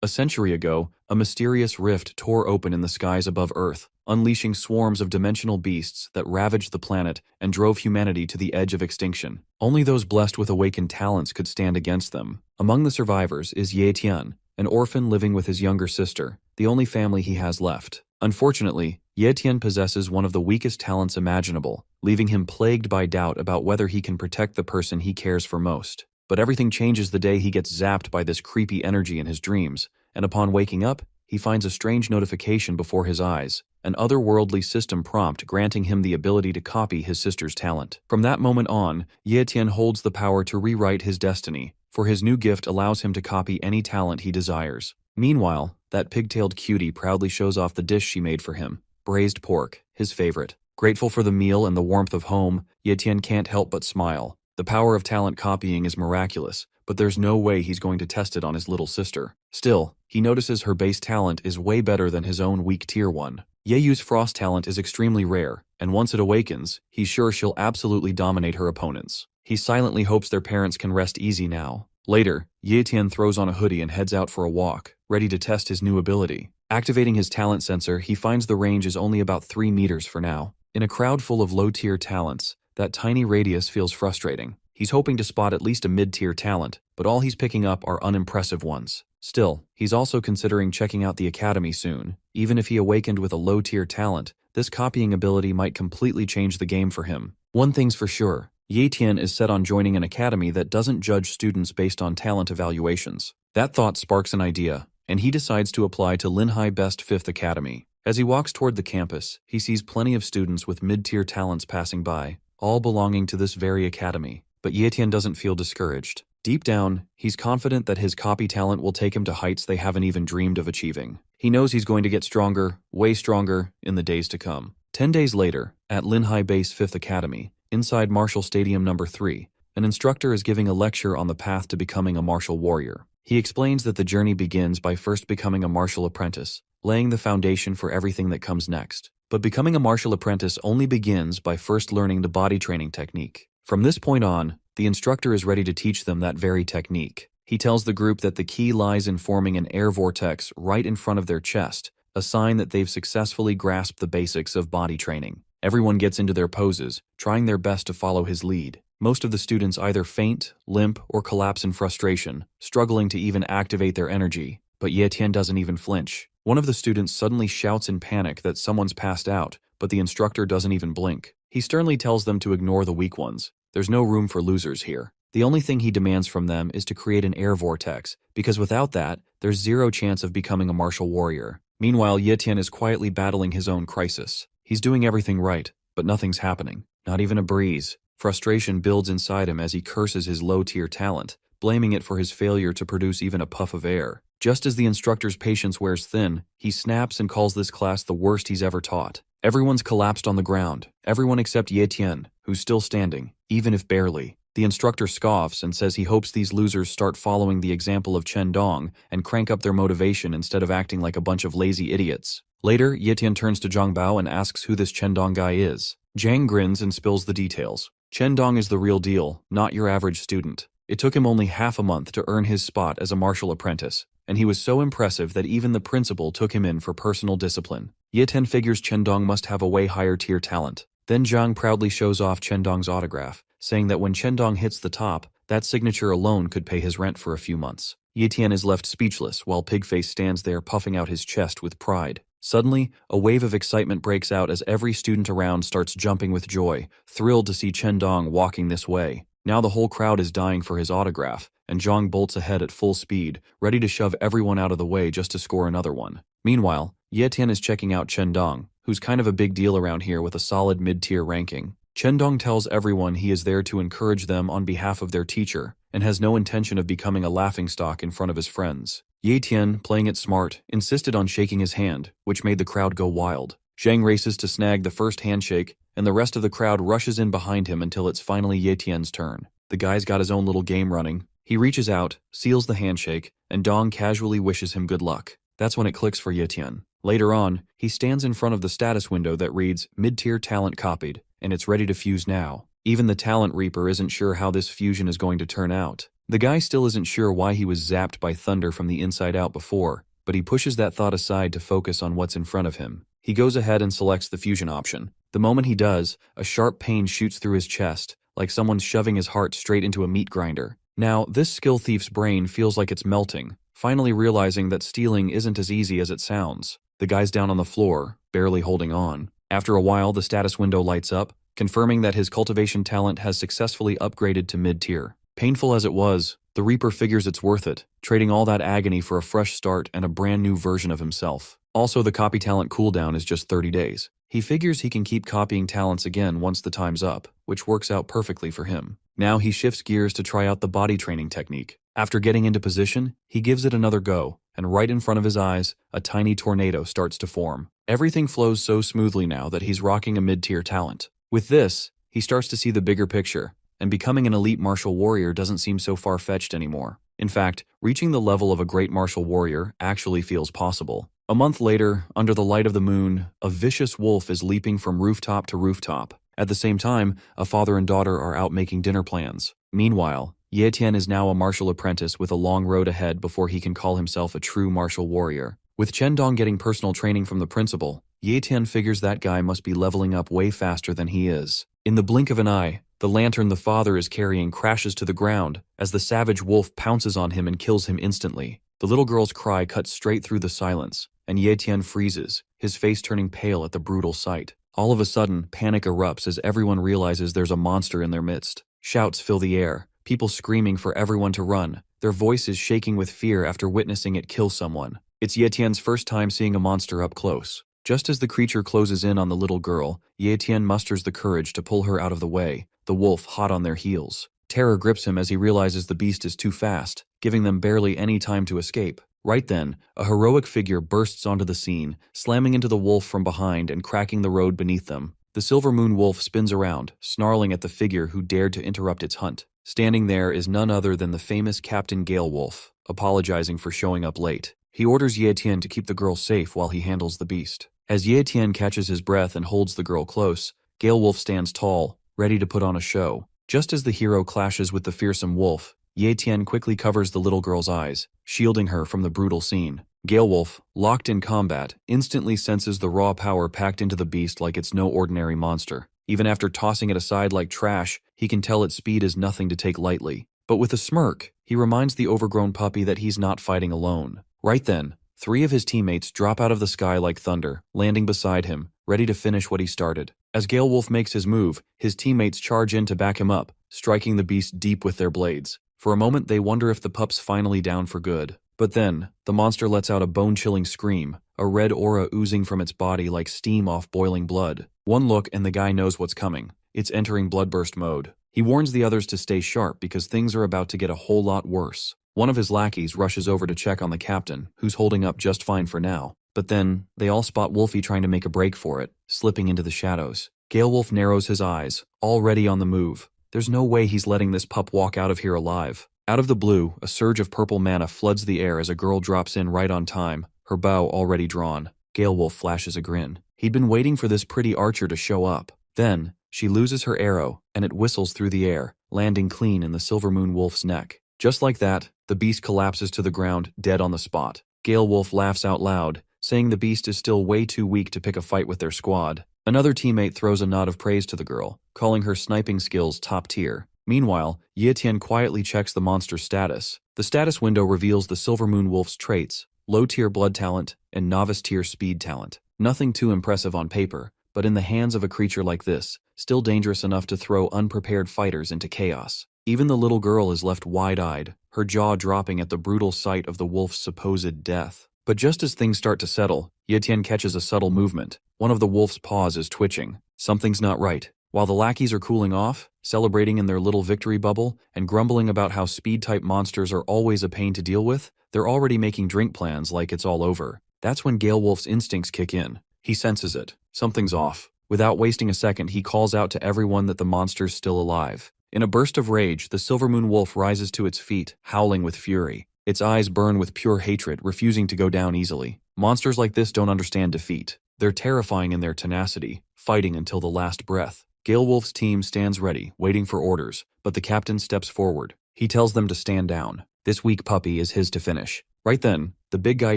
A century ago, a mysterious rift tore open in the skies above Earth, unleashing swarms of dimensional beasts that ravaged the planet and drove humanity to the edge of extinction. Only those blessed with awakened talents could stand against them. Among the survivors is Ye Tian, an orphan living with his younger sister, the only family he has left. Unfortunately, Ye Tian possesses one of the weakest talents imaginable, leaving him plagued by doubt about whether he can protect the person he cares for most. But everything changes the day he gets zapped by this creepy energy in his dreams, and upon waking up, he finds a strange notification before his eyes, an otherworldly system prompt granting him the ability to copy his sister's talent. From that moment on, Ye Tian holds the power to rewrite his destiny, for his new gift allows him to copy any talent he desires. Meanwhile, that pigtailed cutie proudly shows off the dish she made for him, braised pork, his favorite. Grateful for the meal and the warmth of home, Ye Tian can't help but smile. The power of talent copying is miraculous, but there's no way he's going to test it on his little sister. Still, he notices her base talent is way better than his own weak tier one. Ye Yu's frost talent is extremely rare, and once it awakens, he's sure she'll absolutely dominate her opponents. He silently hopes their parents can rest easy now. Later, Ye Tian throws on a hoodie and heads out for a walk, ready to test his new ability. Activating his talent sensor, he finds the range is only about 3 meters for now. In a crowd full of low-tier talents, that tiny radius feels frustrating. He's hoping to spot at least a mid-tier talent, but all he's picking up are unimpressive ones. Still, he's also considering checking out the academy soon. Even if he awakened with a low-tier talent, this copying ability might completely change the game for him. One thing's for sure, Ye Tian is set on joining an academy that doesn't judge students based on talent evaluations. That thought sparks an idea, and he decides to apply to Linhai Best 5th Academy. As he walks toward the campus, he sees plenty of students with mid-tier talents passing by, all belonging to this very academy. But Ye Tian doesn't feel discouraged. Deep down, he's confident that his copy talent will take him to heights they haven't even dreamed of achieving. He knows he's going to get stronger, way stronger, in the days to come. 10 days later, at Linhai Base 5th Academy, inside Martial Stadium No. 3, an instructor is giving a lecture on the path to becoming a martial warrior. He explains that the journey begins by first becoming a martial apprentice, laying the foundation for everything that comes next. But becoming a martial apprentice only begins by first learning the body training technique. From this point on, the instructor is ready to teach them that very technique. He tells the group that the key lies in forming an air vortex right in front of their chest, a sign that they've successfully grasped the basics of body training. Everyone gets into their poses, trying their best to follow his lead. Most of the students either faint, limp, or collapse in frustration, struggling to even activate their energy. But Ye Tian doesn't even flinch. One of the students suddenly shouts in panic that someone's passed out, but the instructor doesn't even blink. He sternly tells them to ignore the weak ones. There's no room for losers here. The only thing he demands from them is to create an air vortex, because without that, there's zero chance of becoming a martial warrior. Meanwhile, Ye Tian is quietly battling his own crisis. He's doing everything right, but nothing's happening. Not even a breeze. Frustration builds inside him as he curses his low-tier talent, blaming it for his failure to produce even a puff of air. Just as the instructor's patience wears thin, he snaps and calls this class the worst he's ever taught. Everyone's collapsed on the ground, everyone except Ye Tian, who's still standing, even if barely. The instructor scoffs and says he hopes these losers start following the example of Chen Dong and crank up their motivation instead of acting like a bunch of lazy idiots. Later, Ye Tian turns to Zhang Bao and asks who this Chen Dong guy is. Zhang grins and spills the details. Chen Dong is the real deal, not your average student. It took him only half a month to earn his spot as a martial apprentice, and he was so impressive that even the principal took him in for personal discipline. Ye Tian figures Chen Dong must have a way higher tier talent. Then Zhang proudly shows off Chen Dong's autograph, saying that when Chen Dong hits the top, that signature alone could pay his rent for a few months. Ye Tian is left speechless while Pigface stands there puffing out his chest with pride. Suddenly, a wave of excitement breaks out as every student around starts jumping with joy, thrilled to see Chen Dong walking this way. Now the whole crowd is dying for his autograph, and Zhang bolts ahead at full speed, ready to shove everyone out of the way just to score another one. Meanwhile, Ye Tian is checking out Chen Dong, who's kind of a big deal around here with a solid mid-tier ranking. Chen Dong tells everyone he is there to encourage them on behalf of their teacher, and has no intention of becoming a laughingstock in front of his friends. Ye Tian, playing it smart, insisted on shaking his hand, which made the crowd go wild. Zhang races to snag the first handshake, and the rest of the crowd rushes in behind him until it's finally Ye Tian's turn. The guy's got his own little game running. He reaches out, seals the handshake, and Dong casually wishes him good luck. That's when it clicks for Ye Tian. Later on, he stands in front of the status window that reads, "Mid-tier talent copied," and it's ready to fuse now. Even the talent reaper isn't sure how this fusion is going to turn out. The guy still isn't sure why he was zapped by thunder from the inside out before, but he pushes that thought aside to focus on what's in front of him. He goes ahead and selects the fusion option. The moment he does, a sharp pain shoots through his chest, like someone's shoving his heart straight into a meat grinder. Now, this skill thief's brain feels like it's melting, finally realizing that stealing isn't as easy as it sounds. The guy's down on the floor, barely holding on. After a while, the status window lights up, confirming that his cultivation talent has successfully upgraded to mid-tier. Painful as it was, the Reaper figures it's worth it, trading all that agony for a fresh start and a brand new version of himself. Also, the copy talent cooldown is just 30 days. He figures he can keep copying talents again once the time's up, which works out perfectly for him. Now he shifts gears to try out the body training technique. After getting into position, he gives it another go, and right in front of his eyes, a tiny tornado starts to form. Everything flows so smoothly now that he's rocking a mid-tier talent. With this, he starts to see the bigger picture, and becoming an elite martial warrior doesn't seem so far-fetched anymore. In fact, reaching the level of a great martial warrior actually feels possible. A month later, under the light of the moon, a vicious wolf is leaping from rooftop to rooftop. At the same time, a father and daughter are out making dinner plans. Meanwhile, Ye Tian is now a martial apprentice with a long road ahead before he can call himself a true martial warrior. With Chen Dong getting personal training from the principal, Ye Tian figures that guy must be leveling up way faster than he is. In the blink of an eye, the lantern the father is carrying crashes to the ground as the savage wolf pounces on him and kills him instantly. The little girl's cry cuts straight through the silence, and Ye Tian freezes, his face turning pale at the brutal sight. All of a sudden, panic erupts as everyone realizes there's a monster in their midst. Shouts fill the air, people screaming for everyone to run, their voices shaking with fear after witnessing it kill someone. It's Ye Tian's first time seeing a monster up close. Just as the creature closes in on the little girl, Ye Tian musters the courage to pull her out of the way, the wolf hot on their heels. Terror grips him as he realizes the beast is too fast, giving them barely any time to escape. Right then, a heroic figure bursts onto the scene, slamming into the wolf from behind and cracking the road beneath them. The Silver Moon Wolf spins around, snarling at the figure who dared to interrupt its hunt. Standing there is none other than the famous Captain Gale Wolf, apologizing for showing up late. He orders Ye Tian to keep the girl safe while he handles the beast. As Ye Tian catches his breath and holds the girl close, Gale Wolf stands tall, ready to put on a show. Just as the hero clashes with the fearsome wolf, Ye Tian quickly covers the little girl's eyes, shielding her from the brutal scene. Gale Wolf, locked in combat, instantly senses the raw power packed into the beast like it's no ordinary monster. Even after tossing it aside like trash, he can tell its speed is nothing to take lightly. But with a smirk, he reminds the overgrown puppy that he's not fighting alone. Right then, 3 of his teammates drop out of the sky like thunder, landing beside him, ready to finish what he started. As Gale Wolf makes his move, his teammates charge in to back him up, striking the beast deep with their blades. For a moment, they wonder if the pup's finally down for good. But then, the monster lets out a bone-chilling scream, a red aura oozing from its body like steam off boiling blood. One look and the guy knows what's coming. It's entering bloodburst mode. He warns the others to stay sharp because things are about to get a whole lot worse. One of his lackeys rushes over to check on the captain, who's holding up just fine for now. But then, they all spot Wolfie trying to make a break for it, slipping into the shadows. Gale Wolf narrows his eyes, already on the move. There's no way he's letting this pup walk out of here alive. Out of the blue, a surge of purple mana floods the air as a girl drops in right on time, her bow already drawn. Gale Wolf flashes a grin. He'd been waiting for this pretty archer to show up. Then, she loses her arrow, and it whistles through the air, landing clean in the Silver Moon Wolf's neck. Just like that, the beast collapses to the ground, dead on the spot. Gale Wolf laughs out loud, saying the beast is still way too weak to pick a fight with their squad. Another teammate throws a nod of praise to the girl, calling her sniping skills top tier. Meanwhile, Ye Tian quietly checks the monster's status. The status window reveals the Silver Moon Wolf's traits, low-tier blood talent, and novice-tier speed talent. Nothing too impressive on paper, but in the hands of a creature like this, still dangerous enough to throw unprepared fighters into chaos. Even the little girl is left wide-eyed, her jaw dropping at the brutal sight of the wolf's supposed death. But just as things start to settle, Ye Tian catches a subtle movement. One of the wolf's paws is twitching. Something's not right. While the lackeys are cooling off, celebrating in their little victory bubble, and grumbling about how speed-type monsters are always a pain to deal with, they're already making drink plans like it's all over. That's when Gale Wolf's instincts kick in. He senses it. Something's off. Without wasting a second, he calls out to everyone that the monster's still alive. In a burst of rage, the Silver Moon Wolf rises to its feet, howling with fury. Its eyes burn with pure hatred, refusing to go down easily. Monsters like this don't understand defeat. They're terrifying in their tenacity, fighting until the last breath. Gale Wolf's team stands ready, waiting for orders, but the captain steps forward. He tells them to stand down. This weak puppy is his to finish. Right then, the big guy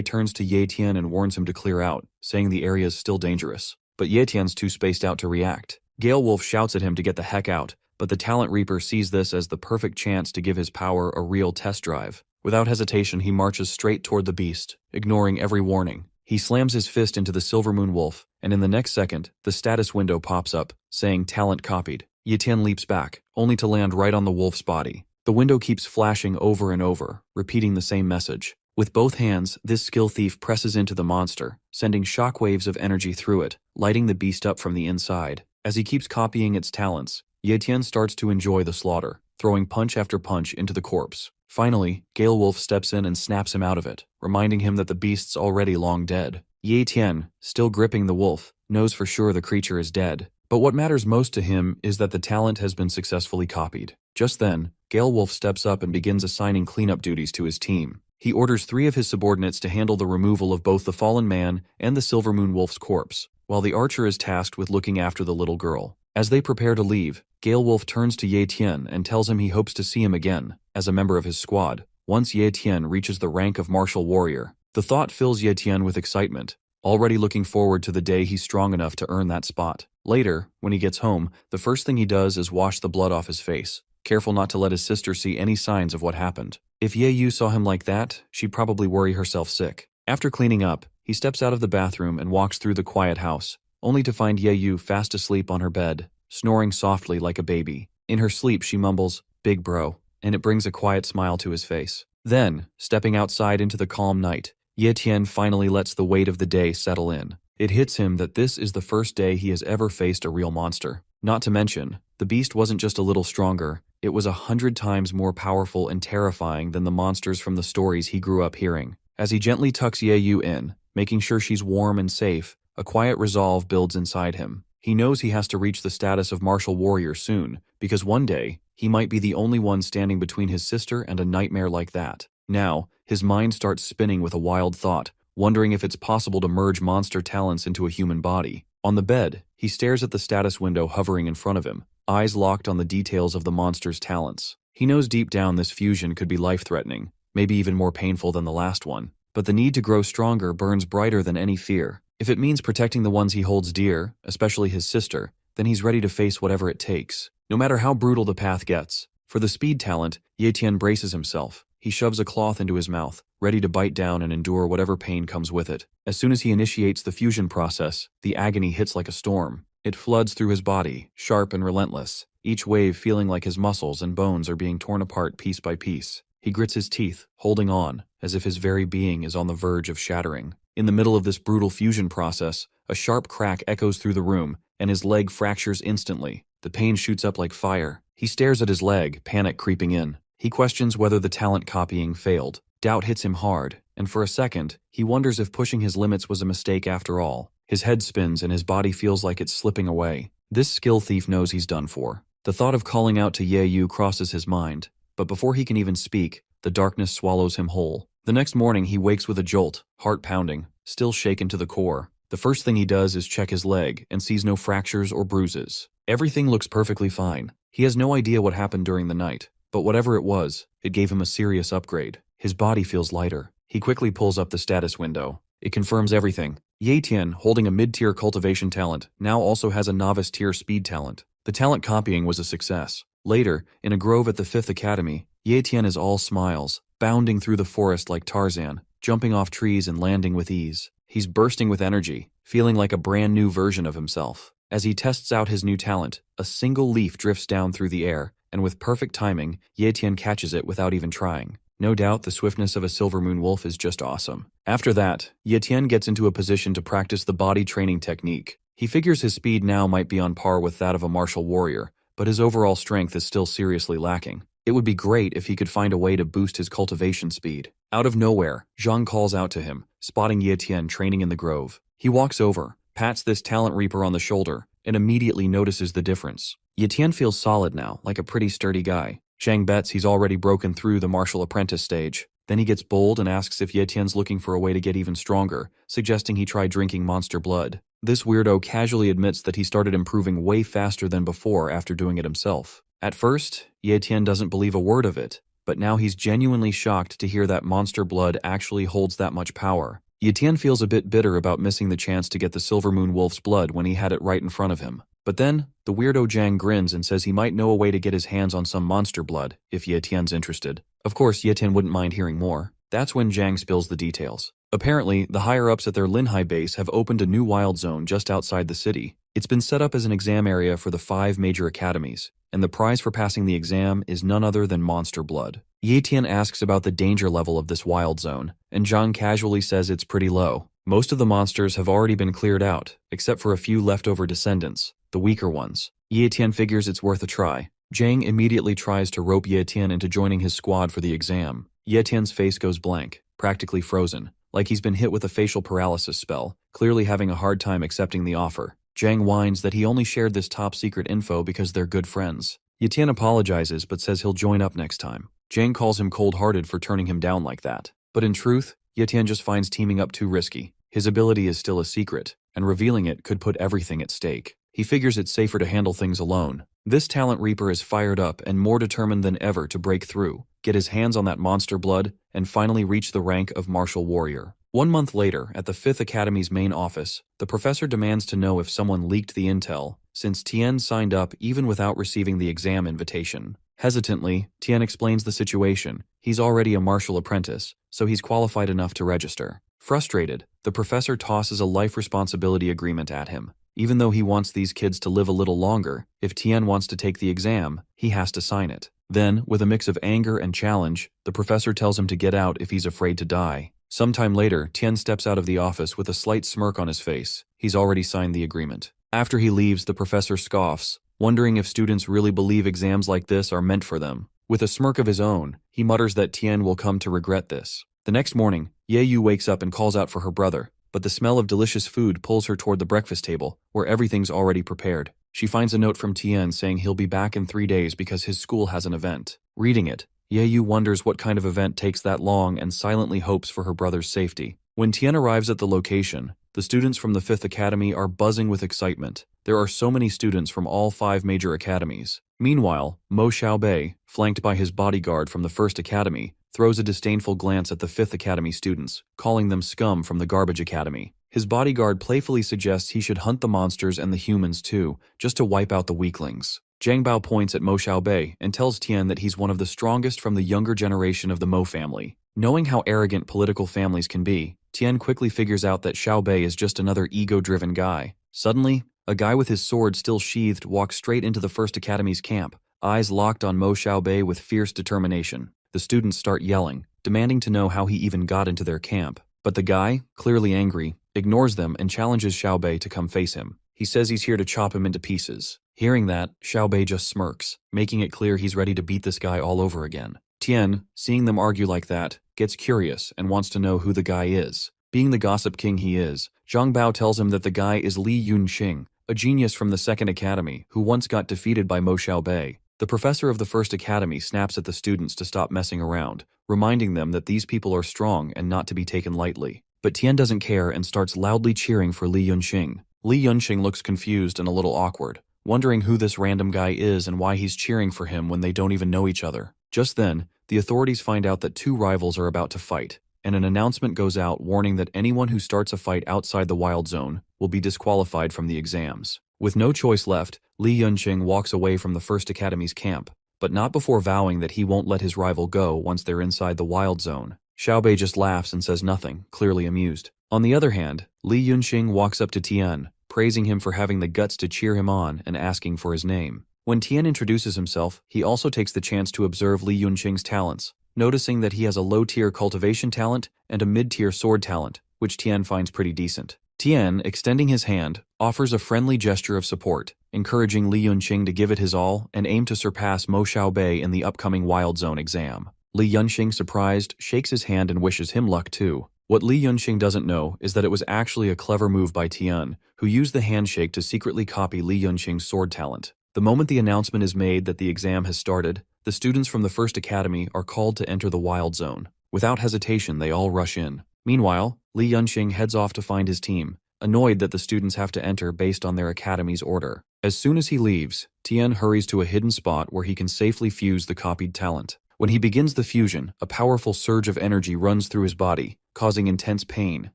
turns to Ye Tian and warns him to clear out, saying the area is still dangerous. But Ye Tian's too spaced out to react. Gale Wolf shouts at him to get the heck out, but the Talent Reaper sees this as the perfect chance to give his power a real test drive. Without hesitation, he marches straight toward the beast, ignoring every warning. He slams his fist into the Silver Moon Wolf, and in the next second, the status window pops up, saying talent copied. Ye Tian leaps back, only to land right on the wolf's body. The window keeps flashing over and over, repeating the same message. With both hands, this skill thief presses into the monster, sending shockwaves of energy through it, lighting the beast up from the inside. As he keeps copying its talents, Ye Tian starts to enjoy the slaughter, throwing punch after punch into the corpse. Finally, Gale Wolf steps in and snaps him out of it, reminding him that the beast's already long dead. Ye Tian, still gripping the wolf, knows for sure the creature is dead. But what matters most to him is that the talent has been successfully copied. Just then, Gale Wolf steps up and begins assigning cleanup duties to his team. He orders 3 of his subordinates to handle the removal of both the fallen man and the Silver Moon Wolf's corpse, while the archer is tasked with looking after the little girl. As they prepare to leave, Gale Wolf turns to Ye Tian and tells him he hopes to see him again, as a member of his squad, once Ye Tian reaches the rank of martial warrior. The thought fills Ye Tian with excitement, already looking forward to the day he's strong enough to earn that spot. Later, when he gets home, the first thing he does is wash the blood off his face, careful not to let his sister see any signs of what happened. If Ye Yu saw him like that, she'd probably worry herself sick. After cleaning up, he steps out of the bathroom and walks through the quiet house, only to find Ye Yu fast asleep on her bed, snoring softly like a baby. In her sleep, she mumbles, "Big bro," and it brings a quiet smile to his face. Then, stepping outside into the calm night, Ye Tian finally lets the weight of the day settle in. It hits him that this is the first day he has ever faced a real monster. Not to mention, the beast wasn't just a little stronger, it was 100 times more powerful and terrifying than the monsters from the stories he grew up hearing. As he gently tucks Ye Yu in, making sure she's warm and safe, a quiet resolve builds inside him. He knows he has to reach the status of martial warrior soon, because one day, he might be the only one standing between his sister and a nightmare like that. Now, his mind starts spinning with a wild thought, wondering if it's possible to merge monster talents into a human body. On the bed, he stares at the status window hovering in front of him, eyes locked on the details of the monster's talents. He knows deep down this fusion could be life-threatening, maybe even more painful than the last one. But the need to grow stronger burns brighter than any fear. If it means protecting the ones he holds dear, especially his sister, then he's ready to face whatever it takes, no matter how brutal the path gets. For the speed talent, Ye Tian braces himself. He shoves a cloth into his mouth, ready to bite down and endure whatever pain comes with it. As soon as he initiates the fusion process, the agony hits like a storm. It floods through his body, sharp and relentless, each wave feeling like his muscles and bones are being torn apart piece by piece. He grits his teeth, holding on, as if his very being is on the verge of shattering. In the middle of this brutal fusion process, a sharp crack echoes through the room, and his leg fractures instantly. The pain shoots up like fire. He stares at his leg, panic creeping in. He questions whether the talent copying failed. Doubt hits him hard, and for a second, he wonders if pushing his limits was a mistake after all. His head spins and his body feels like it's slipping away. This skill thief knows he's done for. The thought of calling out to Ye Yu crosses his mind, but before he can even speak, the darkness swallows him whole. The next morning he wakes with a jolt, heart pounding, still shaken to the core. The first thing he does is check his leg and sees no fractures or bruises. Everything looks perfectly fine. He has no idea what happened during the night, but whatever it was, it gave him a serious upgrade. His body feels lighter. He quickly pulls up the status window. It confirms everything. Ye Tian, holding a mid-tier cultivation talent, now also has a novice-tier speed talent. The talent copying was a success. Later, in a grove at the 5th Academy, Ye Tian is all smiles, bounding through the forest like Tarzan, jumping off trees and landing with ease. He's bursting with energy, feeling like a brand new version of himself. As he tests out his new talent, a single leaf drifts down through the air, and with perfect timing, Ye Tian catches it without even trying. No doubt the swiftness of a Silver Moon Wolf is just awesome. After that, Ye Tian gets into a position to practice the body training technique. He figures his speed now might be on par with that of a martial warrior, but his overall strength is still seriously lacking. It would be great if he could find a way to boost his cultivation speed. Out of nowhere, Zhang calls out to him, spotting Ye Tian training in the grove. He walks over, pats this talent reaper on the shoulder, and immediately notices the difference. Ye Tian feels solid now, like a pretty sturdy guy. Zhang bets he's already broken through the martial apprentice stage. Then he gets bold and asks if Ye Tian's looking for a way to get even stronger, suggesting he try drinking monster blood. This weirdo casually admits that he started improving way faster than before after doing it himself. At first, Ye Tian doesn't believe a word of it, but now he's genuinely shocked to hear that monster blood actually holds that much power. Tian feels a bit bitter about missing the chance to get the Silver Moon Wolf's blood when he had it right in front of him. But then, the weirdo Zhang grins and says he might know a way to get his hands on some monster blood, if Tian's interested. Of course, Tian wouldn't mind hearing more. That's when Zhang spills the details. Apparently, the higher-ups at their Linhai base have opened a new wild zone just outside the city. It's been set up as an exam area for the 5 major academies, and the prize for passing the exam is none other than monster blood. Tian asks about the danger level of this wild zone, and Zhang casually says it's pretty low. Most of the monsters have already been cleared out, except for a few leftover descendants, the weaker ones. Tian figures it's worth a try. Zhang immediately tries to rope Tian into joining his squad for the exam. Tian's face goes blank, practically frozen, like he's been hit with a facial paralysis spell, clearly having a hard time accepting the offer. Zhang whines that he only shared this top-secret info because they're good friends. Tian apologizes but says he'll join up next time. Zhang calls him cold-hearted for turning him down like that. But in truth, Tian just finds teaming up too risky. His ability is still a secret, and revealing it could put everything at stake. He figures it's safer to handle things alone. This talent reaper is fired up and more determined than ever to break through, get his hands on that monster blood, and finally reach the rank of martial warrior. 1 month later, at the 5th Academy's main office, the professor demands to know if someone leaked the intel, since Tian signed up even without receiving the exam invitation. Hesitantly, Tian explains the situation. He's already a martial apprentice, so he's qualified enough to register. Frustrated, the professor tosses a life responsibility agreement at him. Even though he wants these kids to live a little longer, if Tian wants to take the exam, he has to sign it. Then, with a mix of anger and challenge, the professor tells him to get out if he's afraid to die. Sometime later, Tian steps out of the office with a slight smirk on his face. He's already signed the agreement. After he leaves, the professor scoffs, wondering if students really believe exams like this are meant for them. With a smirk of his own, he mutters that Tian will come to regret this. The next morning, Yu wakes up and calls out for her brother, but the smell of delicious food pulls her toward the breakfast table, where everything's already prepared. She finds a note from Tian saying he'll be back in 3 days because his school has an event. Reading it, Yu wonders what kind of event takes that long and silently hopes for her brother's safety. When Tian arrives at the location, the students from the 5th Academy are buzzing with excitement. There are so many students from all 5 major academies. Meanwhile, Mo Xiaobei, flanked by his bodyguard from the 1st Academy, throws a disdainful glance at the 5th Academy students, calling them scum from the Garbage Academy. His bodyguard playfully suggests he should hunt the monsters and the humans too, just to wipe out the weaklings. Zhang Bao points at Mo Xiaobei and tells Tian that he's one of the strongest from the younger generation of the Mo family. Knowing how arrogant political families can be, Tian quickly figures out that Xiaobei is just another ego-driven guy. Suddenly, a guy with his sword still sheathed walks straight into the 1st Academy's camp, eyes locked on Mo Xiaobei with fierce determination. The students start yelling, demanding to know how he even got into their camp. But the guy, clearly angry, ignores them and challenges Xiaobei to come face him. He says he's here to chop him into pieces. Hearing that, Xiaobei just smirks, making it clear he's ready to beat this guy all over again. Tian, seeing them argue like that, gets curious and wants to know who the guy is. Being the gossip king he is, Zhang Bao tells him that the guy is Li Yunxing, a genius from the 2nd Academy who once got defeated by Mo Xiaobei. The professor of the 1st Academy snaps at the students to stop messing around, reminding them that these people are strong and not to be taken lightly. But Tian doesn't care and starts loudly cheering for Li Yunxing. Li Yunxing looks confused and a little awkward, wondering who this random guy is and why he's cheering for him when they don't even know each other. Just then, the authorities find out that 2 rivals are about to fight, and an announcement goes out warning that anyone who starts a fight outside the wild zone will be disqualified from the exams. With no choice left, Li Yunxing walks away from the 1st Academy's camp, but not before vowing that he won't let his rival go once they're inside the wild zone. Xiaobei just laughs and says nothing, clearly amused. On the other hand, Li Yunxing walks up to Tian, praising him for having the guts to cheer him on and asking for his name. When Tian introduces himself, he also takes the chance to observe Li Yunxing's talents, noticing that he has a low-tier cultivation talent and a mid-tier sword talent, which Tian finds pretty decent. Tian, extending his hand, offers a friendly gesture of support, encouraging Li Yunxing to give it his all and aim to surpass Mo Xiaobei in the upcoming Wild Zone exam. Li Yunxing, surprised, shakes his hand and wishes him luck too. What Li Yunxing doesn't know is that it was actually a clever move by Tian, who used the handshake to secretly copy Li Yunxing's sword talent. The moment the announcement is made that the exam has started, the students from the 1st Academy are called to enter the Wild Zone. Without hesitation, they all rush in. Meanwhile, Li Yunxing heads off to find his team, annoyed that the students have to enter based on their academy's order. As soon as he leaves, Tian hurries to a hidden spot where he can safely fuse the copied talent. When he begins the fusion, a powerful surge of energy runs through his body, causing intense pain.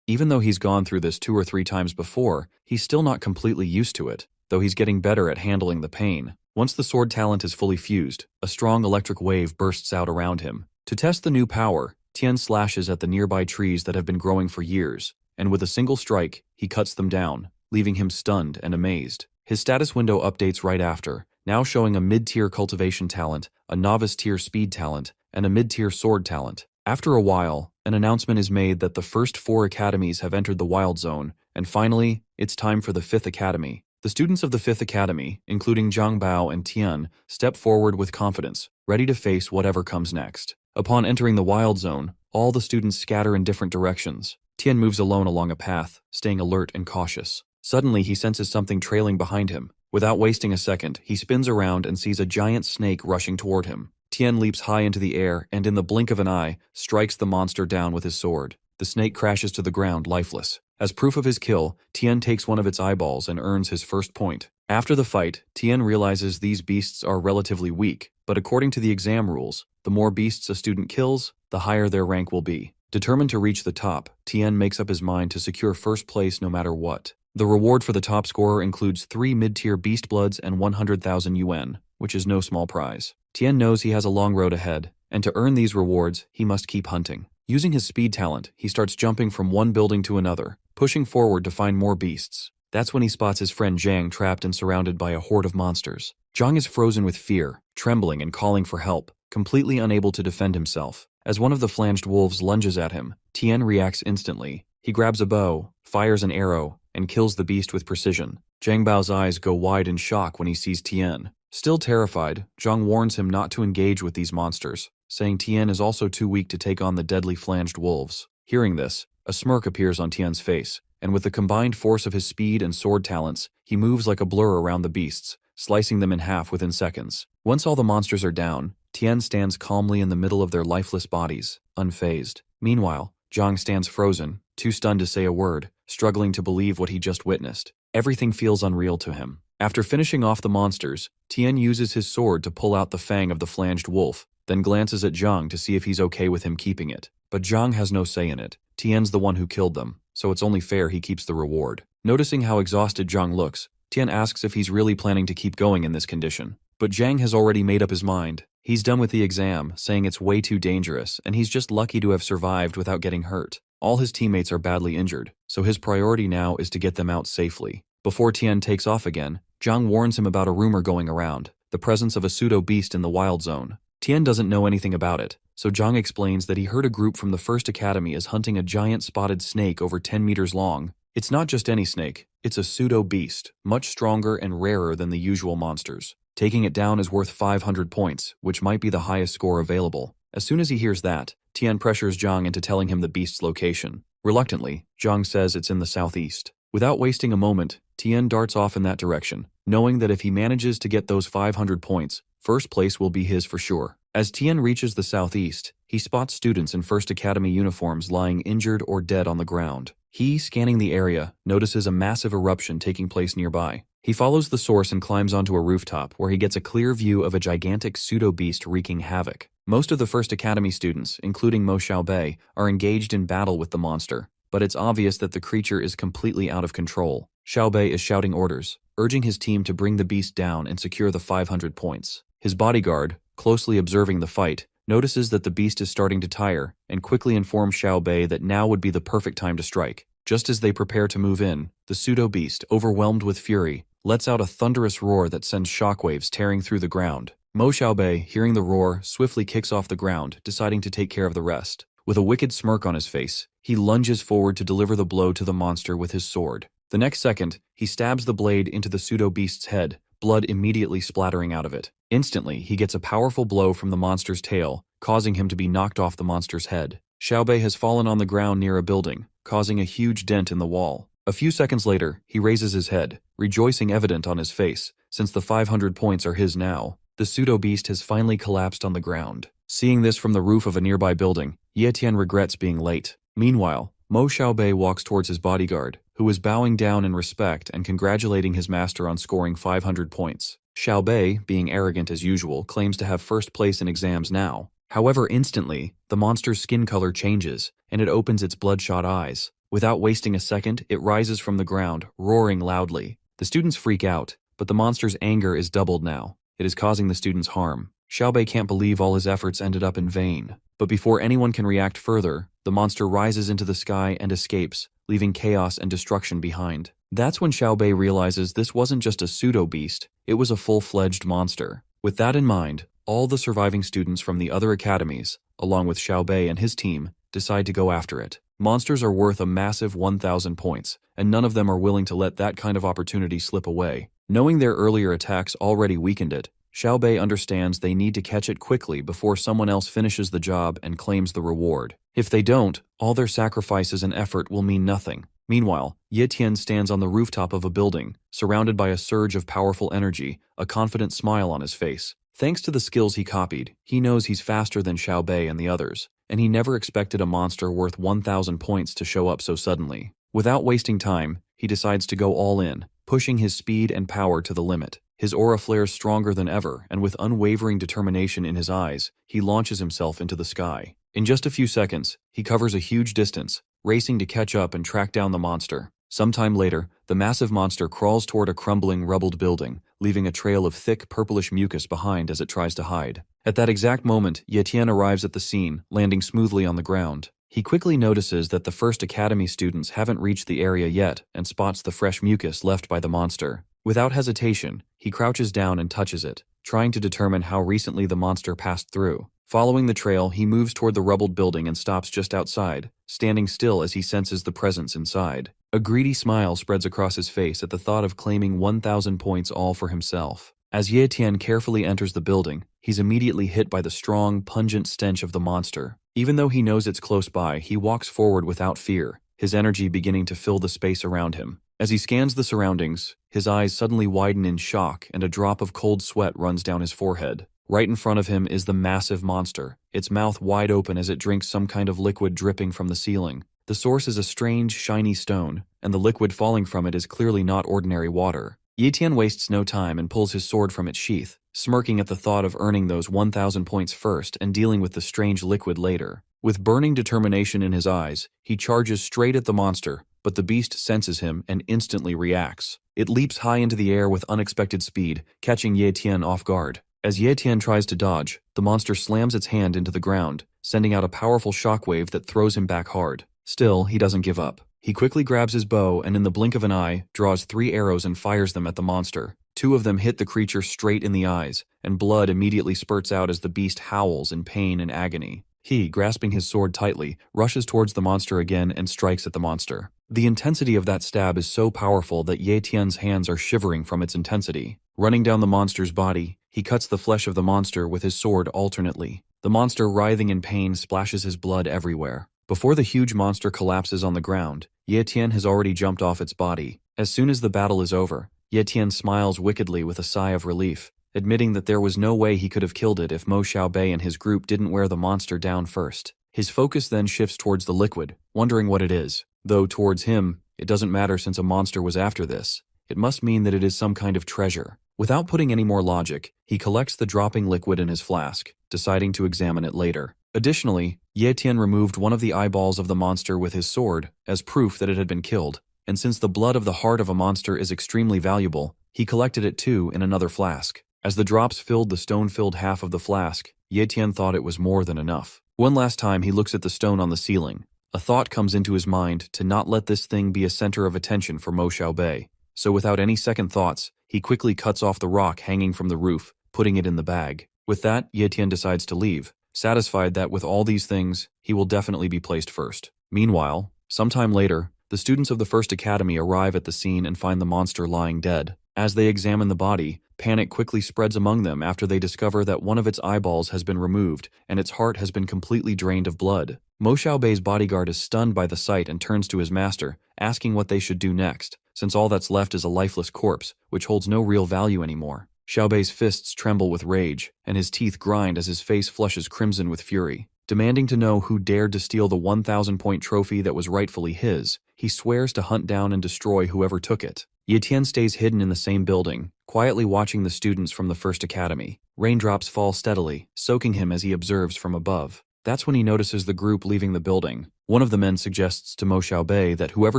Even though he's gone through this 2 or 3 times before, he's still not completely used to it, though he's getting better at handling the pain. Once the sword talent is fully fused, a strong electric wave bursts out around him. To test the new power, Tien slashes at the nearby trees that have been growing for years, and with a single strike, he cuts them down, leaving him stunned and amazed. His status window updates right after, now showing a mid-tier cultivation talent, a novice-tier speed talent, and a mid-tier sword talent. After a while, an announcement is made that the first 4 academies have entered the Wild Zone, and finally, it's time for the 5th Academy. The students of the 5th Academy, including Zhang Bao and Tian, step forward with confidence, ready to face whatever comes next. Upon entering the Wild Zone, all the students scatter in different directions. Tian moves alone along a path, staying alert and cautious. Suddenly, he senses something trailing behind him. Without wasting a second, he spins around and sees a giant snake rushing toward him. Tian leaps high into the air and in the blink of an eye, strikes the monster down with his sword. The snake crashes to the ground lifeless. As proof of his kill, Tian takes one of its eyeballs and earns his first point. After the fight, Tian realizes these beasts are relatively weak, but according to the exam rules, the more beasts a student kills, the higher their rank will be. Determined to reach the top, Tian makes up his mind to secure first place no matter what. The reward for the top scorer includes 3 mid-tier beast bloods and 100,000 yuan, which is no small prize. Tian knows he has a long road ahead, and to earn these rewards, he must keep hunting. Using his speed talent, he starts jumping from one building to another, pushing forward to find more beasts. That's when he spots his friend Zhang trapped and surrounded by a horde of monsters. Zhang is frozen with fear, trembling and calling for help, completely unable to defend himself. As one of the flanged wolves lunges at him, Tian reacts instantly. He grabs a bow, fires an arrow, and kills the beast with precision. Zhang Bao's eyes go wide in shock when he sees Tian. Still terrified, Zhang warns him not to engage with these monsters, saying Tian is also too weak to take on the deadly flanged wolves. Hearing this, a smirk appears on Tian's face, and with the combined force of his speed and sword talents, he moves like a blur around the beasts, slicing them in half within seconds. Once all the monsters are down, Tian stands calmly in the middle of their lifeless bodies, unfazed. Meanwhile, Zhang stands frozen, too stunned to say a word, struggling to believe what he just witnessed. Everything feels unreal to him. After finishing off the monsters, Tian uses his sword to pull out the fang of the flanged wolf, then glances at Zhang to see if he's okay with him keeping it. But Zhang has no say in it. Tian's the one who killed them, so it's only fair he keeps the reward. Noticing how exhausted Zhang looks, Tian asks if he's really planning to keep going in this condition. But Zhang has already made up his mind. He's done with the exam, saying it's way too dangerous, and he's just lucky to have survived without getting hurt. All his teammates are badly injured, so his priority now is to get them out safely. Before Tian takes off again, Zhang warns him about a rumor going around, the presence of a pseudo-beast in the Wild Zone. Tian doesn't know anything about it, so Zhang explains that he heard a group from the First Academy is hunting a giant spotted snake over 10 meters long. It's not just any snake, it's a pseudo-beast, much stronger and rarer than the usual monsters. Taking it down is worth 500 points, which might be the highest score available. As soon as he hears that, Tian pressures Zhang into telling him the beast's location. Reluctantly, Zhang says it's in the southeast. Without wasting a moment, Tian darts off in that direction, knowing that if he manages to get those 500 points, first place will be his for sure. As Tian reaches the southeast, he spots students in First Academy uniforms lying injured or dead on the ground. He, scanning the area, notices a massive eruption taking place nearby. He follows the source and climbs onto a rooftop where he gets a clear view of a gigantic pseudo-beast wreaking havoc. Most of the First Academy students, including Mo Xiaobei, are engaged in battle with the monster, but it's obvious that the creature is completely out of control. Xiaobei is shouting orders, urging his team to bring the beast down and secure the 500 points. His bodyguard, closely observing the fight, notices that the beast is starting to tire and quickly informs Xiaobei that now would be the perfect time to strike. Just as they prepare to move in, the pseudo-beast, overwhelmed with fury, lets out a thunderous roar that sends shockwaves tearing through the ground. Mo Xiaobei, hearing the roar, swiftly kicks off the ground, deciding to take care of the rest. With a wicked smirk on his face, he lunges forward to deliver the blow to the monster with his sword. The next second, he stabs the blade into the pseudo-beast's head, blood immediately splattering out of it. Instantly, he gets a powerful blow from the monster's tail, causing him to be knocked off the monster's head. Xiaobei has fallen on the ground near a building, causing a huge dent in the wall. A few seconds later, he raises his head, rejoicing evident on his face, since the 500 points are his now. The pseudo-beast has finally collapsed on the ground. Seeing this from the roof of a nearby building, Ye Tian regrets being late. Meanwhile, Mo Xiaobei walks towards his bodyguard, who is bowing down in respect and congratulating his master on scoring 500 points. Xiaobei, being arrogant as usual, claims to have first place in exams now. However, instantly, the monster's skin color changes, and it opens its bloodshot eyes. Without wasting a second, it rises from the ground, roaring loudly. The students freak out, but the monster's anger is doubled now. It is causing the students harm. Xiaobei can't believe all his efforts ended up in vain. But before anyone can react further, the monster rises into the sky and escapes, leaving chaos and destruction behind. That's when Xiaobei realizes this wasn't just a pseudo-beast, it was a full-fledged monster. With that in mind, all the surviving students from the other academies, along with Xiaobei and his team, decide to go after it. Monsters are worth a massive 1,000 points, and none of them are willing to let that kind of opportunity slip away. Knowing their earlier attacks already weakened it, Xiaobei understands they need to catch it quickly before someone else finishes the job and claims the reward. If they don't, all their sacrifices and effort will mean nothing. Meanwhile, Ye Tian stands on the rooftop of a building, surrounded by a surge of powerful energy, a confident smile on his face. Thanks to the skills he copied, he knows he's faster than Xiaobei and the others, and he never expected a monster worth 1,000 points to show up so suddenly. Without wasting time, he decides to go all in, pushing his speed and power to the limit. His aura flares stronger than ever, and with unwavering determination in his eyes, he launches himself into the sky. In just a few seconds, he covers a huge distance, racing to catch up and track down the monster. Sometime later, the massive monster crawls toward a crumbling, rubbled building, leaving a trail of thick, purplish mucus behind as it tries to hide. At that exact moment, Ye Tian arrives at the scene, landing smoothly on the ground. He quickly notices that the first academy students haven't reached the area yet and spots the fresh mucus left by the monster. Without hesitation, he crouches down and touches it, trying to determine how recently the monster passed through. Following the trail, he moves toward the rubbled building and stops just outside, standing still as he senses the presence inside. A greedy smile spreads across his face at the thought of claiming 1,000 points all for himself. As Ye Tian carefully enters the building, he's immediately hit by the strong, pungent stench of the monster. Even though he knows it's close by, he walks forward without fear, his energy beginning to fill the space around him. As he scans the surroundings, his eyes suddenly widen in shock and a drop of cold sweat runs down his forehead. Right in front of him is the massive monster, its mouth wide open as it drinks some kind of liquid dripping from the ceiling. The source is a strange, shiny stone, and the liquid falling from it is clearly not ordinary water. Ye Tian wastes no time and pulls his sword from its sheath, smirking at the thought of earning those 1,000 points first and dealing with the strange liquid later. With burning determination in his eyes, he charges straight at the monster, but the beast senses him and instantly reacts. It leaps high into the air with unexpected speed, catching Ye Tian off guard. As Ye Tian tries to dodge, the monster slams its hand into the ground, sending out a powerful shockwave that throws him back hard. Still, he doesn't give up. He quickly grabs his bow and in the blink of an eye, draws 3 arrows and fires them at the monster. 2 of them hit the creature straight in the eyes, and blood immediately spurts out as the beast howls in pain and agony. He, grasping his sword tightly, rushes towards the monster again and strikes at the monster. The intensity of that stab is so powerful that Ye Tian's hands are shivering from its intensity. Running down the monster's body, he cuts the flesh of the monster with his sword alternately. The monster, writhing in pain, splashes his blood everywhere. Before the huge monster collapses on the ground, Ye Tian has already jumped off its body. As soon as the battle is over, Ye Tian smiles wickedly with a sigh of relief, admitting that there was no way he could have killed it if Mo Xiaobei and his group didn't wear the monster down first. His focus then shifts towards the liquid, wondering what it is. Though towards him, it doesn't matter since a monster was after this. It must mean that it is some kind of treasure. Without putting any more logic, he collects the dropping liquid in his flask, deciding to examine it later. Additionally, Ye Tian removed one of the eyeballs of the monster with his sword as proof that it had been killed, and since the blood of the heart of a monster is extremely valuable, he collected it too in another flask. As the drops filled the stone-filled half of the flask, Ye Tian thought it was more than enough. One last time he looks at the stone on the ceiling. A thought comes into his mind to not let this thing be a center of attention for Mo Xiaobei. So without any second thoughts, he quickly cuts off the rock hanging from the roof, putting it in the bag. With that, Ye Tian decides to leave, satisfied that with all these things, he will definitely be placed first. Meanwhile, sometime later, the students of the first academy arrive at the scene and find the monster lying dead. As they examine the body, panic quickly spreads among them after they discover that one of its eyeballs has been removed and its heart has been completely drained of blood. Mo Xiaobei's bodyguard is stunned by the sight and turns to his master, asking what they should do next, since all that's left is a lifeless corpse, which holds no real value anymore. Xiaobei's fists tremble with rage, and his teeth grind as his face flushes crimson with fury. Demanding to know who dared to steal the 1,000-point trophy that was rightfully his, he swears to hunt down and destroy whoever took it. Ye Tian stays hidden in the same building, quietly watching the students from the first academy. Raindrops fall steadily, soaking him as he observes from above. That's when he notices the group leaving the building. One of the men suggests to Mo Xiaobei that whoever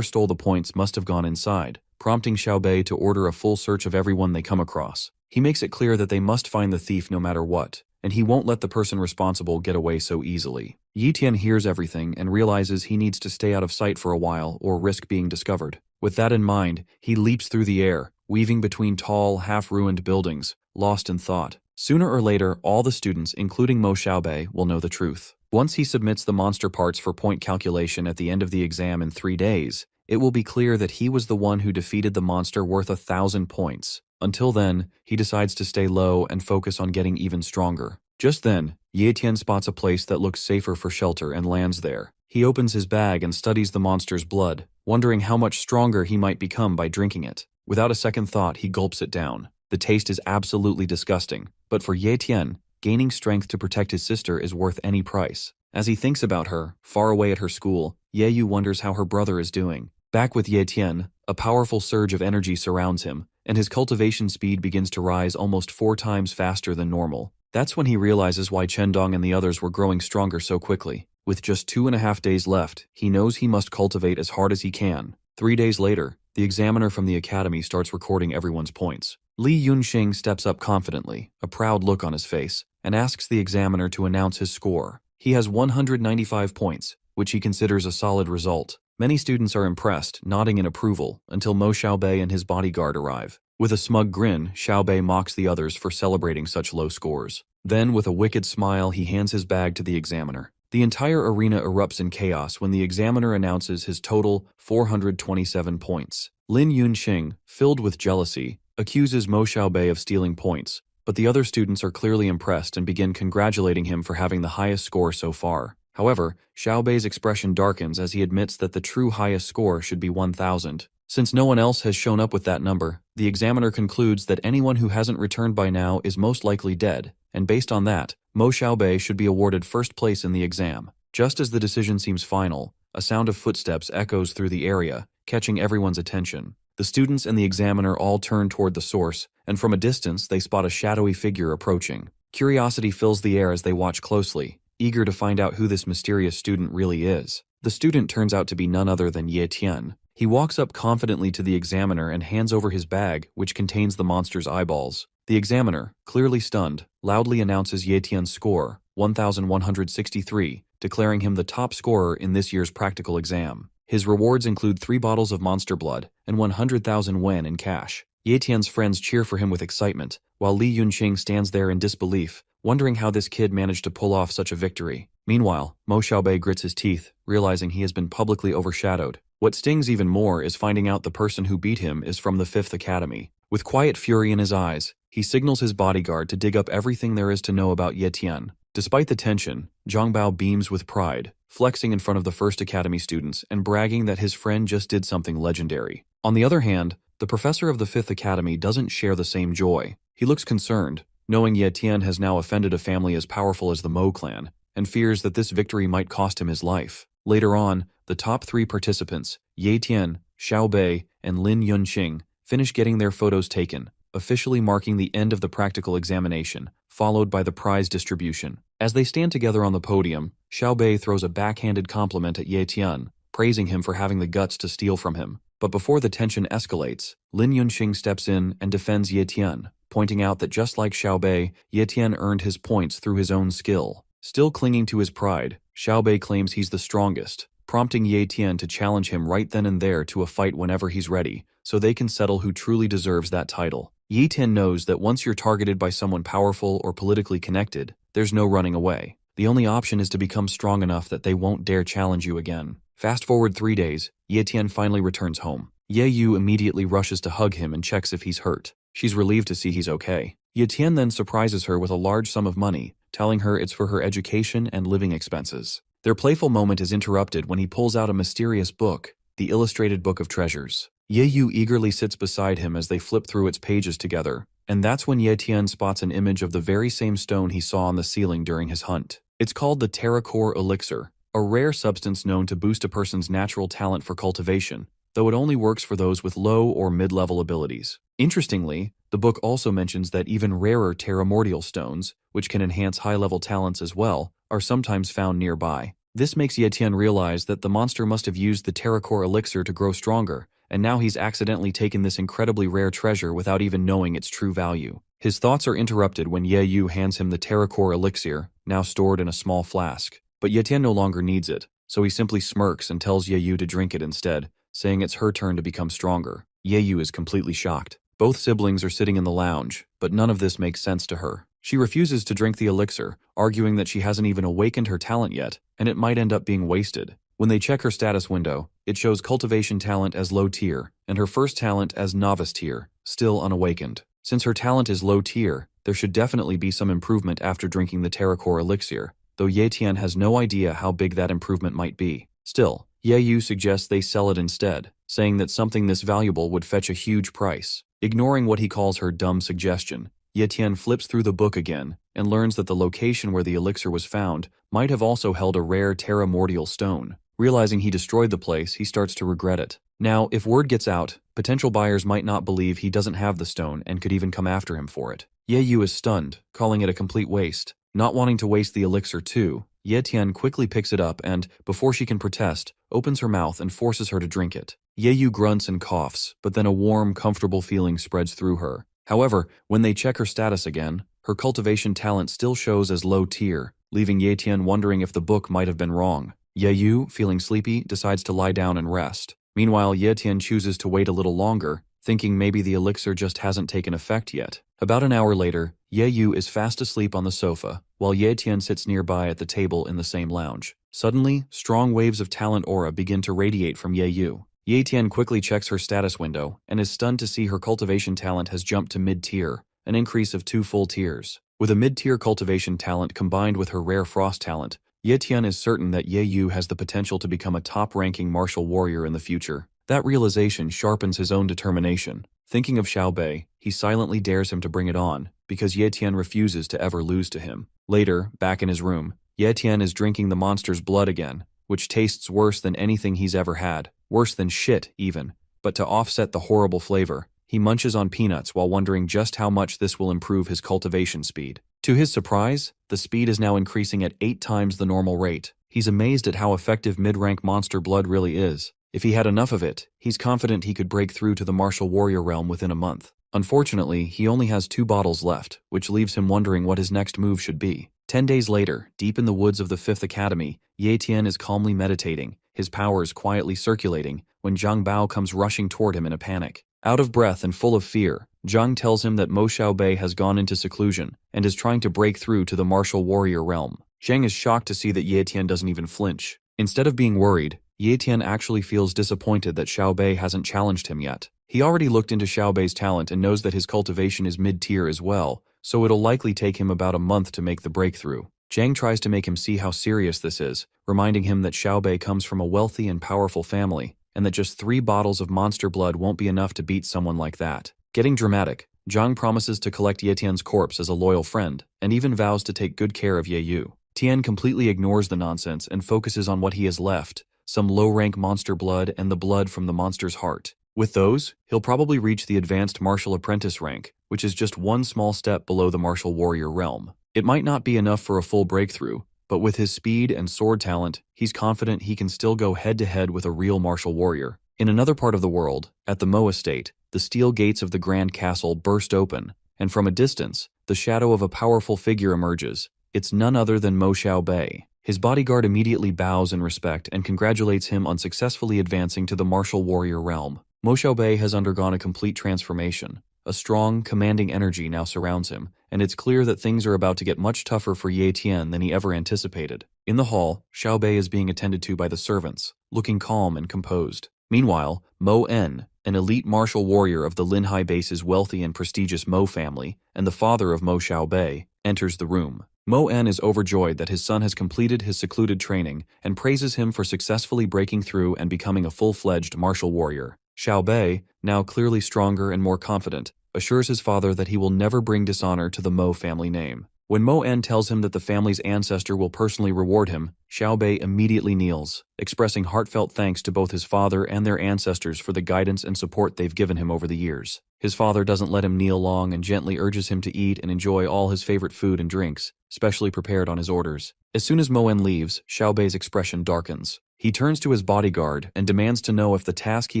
stole the points must have gone inside, prompting Xiaobei to order a full search of everyone they come across. He makes it clear that they must find the thief no matter what, and he won't let the person responsible get away so easily. Ye Tian hears everything and realizes he needs to stay out of sight for a while or risk being discovered. With that in mind, he leaps through the air, weaving between tall, half-ruined buildings, lost in thought. Sooner or later, all the students, including Mo Xiaobei, will know the truth. Once he submits the monster parts for point calculation at the end of the exam in 3 days, it will be clear that he was the one who defeated the monster worth 1,000 points. Until then, he decides to stay low and focus on getting even stronger. Just then, Ye Tian spots a place that looks safer for shelter and lands there. He opens his bag and studies the monster's blood, wondering how much stronger he might become by drinking it. Without a second thought, he gulps it down. The taste is absolutely disgusting, but for Ye Tian, gaining strength to protect his sister is worth any price. As he thinks about her, far away at her school, Ye Yu wonders how her brother is doing. Back with Ye Tian, a powerful surge of energy surrounds him, and his cultivation speed begins to rise almost 4 times faster than normal. That's when he realizes why Chendong and the others were growing stronger so quickly. With just 2.5 days left, he knows he must cultivate as hard as he can. 3 days later, the examiner from the academy starts recording everyone's points. Li Yunxing steps up confidently, a proud look on his face, and asks the examiner to announce his score. He has 195 points, which he considers a solid result. Many students are impressed, nodding in approval, until Mo Xiaobei and his bodyguard arrive. With a smug grin, Xiaobei mocks the others for celebrating such low scores. Then, with a wicked smile, he hands his bag to the examiner. The entire arena erupts in chaos when the examiner announces his total 427 points. Lin Yunxing, filled with jealousy, accuses Mo Xiaobei of stealing points, but the other students are clearly impressed and begin congratulating him for having the highest score so far. However, Xiaobei's expression darkens as he admits that the true highest score should be 1,000. Since no one else has shown up with that number, the examiner concludes that anyone who hasn't returned by now is most likely dead, and based on that, Mo Xiaobei should be awarded first place in the exam. Just as the decision seems final, a sound of footsteps echoes through the area, catching everyone's attention. The students and the examiner all turn toward the source, and from a distance they spot a shadowy figure approaching. Curiosity fills the air as they watch closely, eager to find out who this mysterious student really is. The student turns out to be none other than Ye Tian. He walks up confidently to the examiner and hands over his bag, which contains the monster's eyeballs. The examiner, clearly stunned, loudly announces Ye Tian's score, 1,163, declaring him the top scorer in this year's practical exam. His rewards include 3 bottles of monster blood and 100,000 wen in cash. Ye Tian's friends cheer for him with excitement, while Li Yunxing stands there in disbelief, wondering how this kid managed to pull off such a victory. Meanwhile, Mo Xiaobei grits his teeth, realizing he has been publicly overshadowed. What stings even more is finding out the person who beat him is from the 5th Academy. With quiet fury in his eyes, he signals his bodyguard to dig up everything there is to know about Ye Tian. Despite the tension, Zhang Bao beams with pride, flexing in front of the 1st Academy students and bragging that his friend just did something legendary. On the other hand, the professor of the 5th Academy doesn't share the same joy. He looks concerned, knowing Ye Tian has now offended a family as powerful as the Mo clan, and fears that this victory might cost him his life. Later on, the top 3 participants, Ye Tian, Xiaobei, and Lin Yunxing, finish getting their photos taken, officially marking the end of the practical examination, followed by the prize distribution. As they stand together on the podium, Xiaobei throws a backhanded compliment at Ye Tian, praising him for having the guts to steal from him. But before the tension escalates, Lin Yunxing steps in and defends Ye Tian, pointing out that just like Xiaobei, Ye Tian earned his points through his own skill. Still clinging to his pride, Xiaobei claims he's the strongest, prompting Ye Tian to challenge him right then and there to a fight whenever he's ready, so they can settle who truly deserves that title. Ye Tian knows that once you're targeted by someone powerful or politically connected, there's no running away. The only option is to become strong enough that they won't dare challenge you again. Fast forward 3 days, Ye Tian finally returns home. Ye Yu immediately rushes to hug him and checks if he's hurt. She's relieved to see he's okay. Ye Tian then surprises her with a large sum of money, telling her it's for her education and living expenses. Their playful moment is interrupted when he pulls out a mysterious book, the Illustrated Book of Treasures. Ye Yu eagerly sits beside him as they flip through its pages together, and that's when Ye Tian spots an image of the very same stone he saw on the ceiling during his hunt. It's called the Terracore Elixir, a rare substance known to boost a person's natural talent for cultivation, though it only works for those with low or mid-level abilities. Interestingly, the book also mentions that even rarer terramordial stones, which can enhance high-level talents as well, are sometimes found nearby. This makes Ye Tian realize that the monster must have used the terracore elixir to grow stronger, and now he's accidentally taken this incredibly rare treasure without even knowing its true value. His thoughts are interrupted when Ye Yu hands him the terracore elixir, now stored in a small flask. But Ye Tian no longer needs it, so he simply smirks and tells Ye Yu to drink it instead, saying it's her turn to become stronger. Ye Yu is completely shocked. Both siblings are sitting in the lounge, but none of this makes sense to her. She refuses to drink the elixir, arguing that she hasn't even awakened her talent yet, and it might end up being wasted. When they check her status window, it shows cultivation talent as low tier, and her first talent as novice tier, still unawakened. Since her talent is low tier, there should definitely be some improvement after drinking the terracore elixir, though Ye Tian has no idea how big that improvement might be. Still, Ye Yu suggests they sell it instead, saying that something this valuable would fetch a huge price. Ignoring what he calls her dumb suggestion, Ye Tian flips through the book again and learns that the location where the elixir was found might have also held a rare terramordial stone. Realizing he destroyed the place, he starts to regret it. Now, if word gets out, potential buyers might not believe he doesn't have the stone and could even come after him for it. Ye Yu is stunned, calling it a complete waste. Not wanting to waste the elixir too, Ye Tian quickly picks it up and, before she can protest, opens her mouth and forces her to drink it. Ye Yu grunts and coughs, but then a warm, comfortable feeling spreads through her. However, when they check her status again, her cultivation talent still shows as low tier, leaving Ye Tian wondering if the book might have been wrong. Ye Yu, feeling sleepy, decides to lie down and rest. Meanwhile, Ye Tian chooses to wait a little longer, thinking maybe the elixir just hasn't taken effect yet. About an hour later, Ye Yu is fast asleep on the sofa, while Ye Tian sits nearby at the table in the same lounge. Suddenly, strong waves of talent aura begin to radiate from Ye Yu. Ye Tian quickly checks her status window and is stunned to see her cultivation talent has jumped to mid-tier, an increase of 2 full tiers. With a mid-tier cultivation talent combined with her rare frost talent, Ye Tian is certain that Ye Yu has the potential to become a top-ranking martial warrior in the future. That realization sharpens his own determination. Thinking of Xiao Bei, he silently dares him to bring it on, because Ye Tian refuses to ever lose to him. Later, back in his room, Ye Tian is drinking the monster's blood again, which tastes worse than anything he's ever had. Worse than shit, even. But to offset the horrible flavor, he munches on peanuts while wondering just how much this will improve his cultivation speed. To his surprise, the speed is now increasing at 8 times the normal rate. He's amazed at how effective mid-rank monster blood really is. If he had enough of it, he's confident he could break through to the martial warrior realm within a month. Unfortunately, he only has 2 bottles left, which leaves him wondering what his next move should be. 10 days later, deep in the woods of the 5th Academy, Ye Tian is calmly meditating, his powers quietly circulating, when Zhang Bao comes rushing toward him in a panic. Out of breath and full of fear, Zhang tells him that Mo Xiaobei has gone into seclusion and is trying to break through to the martial warrior realm. Zhang is shocked to see that Ye Tian doesn't even flinch. Instead of being worried, Ye Tian actually feels disappointed that Xiaobei hasn't challenged him yet. He already looked into Xiaobei's talent and knows that his cultivation is mid-tier as well, so it'll likely take him about a month to make the breakthrough. Zhang tries to make him see how serious this is, reminding him that Xiaobei comes from a wealthy and powerful family, and that just 3 bottles of monster blood won't be enough to beat someone like that. Getting dramatic, Zhang promises to collect Ye Tian's corpse as a loyal friend, and even vows to take good care of Ye Yu. Tian completely ignores the nonsense and focuses on what he has left, some low-rank monster blood and the blood from the monster's heart. With those, he'll probably reach the advanced martial apprentice rank, which is just 1 small step below the martial warrior realm. It might not be enough for a full breakthrough, but with his speed and sword talent, he's confident he can still go head-to-head with a real martial warrior. In another part of the world, at the Mo estate, the steel gates of the Grand Castle burst open, and from a distance, the shadow of a powerful figure emerges. It's none other than Mo Xiaobei. His bodyguard immediately bows in respect and congratulates him on successfully advancing to the martial warrior realm. Mo Xiaobei has undergone a complete transformation. A strong, commanding energy now surrounds him, and it's clear that things are about to get much tougher for Ye Tian than he ever anticipated. In the hall, Xiaobei is being attended to by the servants, looking calm and composed. Meanwhile, Mo En, an elite martial warrior of the Linhai base's wealthy and prestigious Mo family, and the father of Mo Xiaobei, enters the room. Mo En is overjoyed that his son has completed his secluded training and praises him for successfully breaking through and becoming a full-fledged martial warrior. Xiaobei, now clearly stronger and more confident, assures his father that he will never bring dishonor to the Mo family name. When Mo En tells him that the family's ancestor will personally reward him, Xiao Bei immediately kneels, expressing heartfelt thanks to both his father and their ancestors for the guidance and support they've given him over the years. His father doesn't let him kneel long and gently urges him to eat and enjoy all his favorite food and drinks, specially prepared on his orders. As soon as Mo En leaves, Xiao Bei's expression darkens. He turns to his bodyguard and demands to know if the task he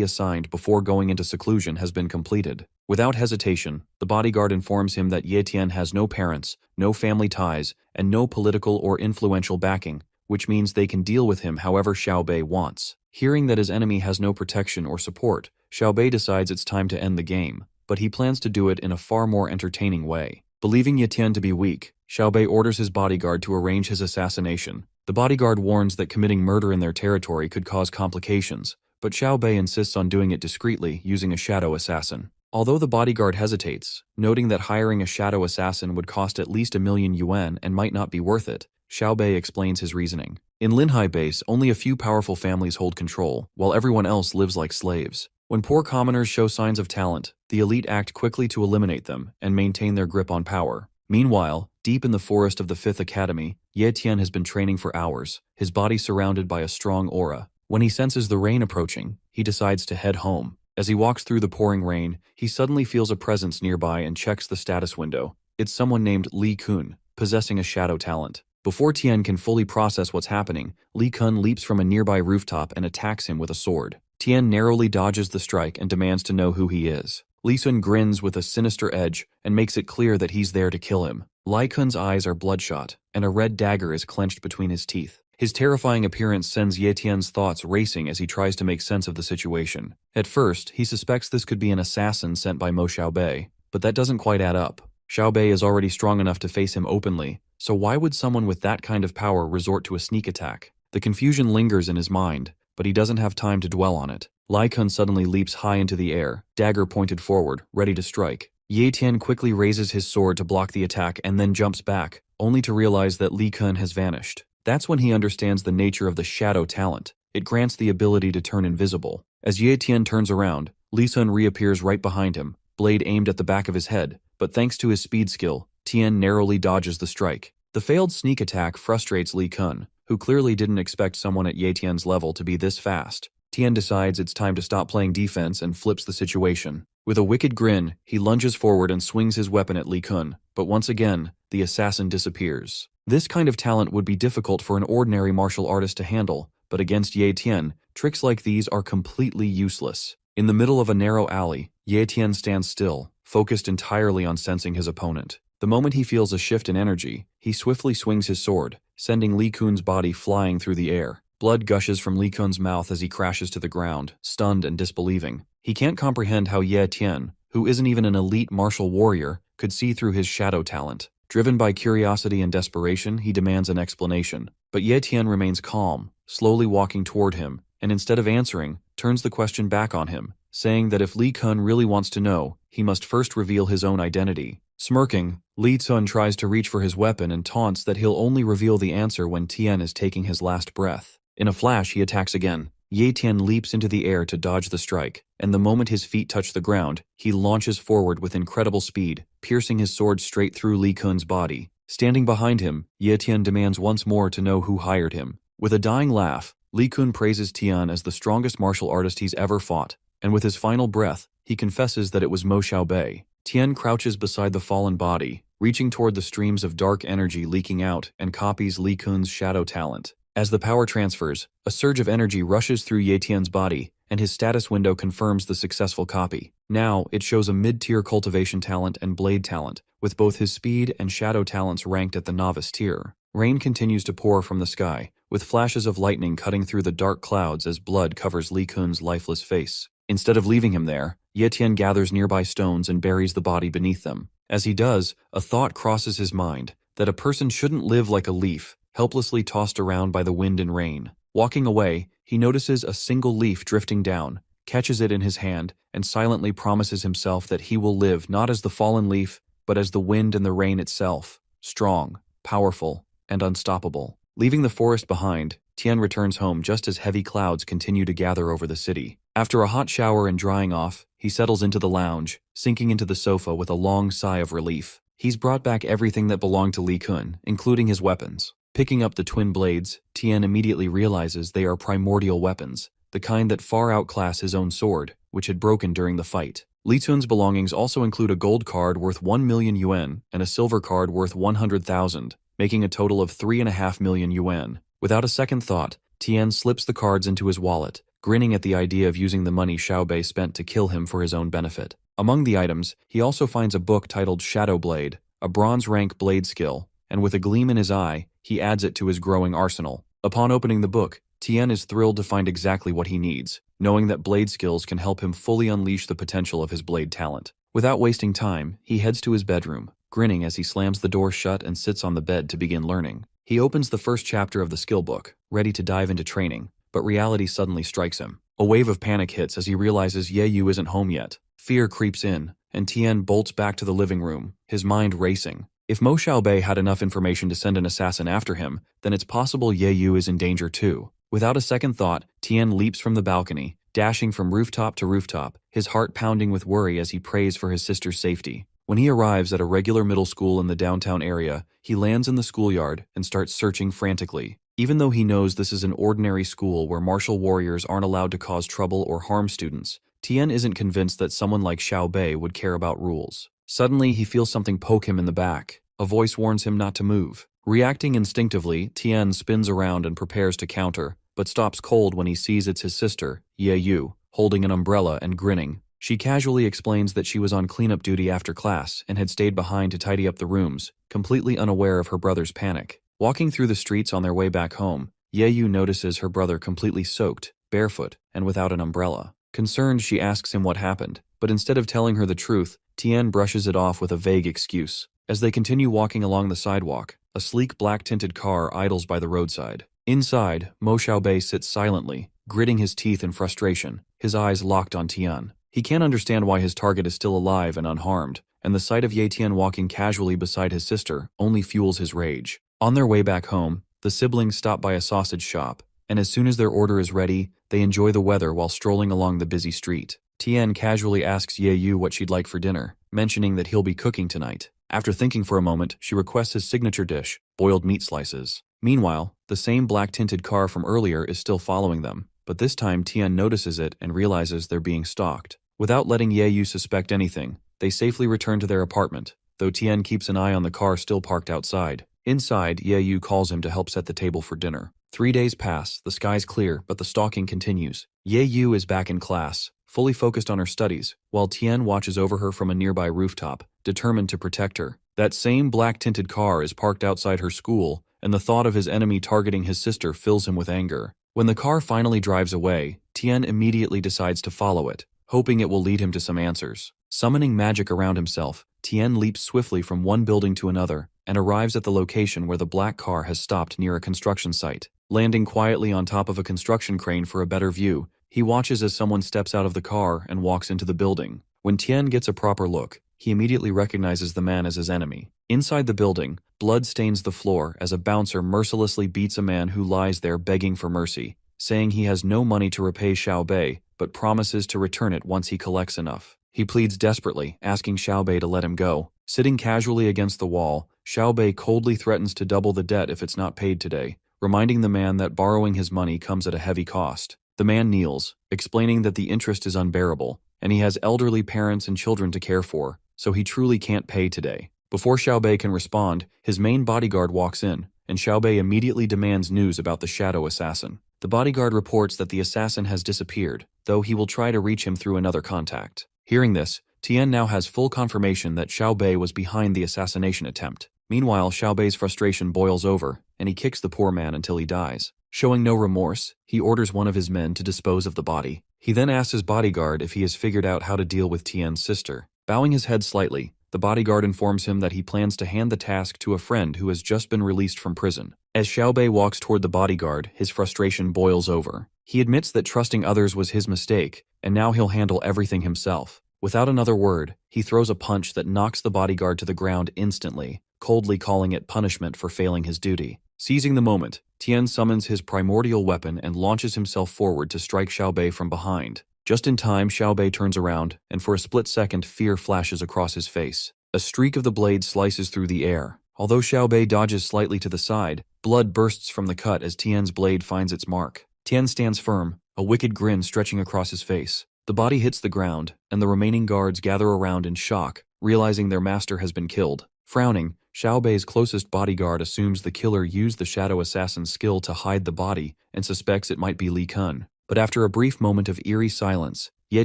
assigned before going into seclusion has been completed. Without hesitation, the bodyguard informs him that Ye Tian has no parents, no family ties, and no political or influential backing, which means they can deal with him however Xiao Bei wants. Hearing that his enemy has no protection or support, Xiao Bei decides it's time to end the game, but he plans to do it in a far more entertaining way. Believing Ye Tian to be weak, Xiao Bei orders his bodyguard to arrange his assassination. The bodyguard warns that committing murder in their territory could cause complications, but Xiao Bei insists on doing it discreetly using a shadow assassin. Although the bodyguard hesitates, noting that hiring a shadow assassin would cost at least 1,000,000 yuan and might not be worth it, Xiao Bei explains his reasoning. In Linhai Base, only a few powerful families hold control, while everyone else lives like slaves. When poor commoners show signs of talent, the elite act quickly to eliminate them and maintain their grip on power. Meanwhile, deep in the forest of the 5th Academy, Ye Tian has been training for hours, his body surrounded by a strong aura. When he senses the rain approaching, he decides to head home. As he walks through the pouring rain, he suddenly feels a presence nearby and checks the status window. It's someone named Li Kun, possessing a shadow talent. Before Tian can fully process what's happening, Li Kun leaps from a nearby rooftop and attacks him with a sword. Tian narrowly dodges the strike and demands to know who he is. Li Kun grins with a sinister edge and makes it clear that he's there to kill him. Li Kun's eyes are bloodshot, and a red dagger is clenched between his teeth. His terrifying appearance sends Ye Tian's thoughts racing as he tries to make sense of the situation. At first, he suspects this could be an assassin sent by Mo Xiao Bei, but that doesn't quite add up. Xiao Bei is already strong enough to face him openly, so why would someone with that kind of power resort to a sneak attack? The confusion lingers in his mind, but he doesn't have time to dwell on it. Li Kun suddenly leaps high into the air, dagger pointed forward, ready to strike. Ye Tian quickly raises his sword to block the attack and then jumps back, only to realize that Li Kun has vanished. That's when he understands the nature of the shadow talent. It grants the ability to turn invisible. As Ye Tian turns around, Li Kun reappears right behind him, blade aimed at the back of his head, but thanks to his speed skill, Tian narrowly dodges the strike. The failed sneak attack frustrates Li Kun, who clearly didn't expect someone at Ye Tian's level to be this fast. Tian decides it's time to stop playing defense and flips the situation. With a wicked grin, he lunges forward and swings his weapon at Li Kun, but once again, the assassin disappears. This kind of talent would be difficult for an ordinary martial artist to handle, but against Ye Tian, tricks like these are completely useless. In the middle of a narrow alley, Ye Tian stands still, focused entirely on sensing his opponent. The moment he feels a shift in energy, he swiftly swings his sword, sending Li Kun's body flying through the air. Blood gushes from Li Kun's mouth as he crashes to the ground, stunned and disbelieving. He can't comprehend how Ye Tian, who isn't even an elite martial warrior, could see through his shadow talent. Driven by curiosity and desperation, he demands an explanation. But Ye Tian remains calm, slowly walking toward him, and instead of answering, turns the question back on him, saying that if Li Kun really wants to know, he must first reveal his own identity. Smirking, Li Kun tries to reach for his weapon and taunts that he'll only reveal the answer when Tian is taking his last breath. In a flash, he attacks again. Ye Tian leaps into the air to dodge the strike, and the moment his feet touch the ground, he launches forward with incredible speed, piercing his sword straight through Li Kun's body. Standing behind him, Ye Tian demands once more to know who hired him. With a dying laugh, Li Kun praises Tian as the strongest martial artist he's ever fought, and with his final breath, he confesses that it was Mo Xiao Bei. Tian crouches beside the fallen body, reaching toward the streams of dark energy leaking out, and copies Li Kun's shadow talent. As the power transfers, a surge of energy rushes through Ye Tian's body, and his status window confirms the successful copy. Now, it shows a mid-tier cultivation talent and blade talent, with both his speed and shadow talents ranked at the novice tier. Rain continues to pour from the sky, with flashes of lightning cutting through the dark clouds as blood covers Li Kun's lifeless face. Instead of leaving him there, Ye Tian gathers nearby stones and buries the body beneath them. As he does, a thought crosses his mind, that a person shouldn't live like a leaf, helplessly tossed around by the wind and rain. Walking away, he notices a single leaf drifting down, catches it in his hand, and silently promises himself that he will live not as the fallen leaf, but as the wind and the rain itself, strong, powerful, and unstoppable. Leaving the forest behind, Tian returns home just as heavy clouds continue to gather over the city. After a hot shower and drying off, he settles into the lounge, sinking into the sofa with a long sigh of relief. He's brought back everything that belonged to Li Kun, including his weapons. Picking up the twin blades, Tian immediately realizes they are primordial weapons, the kind that far outclass his own sword, which had broken during the fight. Li Tun's belongings also include a gold card worth 1 million yuan and a silver card worth 100,000, making a total of 3.5 million yuan. Without a second thought, Tian slips the cards into his wallet, grinning at the idea of using the money Xiao Bei spent to kill him for his own benefit. Among the items, he also finds a book titled Shadow Blade, a bronze-rank blade skill, and with a gleam in his eye, he adds it to his growing arsenal. Upon opening the book, Tian is thrilled to find exactly what he needs, knowing that blade skills can help him fully unleash the potential of his blade talent. Without wasting time, he heads to his bedroom, grinning as he slams the door shut and sits on the bed to begin learning. He opens the first chapter of the skill book, ready to dive into training, but reality suddenly strikes him. A wave of panic hits as he realizes Ye Yu isn't home yet. Fear creeps in, and Tian bolts back to the living room, his mind racing. If Mo Xiaobei had enough information to send an assassin after him, then it's possible Ye Yu is in danger too. Without a second thought, Tian leaps from the balcony, dashing from rooftop to rooftop, his heart pounding with worry as he prays for his sister's safety. When he arrives at a regular middle school in the downtown area, he lands in the schoolyard and starts searching frantically. Even though he knows this is an ordinary school where martial warriors aren't allowed to cause trouble or harm students, Tian isn't convinced that someone like Xiao Bei would care about rules. Suddenly, he feels something poke him in the back. A voice warns him not to move. Reacting instinctively, Tian spins around and prepares to counter, but stops cold when he sees it's his sister, Ye Yu, holding an umbrella and grinning. She casually explains that she was on cleanup duty after class and had stayed behind to tidy up the rooms, completely unaware of her brother's panic. Walking through the streets on their way back home, Ye Yu notices her brother completely soaked, barefoot, and without an umbrella. Concerned, she asks him what happened, but instead of telling her the truth, Tian brushes it off with a vague excuse. As they continue walking along the sidewalk, a sleek black-tinted car idles by the roadside. Inside, Mo Xiaobei sits silently, gritting his teeth in frustration, his eyes locked on Tian. He can't understand why his target is still alive and unharmed, and the sight of Ye Tian walking casually beside his sister only fuels his rage. On their way back home, the siblings stop by a sausage shop, and as soon as their order is ready, they enjoy the weather while strolling along the busy street. Tian casually asks Ye Yu what she'd like for dinner, mentioning that he'll be cooking tonight. After thinking for a moment, she requests his signature dish, boiled meat slices. Meanwhile, the same black-tinted car from earlier is still following them, but this time Tian notices it and realizes they're being stalked. Without letting Ye Yu suspect anything, they safely return to their apartment, though Tian keeps an eye on the car still parked outside. Inside, Ye Yu calls him to help set the table for dinner. 3 days pass, the sky's clear, but the stalking continues. Ye Yu is back in class, fully focused on her studies, while Tian watches over her from a nearby rooftop, determined to protect her. That same black-tinted car is parked outside her school, and the thought of his enemy targeting his sister fills him with anger. When the car finally drives away, Tian immediately decides to follow it, hoping it will lead him to some answers. Summoning magic around himself, Tian leaps swiftly from one building to another and arrives at the location where the black car has stopped near a construction site. Landing quietly on top of a construction crane for a better view, he watches as someone steps out of the car and walks into the building. When Tian gets a proper look, he immediately recognizes the man as his enemy. Inside the building, blood stains the floor as a bouncer mercilessly beats a man who lies there begging for mercy, saying he has no money to repay Xiao Bei, but promises to return it once he collects enough. He pleads desperately, asking Xiao Bei to let him go. Sitting casually against the wall, Xiao Bei coldly threatens to double the debt if it's not paid today, reminding the man that borrowing his money comes at a heavy cost. The man kneels, explaining that the interest is unbearable, and he has elderly parents and children to care for, so he truly can't pay today. Before Xiao Bei can respond, his main bodyguard walks in, and Xiao Bei immediately demands news about the shadow assassin. The bodyguard reports that the assassin has disappeared, though he will try to reach him through another contact. Hearing this, Tian now has full confirmation that Xiao Bei was behind the assassination attempt. Meanwhile, Xiao Bei's frustration boils over, and he kicks the poor man until he dies. Showing no remorse, he orders one of his men to dispose of the body. He then asks his bodyguard if he has figured out how to deal with Tian's sister. Bowing his head slightly, the bodyguard informs him that he plans to hand the task to a friend who has just been released from prison. As Xiao Bei walks toward the bodyguard, his frustration boils over. He admits that trusting others was his mistake, and now he'll handle everything himself. Without another word, he throws a punch that knocks the bodyguard to the ground instantly, coldly calling it punishment for failing his duty. Seizing the moment, Tian summons his primordial weapon and launches himself forward to strike Xiao Bei from behind. Just in time, Xiao Bei turns around, and for a split second, fear flashes across his face. A streak of the blade slices through the air. Although Xiaobei dodges slightly to the side, blood bursts from the cut as Tian's blade finds its mark. Tian stands firm, a wicked grin stretching across his face. The body hits the ground, and the remaining guards gather around in shock, realizing their master has been killed. Frowning, Xiaobei's closest bodyguard assumes the killer used the shadow assassin's skill to hide the body and suspects it might be Li Kun. But after a brief moment of eerie silence, Ye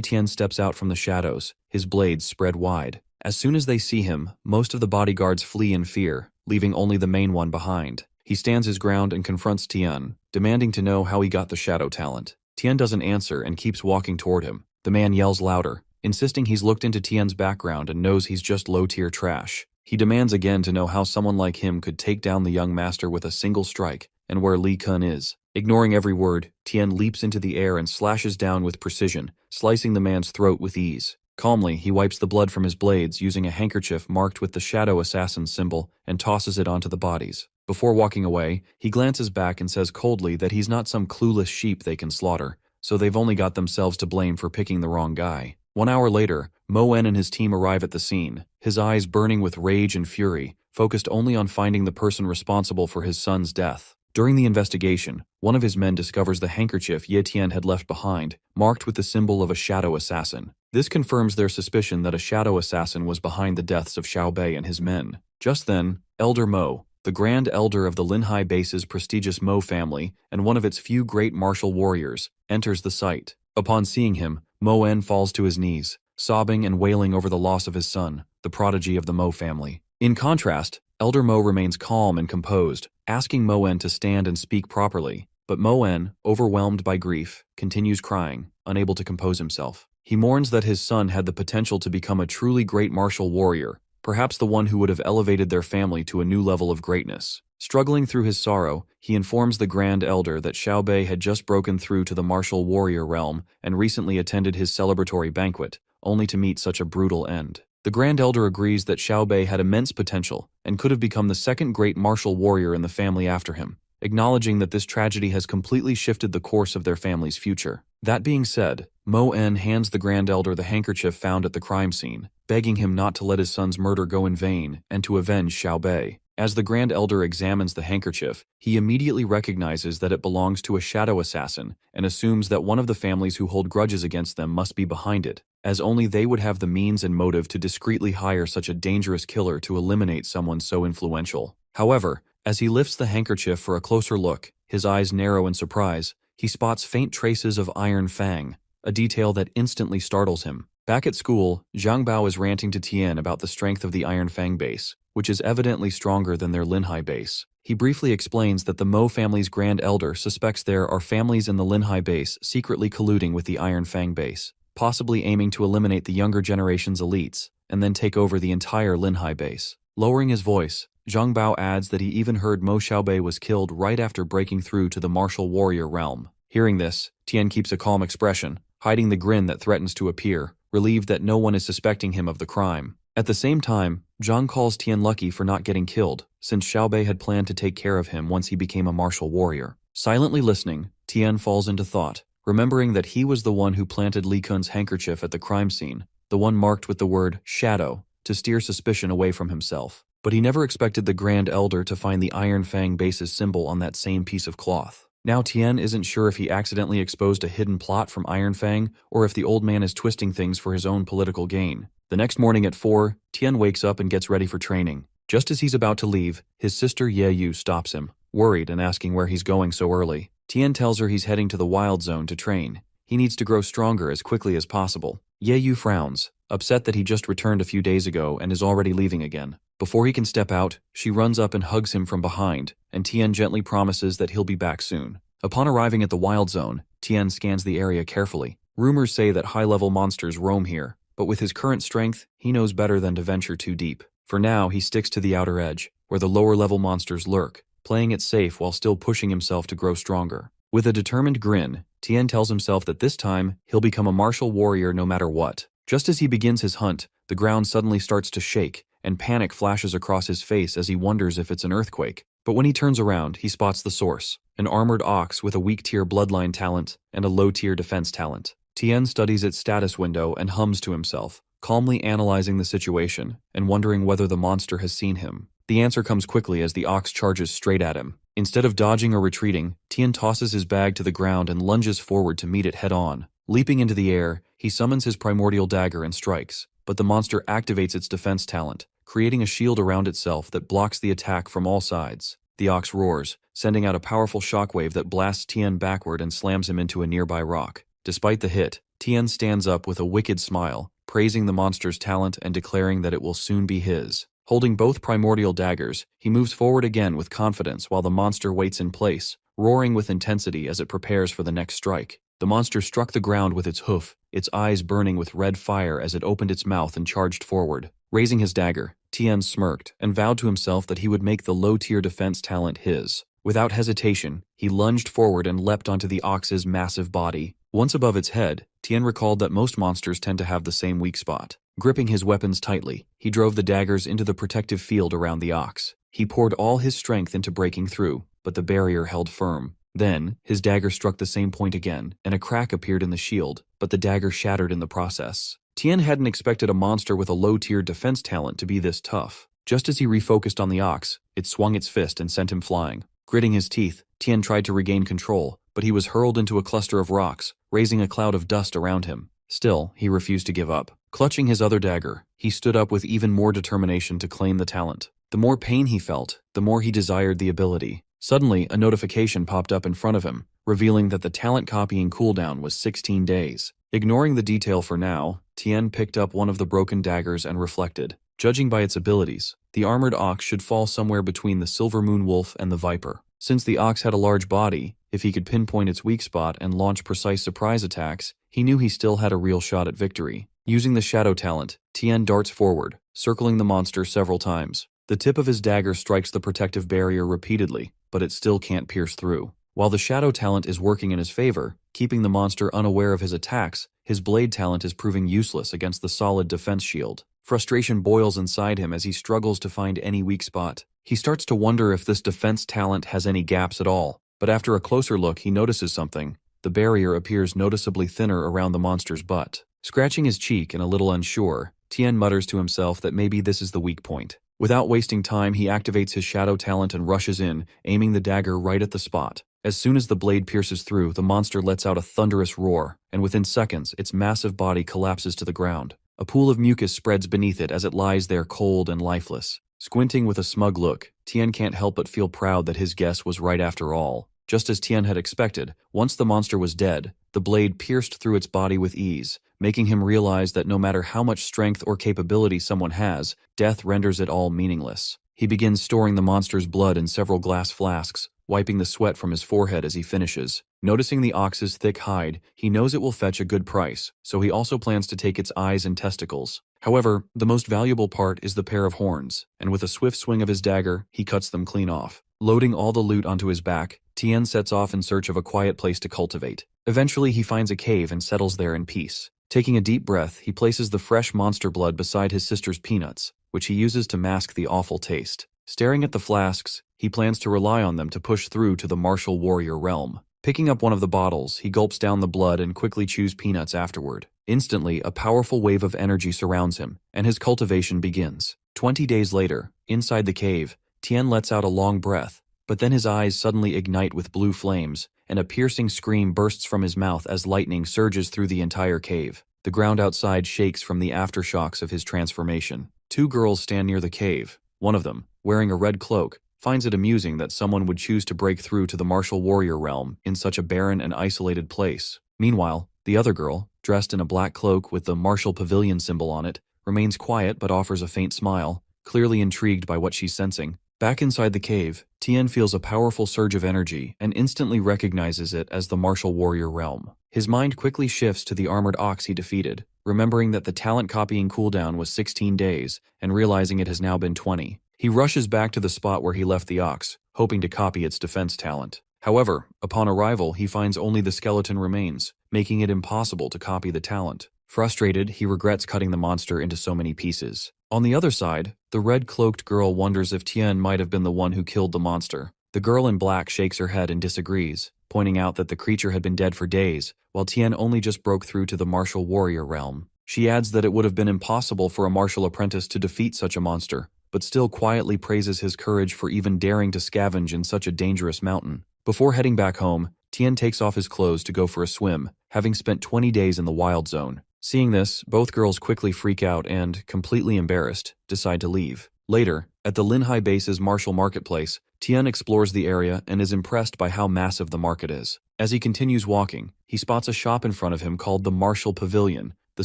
Tian steps out from the shadows, his blades spread wide. As soon as they see him, most of the bodyguards flee in fear, leaving only the main one behind. He stands his ground and confronts Tian, demanding to know how he got the shadow talent. Tian doesn't answer and keeps walking toward him. The man yells louder, insisting he's looked into Tian's background and knows he's just low-tier trash. He demands again to know how someone like him could take down the young master with a single strike, and where Li Kun is. Ignoring every word, Tian leaps into the air and slashes down with precision, slicing the man's throat with ease. Calmly, he wipes the blood from his blades using a handkerchief marked with the shadow assassin's symbol and tosses it onto the bodies. Before walking away, he glances back and says coldly that he's not some clueless sheep they can slaughter, so they've only got themselves to blame for picking the wrong guy. 1 hour later, Mo En and his team arrive at the scene, his eyes burning with rage and fury, focused only on finding the person responsible for his son's death. During the investigation, one of his men discovers the handkerchief Ye Tian had left behind, marked with the symbol of a shadow assassin. This confirms their suspicion that a shadow assassin was behind the deaths of Xiaobei and his men. Just then, Elder Mo, the Grand Elder of the Linhai Base's prestigious Mo family and one of its few great martial warriors, enters the site. Upon seeing him, Mo En falls to his knees, sobbing and wailing over the loss of his son, the prodigy of the Mo family. In contrast, Elder Mo remains calm and composed, asking Mo En to stand and speak properly. But Mo En, overwhelmed by grief, continues crying, unable to compose himself. He mourns that his son had the potential to become a truly great martial warrior, perhaps the one who would have elevated their family to a new level of greatness. Struggling through his sorrow, he informs the Grand Elder that Xiaobei had just broken through to the martial warrior realm and recently attended his celebratory banquet, only to meet such a brutal end. The Grand Elder agrees that Xiaobei had immense potential and could have become the second great martial warrior in the family after him, acknowledging that this tragedy has completely shifted the course of their family's future. That being said, Mo En hands the Grand Elder the handkerchief found at the crime scene, begging him not to let his son's murder go in vain and to avenge Xiaobei. As the Grand Elder examines the handkerchief, he immediately recognizes that it belongs to a shadow assassin and assumes that one of the families who hold grudges against them must be behind it, as only they would have the means and motive to discreetly hire such a dangerous killer to eliminate someone so influential. However, as he lifts the handkerchief for a closer look, his eyes narrow in surprise, he spots faint traces of iron fang, a detail that instantly startles him. Back at school, Zhang Bao is ranting to Tian about the strength of the Iron Fang base, which is evidently stronger than their Linhai base. He briefly explains that the Mo family's Grand Elder suspects there are families in the Linhai base secretly colluding with the Iron Fang base, possibly aiming to eliminate the younger generation's elites, and then take over the entire Linhai base. Lowering his voice, Zhang Bao adds that he even heard Mo Xiaobei was killed right after breaking through to the martial warrior realm. Hearing this, Tian keeps a calm expression, hiding the grin that threatens to appear, relieved that no one is suspecting him of the crime. At the same time, Zhang calls Tian lucky for not getting killed, since Xiaobei had planned to take care of him once he became a martial warrior. Silently listening, Tian falls into thought, remembering that he was the one who planted Li Kun's handkerchief at the crime scene, the one marked with the word shadow, to steer suspicion away from himself. But he never expected the Grand Elder to find the Iron Fang base's symbol on that same piece of cloth. Now Tian isn't sure if he accidentally exposed a hidden plot from Iron Fang or if the old man is twisting things for his own political gain. The next morning at 4, Tian wakes up and gets ready for training. Just as he's about to leave, his sister Ye Yu stops him, worried and asking where he's going so early. Tian tells her he's heading to the Wild Zone to train. He needs to grow stronger as quickly as possible. Ye Yu frowns, upset that he just returned a few days ago and is already leaving again. Before he can step out, she runs up and hugs him from behind, and Tian gently promises that he'll be back soon. Upon arriving at the Wild Zone, Tian scans the area carefully. Rumors say that high-level monsters roam here, but with his current strength, he knows better than to venture too deep. For now, he sticks to the outer edge, where the lower-level monsters lurk, playing it safe while still pushing himself to grow stronger. With a determined grin, Tian tells himself that this time, he'll become a martial warrior no matter what. Just as he begins his hunt, the ground suddenly starts to shake, and panic flashes across his face as he wonders if it's an earthquake. But when he turns around, he spots the source, an armored ox with a weak-tier bloodline talent and a low-tier defense talent. Tian studies its status window and hums to himself, calmly analyzing the situation and wondering whether the monster has seen him. The answer comes quickly as the ox charges straight at him. Instead of dodging or retreating, Tian tosses his bag to the ground and lunges forward to meet it head-on. Leaping into the air, he summons his primordial dagger and strikes, but the monster activates its defense talent, creating a shield around itself that blocks the attack from all sides. The ox roars, sending out a powerful shockwave that blasts Tian backward and slams him into a nearby rock. Despite the hit, Tian stands up with a wicked smile, praising the monster's talent and declaring that it will soon be his. Holding both primordial daggers, he moves forward again with confidence while the monster waits in place, roaring with intensity as it prepares for the next strike. The monster struck the ground with its hoof, its eyes burning with red fire as it opened its mouth and charged forward. Raising his dagger, Tian smirked and vowed to himself that he would make the low-tier defense talent his. Without hesitation, he lunged forward and leapt onto the ox's massive body. Once above its head, Tian recalled that most monsters tend to have the same weak spot. Gripping his weapons tightly, he drove the daggers into the protective field around the ox. He poured all his strength into breaking through, but the barrier held firm. Then, his dagger struck the same point again, and a crack appeared in the shield, but the dagger shattered in the process. Tian hadn't expected a monster with a low-tier defense talent to be this tough. Just as he refocused on the ox, it swung its fist and sent him flying. Gritting his teeth, Tian tried to regain control, but he was hurled into a cluster of rocks, raising a cloud of dust around him. Still, he refused to give up. Clutching his other dagger, he stood up with even more determination to claim the talent. The more pain he felt, the more he desired the ability. Suddenly, a notification popped up in front of him, revealing that the talent copying cooldown was 16 days. Ignoring the detail for now, Tian picked up one of the broken daggers and reflected. Judging by its abilities, the armored ox should fall somewhere between the silver moon wolf and the viper. Since the ox had a large body, if he could pinpoint its weak spot and launch precise surprise attacks, he knew he still had a real shot at victory. Using the shadow talent, Tian darts forward, circling the monster several times. The tip of his dagger strikes the protective barrier repeatedly, but it still can't pierce through. While the shadow talent is working in his favor, keeping the monster unaware of his attacks, his blade talent is proving useless against the solid defense shield. Frustration boils inside him as he struggles to find any weak spot. He starts to wonder if this defense talent has any gaps at all, but after a closer look he notices something. The barrier appears noticeably thinner around the monster's butt. Scratching his cheek and a little unsure, Tian mutters to himself that maybe this is the weak point. Without wasting time, he activates his shadow talent and rushes in, aiming the dagger right at the spot. As soon as the blade pierces through, the monster lets out a thunderous roar, and within seconds, its massive body collapses to the ground. A pool of mucus spreads beneath it as it lies there cold and lifeless. Squinting with a smug look, Tian can't help but feel proud that his guess was right after all. Just as Tian had expected, once the monster was dead, the blade pierced through its body with ease, making him realize that no matter how much strength or capability someone has, death renders it all meaningless. He begins storing the monster's blood in several glass flasks, wiping the sweat from his forehead as he finishes. Noticing the ox's thick hide, he knows it will fetch a good price, so he also plans to take its eyes and testicles. However, the most valuable part is the pair of horns, and with a swift swing of his dagger, he cuts them clean off. Loading all the loot onto his back, Tian sets off in search of a quiet place to cultivate. Eventually, he finds a cave and settles there in peace. Taking a deep breath, he places the fresh monster blood beside his sister's peanuts, which he uses to mask the awful taste. Staring at the flasks, he plans to rely on them to push through to the martial warrior realm. Picking up one of the bottles, he gulps down the blood and quickly chews peanuts afterward. Instantly, a powerful wave of energy surrounds him, and his cultivation begins. 20 days later, inside the cave, Tian lets out a long breath, but then his eyes suddenly ignite with blue flames, and a piercing scream bursts from his mouth as lightning surges through the entire cave. The ground outside shakes from the aftershocks of his transformation. Two girls stand near the cave. One of them, wearing a red cloak, finds it amusing that someone would choose to break through to the martial warrior realm in such a barren and isolated place. Meanwhile, the other girl, dressed in a black cloak with the martial pavilion symbol on it, remains quiet but offers a faint smile, clearly intrigued by what she's sensing. Back inside the cave, Tian feels a powerful surge of energy and instantly recognizes it as the martial warrior realm. His mind quickly shifts to the armored ox he defeated, remembering that the talent copying cooldown was 16 days and realizing it has now been 20. He rushes back to the spot where he left the ox, hoping to copy its defense talent. However, upon arrival, he finds only the skeleton remains, making it impossible to copy the talent. Frustrated, he regrets cutting the monster into so many pieces. On the other side, the red-cloaked girl wonders if Tian might have been the one who killed the monster. The girl in black shakes her head and disagrees, pointing out that the creature had been dead for days, while Tian only just broke through to the martial warrior realm. She adds that it would have been impossible for a martial apprentice to defeat such a monster, but still quietly praises his courage for even daring to scavenge in such a dangerous mountain. Before heading back home, Tien takes off his clothes to go for a swim, having spent 20 days in the wild zone. Seeing this, both girls quickly freak out and, completely embarrassed, decide to leave. Later, at the Linhai base's martial marketplace, Tien explores the area and is impressed by how massive the market is. As he continues walking, he spots a shop in front of him called the Martial Pavilion, the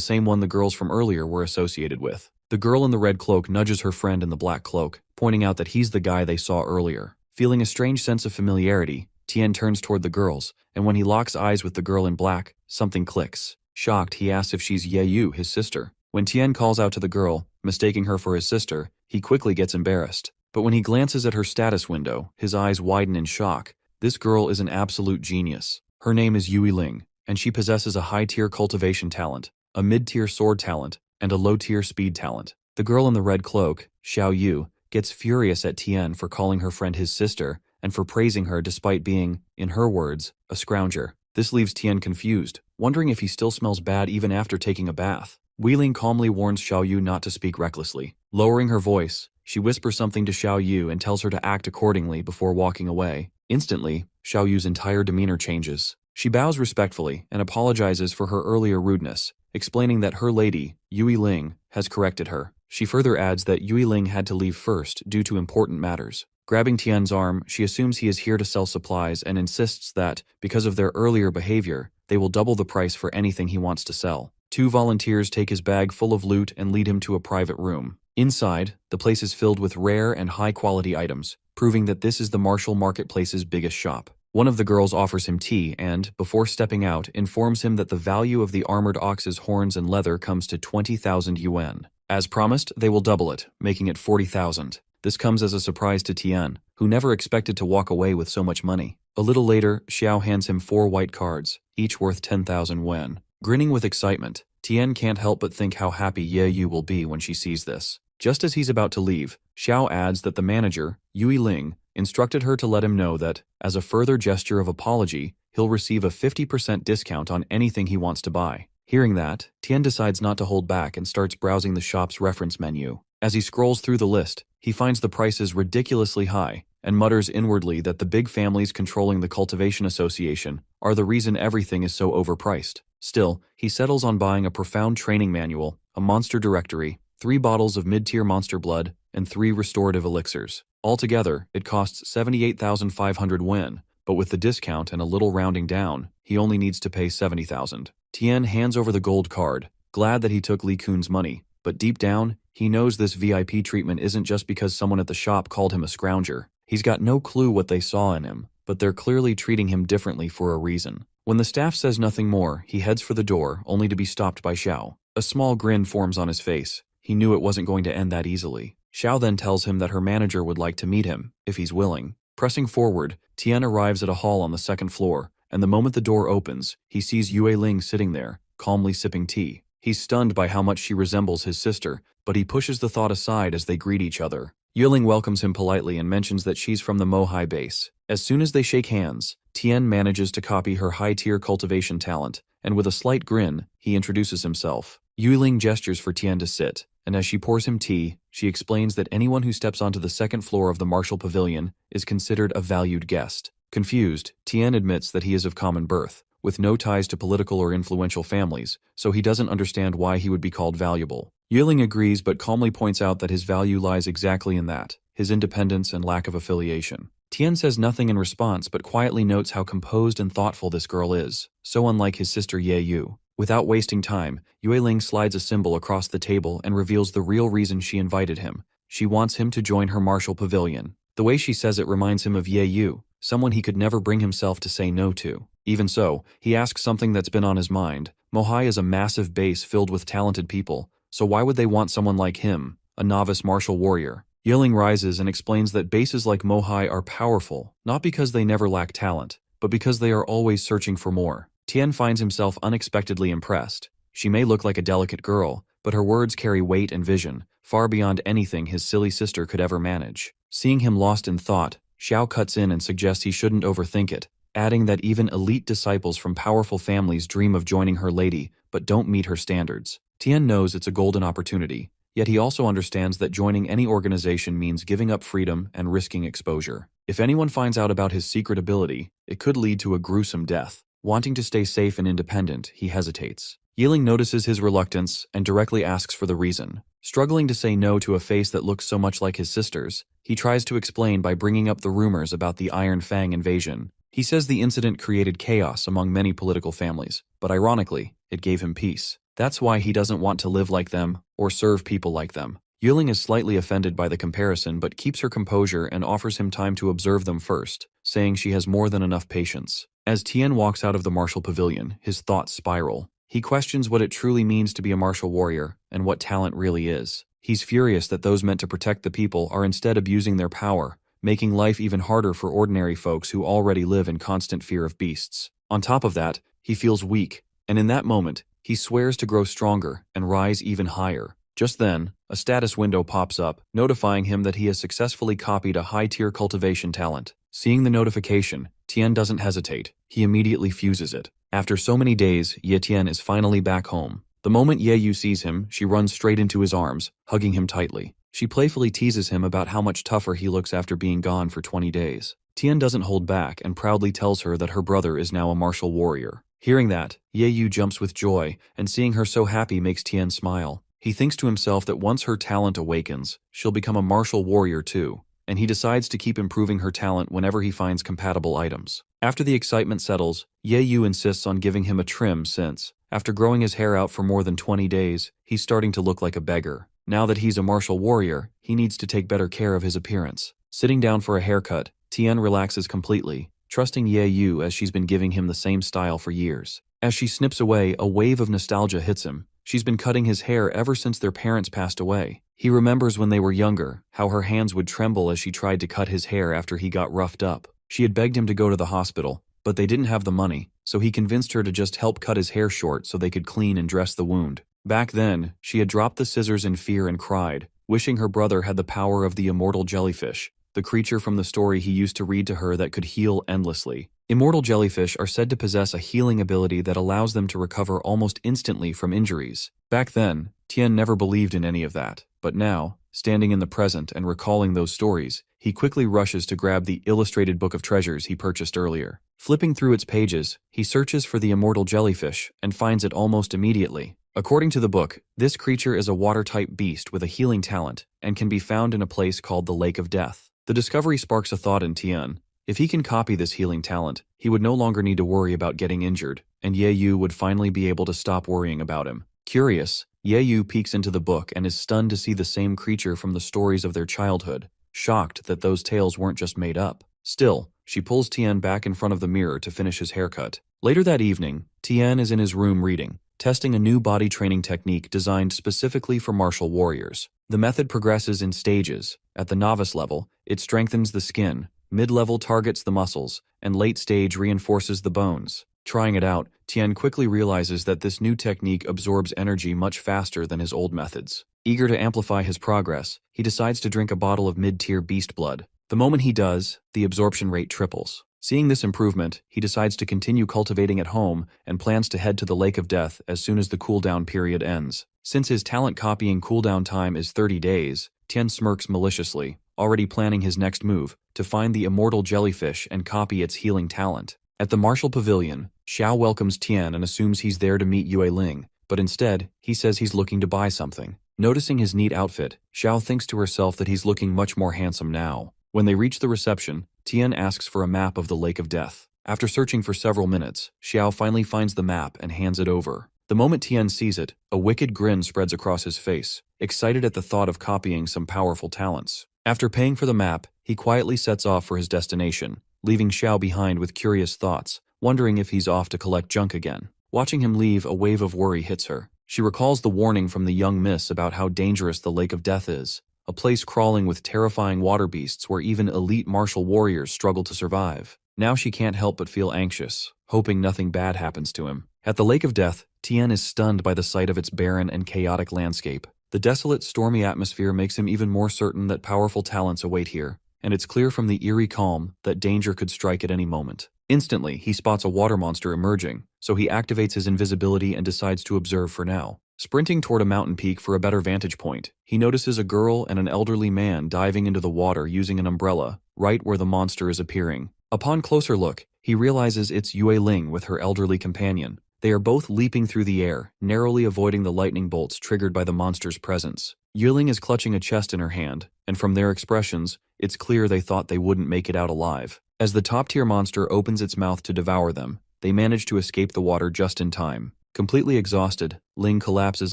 same one the girls from earlier were associated with. The girl in the red cloak nudges her friend in the black cloak, pointing out that he's the guy they saw earlier. Feeling a strange sense of familiarity, Tien turns toward the girls, and when he locks eyes with the girl in black, something clicks. Shocked, he asks if she's Ye Yu, his sister. When Tien calls out to the girl, mistaking her for his sister, he quickly gets embarrassed. But when he glances at her status window, his eyes widen in shock. This girl is an absolute genius. Her name is Yui Ling, and she possesses a high-tier cultivation talent, a mid-tier sword talent, and a low-tier speed talent. The girl in the red cloak, Xiao Yu, gets furious at Tien for calling her friend his sister and for praising her despite being, in her words, a scrounger. This leaves Tien confused, wondering if he still smells bad even after taking a bath. Wei Ling calmly warns Xiao Yu not to speak recklessly. Lowering her voice, she whispers something to Xiao Yu and tells her to act accordingly before walking away. Instantly, Xiao Yu's entire demeanor changes. She bows respectfully and apologizes for her earlier rudeness, explaining that her lady, Yui Ling, has corrected her. She further adds that Yui Ling had to leave first due to important matters. Grabbing Tien's arm, she assumes he is here to sell supplies and insists that, because of their earlier behavior, they will double the price for anything he wants to sell. Two volunteers take his bag full of loot and lead him to a private room. Inside, the place is filled with rare and high-quality items, proving that this is the martial marketplace's biggest shop. One of the girls offers him tea and, before stepping out, informs him that the value of the armored ox's horns and leather comes to 20,000 yuan. As promised, they will double it, making it 40,000. This comes as a surprise to Tien, who never expected to walk away with so much money. A little later, Xiao hands him 4 white cards, each worth 10,000 yuan. Grinning with excitement, Tien can't help but think how happy Ye Yu will be when she sees this. Just as he's about to leave, Xiao adds that the manager, Yui Ling, instructed her to let him know that, as a further gesture of apology, he'll receive a 50% discount on anything he wants to buy. Hearing that, Tien decides not to hold back and starts browsing the shop's reference menu. As he scrolls through the list, he finds the prices ridiculously high and mutters inwardly that the big families controlling the Cultivation Association are the reason everything is so overpriced. Still, he settles on buying a profound training manual, a monster directory, 3 bottles of mid-tier monster blood, and 3 restorative elixirs. Altogether, it costs 78,500 yuan, but with the discount and a little rounding down, he only needs to pay 70,000. Tien hands over the gold card, glad that he took Li Kun's money, but deep down, he knows this VIP treatment isn't just because someone at the shop called him a scrounger. He's got no clue what they saw in him, but they're clearly treating him differently for a reason. When the staff says nothing more, he heads for the door, only to be stopped by Xiao. A small grin forms on his face. He knew it wasn't going to end that easily. Xiao then tells him that her manager would like to meet him, if he's willing. Pressing forward, Tien arrives at a hall on the 2nd floor, and the moment the door opens, he sees Yue Ling sitting there, calmly sipping tea. He's stunned by how much she resembles his sister, but he pushes the thought aside as they greet each other. Yue Ling welcomes him politely and mentions that she's from the Mohai base. As soon as they shake hands, Tien manages to copy her high-tier cultivation talent, and with a slight grin, he introduces himself. Yue Ling gestures for Tien to sit, and as she pours him tea, she explains that anyone who steps onto the 2nd floor of the Martial Pavilion is considered a valued guest. Confused, Tien admits that he is of common birth, with no ties to political or influential families, so he doesn't understand why he would be called valuable. Yue Ling agrees but calmly points out that his value lies exactly in that, his independence and lack of affiliation. Tien says nothing in response but quietly notes how composed and thoughtful this girl is, so unlike his sister Ye Yu. Without wasting time, Yue Ling slides a symbol across the table and reveals the real reason she invited him. She wants him to join her martial pavilion. The way she says it reminds him of Ye Yu, someone he could never bring himself to say no to. Even so, he asks something that's been on his mind. Mohai is a massive base filled with talented people, so why would they want someone like him, a novice martial warrior? Yue Ling rises and explains that bases like Mohai are powerful, not because they never lack talent, but because they are always searching for more. Tien finds himself unexpectedly impressed. She may look like a delicate girl, but her words carry weight and vision, far beyond anything his silly sister could ever manage. Seeing him lost in thought, Xiao cuts in and suggests he shouldn't overthink it, adding that even elite disciples from powerful families dream of joining her lady, but don't meet her standards. Tien knows it's a golden opportunity, yet he also understands that joining any organization means giving up freedom and risking exposure. If anyone finds out about his secret ability, it could lead to a gruesome death. Wanting to stay safe and independent, he hesitates. Yiling notices his reluctance and directly asks for the reason. Struggling to say no to a face that looks so much like his sister's, he tries to explain by bringing up the rumors about the Iron Fang invasion. He says the incident created chaos among many political families, but ironically, it gave him peace. That's why he doesn't want to live like them or serve people like them. Yiling is slightly offended by the comparison but keeps her composure and offers him time to observe them first, saying she has more than enough patience. As Tien walks out of the martial pavilion, his thoughts spiral. He questions what it truly means to be a martial warrior and what talent really is. He's furious that those meant to protect the people are instead abusing their power, making life even harder for ordinary folks who already live in constant fear of beasts. On top of that, he feels weak, and in that moment, he swears to grow stronger and rise even higher. Just then, a status window pops up, notifying him that he has successfully copied a high-tier cultivation talent. Seeing the notification, Tien doesn't hesitate. He immediately fuses it. After so many days, Ye Tian is finally back home. The moment Ye Yu sees him, she runs straight into his arms, hugging him tightly. She playfully teases him about how much tougher he looks after being gone for 20 days. Tien doesn't hold back and proudly tells her that her brother is now a martial warrior. Hearing that, Ye Yu jumps with joy, and seeing her so happy makes Tien smile. He thinks to himself that once her talent awakens, she'll become a martial warrior too, and he decides to keep improving her talent whenever he finds compatible items. After the excitement settles, Ye Yu insists on giving him a trim since, after growing his hair out for more than 20 days, he's starting to look like a beggar. Now that he's a martial warrior, he needs to take better care of his appearance. Sitting down for a haircut, Tien relaxes completely, trusting Ye Yu as she's been giving him the same style for years. As she snips away, a wave of nostalgia hits him. She's been cutting his hair ever since their parents passed away. He remembers when they were younger, how her hands would tremble as she tried to cut his hair after he got roughed up. She had begged him to go to the hospital, but they didn't have the money, so he convinced her to just help cut his hair short so they could clean and dress the wound. Back then, she had dropped the scissors in fear and cried, wishing her brother had the power of the immortal jellyfish, the creature from the story he used to read to her that could heal endlessly. Immortal jellyfish are said to possess a healing ability that allows them to recover almost instantly from injuries. Back then, Tien never believed in any of that, but now, standing in the present and recalling those stories, he quickly rushes to grab the illustrated book of treasures he purchased earlier. Flipping through its pages, he searches for the immortal jellyfish and finds it almost immediately. According to the book, this creature is a water-type beast with a healing talent and can be found in a place called the Lake of Death. The discovery sparks a thought in Tien. If he can copy this healing talent, he would no longer need to worry about getting injured, and Ye Yu would finally be able to stop worrying about him. Curious, Ye Yu peeks into the book and is stunned to see the same creature from the stories of their childhood, shocked that those tales weren't just made up. Still, she pulls Tien back in front of the mirror to finish his haircut. Later that evening, Tien is in his room reading, testing a new body training technique designed specifically for martial warriors. The method progresses in stages. At the novice level, it strengthens the skin, mid-level targets the muscles, and late stage reinforces the bones. Trying it out, Tien quickly realizes that this new technique absorbs energy much faster than his old methods. Eager to amplify his progress, he decides to drink a bottle of mid-tier beast blood. The moment he does, the absorption rate triples. Seeing this improvement, he decides to continue cultivating at home and plans to head to the Lake of Death as soon as the cooldown period ends. Since his talent copying cooldown time is 30 days, Tien smirks maliciously, already planning his next move, to find the immortal jellyfish and copy its healing talent. At the martial pavilion, Xiao welcomes Tien and assumes he's there to meet Yue Ling, but instead, he says he's looking to buy something. Noticing his neat outfit, Xiao thinks to herself that he's looking much more handsome now. When they reach the reception, Tien asks for a map of the Lake of Death. After searching for several minutes, Xiao finally finds the map and hands it over. The moment Tien sees it, a wicked grin spreads across his face, excited at the thought of copying some powerful talents. After paying for the map, he quietly sets off for his destination, leaving Xiao behind with curious thoughts, wondering if he's off to collect junk again. Watching him leave, a wave of worry hits her. She recalls the warning from the young miss about how dangerous the Lake of Death is, a place crawling with terrifying water beasts where even elite martial warriors struggle to survive. Now she can't help but feel anxious, hoping nothing bad happens to him. At the Lake of Death, Tien is stunned by the sight of its barren and chaotic landscape. The desolate, stormy atmosphere makes him even more certain that powerful talents await here, and it's clear from the eerie calm that danger could strike at any moment. Instantly, he spots a water monster emerging, so he activates his invisibility and decides to observe for now. Sprinting toward a mountain peak for a better vantage point, he notices a girl and an elderly man diving into the water using an umbrella, right where the monster is appearing. Upon closer look, he realizes it's Yue Ling with her elderly companion. They are both leaping through the air, narrowly avoiding the lightning bolts triggered by the monster's presence. Yue Ling is clutching a chest in her hand, and from their expressions, it's clear they thought they wouldn't make it out alive. As the top-tier monster opens its mouth to devour them, they manage to escape the water just in time. Completely exhausted, Ling collapses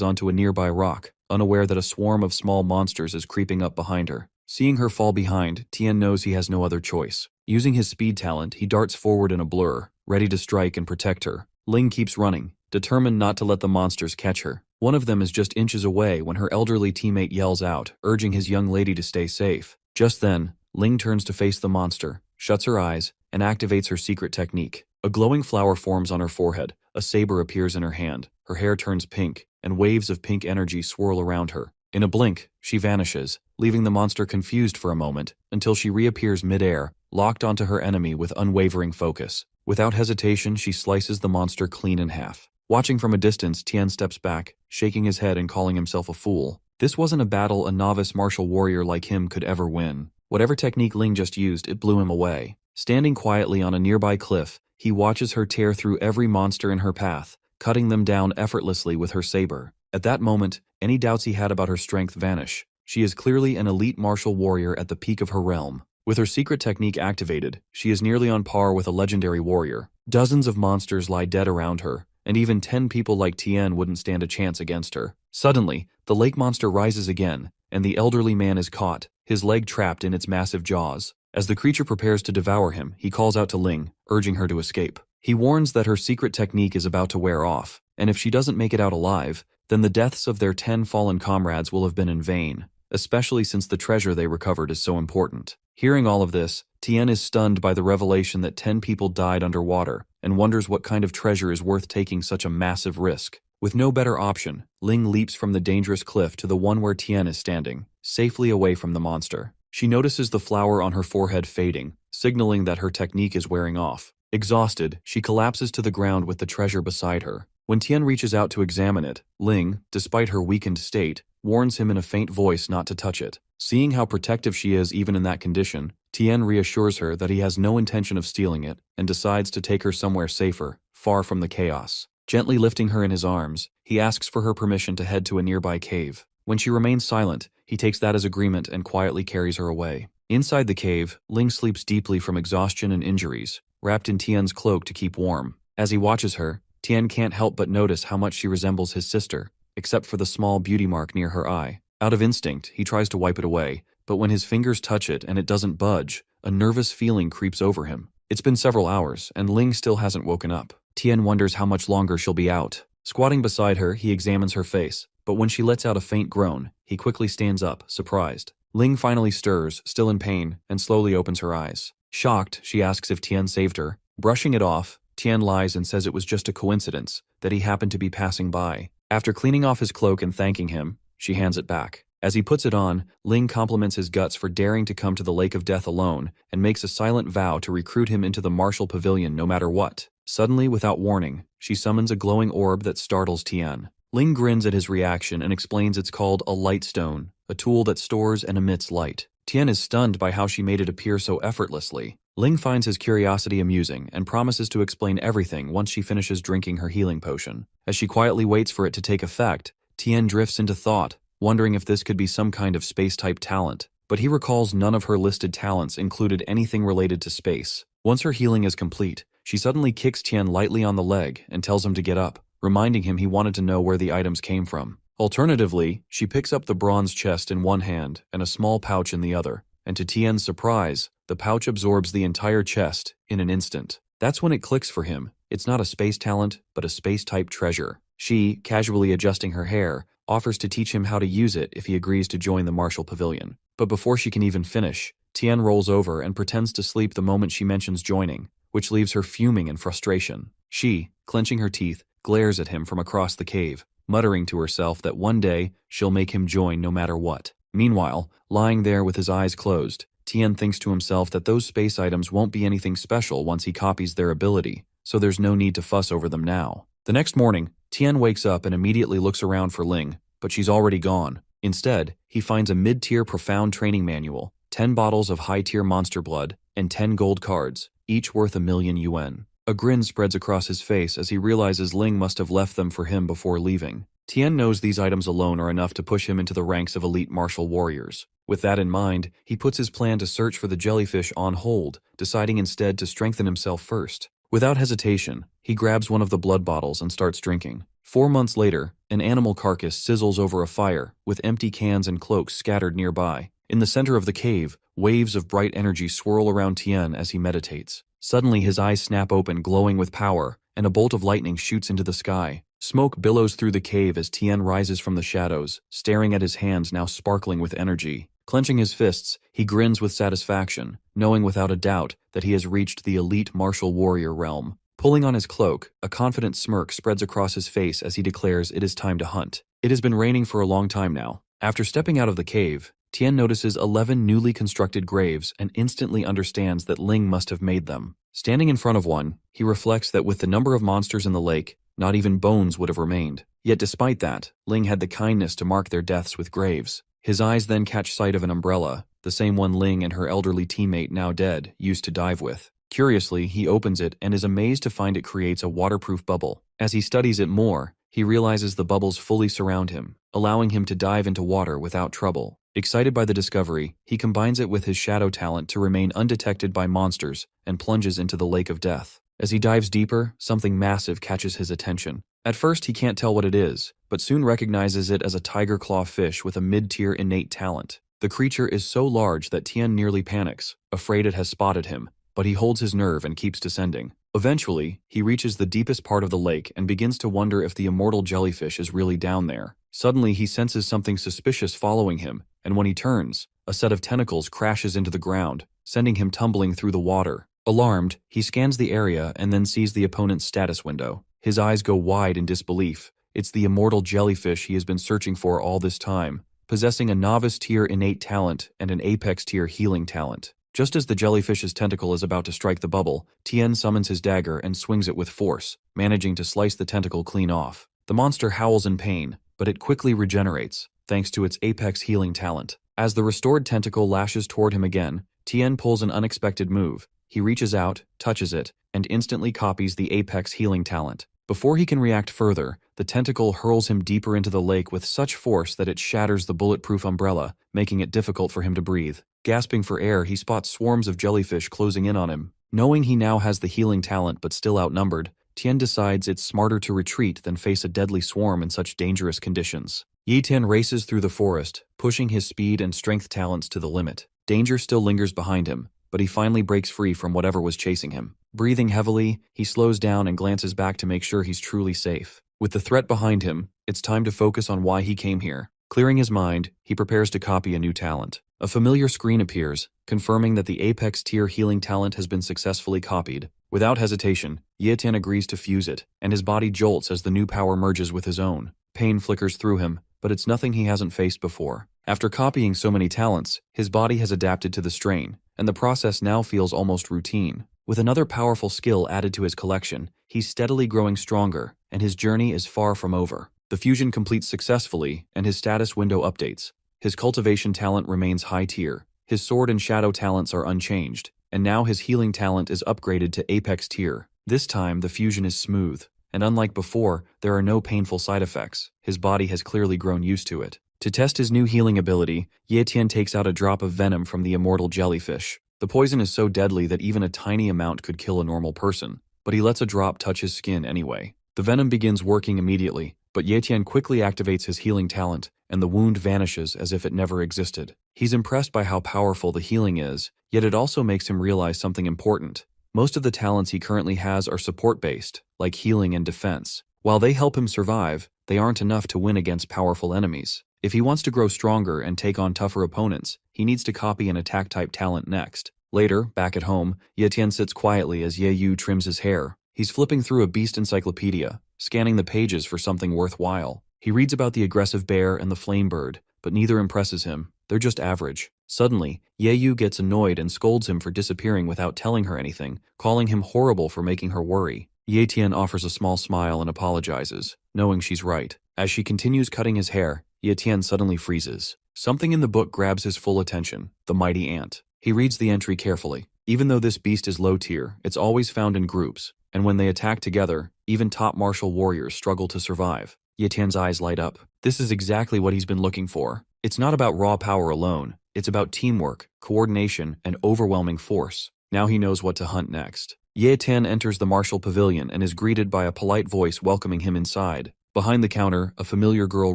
onto a nearby rock, unaware that a swarm of small monsters is creeping up behind her. Seeing her fall behind, Tien knows he has no other choice. Using his speed talent, he darts forward in a blur, ready to strike and protect her. Ling keeps running, determined not to let the monsters catch her. One of them is just inches away when her elderly teammate yells out, urging his young lady to stay safe. Just then, Ling turns to face the monster, shuts her eyes, and activates her secret technique. A glowing flower forms on her forehead, a saber appears in her hand, her hair turns pink, and waves of pink energy swirl around her. In a blink, she vanishes, leaving the monster confused for a moment, until she reappears mid-air, locked onto her enemy with unwavering focus. Without hesitation, she slices the monster clean in half. Watching from a distance, Tien steps back, shaking his head and calling himself a fool. This wasn't a battle a novice martial warrior like him could ever win. Whatever technique Ling just used, it blew him away. Standing quietly on a nearby cliff, he watches her tear through every monster in her path, cutting them down effortlessly with her saber. At that moment, any doubts he had about her strength vanish. She is clearly an elite martial warrior at the peak of her realm. With her secret technique activated, she is nearly on par with a legendary warrior. Dozens of monsters lie dead around her, and even 10 people like Tien wouldn't stand a chance against her. Suddenly, the lake monster rises again, and the elderly man is caught, his leg trapped in its massive jaws. As the creature prepares to devour him, he calls out to Ling, urging her to escape. He warns that her secret technique is about to wear off, and if she doesn't make it out alive, then the deaths of their 10 fallen comrades will have been in vain, especially since the treasure they recovered is so important. Hearing all of this, Tien is stunned by the revelation that 10 people died underwater, and wonders what kind of treasure is worth taking such a massive risk. With no better option, Ling leaps from the dangerous cliff to the one where Tien is standing, safely away from the monster. She notices the flower on her forehead fading, signaling that her technique is wearing off. Exhausted, she collapses to the ground with the treasure beside her. When Tien reaches out to examine it, Ling, despite her weakened state, warns him in a faint voice not to touch it. Seeing how protective she is even in that condition, Tien reassures her that he has no intention of stealing it and decides to take her somewhere safer, far from the chaos. Gently lifting her in his arms, he asks for her permission to head to a nearby cave. When she remains silent, he takes that as agreement and quietly carries her away. Inside the cave, Ling sleeps deeply from exhaustion and injuries, wrapped in Tien's cloak to keep warm. As he watches her, Tien can't help but notice how much she resembles his sister, except for the small beauty mark near her eye. Out of instinct, he tries to wipe it away, but when his fingers touch it and it doesn't budge, a nervous feeling creeps over him. It's been several hours, and Ling still hasn't woken up. Tien wonders how much longer she'll be out. Squatting beside her, he examines her face, but when she lets out a faint groan, he quickly stands up, surprised. Ling finally stirs, still in pain, and slowly opens her eyes. Shocked, she asks if Tien saved her. Brushing it off, Tien lies and says it was just a coincidence, that he happened to be passing by. After cleaning off his cloak and thanking him, she hands it back. As he puts it on, Ling compliments his guts for daring to come to the Lake of Death alone and makes a silent vow to recruit him into the martial pavilion no matter what. Suddenly, without warning, she summons a glowing orb that startles Tien. Ling grins at his reaction and explains it's called a light stone, a tool that stores and emits light. Tien is stunned by how she made it appear so effortlessly. Ling finds his curiosity amusing and promises to explain everything once she finishes drinking her healing potion. As she quietly waits for it to take effect, Tien drifts into thought, wondering if this could be some kind of space-type talent. But he recalls none of her listed talents included anything related to space. Once her healing is complete, she suddenly kicks Tien lightly on the leg and tells him to get up, reminding him he wanted to know where the items came from. Alternatively, she picks up the bronze chest in one hand and a small pouch in the other, and to Tien's surprise, the pouch absorbs the entire chest in an instant. That's when it clicks for him. It's not a space talent, but a space-type treasure. She, casually adjusting her hair, offers to teach him how to use it if he agrees to join the martial pavilion. But before she can even finish, Tien rolls over and pretends to sleep the moment she mentions joining, which leaves her fuming in frustration. She, clenching her teeth, glares at him from across the cave, muttering to herself that one day she'll make him join no matter what. Meanwhile, lying there with his eyes closed, Tien thinks to himself that those space items won't be anything special once he copies their ability, so there's no need to fuss over them now. The next morning, Tian wakes up and immediately looks around for Ling, but she's already gone. Instead, he finds a mid-tier profound training manual, 10 bottles of high-tier monster blood, and 10 gold cards, each worth 1,000,000 yuan. A grin spreads across his face as he realizes Ling must have left them for him before leaving. Tian knows these items alone are enough to push him into the ranks of elite martial warriors. With that in mind, he puts his plan to search for the jellyfish on hold, deciding instead to strengthen himself first. Without hesitation, he grabs one of the blood bottles and starts drinking. 4 months later, an animal carcass sizzles over a fire, with empty cans and cloaks scattered nearby. In the center of the cave, waves of bright energy swirl around Tian as he meditates. Suddenly his eyes snap open, glowing with power, and a bolt of lightning shoots into the sky. Smoke billows through the cave as Tian rises from the shadows, staring at his hands now sparkling with energy. Clenching his fists, he grins with satisfaction, knowing without a doubt that he has reached the elite martial warrior realm. Pulling on his cloak, a confident smirk spreads across his face as he declares it is time to hunt. It has been raining for a long time now. After stepping out of the cave, Tian notices 11 newly constructed graves and instantly understands that Ling must have made them. Standing in front of one, he reflects that with the number of monsters in the lake, not even bones would have remained. Yet despite that, Ling had the kindness to mark their deaths with graves. His eyes then catch sight of an umbrella, the same one Ling and her elderly teammate, now dead, used to dive with. Curiously, he opens it and is amazed to find it creates a waterproof bubble. As he studies it more, he realizes the bubbles fully surround him, allowing him to dive into water without trouble. Excited by the discovery, he combines it with his shadow talent to remain undetected by monsters and plunges into the lake of death. As he dives deeper, something massive catches his attention. At first, he can't tell what it is, but soon recognizes it as a tiger claw fish with a mid-tier innate talent. The creature is so large that Tian nearly panics, afraid it has spotted him, but he holds his nerve and keeps descending. Eventually, he reaches the deepest part of the lake and begins to wonder if the immortal jellyfish is really down there. Suddenly, he senses something suspicious following him, and when he turns, a set of tentacles crashes into the ground, sending him tumbling through the water. Alarmed, he scans the area and then sees the opponent's status window. His eyes go wide in disbelief. It's the immortal jellyfish he has been searching for all this time, possessing a novice-tier innate talent and an apex-tier healing talent. Just as the jellyfish's tentacle is about to strike the bubble, Tien summons his dagger and swings it with force, managing to slice the tentacle clean off. The monster howls in pain, but it quickly regenerates, thanks to its apex healing talent. As the restored tentacle lashes toward him again, Tien pulls an unexpected move. He reaches out, touches it, and instantly copies the apex healing talent. Before he can react further, the tentacle hurls him deeper into the lake with such force that it shatters the bulletproof umbrella, making it difficult for him to breathe. Gasping for air, he spots swarms of jellyfish closing in on him. Knowing he now has the healing talent but still outnumbered, Tien decides it's smarter to retreat than face a deadly swarm in such dangerous conditions. Yi Tian races through the forest, pushing his speed and strength talents to the limit. Danger still lingers behind him, but he finally breaks free from whatever was chasing him. Breathing heavily, he slows down and glances back to make sure he's truly safe. With the threat behind him, it's time to focus on why he came here. Clearing his mind, he prepares to copy a new talent. A familiar screen appears, confirming that the apex tier healing talent has been successfully copied. Without hesitation, Ye Tian agrees to fuse it, and his body jolts as the new power merges with his own. Pain flickers through him, but it's nothing he hasn't faced before. After copying so many talents, his body has adapted to the strain, and the process now feels almost routine. With another powerful skill added to his collection, he's steadily growing stronger, and his journey is far from over. The fusion completes successfully, and his status window updates. His cultivation talent remains high tier. His sword and shadow talents are unchanged, and now his healing talent is upgraded to apex tier. This time, the fusion is smooth, and unlike before, there are no painful side effects. His body has clearly grown used to it. To test his new healing ability, Ye Tian takes out a drop of venom from the immortal jellyfish. The poison is so deadly that even a tiny amount could kill a normal person, but he lets a drop touch his skin anyway. The venom begins working immediately, but Ye Tian quickly activates his healing talent, and the wound vanishes as if it never existed. He's impressed by how powerful the healing is, yet it also makes him realize something important. Most of the talents he currently has are support-based, like healing and defense. While they help him survive, they aren't enough to win against powerful enemies. If he wants to grow stronger and take on tougher opponents, he needs to copy an attack-type talent next. Later, back at home, Ye Tian sits quietly as Ye Yu trims his hair. He's flipping through a beast encyclopedia, scanning the pages for something worthwhile. He reads about the aggressive bear and the flame bird, but neither impresses him. They're just average. Suddenly, Ye Yu gets annoyed and scolds him for disappearing without telling her anything, calling him horrible for making her worry. Ye Tian offers a small smile and apologizes, knowing she's right. As she continues cutting his hair, Ye Tian suddenly freezes. Something in the book grabs his full attention, the mighty ant. He reads the entry carefully. Even though this beast is low tier, it's always found in groups, and when they attack together, even top martial warriors struggle to survive. Ye Tian's eyes light up. This is exactly what he's been looking for. It's not about raw power alone, it's about teamwork, coordination, and overwhelming force. Now he knows what to hunt next. Ye Tian enters the martial pavilion and is greeted by a polite voice welcoming him inside. Behind the counter, a familiar girl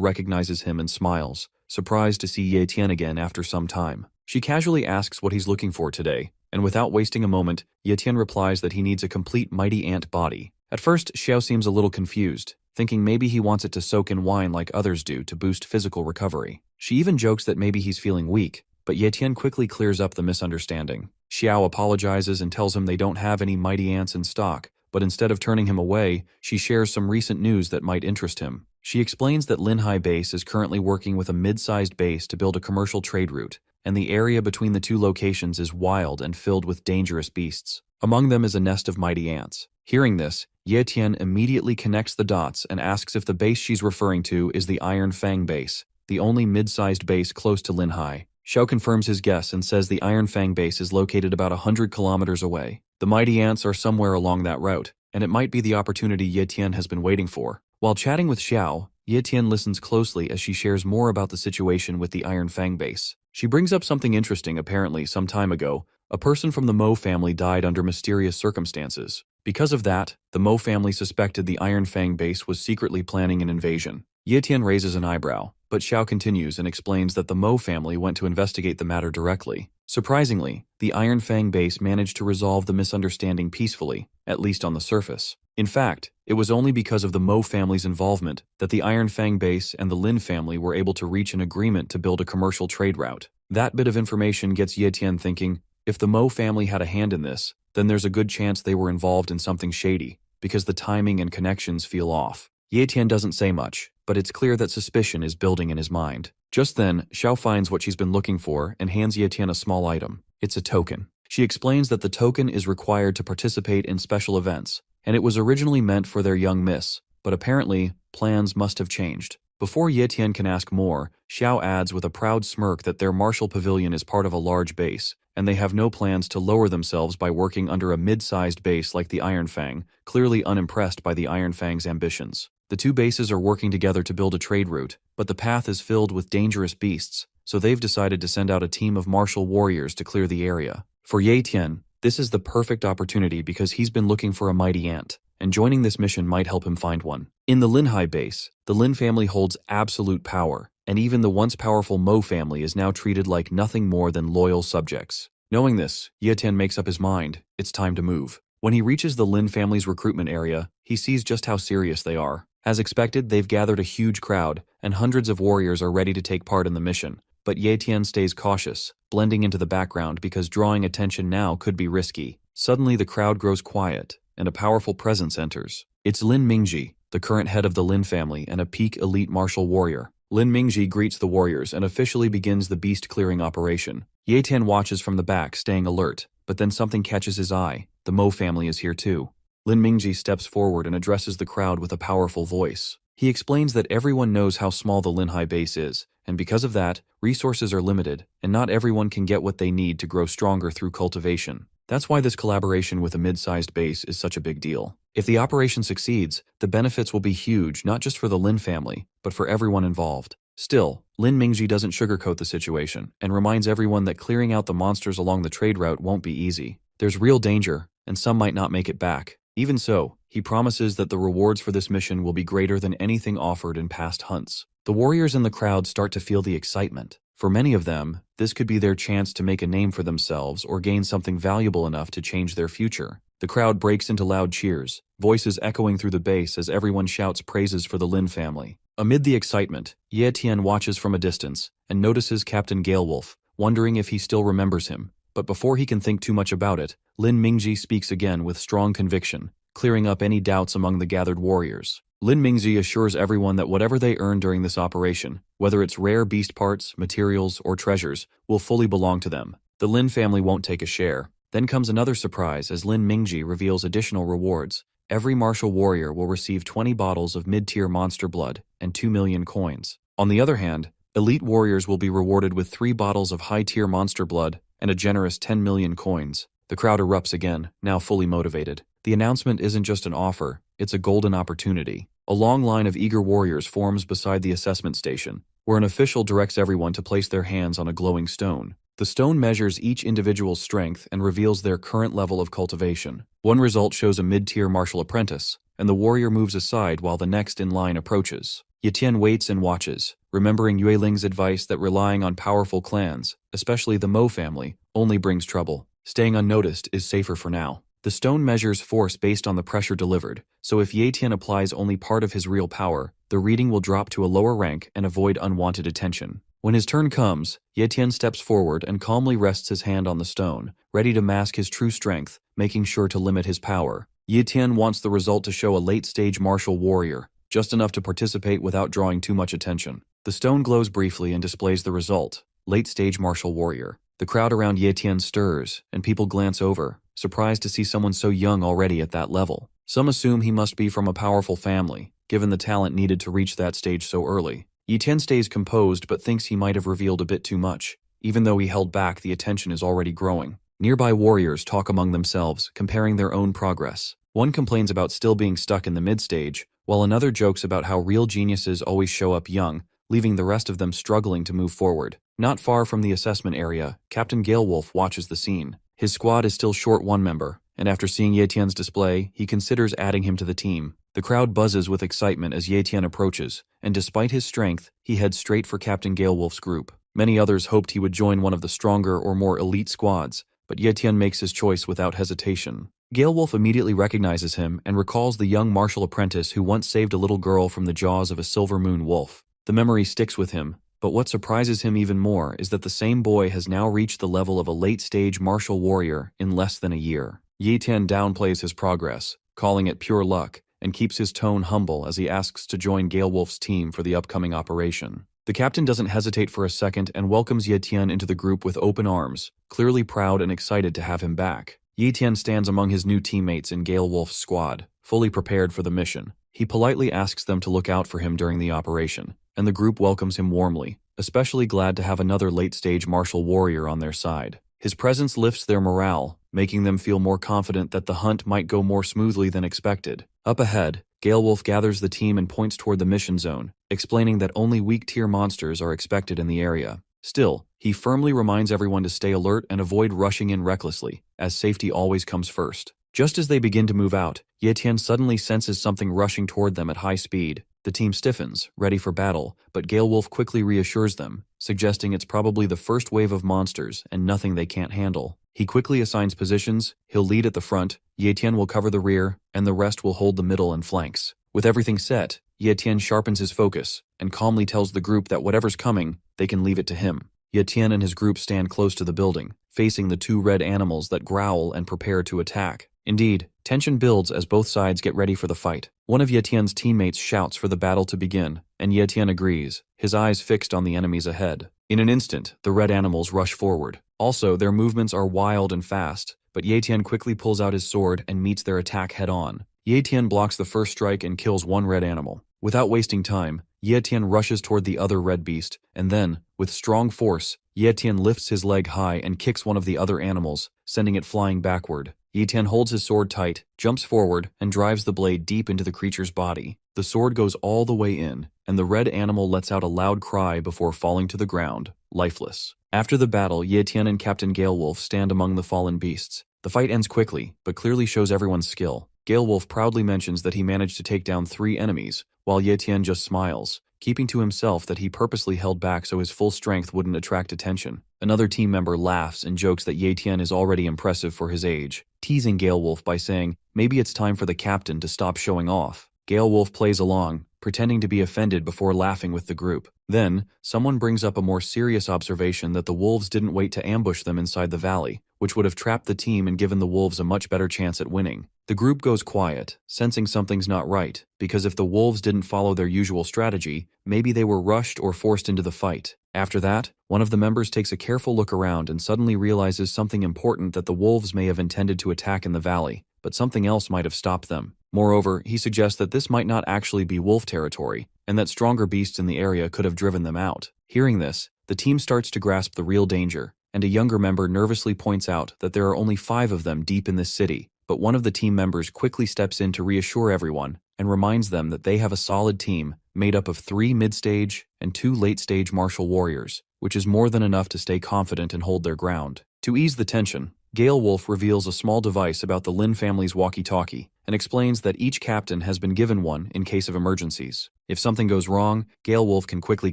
recognizes him and smiles, surprised to see Ye Tian again after some time. She casually asks what he's looking for today, and without wasting a moment, Ye Tian replies that he needs a complete mighty ant body. At first, Xiao seems a little confused, thinking maybe he wants it to soak in wine like others do to boost physical recovery. She even jokes that maybe he's feeling weak, but Ye Tian quickly clears up the misunderstanding. Xiao apologizes and tells him they don't have any mighty ants in stock, but instead of turning him away, she shares some recent news that might interest him. She explains that Linhai Base is currently working with a mid-sized base to build a commercial trade route, and the area between the two locations is wild and filled with dangerous beasts. Among them is a nest of mighty ants. Hearing this, Ye Tian immediately connects the dots and asks if the base she's referring to is the Iron Fang Base, the only mid-sized base close to Linhai. Xiao confirms his guess and says the Iron Fang Base is located about 100 kilometers away. The mighty ants are somewhere along that route, and it might be the opportunity Ye Tian has been waiting for. While chatting with Xiao, Ye Tian listens closely as she shares more about the situation with the Iron Fang Base. She brings up something interesting. Apparently, some time ago, a person from the Mo family died under mysterious circumstances. Because of that, the Mo family suspected the Iron Fang Base was secretly planning an invasion. Ye Tian raises an eyebrow, but Xiao continues and explains that the Mo family went to investigate the matter directly. Surprisingly, the Iron Fang Base managed to resolve the misunderstanding peacefully, at least on the surface. In fact, it was only because of the Mo family's involvement that the Iron Fang Base and the Lin family were able to reach an agreement to build a commercial trade route. That bit of information gets Ye Tian thinking, if the Mo family had a hand in this, then there's a good chance they were involved in something shady, because the timing and connections feel off. Ye Tian doesn't say much, but it's clear that suspicion is building in his mind. Just then, Xiao finds what she's been looking for and hands Ye Tian a small item. It's a token. She explains that the token is required to participate in special events, and it was originally meant for their young miss, but apparently, plans must have changed. Before Ye Tian can ask more, Xiao adds with a proud smirk that their martial pavilion is part of a large base, and they have no plans to lower themselves by working under a mid-sized base like the Iron Fang, clearly unimpressed by the Iron Fang's ambitions. The two bases are working together to build a trade route, but the path is filled with dangerous beasts, so they've decided to send out a team of martial warriors to clear the area. For Ye Tian, this is the perfect opportunity because he's been looking for a mighty ant, and joining this mission might help him find one. In the Linhai base, the Lin family holds absolute power, and even the once powerful Mo family is now treated like nothing more than loyal subjects. Knowing this, Ye Tian makes up his mind. It's time to move. When he reaches the Lin family's recruitment area, he sees just how serious they are. As expected, they've gathered a huge crowd, and hundreds of warriors are ready to take part in the mission. But Ye Tian stays cautious, blending into the background because drawing attention now could be risky. Suddenly, the crowd grows quiet, and a powerful presence enters. It's Lin Mingji, the current head of the Lin family and a peak elite martial warrior. Lin Mingji greets the warriors and officially begins the beast-clearing operation. Ye Tian watches from the back, staying alert, but then something catches his eye. The Mo family is here too. Lin Mingji steps forward and addresses the crowd with a powerful voice. He explains that everyone knows how small the Linhai base is, and because of that, resources are limited, and not everyone can get what they need to grow stronger through cultivation. That's why this collaboration with a mid-sized base is such a big deal. If the operation succeeds, the benefits will be huge not just for the Lin family, but for everyone involved. Still, Lin Mingji doesn't sugarcoat the situation, and reminds everyone that clearing out the monsters along the trade route won't be easy. There's real danger, and some might not make it back. Even so, he promises that the rewards for this mission will be greater than anything offered in past hunts. The warriors in the crowd start to feel the excitement. For many of them, this could be their chance to make a name for themselves or gain something valuable enough to change their future. The crowd breaks into loud cheers, voices echoing through the base as everyone shouts praises for the Lin family. Amid the excitement, Ye Tian watches from a distance and notices Captain Galewolf, wondering if he still remembers him. But before he can think too much about it, Lin Mingji speaks again with strong conviction, clearing up any doubts among the gathered warriors. Lin Mingji assures everyone that whatever they earn during this operation, whether it's rare beast parts, materials, or treasures, will fully belong to them. The Lin family won't take a share. Then comes another surprise as Lin Mingji reveals additional rewards. every martial warrior will receive 20 bottles of mid-tier monster blood and 2 million coins. On the other hand, elite warriors will be rewarded with 3 bottles of high-tier monster blood and a generous 10 million coins. The crowd erupts again, now fully motivated. The announcement isn't just an offer, it's a golden opportunity. A long line of eager warriors forms beside the assessment station, where an official directs everyone to place their hands on a glowing stone. The stone measures each individual's strength and reveals their current level of cultivation. One result shows a mid-tier martial apprentice, and the warrior moves aside while the next in line approaches. Ye Tian waits and watches, remembering Yue Ling's advice that relying on powerful clans, especially the Mo family, only brings trouble. Staying unnoticed is safer for now. The stone measures force based on the pressure delivered, so if Ye Tian applies only part of his real power, the reading will drop to a lower rank and avoid unwanted attention. When his turn comes, Ye Tian steps forward and calmly rests his hand on the stone, ready to mask his true strength, making sure to limit his power. Ye Tian wants the result to show a late-stage martial warrior, just enough to participate without drawing too much attention. The stone glows briefly and displays the result, late-stage martial warrior. The crowd around Ye Tian stirs, and people glance over, surprised to see someone so young already at that level. Some assume he must be from a powerful family, given the talent needed to reach that stage so early. Ye Tian stays composed but thinks he might have revealed a bit too much. Even though he held back, the attention is already growing. Nearby warriors talk among themselves, comparing their own progress. One complains about still being stuck in the mid-stage, while another jokes about how real geniuses always show up young, leaving the rest of them struggling to move forward. Not far from the assessment area, Captain Galewolf watches the scene. His squad is still short one member, and after seeing Ye Tian's display, he considers adding him to the team. The crowd buzzes with excitement as Ye Tian approaches, and despite his strength, he heads straight for Captain Galewolf's group. Many others hoped he would join one of the stronger or more elite squads, but Ye Tian makes his choice without hesitation. Galewolf immediately recognizes him and recalls the young martial apprentice who once saved a little girl from the jaws of a silver moon wolf. The memory sticks with him, but what surprises him even more is that the same boy has now reached the level of a late-stage martial warrior in less than a year. Ye Tian downplays his progress, calling it pure luck, and keeps his tone humble as he asks to join Galewolf's team for the upcoming operation. The captain doesn't hesitate for a second and welcomes Ye Tian into the group with open arms, clearly proud and excited to have him back. Ye Tian stands among his new teammates in Galewolf's squad, fully prepared for the mission. He politely asks them to look out for him during the operation, and the group welcomes him warmly, especially glad to have another late-stage martial warrior on their side. His presence lifts their morale, making them feel more confident that the hunt might go more smoothly than expected. Up ahead, Galewolf gathers the team and points toward the mission zone, explaining that only weak-tier monsters are expected in the area. Still, he firmly reminds everyone to stay alert and avoid rushing in recklessly, as safety always comes first. Just as they begin to move out, Ye Tian suddenly senses something rushing toward them at high speed. The team stiffens, ready for battle, but Galewolf quickly reassures them, suggesting it's probably the first wave of monsters and nothing they can't handle. He quickly assigns positions, he'll lead at the front, Ye Tian will cover the rear, and the rest will hold the middle and flanks. With everything set, Ye Tian sharpens his focus, and calmly tells the group that whatever's coming, they can leave it to him. Ye Tian and his group stand close to the building, facing the 2 red animals that growl and prepare to attack. Indeed, tension builds as both sides get ready for the fight. One of Ye Tian's teammates shouts for the battle to begin, and Ye Tian agrees, his eyes fixed on the enemies ahead. In an instant, the red animals rush forward. Also, their movements are wild and fast, but Ye Tian quickly pulls out his sword and meets their attack head-on. Ye Tian blocks the first strike and kills one red animal. Without wasting time, Ye Tian rushes toward the other red beast, and then, with strong force, Ye Tian lifts his leg high and kicks one of the other animals, sending it flying backward. Ye Tian holds his sword tight, jumps forward, and drives the blade deep into the creature's body. The sword goes all the way in, and the red animal lets out a loud cry before falling to the ground, lifeless. After the battle, Ye Tian and Captain Galewolf stand among the fallen beasts. The fight ends quickly, but clearly shows everyone's skill. Galewolf proudly mentions that he managed to take down 3 enemies, while Ye Tian just smiles, keeping to himself that he purposely held back so his full strength wouldn't attract attention. Another team member laughs and jokes that Ye Tian is already impressive for his age, teasing Galewolf by saying, maybe it's time for the captain to stop showing off. Galewolf plays along, pretending to be offended before laughing with the group. Then, someone brings up a more serious observation that the wolves didn't wait to ambush them inside the valley, which would have trapped the team and given the wolves a much better chance at winning. The group goes quiet, sensing something's not right, because if the wolves didn't follow their usual strategy, maybe they were rushed or forced into the fight. After that, one of the members takes a careful look around and suddenly realizes something important, that the wolves may have intended to attack in the valley, but something else might have stopped them. Moreover, he suggests that this might not actually be wolf territory, and that stronger beasts in the area could have driven them out. Hearing this, the team starts to grasp the real danger, and a younger member nervously points out that there are only 5 of them deep in this city, but one of the team members quickly steps in to reassure everyone and reminds them that they have a solid team made up of 3 mid-stage and 2 late-stage martial warriors, which is more than enough to stay confident and hold their ground. To ease the tension, Gale Wolf reveals a small device about the Lin family's walkie-talkie and explains that each captain has been given one in case of emergencies. If something goes wrong, Gale Wolf can quickly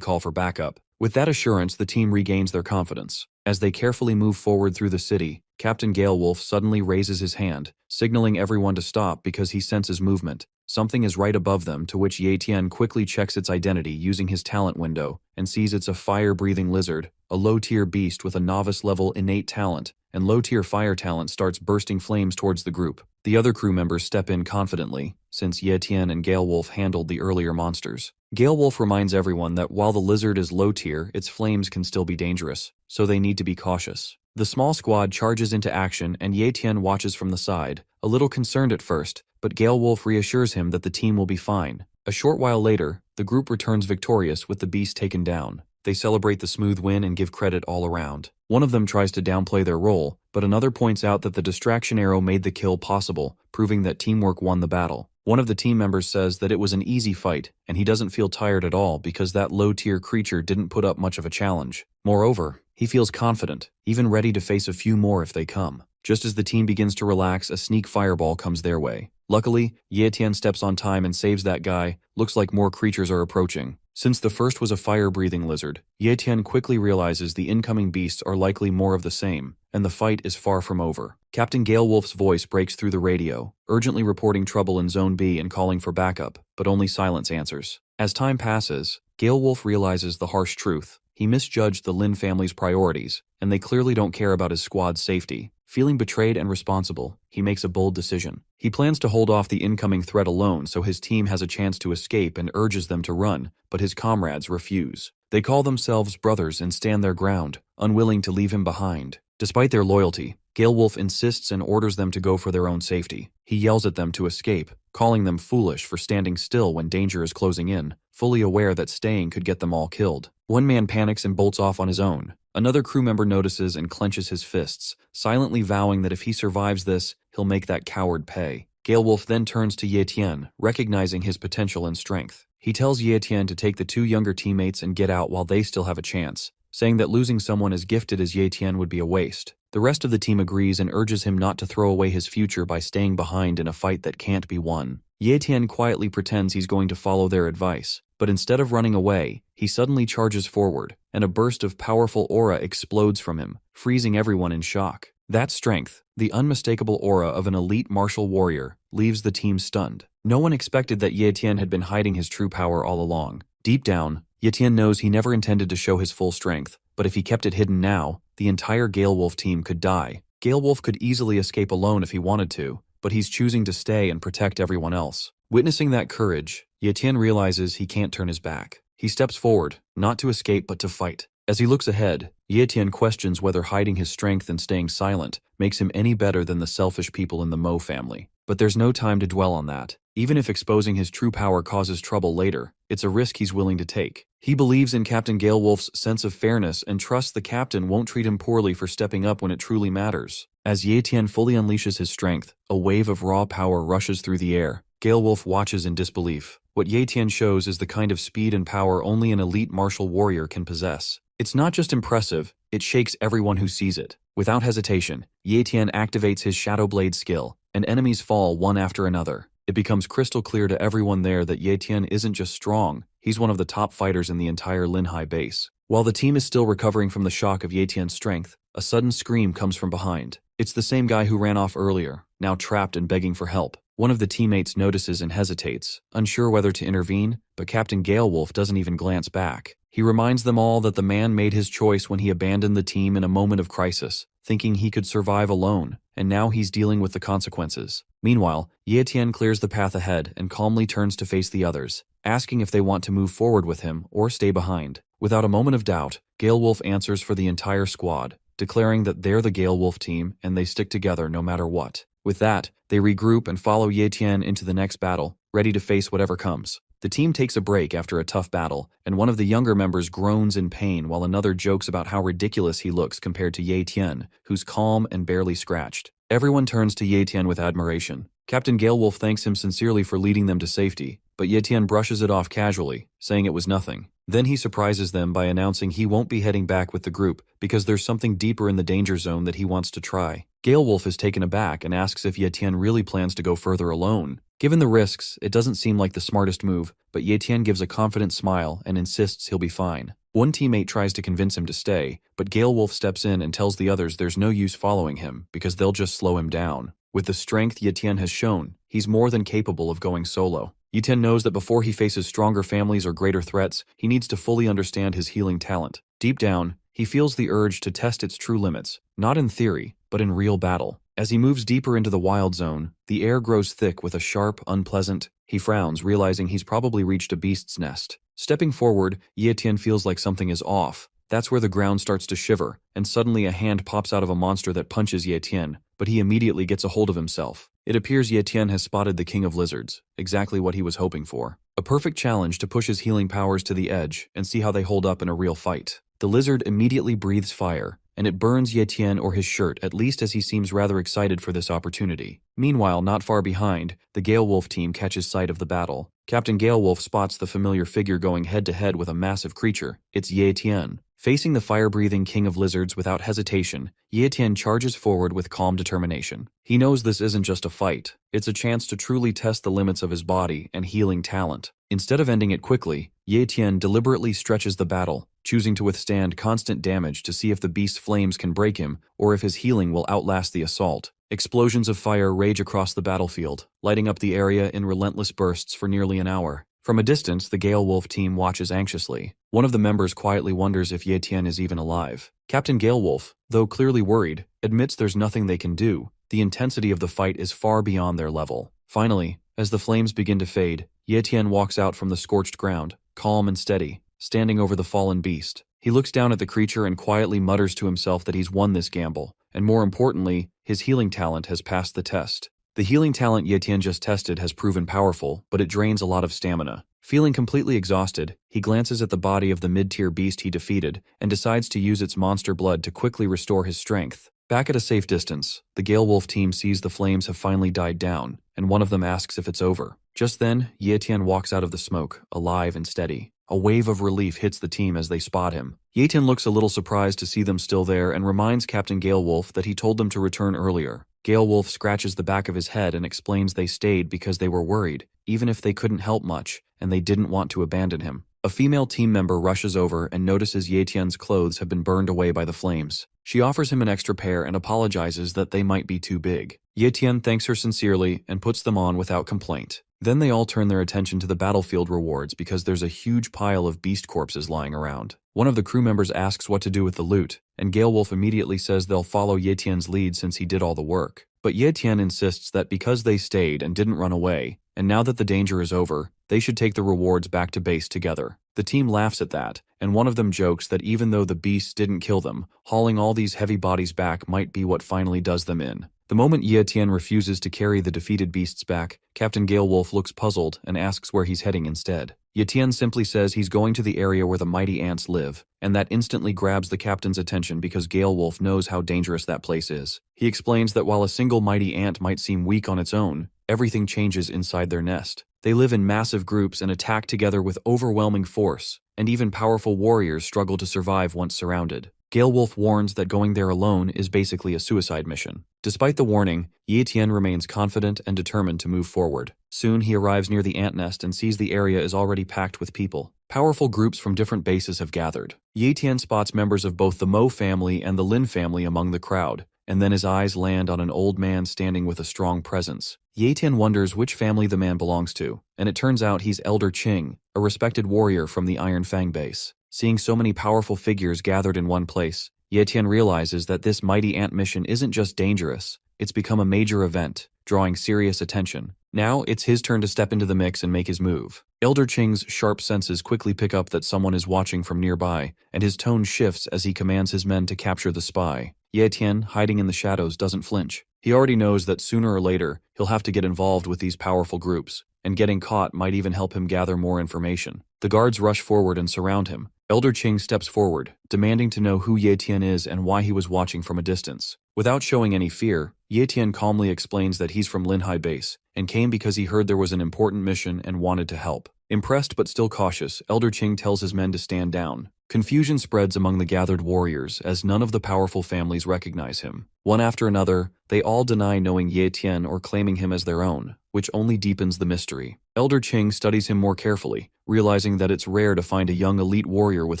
call for backup. With that assurance, the team regains their confidence. As they carefully move forward through the city, Captain Gale Wolf suddenly raises his hand, signaling everyone to stop because he senses movement. Something is right above them, to which Ye Tian quickly checks its identity using his talent window and sees it's a fire-breathing lizard, a low-tier beast with a novice-level innate talent, and low-tier fire talent starts bursting flames towards the group. The other crew members step in confidently, since Ye Tian and Gale Wolf handled the earlier monsters. Gale Wolf reminds everyone that while the lizard is low-tier, its flames can still be dangerous, so they need to be cautious. The small squad charges into action and Ye Tian watches from the side, a little concerned at first, but Gale Wolf reassures him that the team will be fine. A short while later, the group returns victorious with the beast taken down. They celebrate the smooth win and give credit all around. One of them tries to downplay their role, but another points out that the distraction arrow made the kill possible, proving that teamwork won the battle. One of the team members says that it was an easy fight, and he doesn't feel tired at all because that low-tier creature didn't put up much of a challenge. Moreover, he feels confident, even ready to face a few more if they come. Just as the team begins to relax, a sneak fireball comes their way. Luckily, Ye Tian steps on time and saves that guy. Looks like more creatures are approaching. Since the first was a fire-breathing lizard, Ye Tian quickly realizes the incoming beasts are likely more of the same, and the fight is far from over. Captain Gale Wolf's voice breaks through the radio, urgently reporting trouble in Zone B and calling for backup, but only silence answers. As time passes, Gale Wolf realizes the harsh truth. He misjudged the Lin family's priorities, and they clearly don't care about his squad's safety. Feeling betrayed and responsible, he makes a bold decision. He plans to hold off the incoming threat alone so his team has a chance to escape and urges them to run, but his comrades refuse. They call themselves brothers and stand their ground, unwilling to leave him behind. Despite their loyalty, Gale Wolf insists and orders them to go for their own safety. He yells at them to escape, calling them foolish for standing still when danger is closing in, fully aware that staying could get them all killed. One man panics and bolts off on his own. Another crew member notices and clenches his fists, silently vowing that if he survives this, he'll make that coward pay. Gale Wolf then turns to Ye Tian, recognizing his potential and strength. He tells Ye Tian to take the 2 younger teammates and get out while they still have a chance, saying that losing someone as gifted as Ye Tian would be a waste. The rest of the team agrees and urges him not to throw away his future by staying behind in a fight that can't be won. Ye Tian quietly pretends he's going to follow their advice, but instead of running away, he suddenly charges forward, and a burst of powerful aura explodes from him, freezing everyone in shock. That strength, the unmistakable aura of an elite martial warrior, leaves the team stunned. No one expected that Ye Tian had been hiding his true power all along. Deep down, Ye Tian knows he never intended to show his full strength, but if he kept it hidden now, the entire Gale Wolf team could die. Gale Wolf could easily escape alone if he wanted to, but he's choosing to stay and protect everyone else. Witnessing that courage, Ye Tian realizes he can't turn his back. He steps forward, not to escape but to fight. As he looks ahead, Ye Tian questions whether hiding his strength and staying silent makes him any better than the selfish people in the Mo family. But there's no time to dwell on that. Even if exposing his true power causes trouble later, it's a risk he's willing to take. He believes in Captain Gale Wolf's sense of fairness and trusts the captain won't treat him poorly for stepping up when it truly matters. As Ye Tian fully unleashes his strength, a wave of raw power rushes through the air. Gale Wolf watches in disbelief. What Ye Tian shows is the kind of speed and power only an elite martial warrior can possess. It's not just impressive, it shakes everyone who sees it. Without hesitation, Ye Tian activates his Shadow Blade skill, and enemies fall one after another. It becomes crystal clear to everyone there that Ye Tian isn't just strong, he's one of the top fighters in the entire Linhai base. While the team is still recovering from the shock of Ye Tian's strength, a sudden scream comes from behind. It's the same guy who ran off earlier, now trapped and begging for help. One of the teammates notices and hesitates, unsure whether to intervene, but Captain Gale Wolf doesn't even glance back. He reminds them all that the man made his choice when he abandoned the team in a moment of crisis, thinking he could survive alone, and now he's dealing with the consequences. Meanwhile, Ye Tian clears the path ahead and calmly turns to face the others, asking if they want to move forward with him or stay behind. Without a moment of doubt, Gale Wolf answers for the entire squad, declaring that they're the Gale Wolf team and they stick together no matter what. With that, they regroup and follow Ye Tian into the next battle, ready to face whatever comes. The team takes a break after a tough battle, and one of the younger members groans in pain while another jokes about how ridiculous he looks compared to Ye Tian, who's calm and barely scratched. Everyone turns to Ye Tian with admiration. Captain Galewolf thanks him sincerely for leading them to safety, but Ye Tian brushes it off casually, saying it was nothing. Then he surprises them by announcing he won't be heading back with the group because there's something deeper in the danger zone that he wants to try. Galewolf is taken aback and asks if Ye Tian really plans to go further alone. Given the risks, it doesn't seem like the smartest move, but Ye Tian gives a confident smile and insists he'll be fine. One teammate tries to convince him to stay, but Galewolf steps in and tells the others there's no use following him because they'll just slow him down. With the strength Ye Tian has shown, he's more than capable of going solo. Ye Tian knows that before he faces stronger families or greater threats, he needs to fully understand his healing talent. Deep down, he feels the urge to test its true limits, not in theory, but in real battle. As he moves deeper into the wild zone, the air grows thick with a sharp, unpleasant. He frowns, realizing he's probably reached a beast's nest. Stepping forward, Ye Tian feels like something is off. That's where the ground starts to shiver, and suddenly a hand pops out of a monster that punches Ye Tian, but he immediately gets a hold of himself. It appears Ye Tian has spotted the King of Lizards, exactly what he was hoping for. A perfect challenge to push his healing powers to the edge and see how they hold up in a real fight. The lizard immediately breathes fire, and it burns Ye Tian or his shirt, at least as he seems rather excited for this opportunity. Meanwhile, not far behind, the Galewolf team catches sight of the battle. Captain Galewolf spots the familiar figure going head-to-head with a massive creature. It's Ye Tian. Facing the fire-breathing King of Lizards without hesitation, Ye Tian charges forward with calm determination. He knows this isn't just a fight, it's a chance to truly test the limits of his body and healing talent. Instead of ending it quickly, Ye Tian deliberately stretches the battle, choosing to withstand constant damage to see if the beast's flames can break him or if his healing will outlast the assault. Explosions of fire rage across the battlefield, lighting up the area in relentless bursts for nearly an hour. From a distance, the Galewolf team watches anxiously. One of the members quietly wonders if Ye Tian is even alive. Captain Galewolf, though clearly worried, admits there's nothing they can do. The intensity of the fight is far beyond their level. Finally, as the flames begin to fade, Ye Tian walks out from the scorched ground, calm and steady, standing over the fallen beast. He looks down at the creature and quietly mutters to himself that he's won this gamble, and more importantly, his healing talent has passed the test. The healing talent Ye Tian just tested has proven powerful, but it drains a lot of stamina. Feeling completely exhausted, he glances at the body of the mid-tier beast he defeated and decides to use its monster blood to quickly restore his strength. Back at a safe distance, the Galewolf team sees the flames have finally died down, and one of them asks if it's over. Just then, Ye Tian walks out of the smoke, alive and steady. A wave of relief hits the team as they spot him. Ye Tian looks a little surprised to see them still there and reminds Captain Galewolf that he told them to return earlier. Galewolf scratches the back of his head and explains they stayed because they were worried, even if they couldn't help much, and they didn't want to abandon him. A female team member rushes over and notices Ye Tian's clothes have been burned away by the flames. She offers him an extra pair and apologizes that they might be too big. Ye Tian thanks her sincerely and puts them on without complaint. Then they all turn their attention to the battlefield rewards because there's a huge pile of beast corpses lying around. One of the crew members asks what to do with the loot, and Galewolf immediately says they'll follow Ye Tian's lead since he did all the work. But Ye Tian insists that because they stayed and didn't run away, and now that the danger is over, they should take the rewards back to base together. The team laughs at that, and one of them jokes that even though the beasts didn't kill them, hauling all these heavy bodies back might be what finally does them in. The moment Ye Tian refuses to carry the defeated beasts back, Captain Galewolf looks puzzled and asks where he's heading instead. Ye Tian simply says he's going to the area where the mighty ants live, and that instantly grabs the captain's attention because Galewolf knows how dangerous that place is. He explains that while a single mighty ant might seem weak on its own, everything changes inside their nest. They live in massive groups and attack together with overwhelming force, and even powerful warriors struggle to survive once surrounded. Galewolf warns that going there alone is basically a suicide mission. Despite the warning, Ye Tian remains confident and determined to move forward. Soon he arrives near the ant nest and sees the area is already packed with people. Powerful groups from different bases have gathered. Ye Tian spots members of both the Mo family and the Lin family among the crowd, and then his eyes land on an old man standing with a strong presence. Ye Tian wonders which family the man belongs to, and it turns out he's Elder Qing, a respected warrior from the Iron Fang base. Seeing so many powerful figures gathered in one place, Ye Tian realizes that this mighty ant mission isn't just dangerous, it's become a major event, drawing serious attention. Now, it's his turn to step into the mix and make his move. Elder Qing's sharp senses quickly pick up that someone is watching from nearby, and his tone shifts as he commands his men to capture the spy. Ye Tian, hiding in the shadows, doesn't flinch. He already knows that sooner or later, he'll have to get involved with these powerful groups, and getting caught might even help him gather more information. The guards rush forward and surround him. Elder Qing steps forward, demanding to know who Ye Tian is and why he was watching from a distance. Without showing any fear, Ye Tian calmly explains that he's from Linhai Base, and came because he heard there was an important mission and wanted to help. Impressed but still cautious, Elder Qing tells his men to stand down. Confusion spreads among the gathered warriors as none of the powerful families recognize him. One after another, they all deny knowing Ye Tian or claiming him as their own, which only deepens the mystery. Elder Qing studies him more carefully, realizing that it's rare to find a young elite warrior with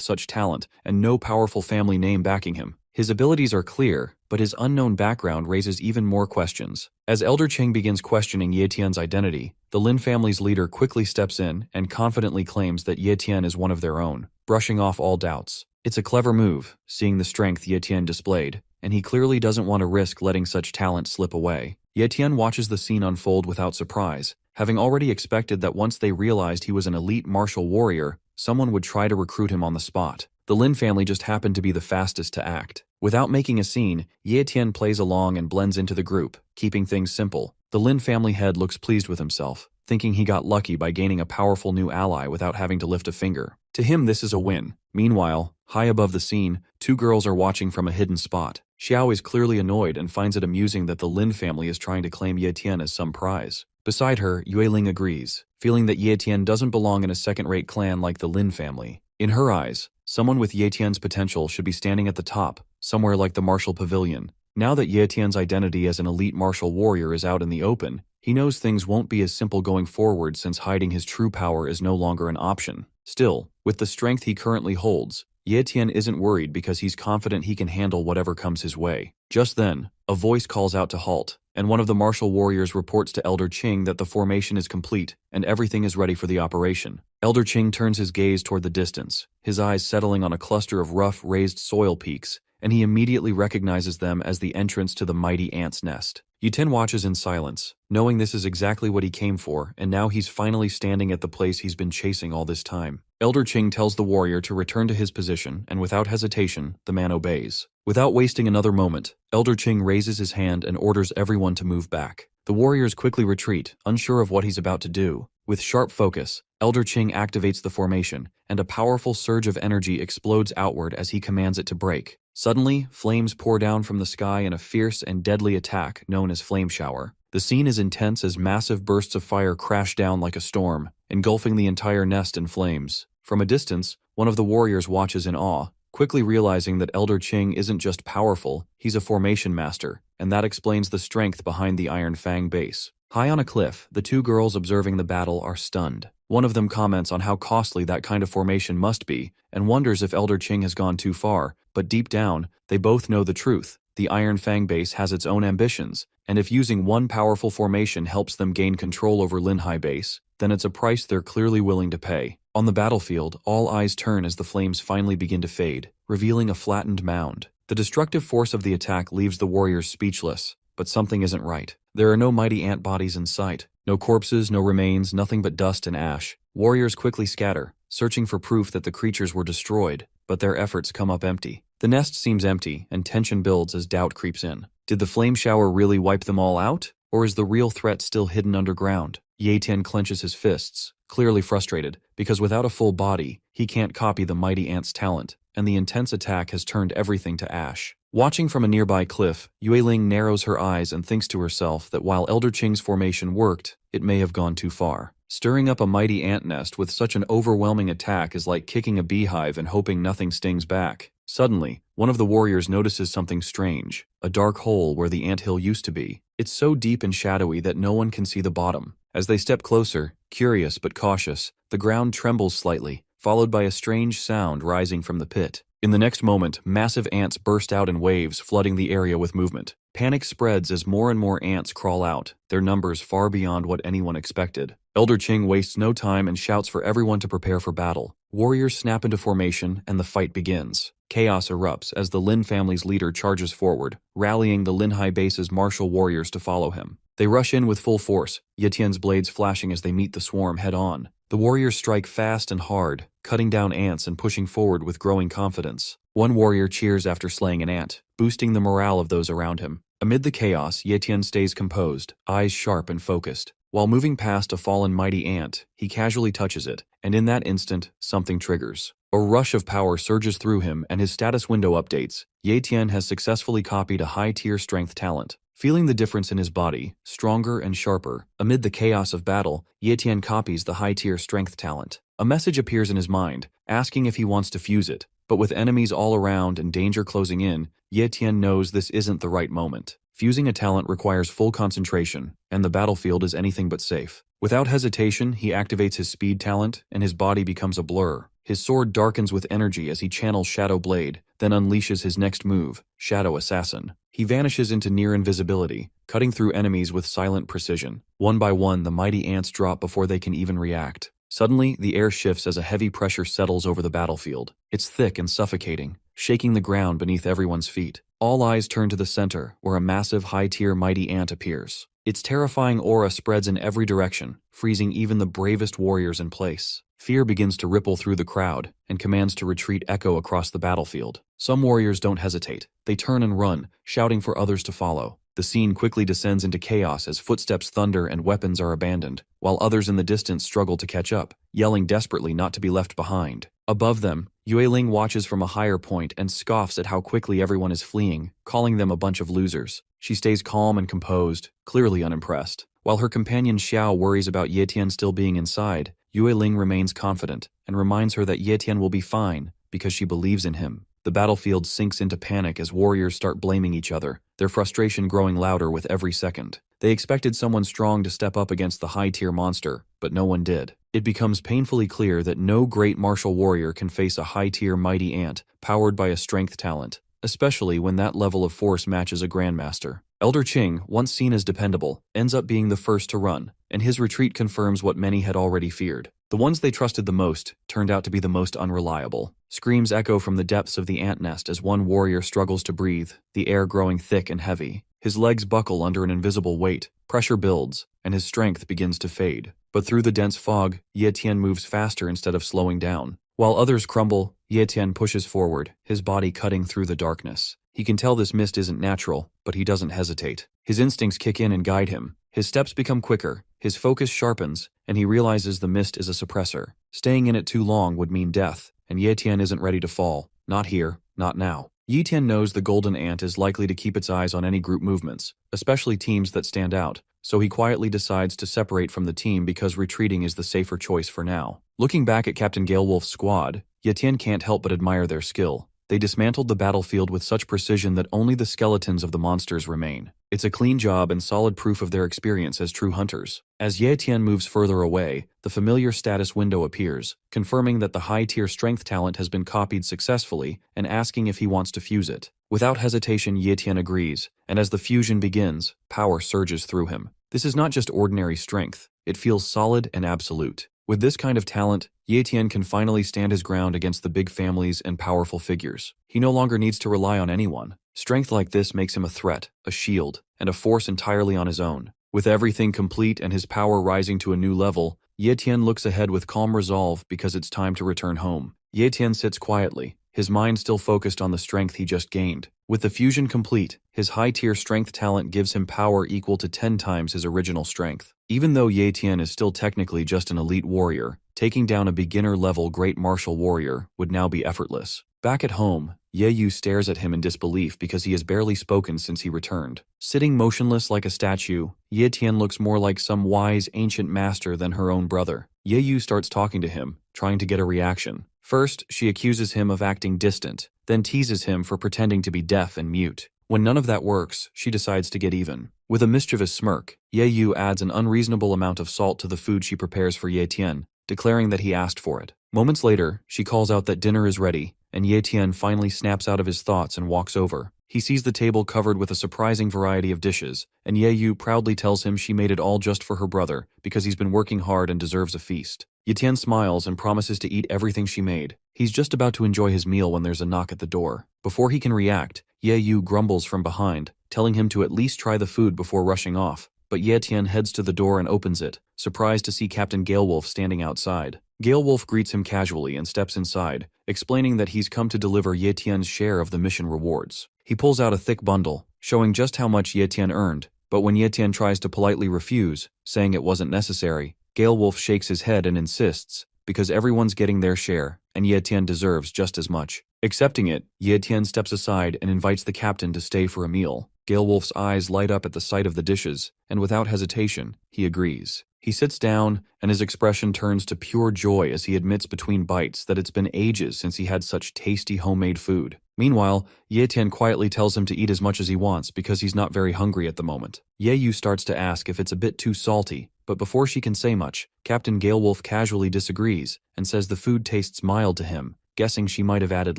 such talent and no powerful family name backing him. His abilities are clear, but his unknown background raises even more questions. As Elder Qing begins questioning Ye Tian's identity, the Lin family's leader quickly steps in and confidently claims that Ye Tian is one of their own, brushing off all doubts. It's a clever move, seeing the strength Ye Tian displayed, and he clearly doesn't want to risk letting such talent slip away. Ye Tian watches the scene unfold without surprise, having already expected that once they realized he was an elite martial warrior, someone would try to recruit him on the spot. The Lin family just happened to be the fastest to act. Without making a scene, Ye Tian plays along and blends into the group, keeping things simple. The Lin family head looks pleased with himself, thinking he got lucky by gaining a powerful new ally without having to lift a finger. To him, this is a win. Meanwhile, high above the scene, two girls are watching from a hidden spot. Xiao is clearly annoyed and finds it amusing that the Lin family is trying to claim Ye Tian as some prize. Beside her, Yue Ling agrees, feeling that Ye Tian doesn't belong in a second-rate clan like the Lin family. In her eyes, someone with Ye Tian's potential should be standing at the top, somewhere like the martial pavilion. Now that Ye Tian's identity as an elite martial warrior is out in the open, he knows things won't be as simple going forward since hiding his true power is no longer an option. Still, with the strength he currently holds, Ye Tian isn't worried because he's confident he can handle whatever comes his way. Just then, a voice calls out to halt, and one of the martial warriors reports to Elder Qing that the formation is complete and everything is ready for the operation. Elder Qing turns his gaze toward the distance, his eyes settling on a cluster of rough, raised soil peaks, and he immediately recognizes them as the entrance to the mighty ant's nest. Yuten watches in silence, knowing this is exactly what he came for, and now he's finally standing at the place he's been chasing all this time. Elder Qing tells the warrior to return to his position, and without hesitation, the man obeys. Without wasting another moment, Elder Qing raises his hand and orders everyone to move back. The warriors quickly retreat, unsure of what he's about to do. With sharp focus, Elder Qing activates the formation, and a powerful surge of energy explodes outward as he commands it to break. Suddenly, flames pour down from the sky in a fierce and deadly attack known as Flame Shower. The scene is intense as massive bursts of fire crash down like a storm, engulfing the entire nest in flames. From a distance, one of the warriors watches in awe, quickly realizing that Elder Qing isn't just powerful, he's a formation master, and that explains the strength behind the Iron Fang base. High on a cliff, the two girls observing the battle are stunned. One of them comments on how costly that kind of formation must be, and wonders if Elder Qing has gone too far, but deep down, they both know the truth. The Iron Fang base has its own ambitions, and if using one powerful formation helps them gain control over Linhai base, then it's a price they're clearly willing to pay. On the battlefield, all eyes turn as the flames finally begin to fade, revealing a flattened mound. The destructive force of the attack leaves the warriors speechless, but something isn't right. There are no mighty ant bodies in sight. No corpses, no remains, nothing but dust and ash. Warriors quickly scatter, searching for proof that the creatures were destroyed, but their efforts come up empty. The nest seems empty, and tension builds as doubt creeps in. Did the flame shower really wipe them all out? Or is the real threat still hidden underground? Ye Tian clenches his fists, clearly frustrated, because without a full body, he can't copy the mighty ant's talent, and the intense attack has turned everything to ash. Watching from a nearby cliff, Yue Ling narrows her eyes and thinks to herself that while Elder Qing's formation worked, it may have gone too far. Stirring up a mighty ant nest with such an overwhelming attack is like kicking a beehive and hoping nothing stings back. Suddenly, one of the warriors notices something strange, a dark hole where the anthill used to be. It's so deep and shadowy that no one can see the bottom. As they step closer, curious but cautious, the ground trembles slightly, followed by a strange sound rising from the pit. In the next moment, massive ants burst out in waves, flooding the area with movement. Panic spreads as more and more ants crawl out, their numbers far beyond what anyone expected. Elder Qing wastes no time and shouts for everyone to prepare for battle. Warriors snap into formation, and the fight begins. Chaos erupts as the Lin family's leader charges forward, rallying the Linhai base's martial warriors to follow him. They rush in with full force, Ye Tian's blades flashing as they meet the swarm head-on. The warriors strike fast and hard, cutting down ants and pushing forward with growing confidence. One warrior cheers after slaying an ant, boosting the morale of those around him. Amid the chaos, Ye Tian stays composed, eyes sharp and focused. While moving past a fallen mighty ant, he casually touches it, and in that instant, something triggers. A rush of power surges through him and his status window updates. Ye Tian has successfully copied a high-tier strength talent. Feeling the difference in his body, stronger and sharper, amid the chaos of battle, Ye Tian copies the high-tier strength talent. A message appears in his mind, asking if he wants to fuse it. But with enemies all around and danger closing in, Ye Tian knows this isn't the right moment. Fusing a talent requires full concentration, and the battlefield is anything but safe. Without hesitation, he activates his speed talent, and his body becomes a blur. His sword darkens with energy as he channels Shadow Blade, then unleashes his next move, Shadow Assassin. He vanishes into near invisibility, cutting through enemies with silent precision. One by one, the mighty ants drop before they can even react. Suddenly, the air shifts as a heavy pressure settles over the battlefield. It's thick and suffocating, shaking the ground beneath everyone's feet. All eyes turn to the center, where a massive high-tier mighty ant appears. Its terrifying aura spreads in every direction, freezing even the bravest warriors in place. Fear begins to ripple through the crowd, and commands to retreat echo across the battlefield. Some warriors don't hesitate. They turn and run, shouting for others to follow. The scene quickly descends into chaos as footsteps thunder and weapons are abandoned, while others in the distance struggle to catch up, yelling desperately not to be left behind. Above them, Yue Ling watches from a higher point and scoffs at how quickly everyone is fleeing, calling them a bunch of losers. She stays calm and composed, clearly unimpressed. While her companion Xiao worries about Ye Tian still being inside, Yue Ling remains confident and reminds her that Ye Tian will be fine because she believes in him. The battlefield sinks into panic as warriors start blaming each other, their frustration growing louder with every second. They expected someone strong to step up against the high-tier monster, but no one did. It becomes painfully clear that no great martial warrior can face a high-tier mighty ant powered by a strength talent, especially when that level of force matches a grandmaster. Elder Qing, once seen as dependable, ends up being the first to run, and his retreat confirms what many had already feared. The ones they trusted the most turned out to be the most unreliable. Screams echo from the depths of the ant nest as one warrior struggles to breathe, the air growing thick and heavy. His legs buckle under an invisible weight, pressure builds, and his strength begins to fade. But through the dense fog, Ye Tian moves faster instead of slowing down. While others crumble, Ye Tian pushes forward, his body cutting through the darkness. He can tell this mist isn't natural, but he doesn't hesitate. His instincts kick in and guide him. His steps become quicker, his focus sharpens, and he realizes the mist is a suppressor. Staying in it too long would mean death, and Ye Tian isn't ready to fall. Not here, not now. Ye Tian knows the golden ant is likely to keep its eyes on any group movements, especially teams that stand out, so he quietly decides to separate from the team because retreating is the safer choice for now. Looking back at Captain Galewolf's squad, Ye Tian can't help but admire their skill. They dismantled the battlefield with such precision that only the skeletons of the monsters remain. It's a clean job and solid proof of their experience as true hunters. As Ye Tian moves further away, the familiar status window appears, confirming that the high-tier strength talent has been copied successfully and asking if he wants to fuse it. Without hesitation, Ye Tian agrees, and as the fusion begins, power surges through him. This is not just ordinary strength, it feels solid and absolute. With this kind of talent, Ye Tian can finally stand his ground against the big families and powerful figures. He no longer needs to rely on anyone. Strength like this makes him a threat, a shield, and a force entirely on his own. With everything complete and his power rising to a new level, Ye Tian looks ahead with calm resolve because it's time to return home. Ye Tian sits quietly, his mind still focused on the strength he just gained. With the fusion complete, his high-tier strength talent gives him power equal to 10 times his original strength. Even though Ye Tian is still technically just an elite warrior, taking down a beginner-level great martial warrior would now be effortless. Back at home, Ye Yu stares at him in disbelief because he has barely spoken since he returned. Sitting motionless like a statue, Ye Tian looks more like some wise ancient master than her own brother. Ye Yu starts talking to him, trying to get a reaction. First, she accuses him of acting distant, then teases him for pretending to be deaf and mute. When none of that works, she decides to get even. With a mischievous smirk, Ye Yu adds an unreasonable amount of salt to the food she prepares for Ye Tian, declaring that he asked for it. Moments later, she calls out that dinner is ready, and Ye Tian finally snaps out of his thoughts and walks over. He sees the table covered with a surprising variety of dishes, and Ye Yu proudly tells him she made it all just for her brother because he's been working hard and deserves a feast. Ye Tian smiles and promises to eat everything she made. He's just about to enjoy his meal when there's a knock at the door. Before he can react, Ye Yu grumbles from behind, telling him to at least try the food before rushing off. But Ye Tian heads to the door and opens it, surprised to see Captain Galewolf standing outside. Galewolf greets him casually and steps inside, explaining that he's come to deliver Ye Tian's share of the mission rewards. He pulls out a thick bundle, showing just how much Ye Tian earned, but when Ye Tian tries to politely refuse, saying it wasn't necessary, Gale Wolf shakes his head and insists, because everyone's getting their share, and Ye Tian deserves just as much. Accepting it, Ye Tian steps aside and invites the captain to stay for a meal. Gale Wolf's eyes light up at the sight of the dishes, and without hesitation, he agrees. He sits down, and his expression turns to pure joy as he admits between bites that it's been ages since he had such tasty homemade food. Meanwhile, Ye Tian quietly tells him to eat as much as he wants because he's not very hungry at the moment. Ye Yu starts to ask if it's a bit too salty, but before she can say much, Captain Gale Wolf casually disagrees and says the food tastes mild to him, guessing she might have added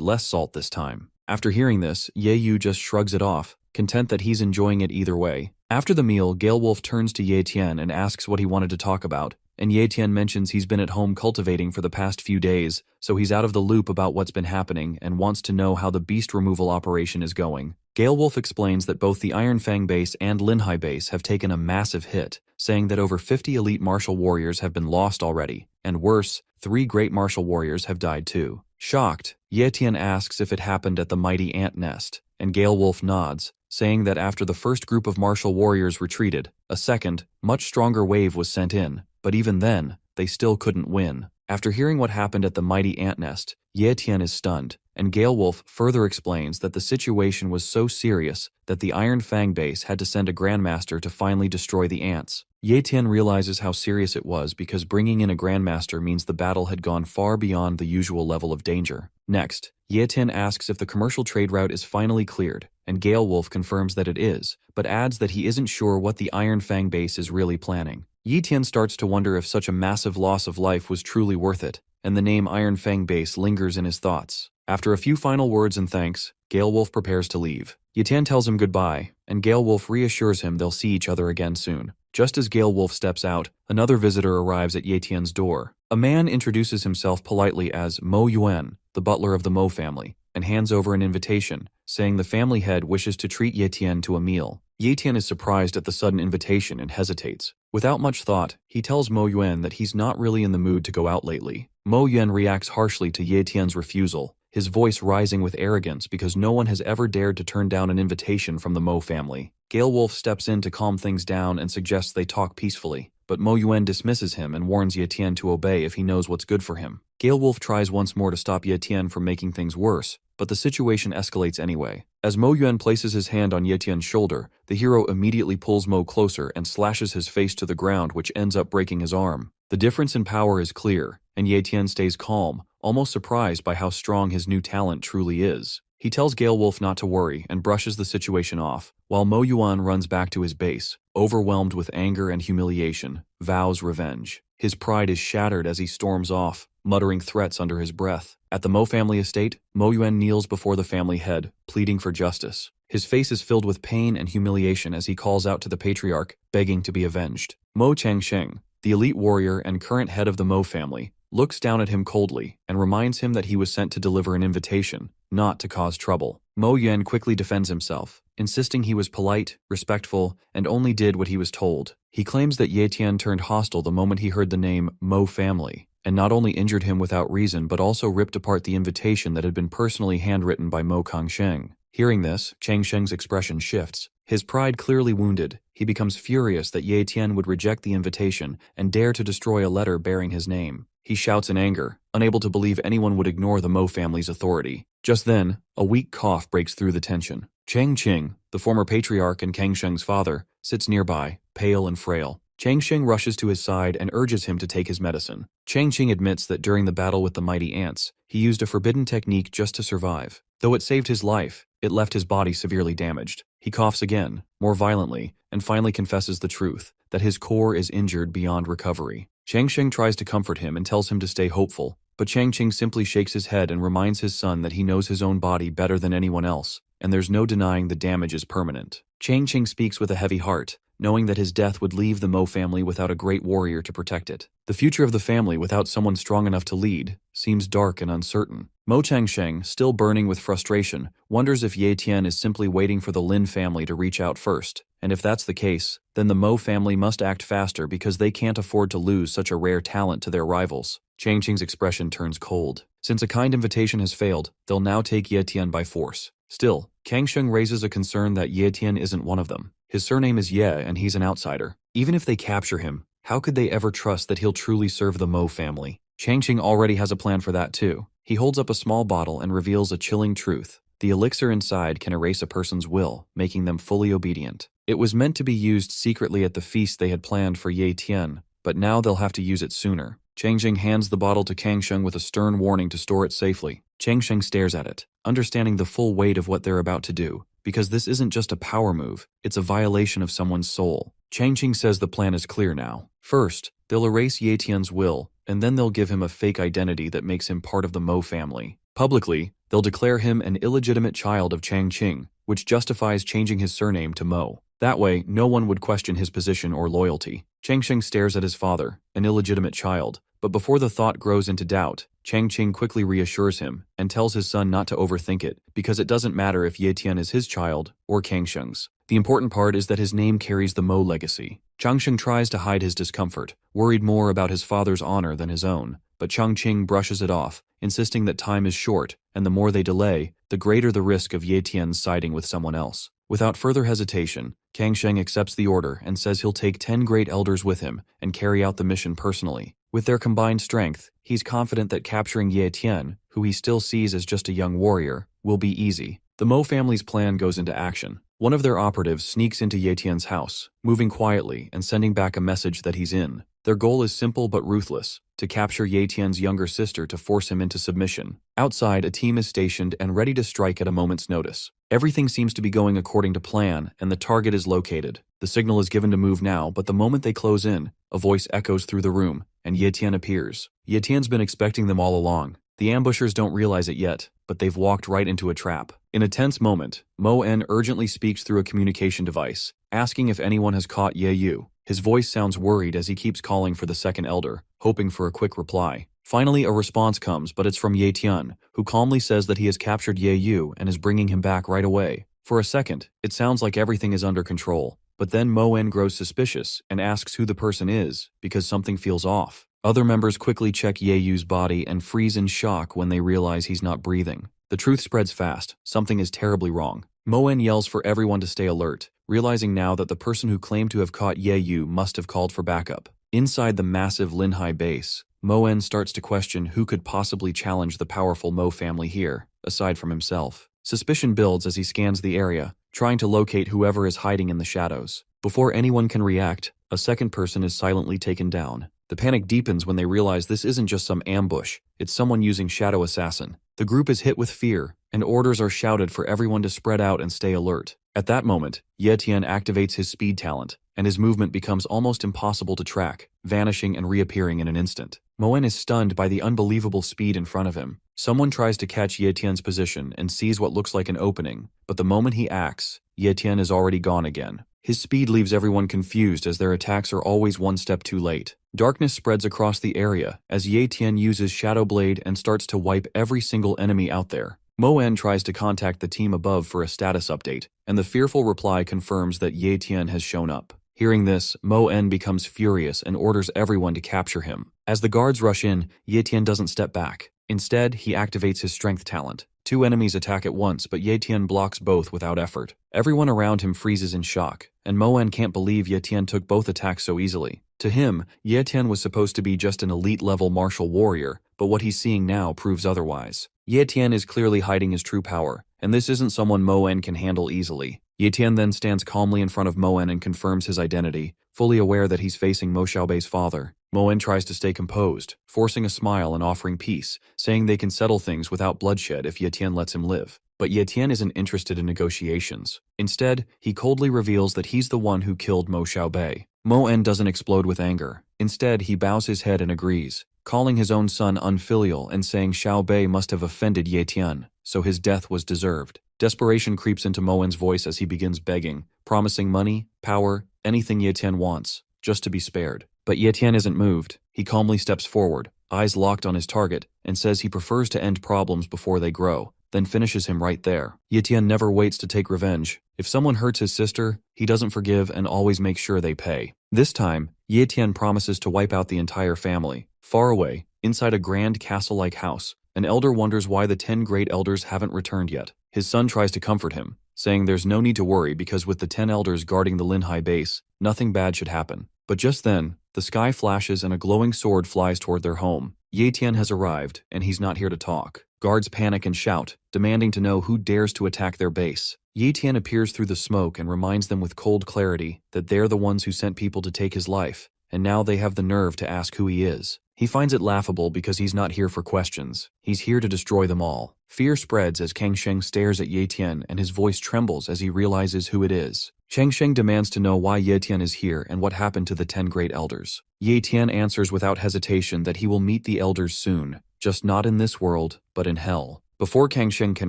less salt this time. After hearing this, Ye Yu just shrugs it off, content that he's enjoying it either way. After the meal, Gale Wolf turns to Ye Tian and asks what he wanted to talk about, and Ye Tian mentions he's been at home cultivating for the past few days, so he's out of the loop about what's been happening and wants to know how the beast removal operation is going. Gale Wolf explains that both the Iron Fang base and Linhai base have taken a massive hit, saying that over 50 elite martial warriors have been lost already, and worse, 3 great martial warriors have died too. Shocked, Ye Tian asks if it happened at the mighty ant nest, and Gale Wolf nods, saying that after the first group of martial warriors retreated, a second, much stronger wave was sent in, but even then, they still couldn't win. After hearing what happened at the mighty ant nest, Ye Tian is stunned, and Gale Wolf further explains that the situation was so serious that the Iron Fang base had to send a Grandmaster to finally destroy the ants. Ye Tian realizes how serious it was because bringing in a Grandmaster means the battle had gone far beyond the usual level of danger. Next, Ye Tian asks if the commercial trade route is finally cleared, and Gale Wolf confirms that it is, but adds that he isn't sure what the Iron Fang base is really planning. Ye Tian starts to wonder if such a massive loss of life was truly worth it, and the name Iron Fang base lingers in his thoughts. After a few final words and thanks, Gale Wolf prepares to leave. Ye Tian tells him goodbye, and Gale Wolf reassures him they'll see each other again soon. Just as Gale Wolf steps out, another visitor arrives at Ye Tian's door. A man introduces himself politely as Mo Yuan, the butler of the Mo family, and hands over an invitation, saying the family head wishes to treat Ye Tian to a meal. Ye Tian is surprised at the sudden invitation and hesitates. Without much thought, he tells Mo Yuan that he's not really in the mood to go out lately. Mo Yuan reacts harshly to Ye Tian's refusal, his voice rising with arrogance because no one has ever dared to turn down an invitation from the Mo family. Gale Wolf steps in to calm things down and suggests they talk peacefully, but Mo Yuan dismisses him and warns Ye Tian to obey if he knows what's good for him. Gale Wolf tries once more to stop Ye Tian from making things worse, but the situation escalates anyway. As Mo Yuan places his hand on Ye Tian's shoulder, the hero immediately pulls Mo closer and slashes his face to the ground, which ends up breaking his arm. The difference in power is clear, and Ye Tian stays calm, almost surprised by how strong his new talent truly is. He tells Gale Wolf not to worry and brushes the situation off, while Mo Yuan runs back to his base, overwhelmed with anger and humiliation, vows revenge. His pride is shattered as he storms off, muttering threats under his breath. At the Mo family estate, Mo Yuan kneels before the family head, pleading for justice. His face is filled with pain and humiliation as he calls out to the patriarch, begging to be avenged. Mo Changsheng, the elite warrior and current head of the Mo family, looks down at him coldly and reminds him that he was sent to deliver an invitation, not to cause trouble. Mo Yuan quickly defends himself, insisting he was polite, respectful, and only did what he was told. He claims that Ye Tian turned hostile the moment he heard the name Mo family, and not only injured him without reason but also ripped apart the invitation that had been personally handwritten by Mo Kangsheng. Hearing this, Changsheng's expression shifts. His pride clearly wounded, he becomes furious that Ye Tian would reject the invitation and dare to destroy a letter bearing his name. He shouts in anger, unable to believe anyone would ignore the Mo family's authority. Just then, a weak cough breaks through the tension. Chang Qing, the former patriarch and Kangsheng's father, sits nearby, pale and frail. Changsheng rushes to his side and urges him to take his medicine. Changqing admits that during the battle with the mighty ants, he used a forbidden technique just to survive. Though it saved his life, it left his body severely damaged. He coughs again, more violently, and finally confesses the truth, that his core is injured beyond recovery. Changsheng tries to comfort him and tells him to stay hopeful, but Changqing simply shakes his head and reminds his son that he knows his own body better than anyone else, and there's no denying the damage is permanent. Changqing speaks with a heavy heart, knowing that his death would leave the Mo family without a great warrior to protect it. The future of the family without someone strong enough to lead seems dark and uncertain. Mo Changsheng, still burning with frustration, wonders if Ye Tian is simply waiting for the Lin family to reach out first, and if that's the case, then the Mo family must act faster because they can't afford to lose such a rare talent to their rivals. Changqing's expression turns cold. Since a kind invitation has failed, they'll now take Ye Tian by force. Still, Kang Sheng raises a concern that Ye Tian isn't one of them. His surname is Ye and he's an outsider. Even if they capture him, how could they ever trust that he'll truly serve the Mo family? Changqing already has a plan for that too. He holds up a small bottle and reveals a chilling truth. The elixir inside can erase a person's will, making them fully obedient. It was meant to be used secretly at the feast they had planned for Ye Tian, but now they'll have to use it sooner. Changqing hands the bottle to Kang Sheng with a stern warning to store it safely. Changqing stares at it, understanding the full weight of what they're about to do, because this isn't just a power move, it's a violation of someone's soul. Changqing says the plan is clear now. First, they'll erase Ye Tian's will, and then they'll give him a fake identity that makes him part of the Mo family. Publicly, they'll declare him an illegitimate child of Changqing, which justifies changing his surname to Mo. That way, no one would question his position or loyalty. Changqing stares at his father, an illegitimate child, but before the thought grows into doubt, Changqing quickly reassures him and tells his son not to overthink it, because it doesn't matter if Ye Tian is his child or Kang Sheng's. The important part is that his name carries the Mo legacy. Changqing tries to hide his discomfort, worried more about his father's honor than his own, but Changqing brushes it off, insisting that time is short, and the more they delay, the greater the risk of Ye Tian's siding with someone else. Without further hesitation, Kang Sheng accepts the order and says he'll take 10 great elders with him and carry out the mission personally. With their combined strength, he's confident that capturing Ye Tian, who he still sees as just a young warrior, will be easy. The Mo family's plan goes into action. One of their operatives sneaks into Ye Tian's house, moving quietly and sending back a message that he's in. Their goal is simple but ruthless: to capture Ye Tian's younger sister to force him into submission. Outside, a team is stationed and ready to strike at a moment's notice. Everything seems to be going according to plan, and the target is located. The signal is given to move now, but the moment they close in, a voice echoes through the room, and Ye Tian appears. Ye Tian's been expecting them all along. The ambushers don't realize it yet, but they've walked right into a trap. In a tense moment, Mo En urgently speaks through a communication device, asking if anyone has caught Ye Yu. His voice sounds worried as he keeps calling for the second elder, hoping for a quick reply. Finally, a response comes, but it's from Ye Tian, who calmly says that he has captured Ye Yu and is bringing him back right away. For a second, it sounds like everything is under control, but then Mo En grows suspicious and asks who the person is, because something feels off. Other members quickly check Ye Yu's body and freeze in shock when they realize he's not breathing. The truth spreads fast. Something is terribly wrong. Mo En yells for everyone to stay alert, realizing now that the person who claimed to have caught Ye Yu must have called for backup. Inside the massive Linhai base, Mo En starts to question who could possibly challenge the powerful Mo family here, aside from himself. Suspicion builds as he scans the area, trying to locate whoever is hiding in the shadows. Before anyone can react, a second person is silently taken down. The panic deepens when they realize this isn't just some ambush, it's someone using Shadow Assassin. The group is hit with fear, and orders are shouted for everyone to spread out and stay alert. At that moment, Ye Tian activates his speed talent, and his movement becomes almost impossible to track, vanishing and reappearing in an instant. Mo En is stunned by the unbelievable speed in front of him. Someone tries to catch Ye Tian's position and sees what looks like an opening, but the moment he acts, Ye Tian is already gone again. His speed leaves everyone confused as their attacks are always one step too late. Darkness spreads across the area as Ye Tian uses Shadow Blade and starts to wipe every single enemy out there. Mo En tries to contact the team above for a status update, and the fearful reply confirms that Ye Tian has shown up. Hearing this, Mo En becomes furious and orders everyone to capture him. As the guards rush in, Ye Tian doesn't step back. Instead, he activates his strength talent. Two enemies attack at once, but Ye Tian blocks both without effort. Everyone around him freezes in shock, and Mo En can't believe Ye Tian took both attacks so easily. To him, Ye Tian was supposed to be just an elite-level martial warrior, but what he's seeing now proves otherwise. Ye Tian is clearly hiding his true power, and this isn't someone Mo En can handle easily. Ye Tian then stands calmly in front of Mo En and confirms his identity, fully aware that he's facing Mo Xiaobei's father. Mo En tries to stay composed, forcing a smile and offering peace, saying they can settle things without bloodshed if Ye Tian lets him live. But Ye Tian isn't interested in negotiations. Instead, he coldly reveals that he's the one who killed Mo Xiaobei. Mo En doesn't explode with anger. Instead, he bows his head and agrees, calling his own son unfilial and saying Xiaobei must have offended Ye Tian, so his death was deserved. Desperation creeps into Mo En's voice as he begins begging, promising money, power, anything Ye Tian wants, just to be spared. But Ye Tian isn't moved. He calmly steps forward, eyes locked on his target, and says he prefers to end problems before they grow, then finishes him right there. Ye Tian never waits to take revenge. If someone hurts his sister, he doesn't forgive and always makes sure they pay. This time, Ye Tian promises to wipe out the entire family. Far away, inside a grand castle-like house, An elder wonders why the 10 great elders haven't returned yet. His son tries to comfort him, saying there's no need to worry because with the 10 elders guarding the Linhai base, nothing bad should happen. But just then, the sky flashes and a glowing sword flies toward their home. Ye Tian has arrived, and he's not here to talk. Guards panic and shout, demanding to know who dares to attack their base. Ye Tian appears through the smoke and reminds them with cold clarity that they're the ones who sent people to take his life, and now they have the nerve to ask who he is. He finds it laughable because he's not here for questions. He's here to destroy them all. Fear spreads as Kang Sheng stares at Ye Tian and his voice trembles as he realizes who it is. Chang Sheng demands to know why Ye Tian is here and what happened to the 10 great elders. Ye Tian answers without hesitation that he will meet the elders soon, just not in this world, but in hell. Before Kang Sheng can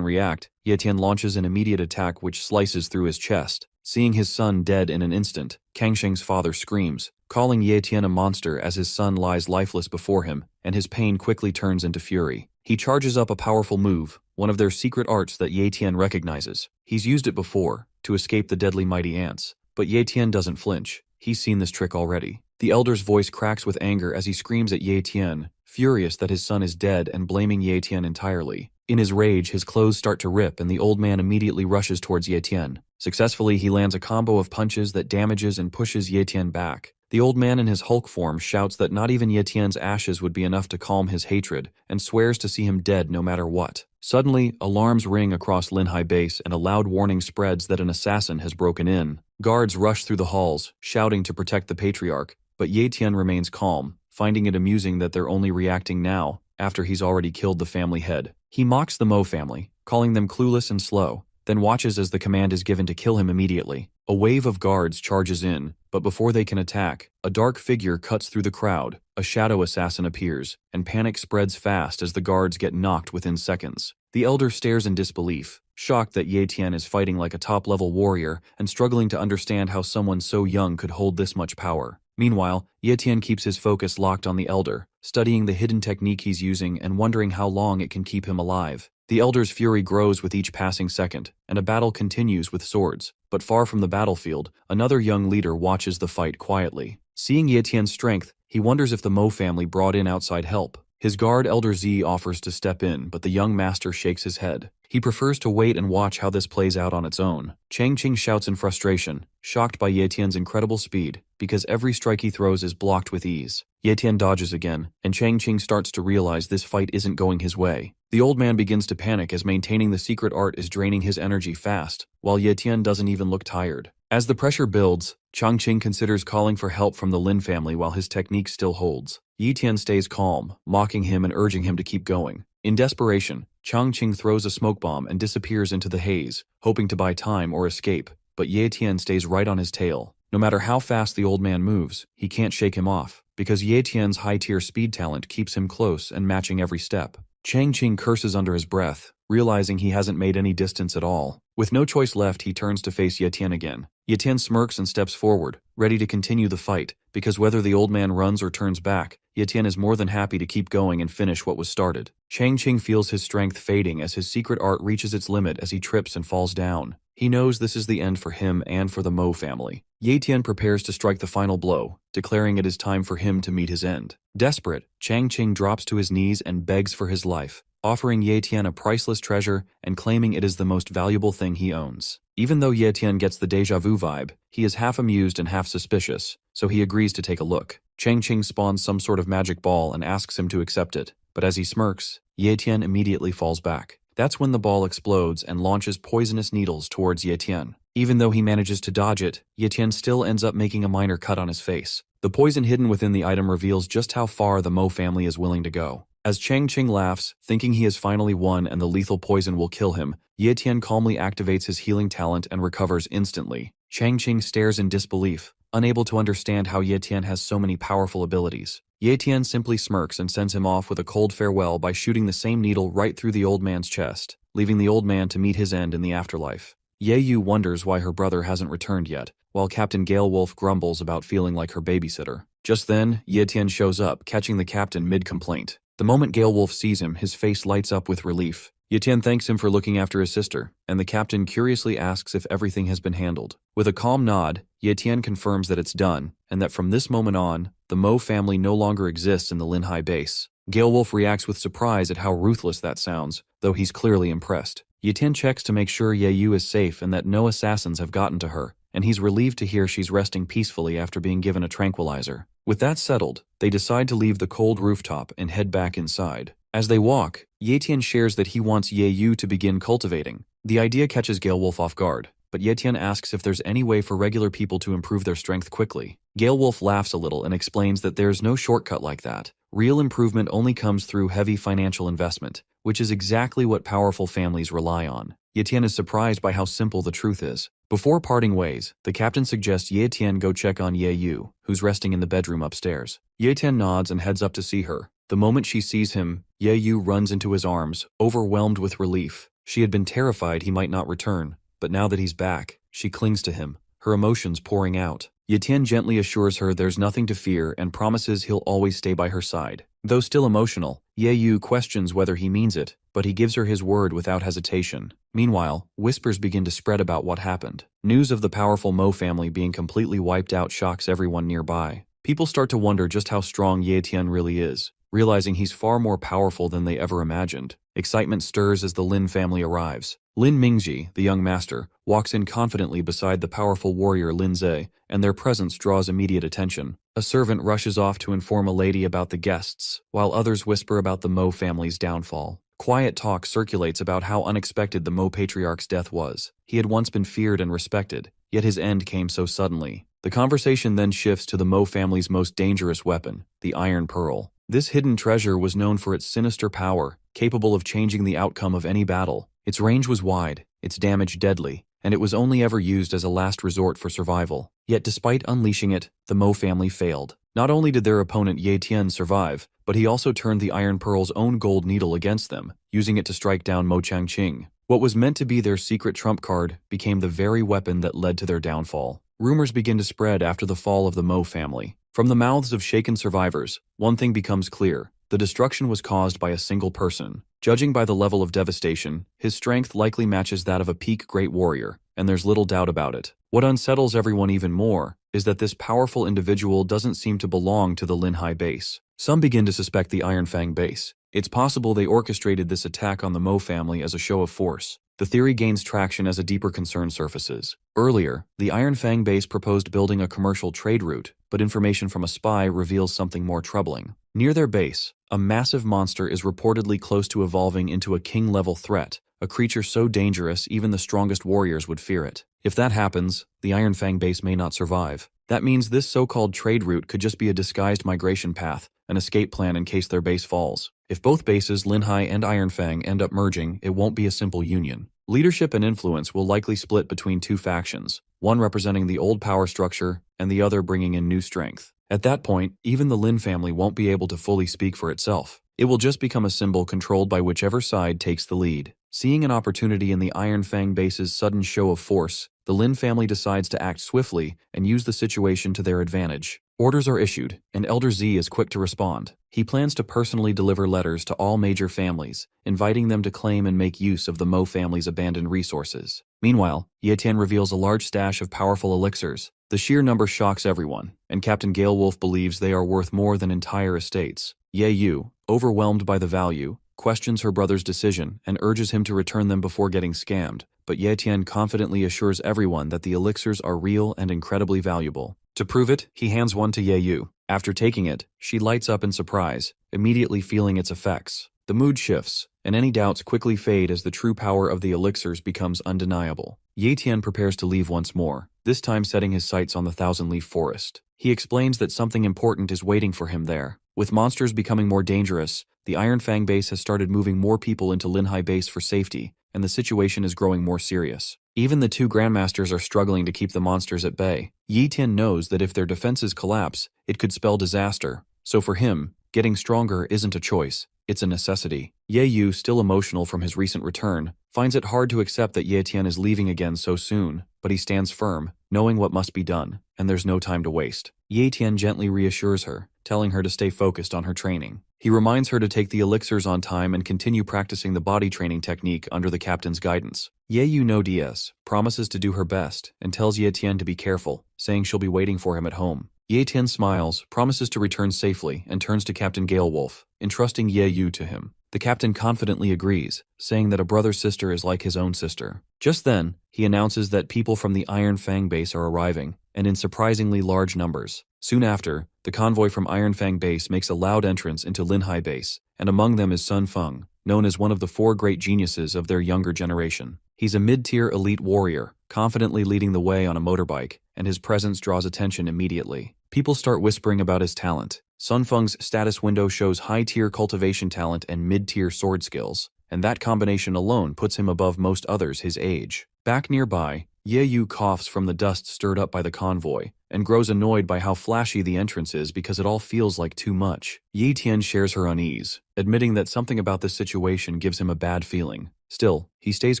react, Ye Tian launches an immediate attack which slices through his chest. Seeing his son dead in an instant, Kang Sheng's father screams, calling Ye Tian a monster as his son lies lifeless before him, and his pain quickly turns into fury. He charges up a powerful move, one of their secret arts that Ye Tian recognizes. He's used it before, to escape the deadly mighty ants, but Ye Tian doesn't flinch. He's seen this trick already. The elder's voice cracks with anger as he screams at Ye Tian, furious that his son is dead and blaming Ye Tian entirely. In his rage, his clothes start to rip and the old man immediately rushes towards Ye Tian. Successfully, he lands a combo of punches that damages and pushes Ye Tian back. The old man in his Hulk form shouts that not even Ye Tian's ashes would be enough to calm his hatred, and swears to see him dead no matter what. Suddenly, alarms ring across Linhai base and a loud warning spreads that an assassin has broken in. Guards rush through the halls, shouting to protect the patriarch, but Ye Tian remains calm, finding it amusing that they're only reacting now, after he's already killed the family head. He mocks the Mo family, calling them clueless and slow, then watches as the command is given to kill him immediately. A wave of guards charges in, but before they can attack, a dark figure cuts through the crowd, a shadow assassin appears, and panic spreads fast as the guards get knocked within seconds. The elder stares in disbelief, shocked that Ye Tian is fighting like a top-level warrior and struggling to understand how someone so young could hold this much power. Meanwhile, Ye Tian keeps his focus locked on the elder, studying the hidden technique he's using and wondering how long it can keep him alive. The elder's fury grows with each passing second, and a battle continues with swords. But far from the battlefield, another young leader watches the fight quietly. Seeing Ye Tian's strength, he wonders if the Mo family brought in outside help. His guard Elder Z offers to step in, but the young master shakes his head. He prefers to wait and watch how this plays out on its own. Chang Qing shouts in frustration, shocked by Ye Tian's incredible speed, because every strike he throws is blocked with ease. Ye Tian dodges again, and Chang Qing starts to realize this fight isn't going his way. The old man begins to panic as maintaining the secret art is draining his energy fast, while Ye Tian doesn't even look tired. As the pressure builds, Chang Qing considers calling for help from the Lin family while his technique still holds. Ye Tian stays calm, mocking him and urging him to keep going. In desperation, Chang Qing throws a smoke bomb and disappears into the haze, hoping to buy time or escape, but Ye Tian stays right on his tail. No matter how fast the old man moves, he can't shake him off, because Ye Tian's high-tier speed talent keeps him close and matching every step. Chang Qing curses under his breath, realizing he hasn't made any distance at all. With no choice left, he turns to face Ye Tian again. Ye Tian smirks and steps forward, ready to continue the fight, because whether the old man runs or turns back, Ye Tian is more than happy to keep going and finish what was started. Chang Qing feels his strength fading as his secret art reaches its limit as he trips and falls down. He knows this is the end for him and for the Mo family. Ye Tian prepares to strike the final blow, declaring it is time for him to meet his end. Desperate, Chang Qing drops to his knees and begs for his life, offering Ye Tian a priceless treasure and claiming it is the most valuable thing he owns. Even though Ye Tian gets the deja vu vibe, he is half amused and half suspicious, so he agrees to take a look. Chang Qing spawns some sort of magic ball and asks him to accept it, but as he smirks, Ye Tian immediately falls back. That's when the ball explodes and launches poisonous needles towards Ye Tian. Even though he manages to dodge it, Ye Tian still ends up making a minor cut on his face. The poison hidden within the item reveals just how far the Mo family is willing to go. As Chang Qing laughs, thinking he has finally won and the lethal poison will kill him, Ye Tian calmly activates his healing talent and recovers instantly. Chang Qing stares in disbelief, unable to understand how Ye Tian has so many powerful abilities. Ye Tian simply smirks and sends him off with a cold farewell by shooting the same needle right through the old man's chest, leaving the old man to meet his end in the afterlife. Ye Yu wonders why her brother hasn't returned yet, while Captain Gale Wolf grumbles about feeling like her babysitter. Just then, Ye Tian shows up, catching the captain mid-complaint. The moment Gale Wolf sees him, his face lights up with relief. Ye Tian thanks him for looking after his sister, and the captain curiously asks if everything has been handled. With a calm nod, Ye Tian confirms that it's done, and that from this moment on, the Mo family no longer exists in the Linhai base. Gale Wolf reacts with surprise at how ruthless that sounds, though he's clearly impressed. Ye Tian checks to make sure Ye Yu is safe and that no assassins have gotten to her, and he's relieved to hear she's resting peacefully after being given a tranquilizer. With that settled, they decide to leave the cold rooftop and head back inside. As they walk, Ye Tian shares that he wants Ye Yu to begin cultivating. The idea catches Gale Wolf off guard, but Ye Tian asks if there's any way for regular people to improve their strength quickly. Gale Wolf laughs a little and explains that there's no shortcut like that. Real improvement only comes through heavy financial investment, which is exactly what powerful families rely on. Ye Tian is surprised by how simple the truth is. Before parting ways, the captain suggests Ye Tian go check on Ye Yu, who's resting in the bedroom upstairs. Ye Tian nods and heads up to see her. The moment she sees him, Ye Yu runs into his arms, overwhelmed with relief. She had been terrified he might not return, but now that he's back, she clings to him, her emotions pouring out. Ye Tian gently assures her there's nothing to fear and promises he'll always stay by her side. Though still emotional, Ye Yu questions whether he means it, but he gives her his word without hesitation. Meanwhile, whispers begin to spread about what happened. News of the powerful Mo family being completely wiped out shocks everyone nearby. People start to wonder just how strong Ye Tian really is, realizing he's far more powerful than they ever imagined. Excitement stirs as the Lin family arrives. Lin Mingji, the young master, walks in confidently beside the powerful warrior Lin Zhe, and their presence draws immediate attention. A servant rushes off to inform a lady about the guests, while others whisper about the Mo family's downfall. Quiet talk circulates about how unexpected the Mo patriarch's death was. He had once been feared and respected, yet his end came so suddenly. The conversation then shifts to the Mo family's most dangerous weapon, the Iron Pearl. This hidden treasure was known for its sinister power, capable of changing the outcome of any battle. Its range was wide, its damage deadly, and it was only ever used as a last resort for survival. Yet despite unleashing it, the Mo family failed. Not only did their opponent Ye Tian survive, but he also turned the Iron Pearl's own gold needle against them, using it to strike down Mo Changqing. What was meant to be their secret trump card became the very weapon that led to their downfall. Rumors begin to spread after the fall of the Mo family. From the mouths of shaken survivors, one thing becomes clear. The destruction was caused by a single person. Judging by the level of devastation, his strength likely matches that of a peak great warrior, and there's little doubt about it. What unsettles everyone even more is that this powerful individual doesn't seem to belong to the Linhai base. Some begin to suspect the Iron Fang base. It's possible they orchestrated this attack on the Mo family as a show of force. The theory gains traction as a deeper concern surfaces. Earlier, the Iron Fang base proposed building a commercial trade route, but information from a spy reveals something more troubling. Near their base, a massive monster is reportedly close to evolving into a king-level threat, a creature so dangerous even the strongest warriors would fear it. If that happens, the Iron Fang base may not survive. That means this so-called trade route could just be a disguised migration path, an escape plan in case their base falls. If both bases, Linhai and Iron Fang, end up merging, it won't be a simple union. Leadership and influence will likely split between two factions, one representing the old power structure and the other bringing in new strength. At that point, even the Lin family won't be able to fully speak for itself. It will just become a symbol controlled by whichever side takes the lead. Seeing an opportunity in the Iron Fang base's sudden show of force, the Lin family decides to act swiftly and use the situation to their advantage. Orders are issued, and Elder Z is quick to respond. He plans to personally deliver letters to all major families, inviting them to claim and make use of the Mo family's abandoned resources. Meanwhile, Ye Tian reveals a large stash of powerful elixirs. The sheer number shocks everyone, and Captain Gale Wolf believes they are worth more than entire estates. Ye Yu, overwhelmed by the value, questions her brother's decision and urges him to return them before getting scammed, but Ye Tian confidently assures everyone that the elixirs are real and incredibly valuable. To prove it, he hands one to Ye Yu. After taking it, she lights up in surprise, immediately feeling its effects. The mood shifts, and any doubts quickly fade as the true power of the elixirs becomes undeniable. Ye Tian prepares to leave once more, this time setting his sights on the Thousand-Leaf Forest. He explains that something important is waiting for him there. With monsters becoming more dangerous, the Iron Fang base has started moving more people into Linhai base for safety, and the situation is growing more serious. Even the two grandmasters are struggling to keep the monsters at bay. Ye Tian knows that if their defenses collapse, it could spell disaster. So for him, getting stronger isn't a choice, it's a necessity. Ye Yu, still emotional from his recent return, finds it hard to accept that Ye Tian is leaving again so soon, but he stands firm, knowing what must be done, and there's no time to waste. Ye Tian gently reassures her, telling her to stay focused on her training. He reminds her to take the elixirs on time and continue practicing the body training technique under the captain's guidance. Ye Yu no DS promises to do her best and tells Ye Tian to be careful, saying she'll be waiting for him at home. Ye Tian smiles, promises to return safely, and turns to Captain Galewolf, entrusting Ye Yu to him. The captain confidently agrees, saying that a brother's sister is like his own sister. Just then, he announces that people from the Iron Fang base are arriving, and in surprisingly large numbers. Soon after, the convoy from Iron Fang base makes a loud entrance into Linhai base, and among them is Sun Feng, known as one of the 4 great geniuses of their younger generation. He's a mid-tier elite warrior, confidently leading the way on a motorbike, and his presence draws attention immediately. People start whispering about his talent. Sun Feng's status window shows high-tier cultivation talent and mid-tier sword skills, and that combination alone puts him above most others his age. Back nearby, Ye Yu coughs from the dust stirred up by the convoy, and grows annoyed by how flashy the entrance is because it all feels like too much. Ye Tian shares her unease, admitting that something about this situation gives him a bad feeling. Still, he stays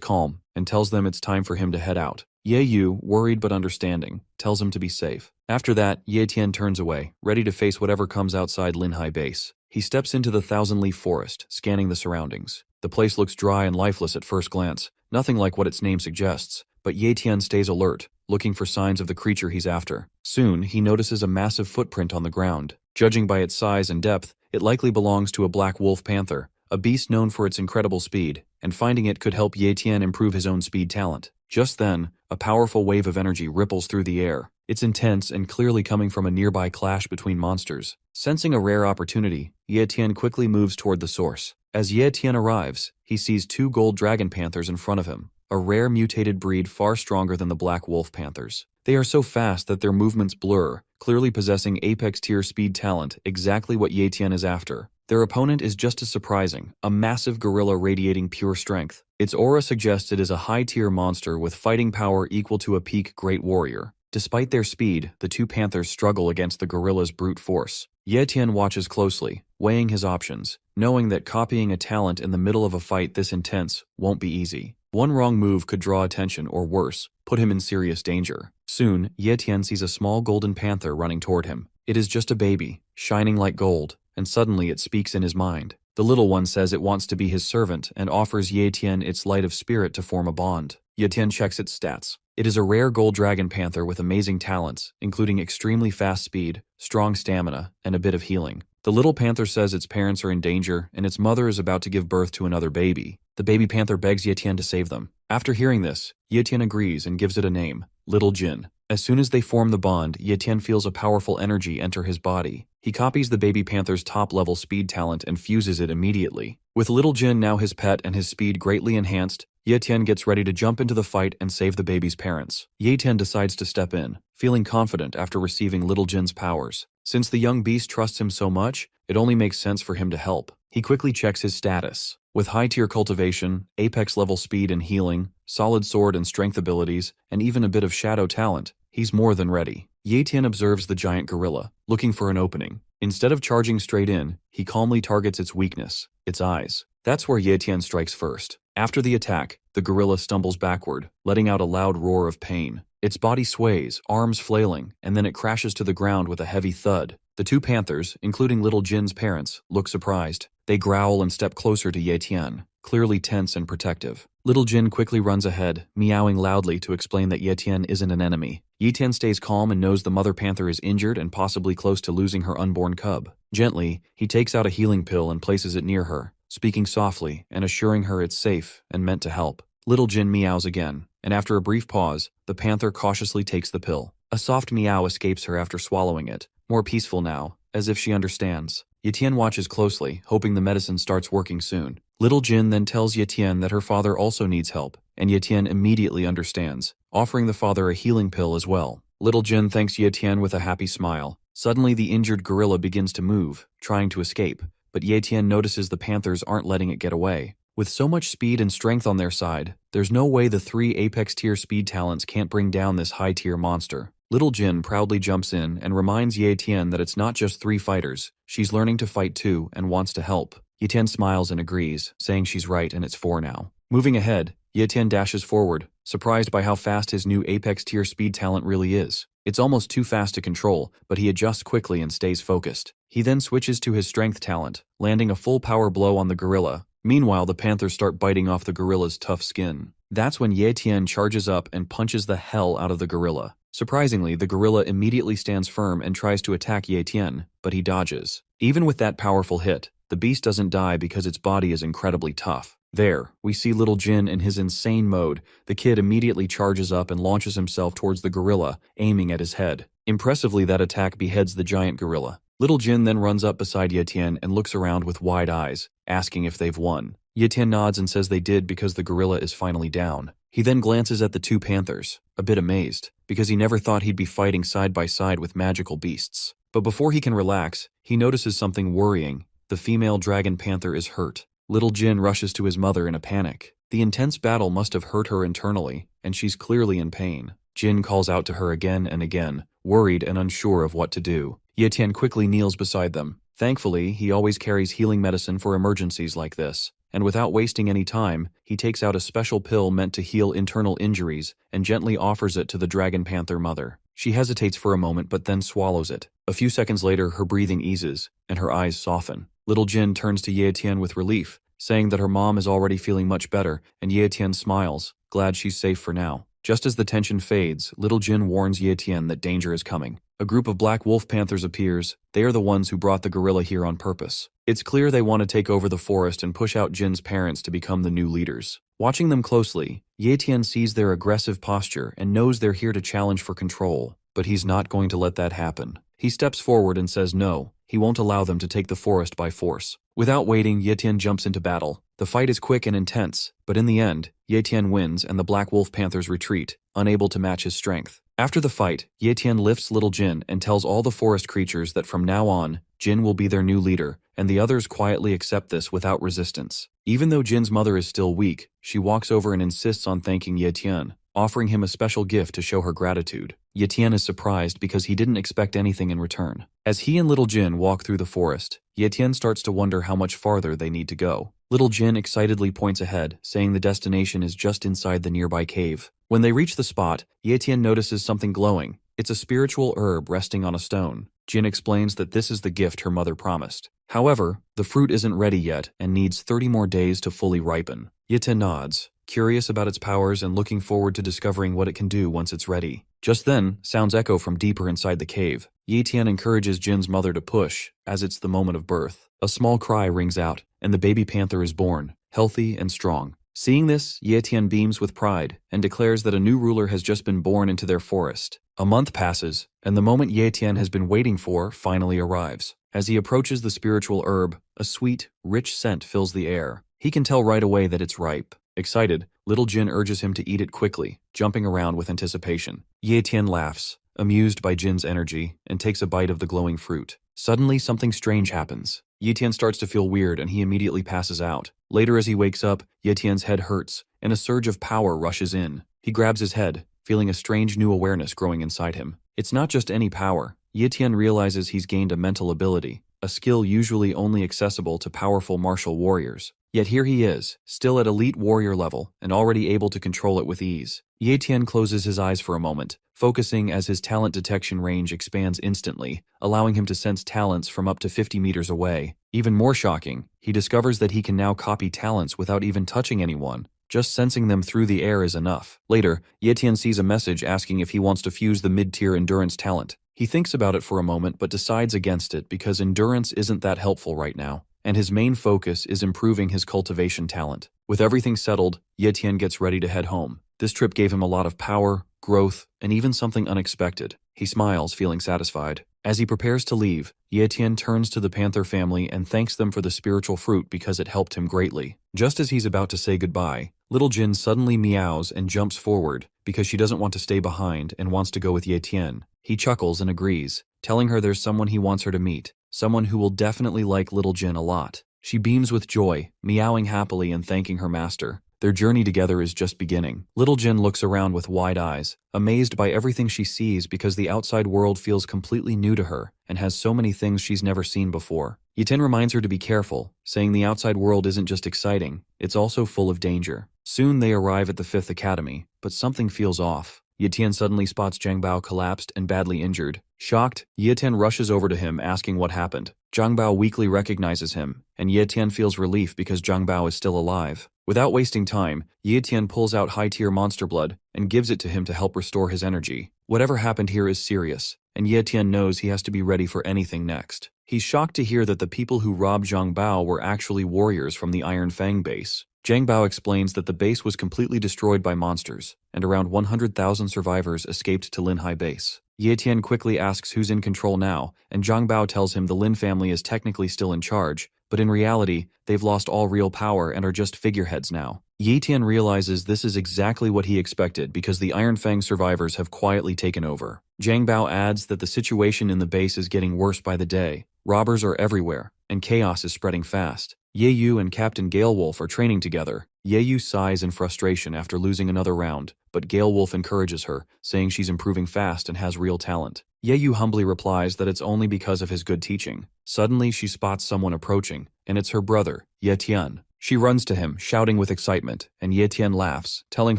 calm and tells them it's time for him to head out. Ye Yu, worried but understanding, tells him to be safe. After that, Ye Tian turns away, ready to face whatever comes outside Linhai base. He steps into the thousand-leaf forest, scanning the surroundings. The place looks dry and lifeless at first glance, nothing like what its name suggests, but Ye Tian stays alert, looking for signs of the creature he's after. Soon, he notices a massive footprint on the ground. Judging by its size and depth, it likely belongs to a black wolf panther, a beast known for its incredible speed, and finding it could help Ye Tian improve his own speed talent. Just then, a powerful wave of energy ripples through the air. It's intense and clearly coming from a nearby clash between monsters. Sensing a rare opportunity, Ye Tian quickly moves toward the source. As Ye Tian arrives, he sees 2 gold dragon panthers in front of him, a rare mutated breed far stronger than the black wolf panthers. They are so fast that their movements blur, clearly possessing apex tier speed talent, exactly what Ye Tian is after. Their opponent is just as surprising, a massive gorilla radiating pure strength. Its aura suggests it is a high-tier monster with fighting power equal to a peak great warrior. Despite their speed, the 2 panthers struggle against the gorilla's brute force. Ye Tian watches closely, weighing his options, knowing that copying a talent in the middle of a fight this intense won't be easy. One wrong move could draw attention or worse, put him in serious danger. Soon, Ye Tian sees a small golden panther running toward him. It is just a baby, shining like gold, and suddenly it speaks in his mind. The little one says it wants to be his servant and offers Ye Tian its light of spirit to form a bond. Ye Tian checks its stats. It is a rare gold dragon panther with amazing talents, including extremely fast speed, strong stamina, and a bit of healing. The little panther says its parents are in danger and its mother is about to give birth to another baby. The baby panther begs Ye Tian to save them. After hearing this, Ye Tian agrees and gives it a name, Little Jin. As soon as they form the bond, Ye Tian feels a powerful energy enter his body. He copies the baby panther's top-level speed talent and fuses it immediately. With Little Jin now his pet and his speed greatly enhanced, Ye Tian gets ready to jump into the fight and save the baby's parents. Ye Tian decides to step in, feeling confident after receiving Little Jin's powers. Since the young beast trusts him so much, it only makes sense for him to help. He quickly checks his status. With high-tier cultivation, apex-level speed and healing, solid sword and strength abilities, and even a bit of shadow talent, he's more than ready. Ye Tian observes the giant gorilla, looking for an opening. Instead of charging straight in, he calmly targets its weakness, its eyes. That's where Ye Tian strikes first. After the attack, the gorilla stumbles backward, letting out a loud roar of pain. Its body sways, arms flailing, and then it crashes to the ground with a heavy thud. The 2 panthers, including Little Jin's parents, look surprised. They growl and step closer to Ye Tian, clearly tense and protective. Little Jin quickly runs ahead, meowing loudly to explain that Ye Tian isn't an enemy. Ye Tian stays calm and knows the mother panther is injured and possibly close to losing her unborn cub. Gently, he takes out a healing pill and places it near her, speaking softly and assuring her it's safe and meant to help. Little Jin meows again, and after a brief pause, the panther cautiously takes the pill. A soft meow escapes her after swallowing it, more peaceful now, as if she understands. Ye Tian watches closely, hoping the medicine starts working soon. Little Jin then tells Ye Tian that her father also needs help, and Ye Tian immediately understands, offering the father a healing pill as well. Little Jin thanks Ye Tian with a happy smile. Suddenly the injured gorilla begins to move, trying to escape, but Ye Tian notices the panthers aren't letting it get away. With so much speed and strength on their side, there's no way the 3 apex-tier speed talents can't bring down this high-tier monster. Little Jin proudly jumps in and reminds Ye Tian that it's not just 3 fighters, she's learning to fight too and wants to help. Ye Tian smiles and agrees, saying she's right and it's 4 now. Moving ahead, Ye Tian dashes forward, surprised by how fast his new apex-tier speed talent really is. It's almost too fast to control, but he adjusts quickly and stays focused. He then switches to his strength talent, landing a full power blow on the gorilla. Meanwhile, the panthers start biting off the gorilla's tough skin. That's when Ye Tian charges up and punches the hell out of the gorilla. Surprisingly, the gorilla immediately stands firm and tries to attack Ye Tian, but he dodges. Even with that powerful hit, the beast doesn't die because its body is incredibly tough. There, we see little Jin in his insane mode. The kid immediately charges up and launches himself towards the gorilla, aiming at his head. Impressively, that attack beheads the giant gorilla. Little Jin then runs up beside Ye Tian and looks around with wide eyes, asking if they've won. Ye Tian nods and says they did because the gorilla is finally down. He then glances at the two panthers, a bit amazed, because he never thought he'd be fighting side by side with magical beasts. But before he can relax, he notices something worrying. The female dragon panther is hurt. Little Jin rushes to his mother in a panic. The intense battle must have hurt her internally, and she's clearly in pain. Jin calls out to her again and again, worried and unsure of what to do. Ye Tian quickly kneels beside them. Thankfully, he always carries healing medicine for emergencies like this, and without wasting any time, he takes out a special pill meant to heal internal injuries and gently offers it to the dragon panther mother. She hesitates for a moment but then swallows it. A few seconds later, her breathing eases, and her eyes soften. Little Jin turns to Ye Tian with relief, saying that her mom is already feeling much better, and Ye Tian smiles, glad she's safe for now. Just as the tension fades, Little Jin warns Ye Tian that danger is coming. A group of black wolf panthers appears. They are the ones who brought the gorilla here on purpose. It's clear they want to take over the forest and push out Jin's parents to become the new leaders. Watching them closely, Ye Tian sees their aggressive posture and knows they're here to challenge for control, but he's not going to let that happen. He steps forward and says no, he won't allow them to take the forest by force. Without waiting, Ye Tian jumps into battle. The fight is quick and intense, but in the end, Ye Tian wins and the black wolf panthers retreat, unable to match his strength. After the fight, Ye Tian lifts Little Jin and tells all the forest creatures that from now on, Jin will be their new leader, and the others quietly accept this without resistance. Even though Jin's mother is still weak, she walks over and insists on thanking Ye Tian, offering him a special gift to show her gratitude. Ye Tian is surprised because he didn't expect anything in return. As he and Little Jin walk through the forest, Ye Tian starts to wonder how much farther they need to go. Little Jin excitedly points ahead, saying the destination is just inside the nearby cave. When they reach the spot, Ye Tian notices something glowing. It's a spiritual herb resting on a stone. Jin explains that this is the gift her mother promised. However, the fruit isn't ready yet and needs 30 more days to fully ripen. Ye Tian nods, curious about its powers and looking forward to discovering what it can do once it's ready. Just then, sounds echo from deeper inside the cave. Ye Tian encourages Jin's mother to push, as it's the moment of birth. A small cry rings out, and the baby panther is born, healthy and strong. Seeing this, Ye Tian beams with pride and declares that a new ruler has just been born into their forest. A month passes, and the moment Ye Tian has been waiting for finally arrives. As he approaches the spiritual herb, a sweet, rich scent fills the air. He can tell right away that it's ripe. Excited, Little Jin urges him to eat it quickly, jumping around with anticipation. Ye Tian laughs, amused by Jin's energy, and takes a bite of the glowing fruit. Suddenly, something strange happens. Ye Tian starts to feel weird and he immediately passes out. Later as he wakes up, Ye Tian's head hurts, and a surge of power rushes in. He grabs his head, feeling a strange new awareness growing inside him. It's not just any power. Ye Tian realizes he's gained a mental ability, a skill usually only accessible to powerful martial warriors. Yet here he is, still at elite warrior level, and already able to control it with ease. Ye Tian closes his eyes for a moment, focusing as his talent detection range expands instantly, allowing him to sense talents from up to 50 meters away. Even more shocking, he discovers that he can now copy talents without even touching anyone. Just sensing them through the air is enough. Later, Ye Tian sees a message asking if he wants to fuse the mid-tier endurance talent. He thinks about it for a moment but decides against it because endurance isn't that helpful right now, and his main focus is improving his cultivation talent. With everything settled, Ye Tian gets ready to head home. This trip gave him a lot of power, growth, and even something unexpected. He smiles, feeling satisfied. As he prepares to leave, Ye Tian turns to the panther family and thanks them for the spiritual fruit because it helped him greatly. Just as he's about to say goodbye, Little Jin suddenly meows and jumps forward because she doesn't want to stay behind and wants to go with Ye Tian. He chuckles and agrees, telling her there's someone he wants her to meet, someone who will definitely like Little Jin a lot. She beams with joy, meowing happily and thanking her master. Their journey together is just beginning. Little Jin looks around with wide eyes, amazed by everything she sees because the outside world feels completely new to her and has so many things she's never seen before. Ye Tian reminds her to be careful, saying the outside world isn't just exciting, it's also full of danger. Soon they arrive at the 5th Academy, but something feels off. Ye Tian suddenly spots Zhang Bao collapsed and badly injured. Shocked, Ye Tian rushes over to him asking what happened. Zhang Bao weakly recognizes him, and Ye Tian feels relief because Zhang Bao is still alive. Without wasting time, Ye Tian pulls out high-tier monster blood and gives it to him to help restore his energy. Whatever happened here is serious, and Ye Tian knows he has to be ready for anything next. He's shocked to hear that the people who robbed Zhang Bao were actually warriors from the Iron Fang base. Zhang Bao explains that the base was completely destroyed by monsters, and around 100,000 survivors escaped to Linhai base. Ye Tian quickly asks who's in control now, and Zhang Bao tells him the Lin family is technically still in charge, but in reality, they've lost all real power and are just figureheads now. Ye Tian realizes this is exactly what he expected because the Iron Fang survivors have quietly taken over. Zhang Bao adds that the situation in the base is getting worse by the day. Robbers are everywhere, and chaos is spreading fast. Ye Yu and Captain Galewolf are training together. Ye Yu sighs in frustration after losing another round, but Galewolf encourages her, saying she's improving fast and has real talent. Ye Yu humbly replies that it's only because of his good teaching. Suddenly, she spots someone approaching, and it's her brother, Ye Tian. She runs to him, shouting with excitement, and Ye Tian laughs, telling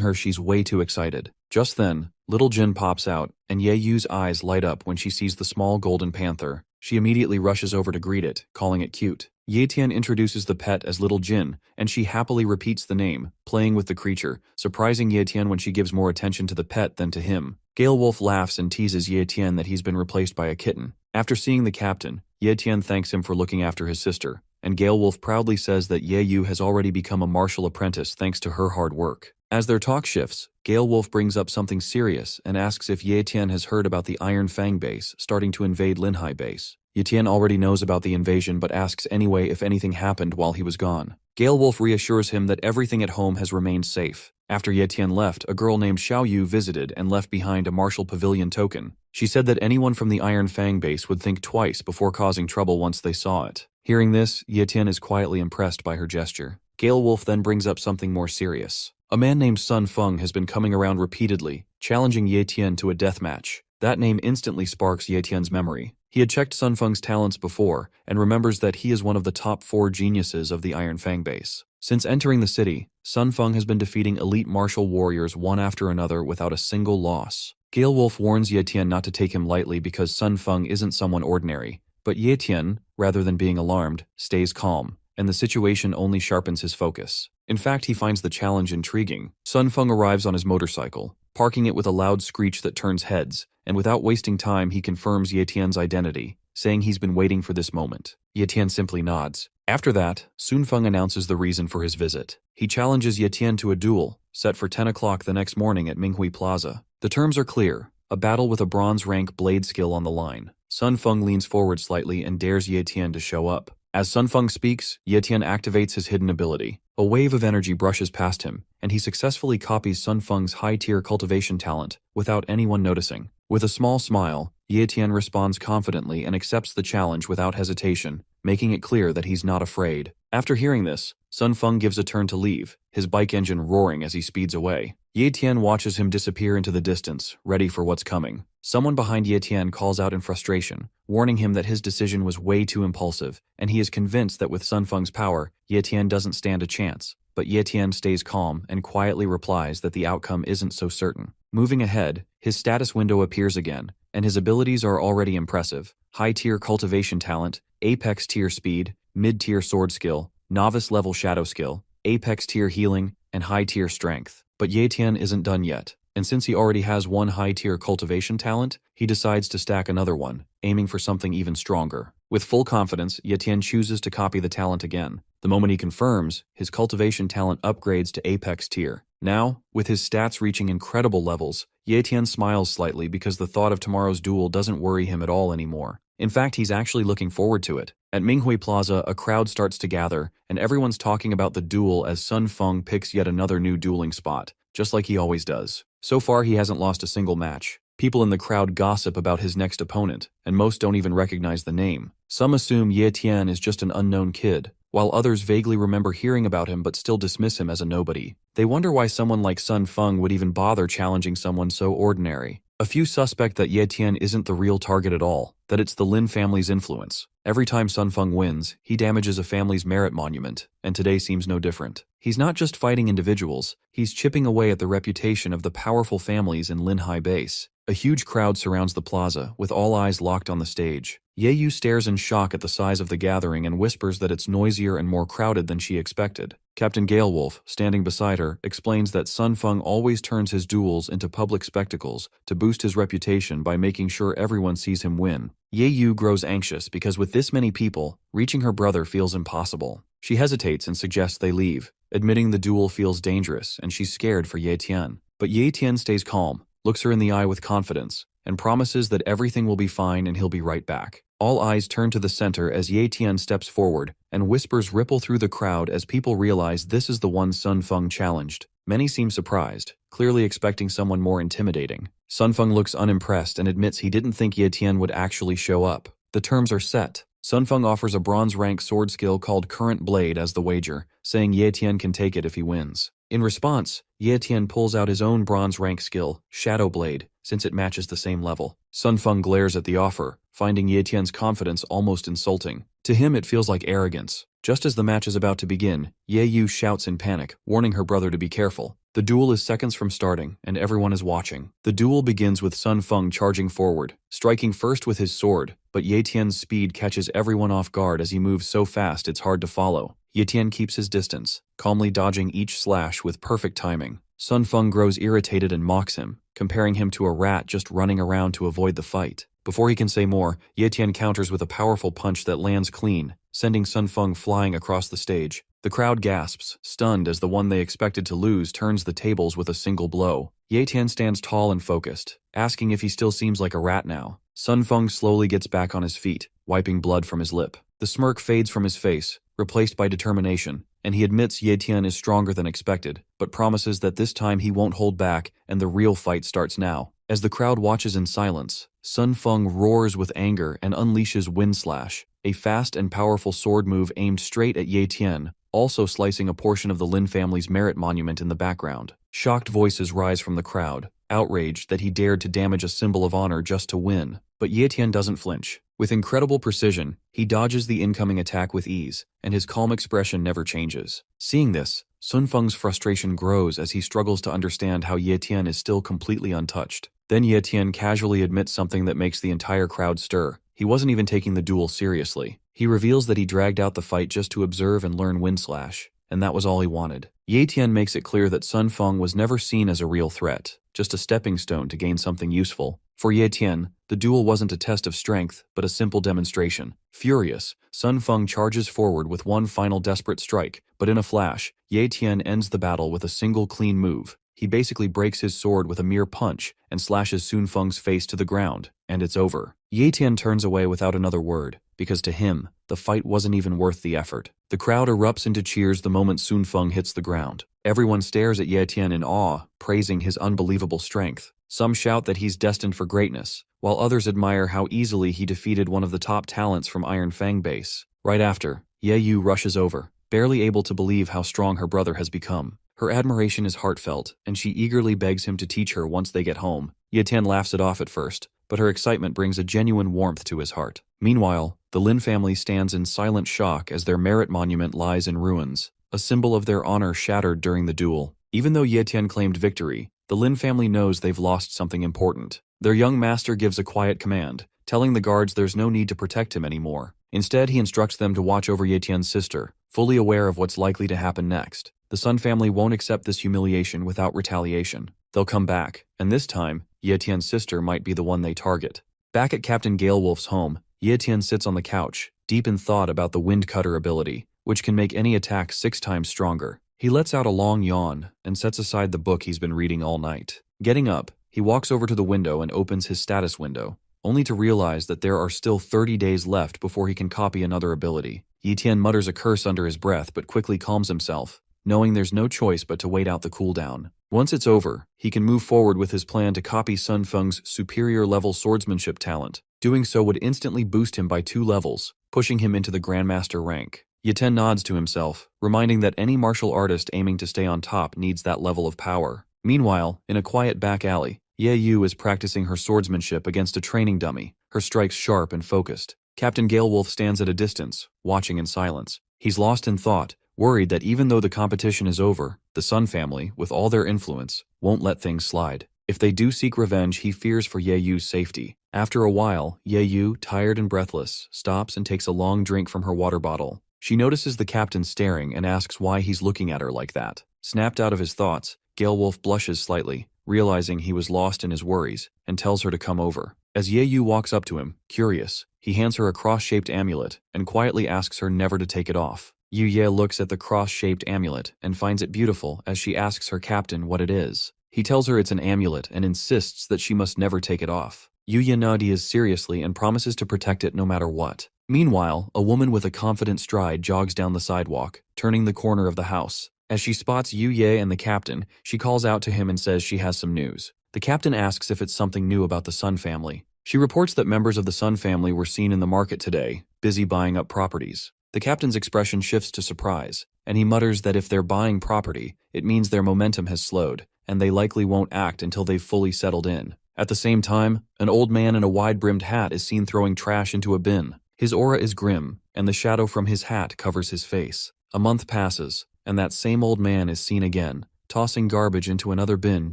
her she's way too excited. Just then, little Jin pops out, and Ye Yu's eyes light up when she sees the small golden panther. She immediately rushes over to greet it, calling it cute. Ye Tian introduces the pet as Little Jin, and she happily repeats the name, playing with the creature, surprising Ye Tian when she gives more attention to the pet than to him. Galewolf laughs and teases Ye Tian that he's been replaced by a kitten. After seeing the captain, Ye Tian thanks him for looking after his sister, and Galewolf proudly says that Ye Yu has already become a martial apprentice thanks to her hard work. As their talk shifts, Galewolf brings up something serious and asks if Ye Tian has heard about the Iron Fang base starting to invade Linhai base. Ye Tian already knows about the invasion but asks anyway if anything happened while he was gone. Galewolf reassures him that everything at home has remained safe. After Ye Tian left, a girl named Xiao Yu visited and left behind a martial pavilion token. She said that anyone from the Iron Fang base would think twice before causing trouble once they saw it. Hearing this, Ye Tian is quietly impressed by her gesture. Galewolf then brings up something more serious. A man named Sun Feng has been coming around repeatedly, challenging Ye Tian to a death match. That name instantly sparks Ye Tian's memory. He had checked Sun Feng's talents before, and remembers that he is one of the top 4 geniuses of the Iron Fang base. Since entering the city, Sun Feng has been defeating elite martial warriors one after another without a single loss. Galewolf warns Ye Tian not to take him lightly because Sun Feng isn't someone ordinary, but Ye Tian, rather than being alarmed, stays calm, and the situation only sharpens his focus. In fact, he finds the challenge intriguing. Sun Feng arrives on his motorcycle, parking it with a loud screech that turns heads, and without wasting time he confirms Ye Tian's identity, saying he's been waiting for this moment. Ye Tian simply nods. After that, Sun Feng announces the reason for his visit. He challenges Ye Tian to a duel, set for 10 o'clock the next morning at Minghui Plaza. The terms are clear, a battle with a bronze rank blade skill on the line. Sun Feng leans forward slightly and dares Ye Tian to show up. As Sun Feng speaks, Ye Tian activates his hidden ability. A wave of energy brushes past him, and he successfully copies Sun Feng's high-tier cultivation talent without anyone noticing. With a small smile, Ye Tian responds confidently and accepts the challenge without hesitation, making it clear that he's not afraid. After hearing this, Sun Feng gives a turn to leave, his bike engine roaring as he speeds away. Ye Tian watches him disappear into the distance, ready for what's coming. Someone behind Ye Tian calls out in frustration, warning him that his decision was way too impulsive, and he is convinced that with Sun Feng's power, Ye Tian doesn't stand a chance. But Ye Tian stays calm and quietly replies that the outcome isn't so certain. Moving ahead, his status window appears again, and his abilities are already impressive. High-tier cultivation talent, apex-tier speed, mid-tier sword skill, novice-level shadow skill, apex-tier healing, and high-tier strength. But Ye Tian isn't done yet, and since he already has one high-tier cultivation talent, he decides to stack another one, aiming for something even stronger. With full confidence, Ye Tian chooses to copy the talent again. The moment he confirms, his cultivation talent upgrades to apex tier. Now, with his stats reaching incredible levels, Ye Tian smiles slightly because the thought of tomorrow's duel doesn't worry him at all anymore. In fact, he's actually looking forward to it. At Minghui Plaza, a crowd starts to gather, and everyone's talking about the duel as Sun Feng picks yet another new dueling spot, just like he always does. So far, he hasn't lost a single match. People in the crowd gossip about his next opponent, and most don't even recognize the name. Some assume Ye Tian is just an unknown kid, while others vaguely remember hearing about him but still dismiss him as a nobody. They wonder why someone like Sun Feng would even bother challenging someone so ordinary. A few suspect that Ye Tian isn't the real target at all, that it's the Lin family's influence. Every time Sun Feng wins, he damages a family's merit monument, and today seems no different. He's not just fighting individuals, he's chipping away at the reputation of the powerful families in Linhai base. A huge crowd surrounds the plaza, with all eyes locked on the stage. Ye Yu stares in shock at the size of the gathering and whispers that it's noisier and more crowded than she expected. Captain Galewolf, standing beside her, explains that Sun Feng always turns his duels into public spectacles to boost his reputation by making sure everyone sees him win. Ye Yu grows anxious because with this many people, reaching her brother feels impossible. She hesitates and suggests they leave, admitting the duel feels dangerous and she's scared for Ye Tian. But Ye Tian stays calm, looks her in the eye with confidence, and promises that everything will be fine and he'll be right back. All eyes turn to the center as Ye Tian steps forward, and whispers ripple through the crowd as people realize this is the one Sun Feng challenged. Many seem surprised, clearly expecting someone more intimidating. Sun Feng looks unimpressed and admits he didn't think Ye Tian would actually show up. The terms are set. Sun Feng offers a bronze-rank sword skill called Current Blade as the wager, saying Ye Tian can take it if he wins. In response, Ye Tian pulls out his own bronze-rank skill, Shadow Blade, since it matches the same level. Sun Feng glares at the offer, finding Ye Tian's confidence almost insulting. To him it feels like arrogance. Just as the match is about to begin, Ye Yu shouts in panic, warning her brother to be careful. The duel is seconds from starting, and everyone is watching. The duel begins with Sun Feng charging forward, striking first with his sword, but Ye Tian's speed catches everyone off guard as he moves so fast it's hard to follow. Ye Tian keeps his distance, calmly dodging each slash with perfect timing. Sun Feng grows irritated and mocks him, comparing him to a rat just running around to avoid the fight. Before he can say more, Ye Tian counters with a powerful punch that lands clean, sending Sun Feng flying across the stage. The crowd gasps, stunned as the one they expected to lose turns the tables with a single blow. Ye Tian stands tall and focused, asking if he still seems like a rat now. Sun Feng slowly gets back on his feet, wiping blood from his lip. The smirk fades from his face, replaced by determination, and he admits Ye Tian is stronger than expected, but promises that this time he won't hold back and the real fight starts now. As the crowd watches in silence, Sun Feng roars with anger and unleashes Wind Slash, a fast and powerful sword move aimed straight at Ye Tian, also slicing a portion of the Lin family's merit monument in the background. Shocked voices rise from the crowd, outraged that he dared to damage a symbol of honor just to win. But Ye Tian doesn't flinch. With incredible precision, he dodges the incoming attack with ease, and his calm expression never changes. Seeing this, Sun Feng's frustration grows as he struggles to understand how Ye Tian is still completely untouched. Then Ye Tian casually admits something that makes the entire crowd stir. He wasn't even taking the duel seriously. He reveals that he dragged out the fight just to observe and learn Wind Slash, and that was all he wanted. Ye Tian makes it clear that Sun Feng was never seen as a real threat, just a stepping stone to gain something useful. For Ye Tian, the duel wasn't a test of strength, but a simple demonstration. Furious, Sun Feng charges forward with one final desperate strike, but in a flash, Ye Tian ends the battle with a single clean move. He basically breaks his sword with a mere punch and slashes Sun Feng's face to the ground, and it's over. Ye Tian turns away without another word, because to him, the fight wasn't even worth the effort. The crowd erupts into cheers the moment Sun Feng hits the ground. Everyone stares at Ye Tian in awe, praising his unbelievable strength. Some shout that he's destined for greatness, while others admire how easily he defeated one of the top talents from Iron Fang base. Right after, Ye Yu rushes over, barely able to believe how strong her brother has become. Her admiration is heartfelt, and she eagerly begs him to teach her once they get home. Ye Tian laughs it off at first, but her excitement brings a genuine warmth to his heart. Meanwhile, the Lin family stands in silent shock as their merit monument lies in ruins, a symbol of their honor shattered during the duel. Even though Ye Tian claimed victory, the Lin family knows they've lost something important. Their young master gives a quiet command, telling the guards there's no need to protect him anymore. Instead, he instructs them to watch over Ye Tian's sister, fully aware of what's likely to happen next. The Sun family won't accept this humiliation without retaliation. They'll come back, and this time, Ye Tian's sister might be the one they target. Back at Captain Galewolf's home, Ye Tian sits on the couch, deep in thought about the Wind Cutter ability, which can make any attack 6 times stronger. He lets out a long yawn and sets aside the book he's been reading all night. Getting up, he walks over to the window and opens his status window, only to realize that there are still 30 days left before he can copy another ability. Ye Tian mutters a curse under his breath but quickly calms himself, knowing there's no choice but to wait out the cooldown. Once it's over, he can move forward with his plan to copy Sun Feng's superior-level swordsmanship talent. Doing so would instantly boost him by 2 levels, pushing him into the Grandmaster rank. Ye Tian nods to himself, reminding that any martial artist aiming to stay on top needs that level of power. Meanwhile, in a quiet back alley, Ye Yu is practicing her swordsmanship against a training dummy, her strikes sharp and focused. Captain Galewolf stands at a distance, watching in silence. He's lost in thought, worried that even though the competition is over, the Sun family, with all their influence, won't let things slide. If they do seek revenge, he fears for Ye Yu's safety. After a while, Ye Yu, tired and breathless, stops and takes a long drink from her water bottle. She notices the captain staring and asks why he's looking at her like that. Snapped out of his thoughts, Galewolf blushes slightly, realizing he was lost in his worries, and tells her to come over. As Ye-Yu walks up to him, curious, he hands her a cross-shaped amulet and quietly asks her never to take it off. Yu-Ye looks at the cross-shaped amulet and finds it beautiful as she asks her captain what it is. He tells her it's an amulet and insists that she must never take it off. Yu-Ye nods seriously and promises to protect it no matter what. Meanwhile, a woman with a confident stride jogs down the sidewalk, turning the corner of the house. As she spots Yu-Ye and the captain, she calls out to him and says she has some news. The captain asks if it's something new about the Sun family. She reports that members of the Sun family were seen in the market today, busy buying up properties. The captain's expression shifts to surprise, and he mutters that if they're buying property, it means their momentum has slowed, and they likely won't act until they've fully settled in. At the same time, an old man in a wide-brimmed hat is seen throwing trash into a bin. His aura is grim, and the shadow from his hat covers his face. A month passes, and that same old man is seen again, tossing garbage into another bin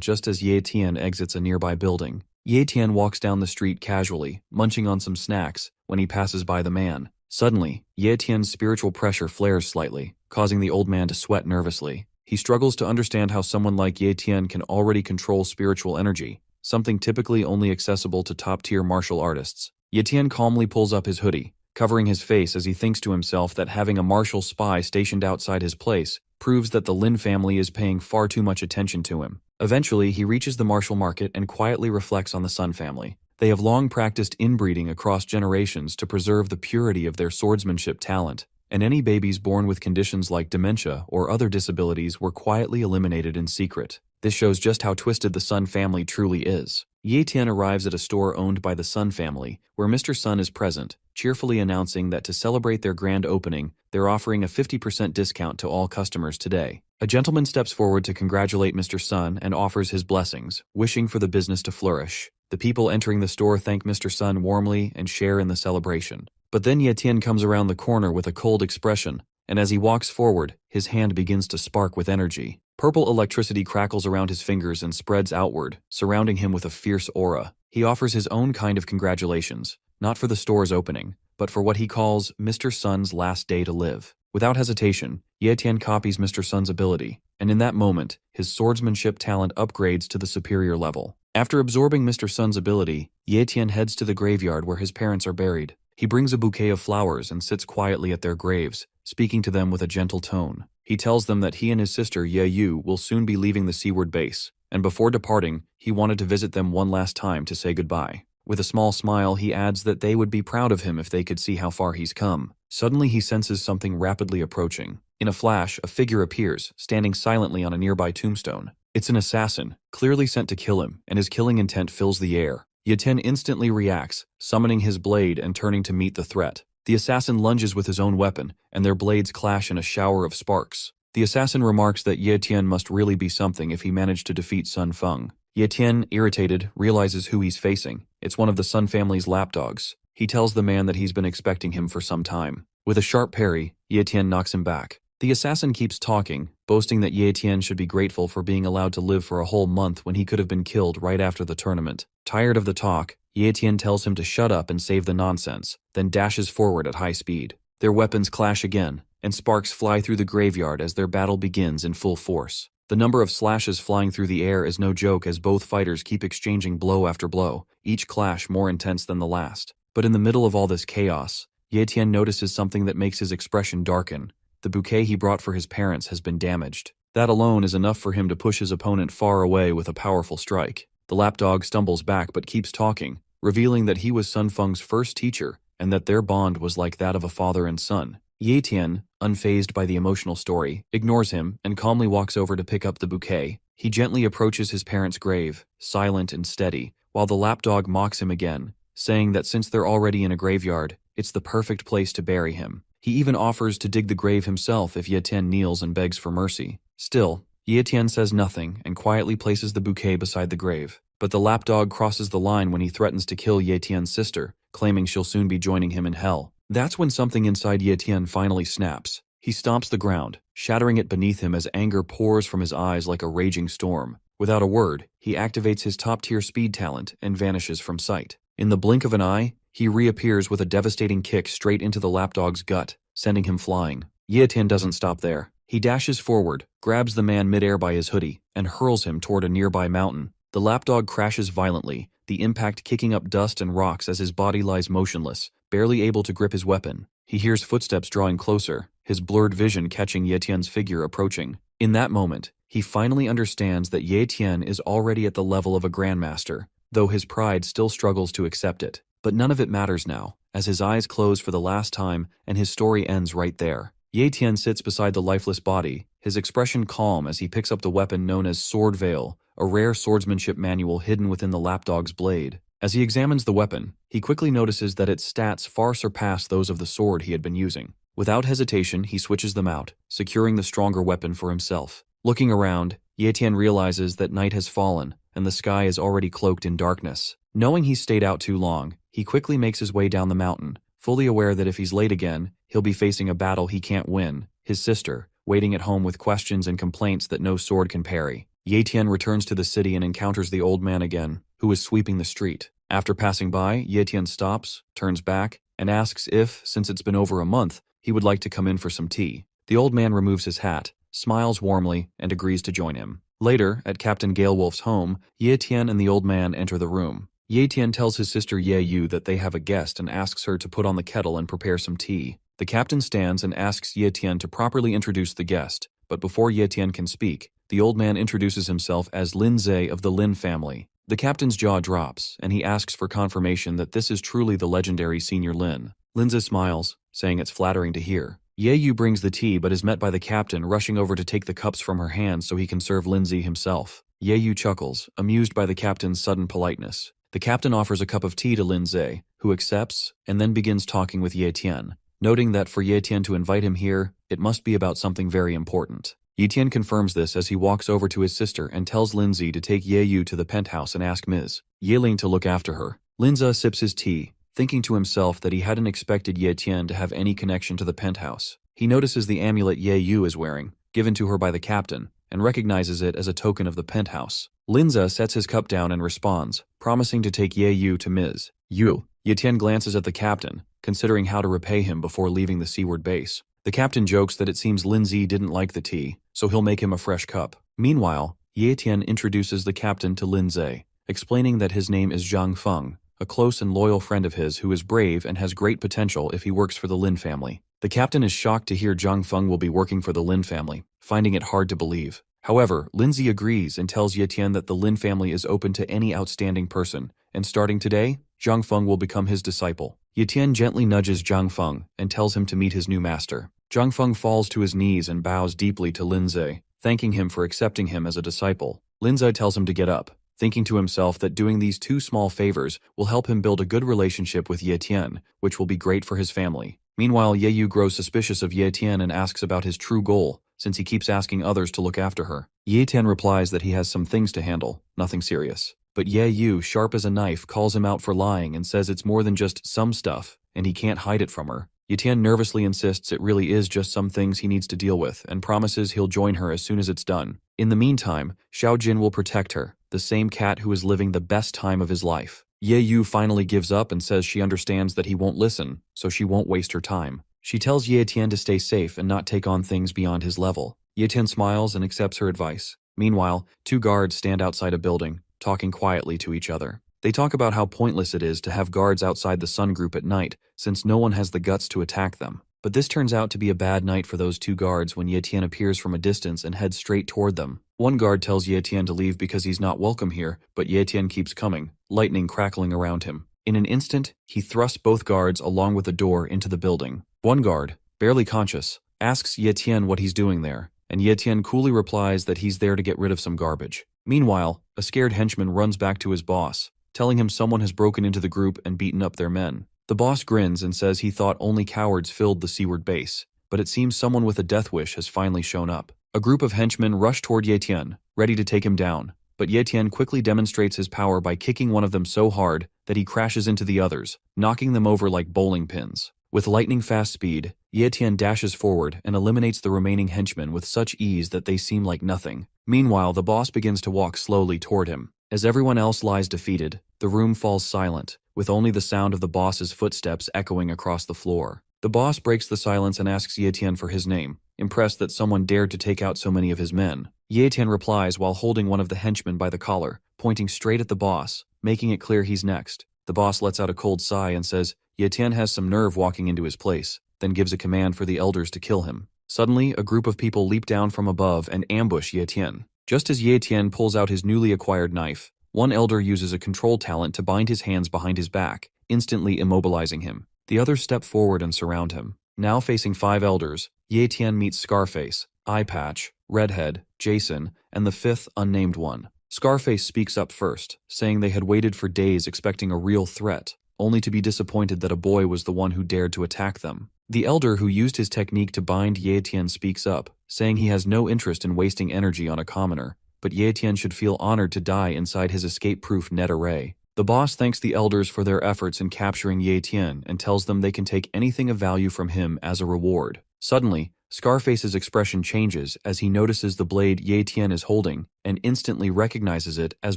just as Ye Tian exits a nearby building. Ye Tian walks down the street casually, munching on some snacks, when he passes by the man. Suddenly, Ye Tian's spiritual pressure flares slightly, causing the old man to sweat nervously. He struggles to understand how someone like Ye Tian can already control spiritual energy, something typically only accessible to top-tier martial artists. Ye Tian calmly pulls up his hoodie, covering his face as he thinks to himself that having a martial spy stationed outside his place proves that the Lin family is paying far too much attention to him. Eventually, he reaches the martial market and quietly reflects on the Sun family. They have long practiced inbreeding across generations to preserve the purity of their swordsmanship talent, and any babies born with conditions like dementia or other disabilities were quietly eliminated in secret. This shows just how twisted the Sun family truly is. Ye Tian arrives at a store owned by the Sun family, where Mr. Sun is present, cheerfully announcing that to celebrate their grand opening, they're offering a 50% discount to all customers today. A gentleman steps forward to congratulate Mr. Sun and offers his blessings, wishing for the business to flourish. The people entering the store thank Mr. Sun warmly and share in the celebration. But then Ye Tian comes around the corner with a cold expression, and as he walks forward, his hand begins to spark with energy. Purple electricity crackles around his fingers and spreads outward, surrounding him with a fierce aura. He offers his own kind of congratulations, not for the store's opening, but for what he calls Mr. Sun's last day to live. Without hesitation, Ye Tian copies Mr. Sun's ability, and in that moment, his swordsmanship talent upgrades to the superior level. After absorbing Mr. Sun's ability, Ye Tian heads to the graveyard where his parents are buried. He brings a bouquet of flowers and sits quietly at their graves, speaking to them with a gentle tone. He tells them that he and his sister Ye-Yu will soon be leaving the seaward base, and before departing, he wanted to visit them one last time to say goodbye. With a small smile, he adds that they would be proud of him if they could see how far he's come. Suddenly, he senses something rapidly approaching. In a flash, a figure appears, standing silently on a nearby tombstone. It's an assassin, clearly sent to kill him, and his killing intent fills the air. Ye Tian instantly reacts, summoning his blade and turning to meet the threat. The assassin lunges with his own weapon, and their blades clash in a shower of sparks. The assassin remarks that Ye Tian must really be something if he managed to defeat Sun Feng. Ye Tian, irritated, realizes who he's facing. It's one of the Sun family's lapdogs. He tells the man that he's been expecting him for some time. With a sharp parry, Ye Tian knocks him back. The assassin keeps talking, boasting that Ye Tian should be grateful for being allowed to live for a whole month when he could have been killed right after the tournament. Tired of the talk, Ye Tian tells him to shut up and save the nonsense, then dashes forward at high speed. Their weapons clash again, and sparks fly through the graveyard as their battle begins in full force. The number of slashes flying through the air is no joke as both fighters keep exchanging blow after blow, each clash more intense than the last. But in the middle of all this chaos, Ye Tian notices something that makes his expression darken. The bouquet he brought for his parents has been damaged. That alone is enough for him to push his opponent far away with a powerful strike. The lapdog stumbles back but keeps talking, revealing that he was Sun Feng's first teacher and that their bond was like that of a father and son. Ye Tian, unfazed by the emotional story, ignores him and calmly walks over to pick up the bouquet. He gently approaches his parents' grave, silent and steady, while the lapdog mocks him again, saying that since they're already in a graveyard, it's the perfect place to bury him. He even offers to dig the grave himself if Ye Tian kneels and begs for mercy. Still, Ye Tian says nothing and quietly places the bouquet beside the grave. But the lapdog crosses the line when he threatens to kill Ye Tian's sister, claiming she'll soon be joining him in hell. That's when something inside Ye Tian finally snaps. He stomps the ground, shattering it beneath him as anger pours from his eyes like a raging storm. Without a word, he activates his top-tier speed talent and vanishes from sight. In the blink of an eye, he reappears with a devastating kick straight into the lapdog's gut, sending him flying. Ye Tian doesn't stop there. He dashes forward, grabs the man midair by his hoodie, and hurls him toward a nearby mountain. The lapdog crashes violently, the impact kicking up dust and rocks as his body lies motionless, barely able to grip his weapon. He hears footsteps drawing closer, his blurred vision catching Ye Tian's figure approaching. In that moment, he finally understands that Ye Tian is already at the level of a grandmaster, though his pride still struggles to accept it. But none of it matters now, as his eyes close for the last time and his story ends right there. Ye Tian sits beside the lifeless body, his expression calm as he picks up the weapon known as Sword Veil, a rare swordsmanship manual hidden within the lapdog's blade. As he examines the weapon, he quickly notices that its stats far surpass those of the sword he had been using. Without hesitation, he switches them out, securing the stronger weapon for himself. Looking around, Ye Tian realizes that night has fallen, and the sky is already cloaked in darkness. Knowing he's stayed out too long, he quickly makes his way down the mountain, fully aware that if he's late again, he'll be facing a battle he can't win, his sister, waiting at home with questions and complaints that no sword can parry. Ye Tian returns to the city and encounters the old man again, who is sweeping the street. After passing by, Ye Tian stops, turns back, and asks if, since it's been over a month, he would like to come in for some tea. The old man removes his hat, smiles warmly, and agrees to join him. Later, at Captain Galewolf's home, Ye Tian and the old man enter the room. Ye Tian tells his sister Ye Yu that they have a guest and asks her to put on the kettle and prepare some tea. The captain stands and asks Ye Tian to properly introduce the guest, but before Ye Tian can speak, the old man introduces himself as Lin Zhe of the Lin family. The captain's jaw drops, and he asks for confirmation that this is truly the legendary Senior Lin. Lin Zhe smiles, saying it's flattering to hear. Ye Yu brings the tea but is met by the captain rushing over to take the cups from her hands so he can serve Lin Zhe himself. Ye Yu chuckles, amused by the captain's sudden politeness. The captain offers a cup of tea to Lin Zhe, who accepts, and then begins talking with Ye Tian, noting that for Ye Tian to invite him here, it must be about something very important. Ye Tian confirms this as he walks over to his sister and tells Lin Zhe to take Ye Yu to the penthouse and ask Ms. Ye Ling to look after her. Lin Zhe sips his tea, thinking to himself that he hadn't expected Ye Tian to have any connection to the penthouse. He notices the amulet Ye Yu is wearing, given to her by the captain, and recognizes it as a token of the penthouse. Lin Zhe sets his cup down and responds, promising to take Ye Yu to Ms. Yu. Ye Tian glances at the captain, considering how to repay him before leaving the seaward base. The captain jokes that it seems Lin Zhe didn't like the tea, so he'll make him a fresh cup. Meanwhile, Ye Tian introduces the captain to Lin Zhe, explaining that his name is Zhang Feng, a close and loyal friend of his who is brave and has great potential if he works for the Lin family. The captain is shocked to hear Zhang Feng will be working for the Lin family, finding it hard to believe. However, Lin Zhe agrees and tells Ye Tian that the Lin family is open to any outstanding person, and starting today, Zhang Feng will become his disciple. Ye Tian gently nudges Zhang Feng and tells him to meet his new master. Zhang Feng falls to his knees and bows deeply to Lin Zhe, thanking him for accepting him as a disciple. Lin Zhe tells him to get up, thinking to himself that doing these two small favors will help him build a good relationship with Ye Tian, which will be great for his family. Meanwhile, Ye Yu grows suspicious of Ye Tian and asks about his true goal, since he keeps asking others to look after her. Ye Tian replies that he has some things to handle, nothing serious. But Ye Yu, sharp as a knife, calls him out for lying and says it's more than just some stuff, and he can't hide it from her. Ye Tian nervously insists it really is just some things he needs to deal with, and promises he'll join her as soon as it's done. In the meantime, Xiao Jin will protect her, the same cat who is living the best time of his life. Ye Yu finally gives up and says she understands that he won't listen, so she won't waste her time. She tells Ye Tian to stay safe and not take on things beyond his level. Ye Tian smiles and accepts her advice. Meanwhile, two guards stand outside a building, talking quietly to each other. They talk about how pointless it is to have guards outside the Sun Group at night, since no one has the guts to attack them. But this turns out to be a bad night for those two guards when Ye Tian appears from a distance and heads straight toward them. One guard tells Ye Tian to leave because he's not welcome here, but Ye Tian keeps coming, lightning crackling around him. In an instant, he thrusts both guards along with the door into the building. One guard, barely conscious, asks Ye Tian what he's doing there, and Ye Tian coolly replies that he's there to get rid of some garbage. Meanwhile, a scared henchman runs back to his boss, telling him someone has broken into the group and beaten up their men. The boss grins and says he thought only cowards filled the seaward base, but it seems someone with a death wish has finally shown up. A group of henchmen rush toward Ye Tian, ready to take him down, but Ye Tian quickly demonstrates his power by kicking one of them so hard that he crashes into the others, knocking them over like bowling pins. With lightning-fast speed, Ye Tian dashes forward and eliminates the remaining henchmen with such ease that they seem like nothing. Meanwhile, the boss begins to walk slowly toward him. As everyone else lies defeated, the room falls silent, with only the sound of the boss's footsteps echoing across the floor. The boss breaks the silence and asks Ye Tian for his name, impressed that someone dared to take out so many of his men. Ye Tian replies while holding one of the henchmen by the collar, pointing straight at the boss, making it clear he's next. The boss lets out a cold sigh and says Ye Tian has some nerve walking into his place, then gives a command for the elders to kill him. Suddenly, a group of people leap down from above and ambush Ye Tian. Just as Ye Tian pulls out his newly acquired knife, one elder uses a control talent to bind his hands behind his back, instantly immobilizing him. The others step forward and surround him. Now facing 5 elders, Ye Tian meets Scarface, Eye Patch, Redhead, Jason, and the 5th unnamed one. Scarface speaks up first, saying they had waited for days expecting a real threat, only to be disappointed that a boy was the one who dared to attack them. The elder who used his technique to bind Ye Tian speaks up, saying he has no interest in wasting energy on a commoner, but Ye Tian should feel honored to die inside his escape-proof net array. The boss thanks the elders for their efforts in capturing Ye Tian and tells them they can take anything of value from him as a reward. Suddenly, Scarface's expression changes as he notices the blade Ye Tian is holding and instantly recognizes it as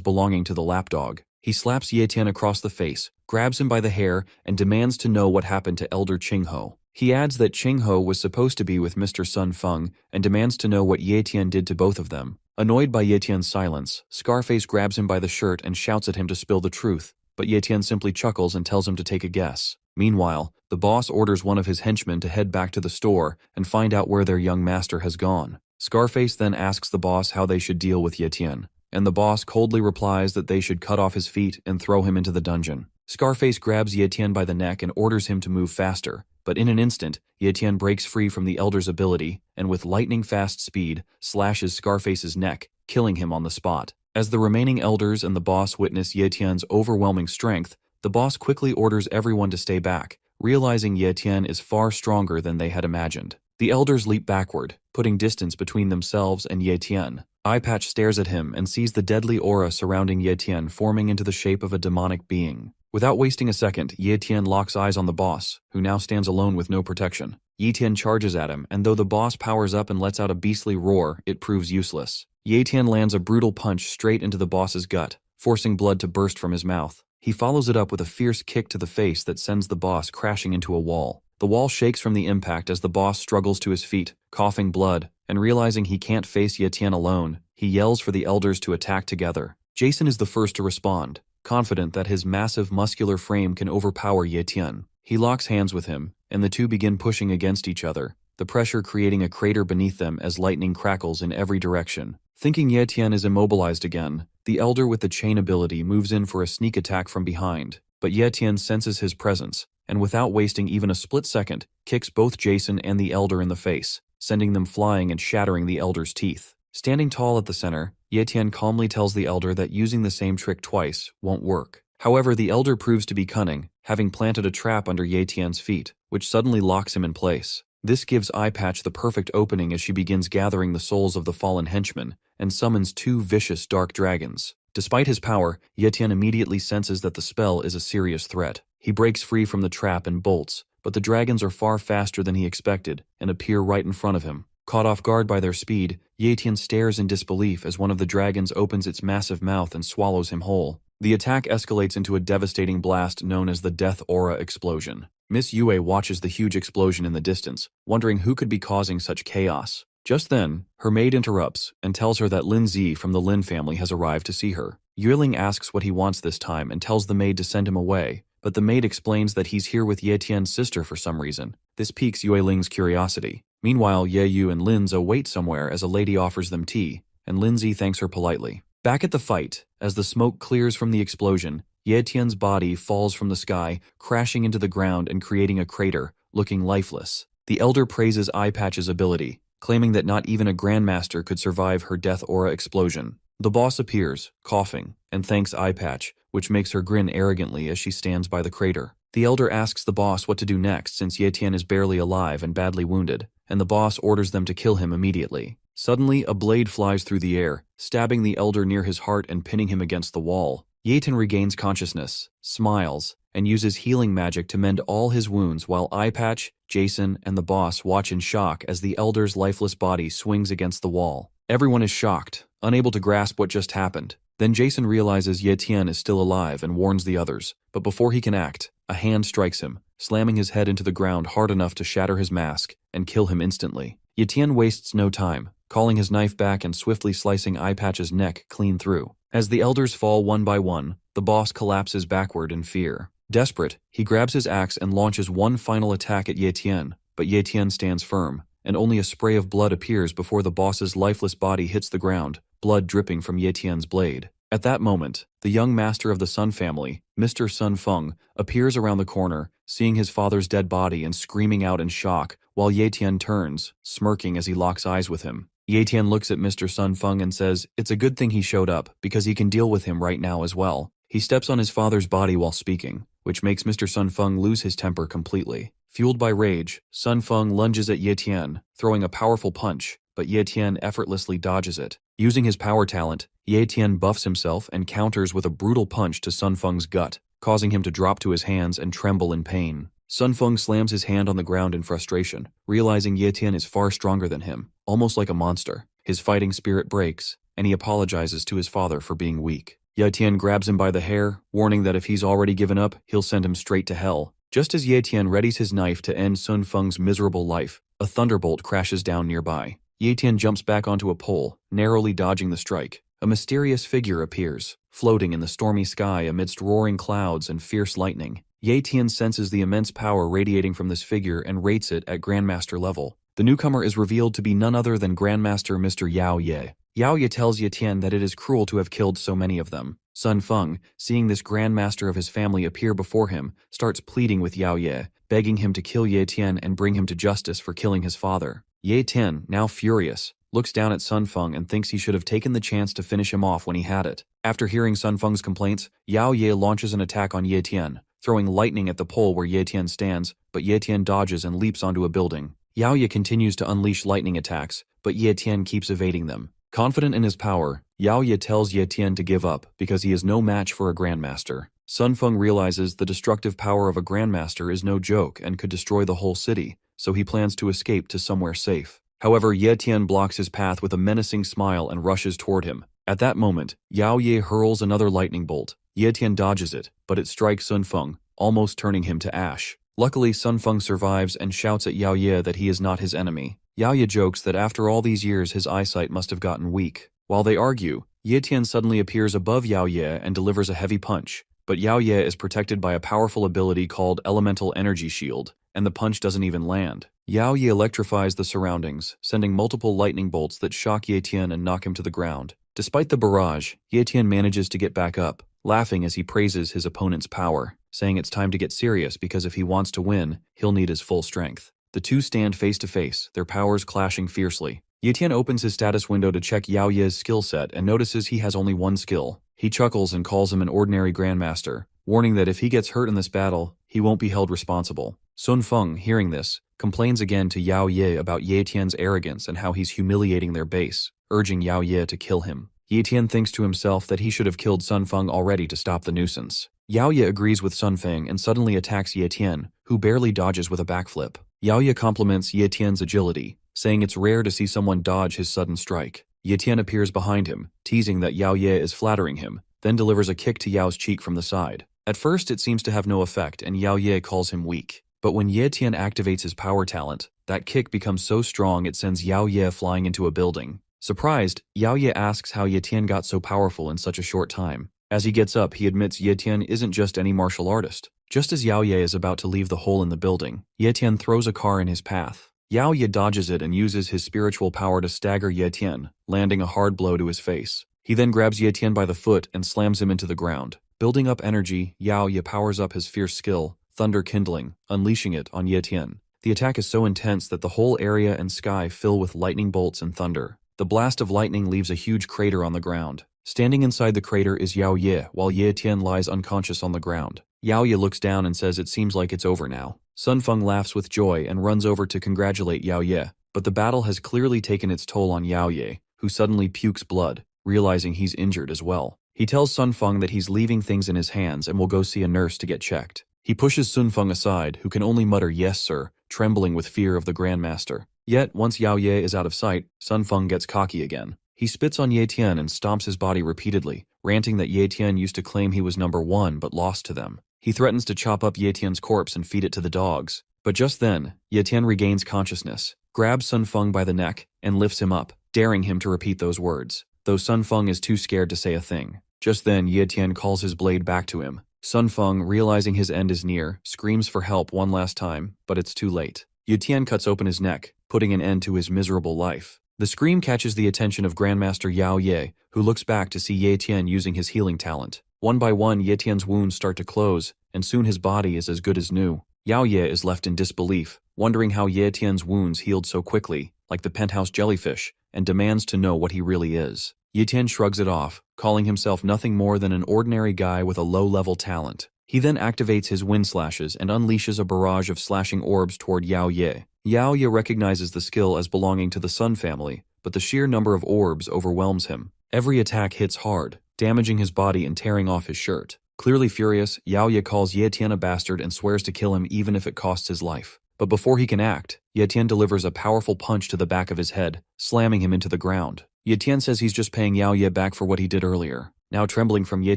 belonging to the lapdog. He slaps Ye Tian across the face, grabs him by the hair, and demands to know what happened to Elder Qingho. He adds that Qingho was supposed to be with Mr. Sun Feng and demands to know what Ye Tian did to both of them. Annoyed by Ye Tian's silence, Scarface grabs him by the shirt and shouts at him to spill the truth, but Ye Tian simply chuckles and tells him to take a guess. Meanwhile, the boss orders one of his henchmen to head back to the store and find out where their young master has gone. Scarface then asks the boss how they should deal with Ye Tian, and the boss coldly replies that they should cut off his feet and throw him into the dungeon. Scarface grabs Ye Tian by the neck and orders him to move faster, but in an instant, Ye Tian breaks free from the elder's ability and with lightning-fast speed slashes Scarface's neck, killing him on the spot. As the remaining elders and the boss witness Ye Tian's overwhelming strength, the boss quickly orders everyone to stay back, realizing Ye Tian is far stronger than they had imagined. The elders leap backward, putting distance between themselves and Ye Tian. Eye Patch stares at him and sees the deadly aura surrounding Ye Tian forming into the shape of a demonic being. Without wasting a second, Ye Tian locks eyes on the boss, who now stands alone with no protection. Ye Tian charges at him, and though the boss powers up and lets out a beastly roar, it proves useless. Ye Tian lands a brutal punch straight into the boss's gut, forcing blood to burst from his mouth. He follows it up with a fierce kick to the face that sends the boss crashing into a wall. The wall shakes from the impact as the boss struggles to his feet, coughing blood, and realizing he can't face Ye Tian alone, he yells for the elders to attack together. Jason is the first to respond, confident that his massive muscular frame can overpower Ye Tian. He locks hands with him, and the two begin pushing against each other, the pressure creating a crater beneath them as lightning crackles in every direction. Thinking Ye Tian is immobilized again, the elder with the chain ability moves in for a sneak attack from behind, but Ye Tian senses his presence, and without wasting even a split second, kicks both Jason and the elder in the face, sending them flying and shattering the elder's teeth. Standing tall at the center, Ye Tian calmly tells the elder that using the same trick twice won't work. However, the elder proves to be cunning, having planted a trap under Ye Tian's feet, which suddenly locks him in place. This gives Eye Patch the perfect opening as she begins gathering the souls of the fallen henchmen and summons 2 vicious dark dragons. Despite his power, Ye Tian immediately senses that the spell is a serious threat. He breaks free from the trap and bolts, but the dragons are far faster than he expected and appear right in front of him. Caught off guard by their speed, Ye Tian stares in disbelief as one of the dragons opens its massive mouth and swallows him whole. The attack escalates into a devastating blast known as the Death Aura Explosion. Miss Yue watches the huge explosion in the distance, wondering who could be causing such chaos. Just then, her maid interrupts and tells her that Lin Zi from the Lin family has arrived to see her. Yueling asks what he wants this time and tells the maid to send him away, but the maid explains that he's here with Ye Tian's sister for some reason. This piques Yueling's curiosity. Meanwhile, Ye Yu and Lin Zi wait somewhere as a lady offers them tea, and Lin Zi thanks her politely. Back at the fight, as the smoke clears from the explosion, Ye Tian's body falls from the sky, crashing into the ground and creating a crater, looking lifeless. The elder praises Eye Patch's ability, claiming that not even a grandmaster could survive her Death Aura explosion. The boss appears, coughing, and thanks Eye Patch, which makes her grin arrogantly as she stands by the crater. The elder asks the boss what to do next since Ye Tian is barely alive and badly wounded, and the boss orders them to kill him immediately. Suddenly, a blade flies through the air, stabbing the elder near his heart and pinning him against the wall. Ye Tian regains consciousness, smiles, and uses healing magic to mend all his wounds while Eye Patch, Jason, and the boss watch in shock as the elder's lifeless body swings against the wall. Everyone is shocked, unable to grasp what just happened. Then Jason realizes Ye Tian is still alive and warns the others, but before he can act, a hand strikes him, slamming his head into the ground hard enough to shatter his mask and kill him instantly. Ye Tian wastes no time, calling his knife back and swiftly slicing Eye Patch's neck clean through. As the elders fall one by one, the boss collapses backward in fear. Desperate, he grabs his axe and launches one final attack at Ye Tian, but Ye Tian stands firm, and only a spray of blood appears before the boss's lifeless body hits the ground, blood dripping from Ye Tian's blade. At that moment, the young master of the Sun family, Mr. Sun Feng, appears around the corner, seeing his father's dead body and screaming out in shock, while Ye Tian turns, smirking as he locks eyes with him. Ye Tian looks at Mr. Sun Feng and says it's a good thing he showed up, because he can deal with him right now as well. He steps on his father's body while speaking, which makes Mr. Sun Feng lose his temper completely. Fueled by rage, Sun Feng lunges at Ye Tian, throwing a powerful punch, but Ye Tian effortlessly dodges it. Using his power talent, Ye Tian buffs himself and counters with a brutal punch to Sun Feng's gut, causing him to drop to his hands and tremble in pain. Sun Feng slams his hand on the ground in frustration, realizing Ye Tian is far stronger than him, almost like a monster. His fighting spirit breaks, and he apologizes to his father for being weak. Ye Tian grabs him by the hair, warning that if he's already given up, he'll send him straight to hell. Just as Ye Tian readies his knife to end Sun Feng's miserable life, a thunderbolt crashes down nearby. Ye Tian jumps back onto a pole, narrowly dodging the strike. A mysterious figure appears, floating in the stormy sky amidst roaring clouds and fierce lightning. Ye Tian senses the immense power radiating from this figure and rates it at Grandmaster level. The newcomer is revealed to be none other than Grandmaster Mr. Yao Ye. Yao Ye tells Ye Tian that it is cruel to have killed so many of them. Sun Feng, seeing this Grandmaster of his family appear before him, starts pleading with Yao Ye, begging him to kill Ye Tian and bring him to justice for killing his father. Ye Tian, now furious, looks down at Sun Feng and thinks he should have taken the chance to finish him off when he had it. After hearing Sun Feng's complaints, Yao Ye launches an attack on Ye Tian, throwing lightning at the pole where Ye Tian stands, but Ye Tian dodges and leaps onto a building. Yao Ye continues to unleash lightning attacks, but Ye Tian keeps evading them. Confident in his power, Yao Ye tells Ye Tian to give up because he is no match for a Grandmaster. Sun Feng realizes the destructive power of a Grandmaster is no joke and could destroy the whole city, so he plans to escape to somewhere safe. However, Ye Tian blocks his path with a menacing smile and rushes toward him. At that moment, Yao Ye hurls another lightning bolt. Ye Tian dodges it, but it strikes Sun Feng, almost turning him to ash. Luckily, Sun Feng survives and shouts at Yao Ye that he is not his enemy. Yao Ye jokes that after all these years his eyesight must have gotten weak. While they argue, Ye Tian suddenly appears above Yao Ye and delivers a heavy punch, but Yao Ye is protected by a powerful ability called Elemental Energy Shield, and the punch doesn't even land. Yao Ye electrifies the surroundings, sending multiple lightning bolts that shock Ye Tian and knock him to the ground. Despite the barrage, Ye Tian manages to get back up, laughing as he praises his opponent's power, saying it's time to get serious because if he wants to win, he'll need his full strength. The two stand face to face, their powers clashing fiercely. Ye Tian opens his status window to check Yao Ye's skill set and notices he has only one skill. He chuckles and calls him an ordinary Grandmaster, warning that if he gets hurt in this battle, he won't be held responsible. Sun Feng, hearing this, complains again to Yao Ye about Ye Tian's arrogance and how he's humiliating their base, urging Yao Ye to kill him. Ye Tian thinks to himself that he should have killed Sun Feng already to stop the nuisance. Yao Ye agrees with Sun Feng and suddenly attacks Ye Tian, who barely dodges with a backflip. Yao Ye compliments Ye Tian's agility, saying it's rare to see someone dodge his sudden strike. Ye Tian appears behind him, teasing that Yao Ye is flattering him, then delivers a kick to Yao's cheek from the side. At first it seems to have no effect and Yao Ye calls him weak. But when Ye Tian activates his power talent, that kick becomes so strong it sends Yao Ye flying into a building. Surprised, Yao Ye asks how Ye Tian got so powerful in such a short time. As he gets up, he admits Ye Tian isn't just any martial artist. Just as Yao Ye is about to leave the hole in the building, Ye Tian throws a car in his path. Yao Ye dodges it and uses his spiritual power to stagger Ye Tian, landing a hard blow to his face. He then grabs Ye Tian by the foot and slams him into the ground. Building up energy, Yao Ye powers up his fierce skill, Thunder Kindling, unleashing it on Ye Tian. The attack is so intense that the whole area and sky fill with lightning bolts and thunder. The blast of lightning leaves a huge crater on the ground. Standing inside the crater is Yao Ye, while Ye Tian lies unconscious on the ground. Yao Ye looks down and says it seems like it's over now. Sun Feng laughs with joy and runs over to congratulate Yao Ye, but the battle has clearly taken its toll on Yao Ye, who suddenly pukes blood, realizing he's injured as well. He tells Sun Feng that he's leaving things in his hands and will go see a nurse to get checked. He pushes Sun Feng aside, who can only mutter "yes, sir," trembling with fear of the Grandmaster. Yet, once Yao Ye is out of sight, Sun Feng gets cocky again. He spits on Ye Tian and stomps his body repeatedly, ranting that Ye Tian used to claim he was number one but lost to them. He threatens to chop up Ye Tian's corpse and feed it to the dogs. But just then, Ye Tian regains consciousness, grabs Sun Feng by the neck, and lifts him up, daring him to repeat those words, though Sun Feng is too scared to say a thing. Just then, Ye Tian calls his blade back to him. Sun Feng, realizing his end is near, screams for help one last time, but it's too late. Ye Tian cuts open his neck, putting an end to his miserable life. The scream catches the attention of Grandmaster Yao Ye, who looks back to see Ye Tian using his healing talent. One by one, Ye Tian's wounds start to close, and soon his body is as good as new. Yao Ye is left in disbelief, wondering how Ye Tian's wounds healed so quickly, like the penthouse jellyfish, and demands to know what he really is. Ye Tian shrugs it off, calling himself nothing more than an ordinary guy with a low-level talent. He then activates his wind slashes and unleashes a barrage of slashing orbs toward Yao Ye. Yao Ye recognizes the skill as belonging to the Sun family, but the sheer number of orbs overwhelms him. Every attack hits hard, damaging his body and tearing off his shirt. Clearly furious, Yao Ye calls Ye Tian a bastard and swears to kill him even if it costs his life. But before he can act, Ye Tian delivers a powerful punch to the back of his head, slamming him into the ground. Ye Tian says he's just paying Yao Ye back for what he did earlier. Now trembling from Ye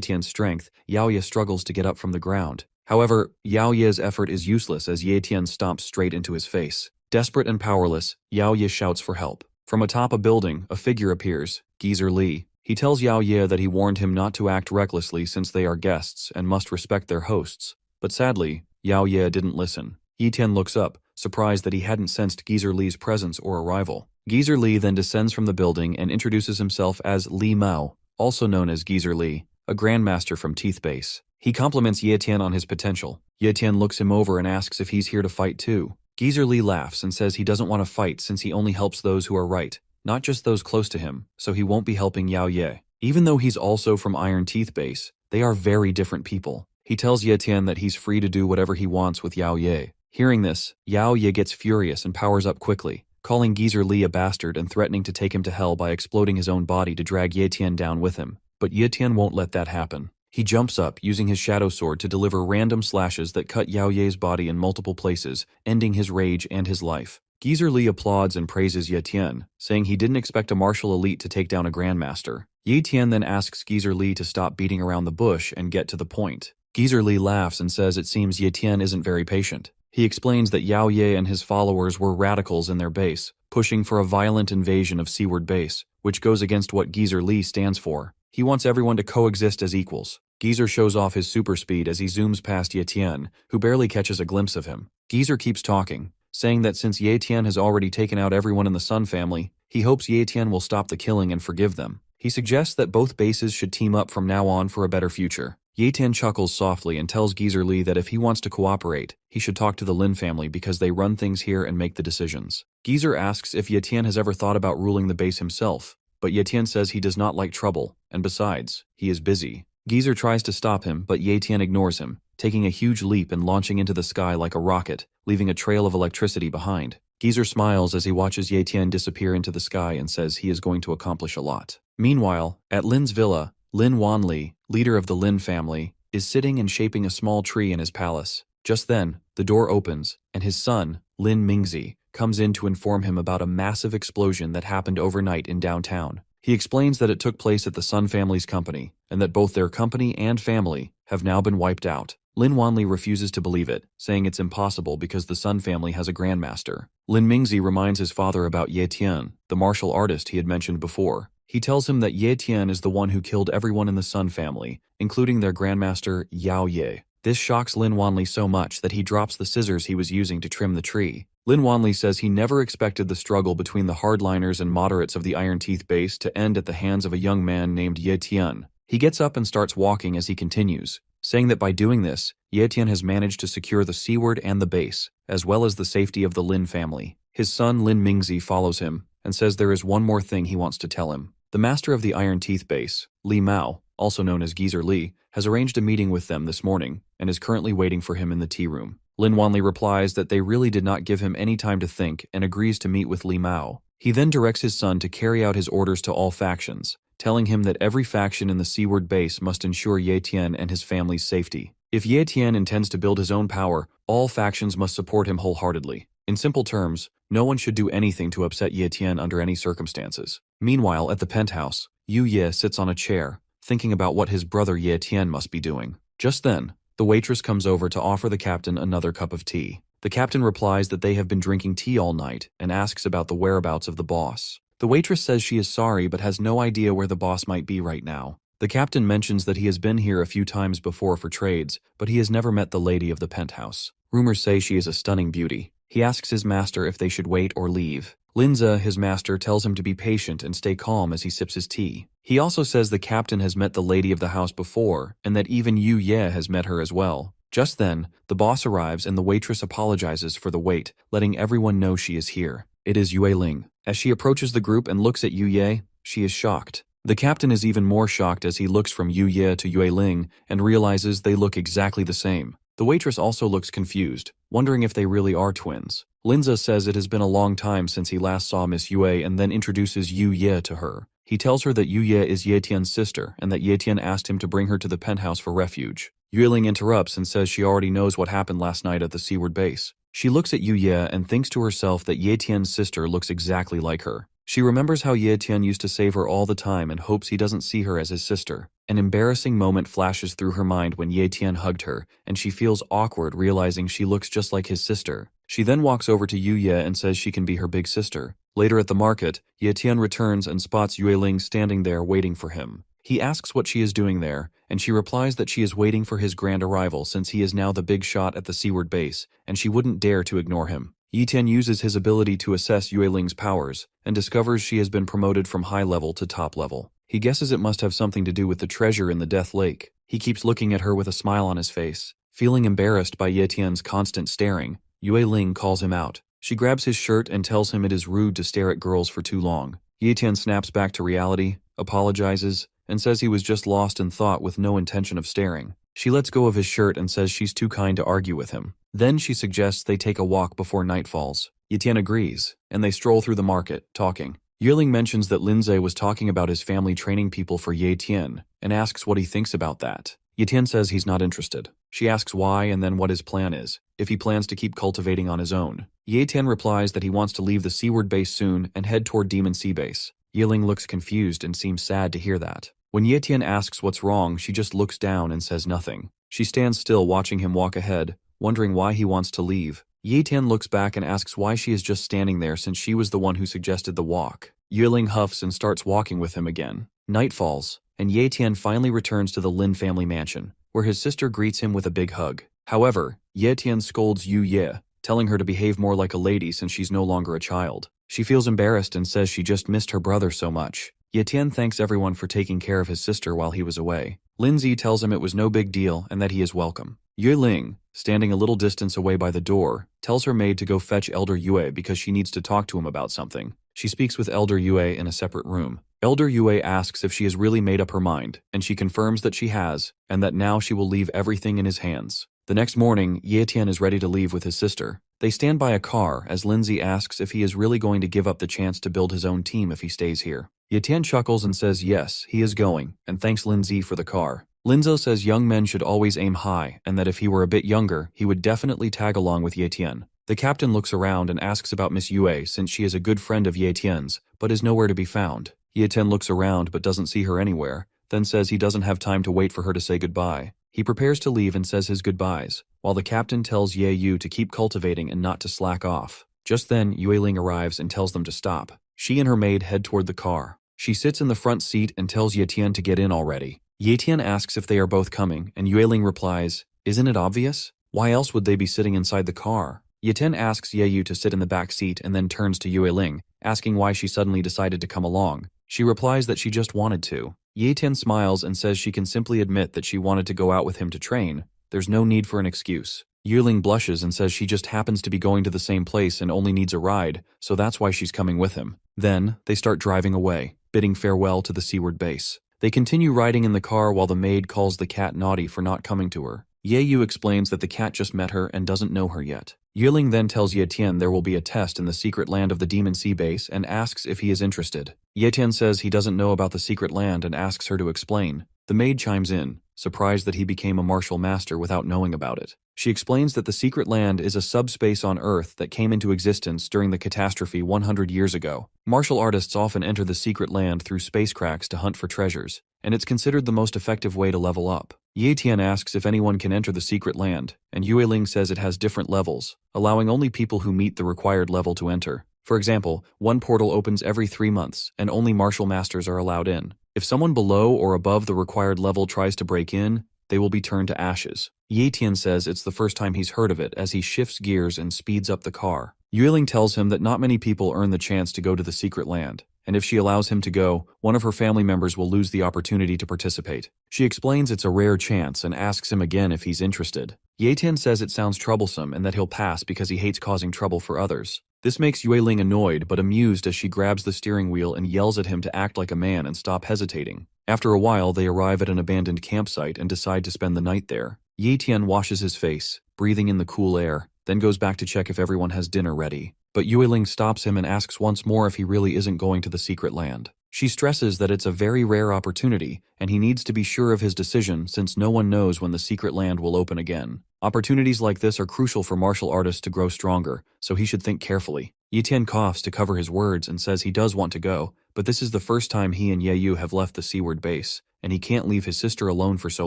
Tian's strength, Yao Ye struggles to get up from the ground. However, Yao Ye's effort is useless as Ye Tian stomps straight into his face. Desperate and powerless, Yao Ye shouts for help. From atop a building, a figure appears, Geezer Li. He tells Yao Ye that he warned him not to act recklessly since they are guests and must respect their hosts. But sadly, Yao Ye didn't listen. Ye Tian looks up, surprised that he hadn't sensed Geezer Li's presence or arrival. Geezer Li then descends from the building and introduces himself as Li Mao, also known as Geezer Li, a grandmaster from Teeth Base. He compliments Ye Tian on his potential. Ye Tian looks him over and asks if he's here to fight too. Geezer Li laughs and says he doesn't want to fight since he only helps those who are right, not just those close to him, so he won't be helping Yao Ye. Even though he's also from Iron Teeth Base, they are very different people. He tells Ye Tian that he's free to do whatever he wants with Yao Ye. Hearing this, Yao Ye gets furious and powers up quickly, calling Geezer Li a bastard and threatening to take him to hell by exploding his own body to drag Ye Tian down with him. But Ye Tian won't let that happen. He jumps up, using his shadow sword to deliver random slashes that cut Yao Ye's body in multiple places, ending his rage and his life. Geezer Li applauds and praises Ye Tian, saying he didn't expect a martial elite to take down a grandmaster. Ye Tian then asks Geezer Li to stop beating around the bush and get to the point. Geezer Li laughs and says it seems Ye Tian isn't very patient. He explains that Yao Ye and his followers were radicals in their base, pushing for a violent invasion of Seaward Base, which goes against what Geezer Li stands for. He wants everyone to coexist as equals. Geezer shows off his super speed as he zooms past Ye Tian, who barely catches a glimpse of him. Geezer keeps talking, saying that since Ye Tian has already taken out everyone in the Sun family, he hopes Ye Tian will stop the killing and forgive them. He suggests that both bases should team up from now on for a better future. Ye Tian chuckles softly and tells Geezer Li that if he wants to cooperate, he should talk to the Lin family because they run things here and make the decisions. Geezer asks if Ye Tian has ever thought about ruling the base himself, but Ye Tian says he does not like trouble, and besides, he is busy. Geezer tries to stop him, but Ye Tian ignores him, taking a huge leap and launching into the sky like a rocket, leaving a trail of electricity behind. Geezer smiles as he watches Ye Tian disappear into the sky and says he is going to accomplish a lot. Meanwhile, at Lin's villa, Lin Wanli, leader of the Lin family, is sitting and shaping a small tree in his palace. Just then, the door opens, and his son, Lin Mingzi, comes in to inform him about a massive explosion that happened overnight in downtown. He explains that it took place at the Sun family's company, and that both their company and family have now been wiped out. Lin Wanli refuses to believe it, saying it's impossible because the Sun family has a grandmaster. Lin Mingzi reminds his father about Ye Tian, the martial artist he had mentioned before. He tells him that Ye Tian is the one who killed everyone in the Sun family, including their grandmaster Yao Ye. This shocks Lin Wanli so much that he drops the scissors he was using to trim the tree. Lin Wanli says he never expected the struggle between the hardliners and moderates of the Iron Teeth base to end at the hands of a young man named Ye Tian. He gets up and starts walking as he continues, saying that by doing this, Ye Tian has managed to secure the Seaward and the base, as well as the safety of the Lin family. His son Lin Mingzi follows him, and says there is one more thing he wants to tell him. The master of the Iron Teeth base, Li Mao, also known as Geezer Li, has arranged a meeting with them this morning, and is currently waiting for him in the tea room. Lin Wanli replies that they really did not give him any time to think and agrees to meet with Li Mao. He then directs his son to carry out his orders to all factions, telling him that every faction in the Seaward base must ensure Ye Tian and his family's safety. If Ye Tian intends to build his own power, all factions must support him wholeheartedly. In simple terms, no one should do anything to upset Ye Tian under any circumstances. Meanwhile, at the penthouse, Yu Ye sits on a chair, thinking about what his brother Ye Tian must be doing. Just then, The waitress comes over to offer the captain another cup of tea. The captain replies that they have been drinking tea all night and asks about the whereabouts of the boss. The waitress says she is sorry but has no idea where the boss might be right now. The captain mentions that he has been here a few times before for trades, but he has never met the lady of the penthouse. Rumors say she is a stunning beauty. He asks his master if they should wait or leave. Linza, his master, tells him to be patient and stay calm as he sips his tea. He also says the captain has met the lady of the house before, and that even Yu Ye has met her as well. Just then, the boss arrives and the waitress apologizes for the wait, letting everyone know she is here. It is Yue Ling. As she approaches the group and looks at Yu Ye, she is shocked. The captain is even more shocked as he looks from Yu Ye to Yue Ling and realizes they look exactly the same. The waitress also looks confused, wondering if they really are twins. Linza says it has been a long time since he last saw Miss Yue and then introduces Yu Ye to her. He tells her that Yu Ye is Ye Tian's sister and that Ye Tian asked him to bring her to the penthouse for refuge. Yue Ling interrupts and says she already knows what happened last night at the seaward base. She looks at Yu Ye and thinks to herself that Ye Tian's sister looks exactly like her. She remembers how Ye Tian used to save her all the time and hopes he doesn't see her as his sister. An embarrassing moment flashes through her mind when Ye Tian hugged her, and she feels awkward realizing she looks just like his sister. She then walks over to Yu Ye and says she can be her big sister. Later at the market, Ye Tian returns and spots Yue Ling standing there waiting for him. He asks what she is doing there, and she replies that she is waiting for his grand arrival since he is now the big shot at the seaward base, and she wouldn't dare to ignore him. Ye Tian uses his ability to assess Yue Ling's powers, and discovers she has been promoted from high level to top level. He guesses it must have something to do with the treasure in the Death Lake. He keeps looking at her with a smile on his face. Feeling embarrassed by Ye Tian's constant staring, Yue Ling calls him out. She grabs his shirt and tells him it is rude to stare at girls for too long. Ye Tian snaps back to reality, apologizes, and says he was just lost in thought with no intention of staring. She lets go of his shirt and says she's too kind to argue with him. Then she suggests they take a walk before night falls. Ye Tian agrees, and they stroll through the market, talking. Yue Ling mentions that Linze was talking about his family training people for Ye Tian, and asks what he thinks about that. Ye Tian says he's not interested. She asks why and then what his plan is, if he plans to keep cultivating on his own. Ye Tian replies that he wants to leave the seaward base soon and head toward Demon Sea Base. Yue Ling looks confused and seems sad to hear that. When Ye Tian asks what's wrong, she just looks down and says nothing. She stands still watching him walk ahead, wondering why he wants to leave. Ye Tian looks back and asks why she is just standing there since she was the one who suggested the walk. Yue Ling huffs and starts walking with him again. Night falls, and Ye Tian finally returns to the Lin family mansion, where his sister greets him with a big hug. However, Ye Tian scolds Yu Ye, telling her to behave more like a lady since she's no longer a child. She feels embarrassed and says she just missed her brother so much. Ye Tian thanks everyone for taking care of his sister while he was away. Linzi tells him it was no big deal and that he is welcome. Yue Ling, standing a little distance away by the door, tells her maid to go fetch Elder Yue because she needs to talk to him about something. She speaks with Elder Yue in a separate room. Elder Yue asks if she has really made up her mind, and she confirms that she has, and that now she will leave everything in his hands. The next morning, Ye Tian is ready to leave with his sister. They stand by a car as Lindsay asks if he is really going to give up the chance to build his own team if he stays here. Ye Tian chuckles and says yes, he is going, and thanks Lindsay for the car. Linzo says young men should always aim high, and that if he were a bit younger, he would definitely tag along with Ye Tian. The captain looks around and asks about Miss Yue since she is a good friend of Ye Tian's, but is nowhere to be found. Ye Tian looks around but doesn't see her anywhere, then says he doesn't have time to wait for her to say goodbye. He prepares to leave and says his goodbyes, while the captain tells Ye Yu to keep cultivating and not to slack off. Just then, Yue Ling arrives and tells them to stop. She and her maid head toward the car. She sits in the front seat and tells Ye Tian to get in already. Ye Tian asks if they are both coming, and Yue Ling replies, "Isn't it obvious? Why else would they be sitting inside the car?" Ye Tian asks Ye Yu to sit in the back seat and then turns to Yue Ling, asking why she suddenly decided to come along. She replies that she just wanted to. Ye Tian smiles and says she can simply admit that she wanted to go out with him to train. There's no need for an excuse. Yue Ling blushes and says she just happens to be going to the same place and only needs a ride, so that's why she's coming with him. Then, they start driving away, bidding farewell to the seaward base. They continue riding in the car while the maid calls the cat naughty for not coming to her. Ye Yu explains that the cat just met her and doesn't know her yet. Yue Ling then tells Ye Tian there will be a test in the secret land of the Demon Sea Base and asks if he is interested. Ye Tian says he doesn't know about the secret land and asks her to explain. The maid chimes in, surprised that he became a martial master without knowing about it. She explains that the secret land is a subspace on Earth that came into existence during the catastrophe 100 years ago. Martial artists often enter the secret land through space cracks to hunt for treasures, and it's considered the most effective way to level up. Ye Tian asks if anyone can enter the secret land, and Yue Ling says it has different levels, allowing only people who meet the required level to enter. For example, one portal opens every 3 months, and only martial masters are allowed in. If someone below or above the required level tries to break in, they will be turned to ashes. Ye Tian says it's the first time he's heard of it as he shifts gears and speeds up the car. Yue Ling tells him that not many people earn the chance to go to the secret land, and if she allows him to go, one of her family members will lose the opportunity to participate. She explains it's a rare chance and asks him again if he's interested. Ye Tian says it sounds troublesome and that he'll pass because he hates causing trouble for others. This makes Yue Ling annoyed but amused as she grabs the steering wheel and yells at him to act like a man and stop hesitating. After a while, they arrive at an abandoned campsite and decide to spend the night there. Ye Tian washes his face, breathing in the cool air, then goes back to check if everyone has dinner ready. But Yue Ling stops him and asks once more if he really isn't going to the secret land. She stresses that it's a very rare opportunity, and he needs to be sure of his decision since no one knows when the secret land will open again. Opportunities like this are crucial for martial artists to grow stronger, so he should think carefully. Ye Tian coughs to cover his words and says he does want to go, but this is the first time he and Ye Yu have left the seaward base, and he can't leave his sister alone for so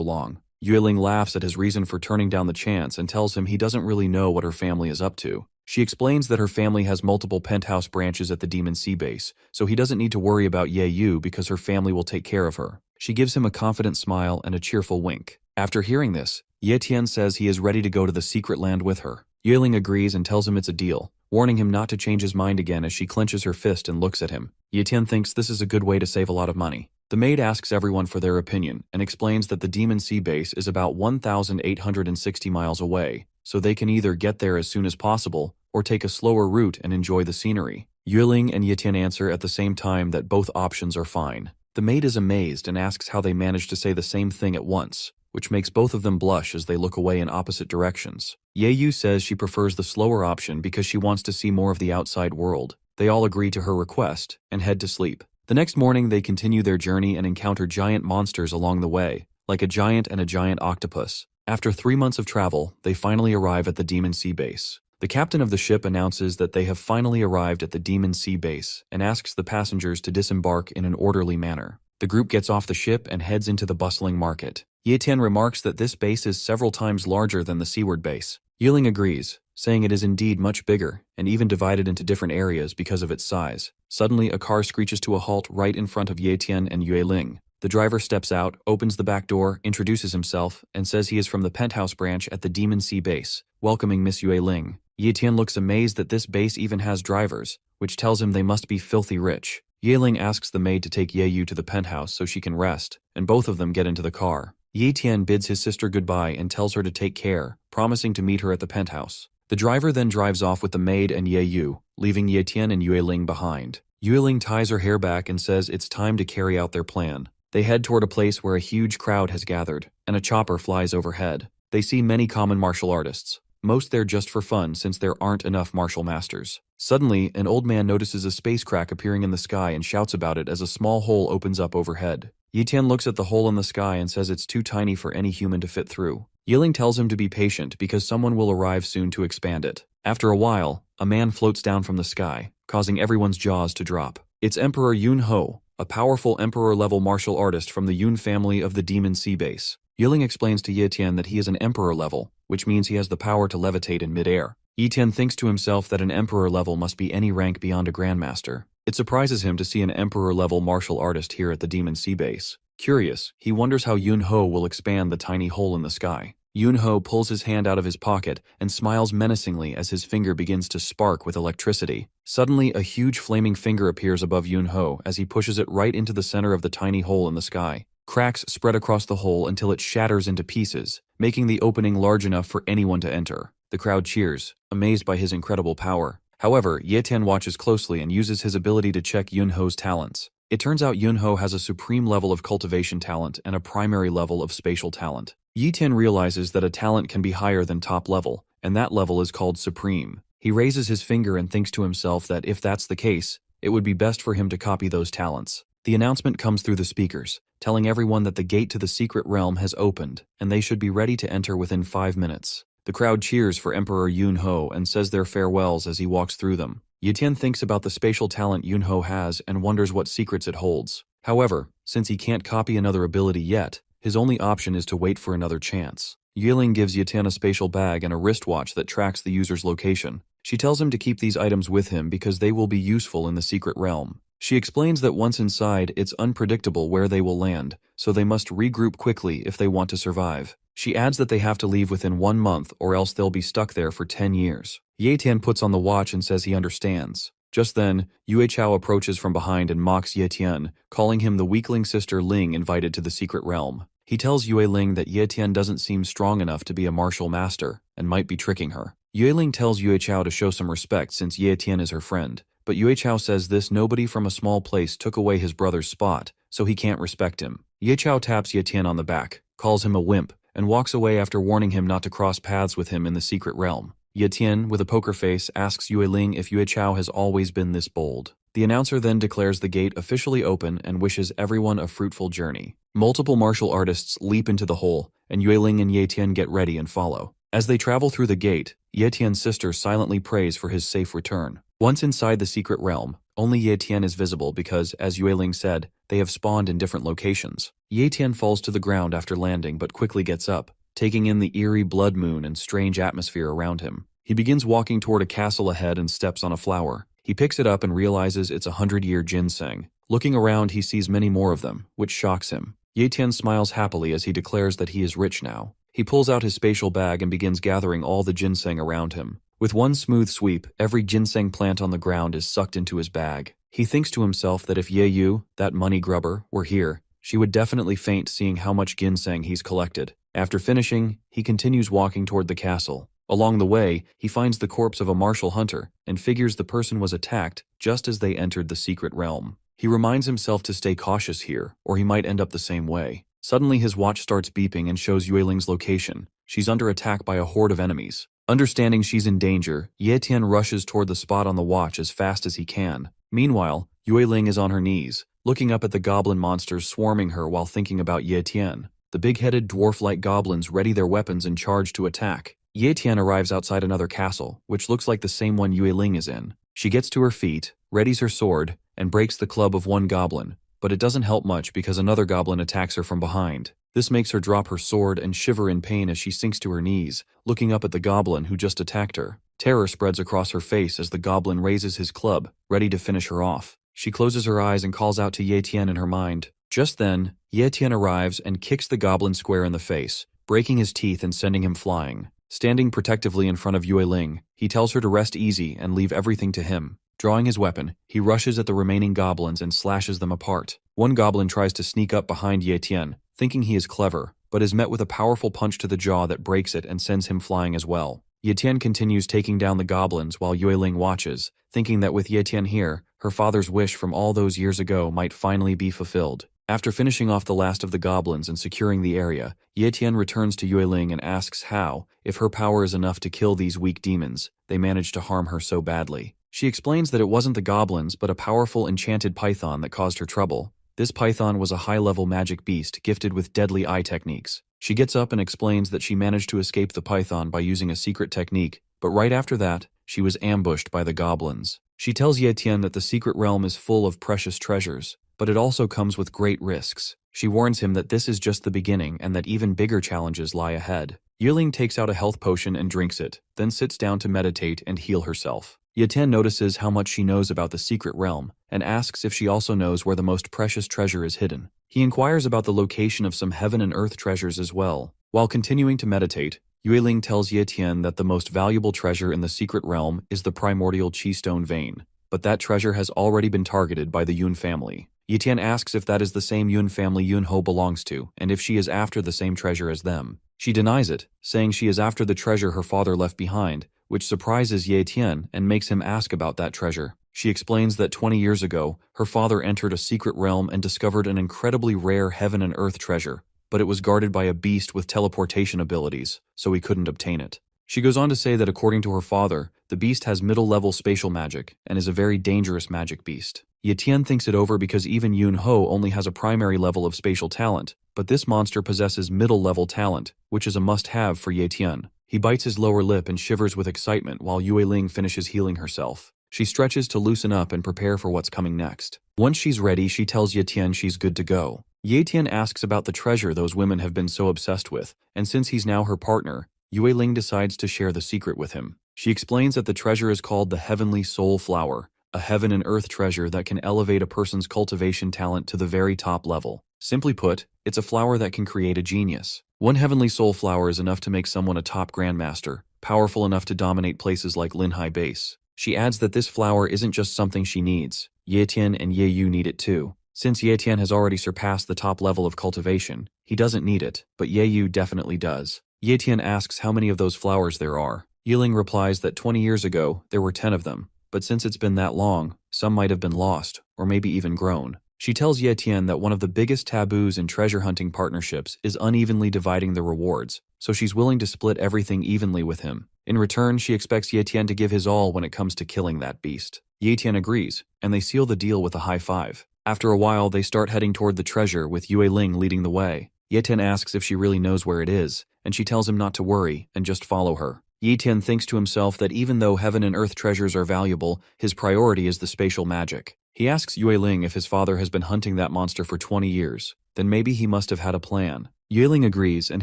long. Yue Ling laughs at his reason for turning down the chance and tells him he doesn't really know what her family is up to. She explains that her family has multiple penthouse branches at the Demon Sea base, so he doesn't need to worry about Ye Yu because her family will take care of her. She gives him a confident smile and a cheerful wink. After hearing this, Ye Tian says he is ready to go to the secret land with her. Yue Ling agrees and tells him it's a deal, warning him not to change his mind again as she clenches her fist and looks at him. Ye Tian thinks this is a good way to save a lot of money. The maid asks everyone for their opinion and explains that the Demon Sea base is about 1,860 miles away, so they can either get there as soon as possible or take a slower route and enjoy the scenery. Yue Ling and Ye Tian answer at the same time that both options are fine. The maid is amazed and asks how they managed to say the same thing at once, which makes both of them blush as they look away in opposite directions. Ye Yu says she prefers the slower option because she wants to see more of the outside world. They all agree to her request and head to sleep. The next morning they continue their journey and encounter giant monsters along the way, like a giant and a giant octopus. After 3 months of travel, they finally arrive at the Demon Sea base. The captain of the ship announces that they have finally arrived at the Demon Sea base and asks the passengers to disembark in an orderly manner. The group gets off the ship and heads into the bustling market. Ye Tian remarks that this base is several times larger than the seaward base. Yue Ling agrees, saying it is indeed much bigger and even divided into different areas because of its size. Suddenly, a car screeches to a halt right in front of Ye Tian and Yue Ling. The driver steps out, opens the back door, introduces himself, and says he is from the penthouse branch at the Demon Sea base, welcoming Miss Yue Ling. Ye Tian looks amazed that this base even has drivers, which tells him they must be filthy rich. Yue Ling asks the maid to take Ye Yu to the penthouse so she can rest, and both of them get into the car. Ye Tian bids his sister goodbye and tells her to take care, promising to meet her at the penthouse. The driver then drives off with the maid and Ye Yu, leaving Ye Tian and Yue Ling behind. Yue Ling ties her hair back and says it's time to carry out their plan. They head toward a place where a huge crowd has gathered, and a chopper flies overhead. They see many common martial artists, most there just for fun since there aren't enough martial masters. Suddenly, an old man notices a space crack appearing in the sky and shouts about it as a small hole opens up overhead. Ye Tian looks at the hole in the sky and says it's too tiny for any human to fit through. Yue Ling tells him to be patient because someone will arrive soon to expand it. After a while, a man floats down from the sky, causing everyone's jaws to drop. It's Emperor Yun Ho, a powerful emperor-level martial artist from the Yun family of the Demon Sea base. Yue Ling explains to Ye Tian that he is an emperor level, which means he has the power to levitate in midair. Ye Tian thinks to himself that an emperor level must be any rank beyond a grandmaster. It surprises him to see an emperor-level martial artist here at the Demon Sea base. Curious, he wonders how Yun Ho will expand the tiny hole in the sky. Yun Ho pulls his hand out of his pocket and smiles menacingly as his finger begins to spark with electricity. Suddenly, a huge flaming finger appears above Yun Ho as he pushes it right into the center of the tiny hole in the sky. Cracks spread across the hole until it shatters into pieces, making the opening large enough for anyone to enter. The crowd cheers, amazed by his incredible power. However, Ye Tian watches closely and uses his ability to check Yun Ho's talents. It turns out Yun Ho has a supreme level of cultivation talent and a primary level of spatial talent. Ye Tian realizes that a talent can be higher than top level, and that level is called supreme. He raises his finger and thinks to himself that if that's the case, it would be best for him to copy those talents. The announcement comes through the speakers, telling everyone that the gate to the secret realm has opened, and they should be ready to enter within 5 minutes. The crowd cheers for Emperor Yun-ho and says their farewells as he walks through them. Ye-tian thinks about the spatial talent Yun-ho has and wonders what secrets it holds. However, since he can't copy another ability yet, his only option is to wait for another chance. Yueling gives Ye-tian a spatial bag and a wristwatch that tracks the user's location. She tells him to keep these items with him because they will be useful in the secret realm. She explains that once inside, it's unpredictable where they will land, so they must regroup quickly if they want to survive. She adds that they have to leave within 1 month or else they'll be stuck there for 10 years. Ye-tian puts on the watch and says he understands. Just then, Yue Chao approaches from behind and mocks Ye-tian, calling him the weakling sister Ling invited to the secret realm. He tells Yue Ling that Ye-tian doesn't seem strong enough to be a martial master and might be tricking her. Yue Ling tells Yue Chao to show some respect since Ye-tian is her friend, but Yue Chao says this nobody from a small place took away his brother's spot, so he can't respect him. Ye Chao taps Ye-tian on the back, calls him a wimp, and walks away after warning him not to cross paths with him in the secret realm. Ye-tian, with a poker face, asks Yue Ling if Yue Chao has always been this bold. The announcer then declares the gate officially open and wishes everyone a fruitful journey. Multiple martial artists leap into the hole, and Yue Ling and Ye-tian get ready and follow. As they travel through the gate, Ye-tian's sister silently prays for his safe return. Once inside the secret realm, only Ye-tian is visible because, as Yue Ling said, they have spawned in different locations. Ye-tian falls to the ground after landing but quickly gets up, taking in the eerie blood moon and strange atmosphere around him. He begins walking toward a castle ahead and steps on a flower. He picks it up and realizes it's a 100-year ginseng. Looking around, he sees many more of them, which shocks him. Ye-tian smiles happily as he declares that he is rich now. He pulls out his spatial bag and begins gathering all the ginseng around him. With one smooth sweep, every ginseng plant on the ground is sucked into his bag. He thinks to himself that if Ye Yu, that money grubber, were here, she would definitely faint seeing how much ginseng he's collected. After finishing, he continues walking toward the castle. Along the way, he finds the corpse of a martial hunter and figures the person was attacked just as they entered the secret realm. He reminds himself to stay cautious here, or he might end up the same way. Suddenly his watch starts beeping and shows Yue Ling's location. She's under attack by a horde of enemies. Understanding she's in danger, Ye-tian rushes toward the spot on the watch as fast as he can. Meanwhile, Yue Ling is on her knees, looking up at the goblin monsters swarming her while thinking about Ye-tian. The big-headed dwarf-like goblins ready their weapons and charge to attack. Ye-tian arrives outside another castle, which looks like the same one Yue Ling is in. She gets to her feet, readies her sword, and breaks the club of one goblin, but it doesn't help much because another goblin attacks her from behind. This makes her drop her sword and shiver in pain as she sinks to her knees, looking up at the goblin who just attacked her. Terror spreads across her face as the goblin raises his club, ready to finish her off. She closes her eyes and calls out to Ye-tian in her mind. Just then, Ye-tian arrives and kicks the goblin square in the face, breaking his teeth and sending him flying. Standing protectively in front of Yue Ling, he tells her to rest easy and leave everything to him. Drawing his weapon, he rushes at the remaining goblins and slashes them apart. One goblin tries to sneak up behind Ye-tian, thinking he is clever, but is met with a powerful punch to the jaw that breaks it and sends him flying as well. Ye-tian continues taking down the goblins while Yue Ling watches, thinking that with Ye-tian here, her father's wish from all those years ago might finally be fulfilled. After finishing off the last of the goblins and securing the area, Ye-tian returns to Yue Ling and asks how, if her power is enough to kill these weak demons, they managed to harm her so badly. She explains that it wasn't the goblins but a powerful enchanted python that caused her trouble. This python was a high-level magic beast gifted with deadly eye techniques. She gets up and explains that she managed to escape the python by using a secret technique, but right after that, she was ambushed by the goblins. She tells Ye-tian that the secret realm is full of precious treasures, but it also comes with great risks. She warns him that this is just the beginning and that even bigger challenges lie ahead. Yue Ling takes out a health potion and drinks it, then sits down to meditate and heal herself. Ye-tian notices how much she knows about the secret realm and asks if she also knows where the most precious treasure is hidden. He inquires about the location of some heaven and earth treasures as well. While continuing to meditate, Yue Ling tells Ye-tian that the most valuable treasure in the secret realm is the primordial chi stone vein, but that treasure has already been targeted by the Yun family. Ye-tian asks if that is the same Yun family Yun-ho belongs to, and if she is after the same treasure as them. She denies it, saying she is after the treasure her father left behind, which surprises Ye-tian and makes him ask about that treasure. She explains that 20 years ago, her father entered a secret realm and discovered an incredibly rare heaven and earth treasure, but it was guarded by a beast with teleportation abilities, so he couldn't obtain it. She goes on to say that according to her father, the beast has middle-level spatial magic and is a very dangerous magic beast. Ye Tian thinks it over because even Yun Ho only has a primary level of spatial talent, but this monster possesses middle-level talent, which is a must-have for Ye Tian. He bites his lower lip and shivers with excitement while Yue Ling finishes healing herself. She stretches to loosen up and prepare for what's coming next. Once she's ready, she tells Ye Tian she's good to go. Ye Tian asks about the treasure those women have been so obsessed with, and since he's now her partner, Yue Ling decides to share the secret with him. She explains that the treasure is called the Heavenly Soul Flower, a heaven and earth treasure that can elevate a person's cultivation talent to the very top level. Simply put, it's a flower that can create a genius. One Heavenly Soul Flower is enough to make someone a top grandmaster, powerful enough to dominate places like Linhai Base. She adds that this flower isn't just something she needs. Ye Tian and Ye Yu need it too. Since Ye Tian has already surpassed the top level of cultivation, he doesn't need it, but Ye Yu definitely does. Ye Tian asks how many of those flowers there are. Yiling replies that 20 years ago, there were 10 of them, but since it's been that long, some might have been lost, or maybe even grown. She tells Ye Tian that one of the biggest taboos in treasure hunting partnerships is unevenly dividing the rewards, so she's willing to split everything evenly with him. In return, she expects Ye Tian to give his all when it comes to killing that beast. Ye Tian agrees, and they seal the deal with a high five. After a while, they start heading toward the treasure with Yue Ling leading the way. Ye Tian asks if she really knows where it is, and she tells him not to worry and just follow her. Ye Tian thinks to himself that even though heaven and earth treasures are valuable, his priority is the spatial magic. He asks Yue Ling if his father has been hunting that monster for 20 years, then maybe he must have had a plan. Yue Ling agrees and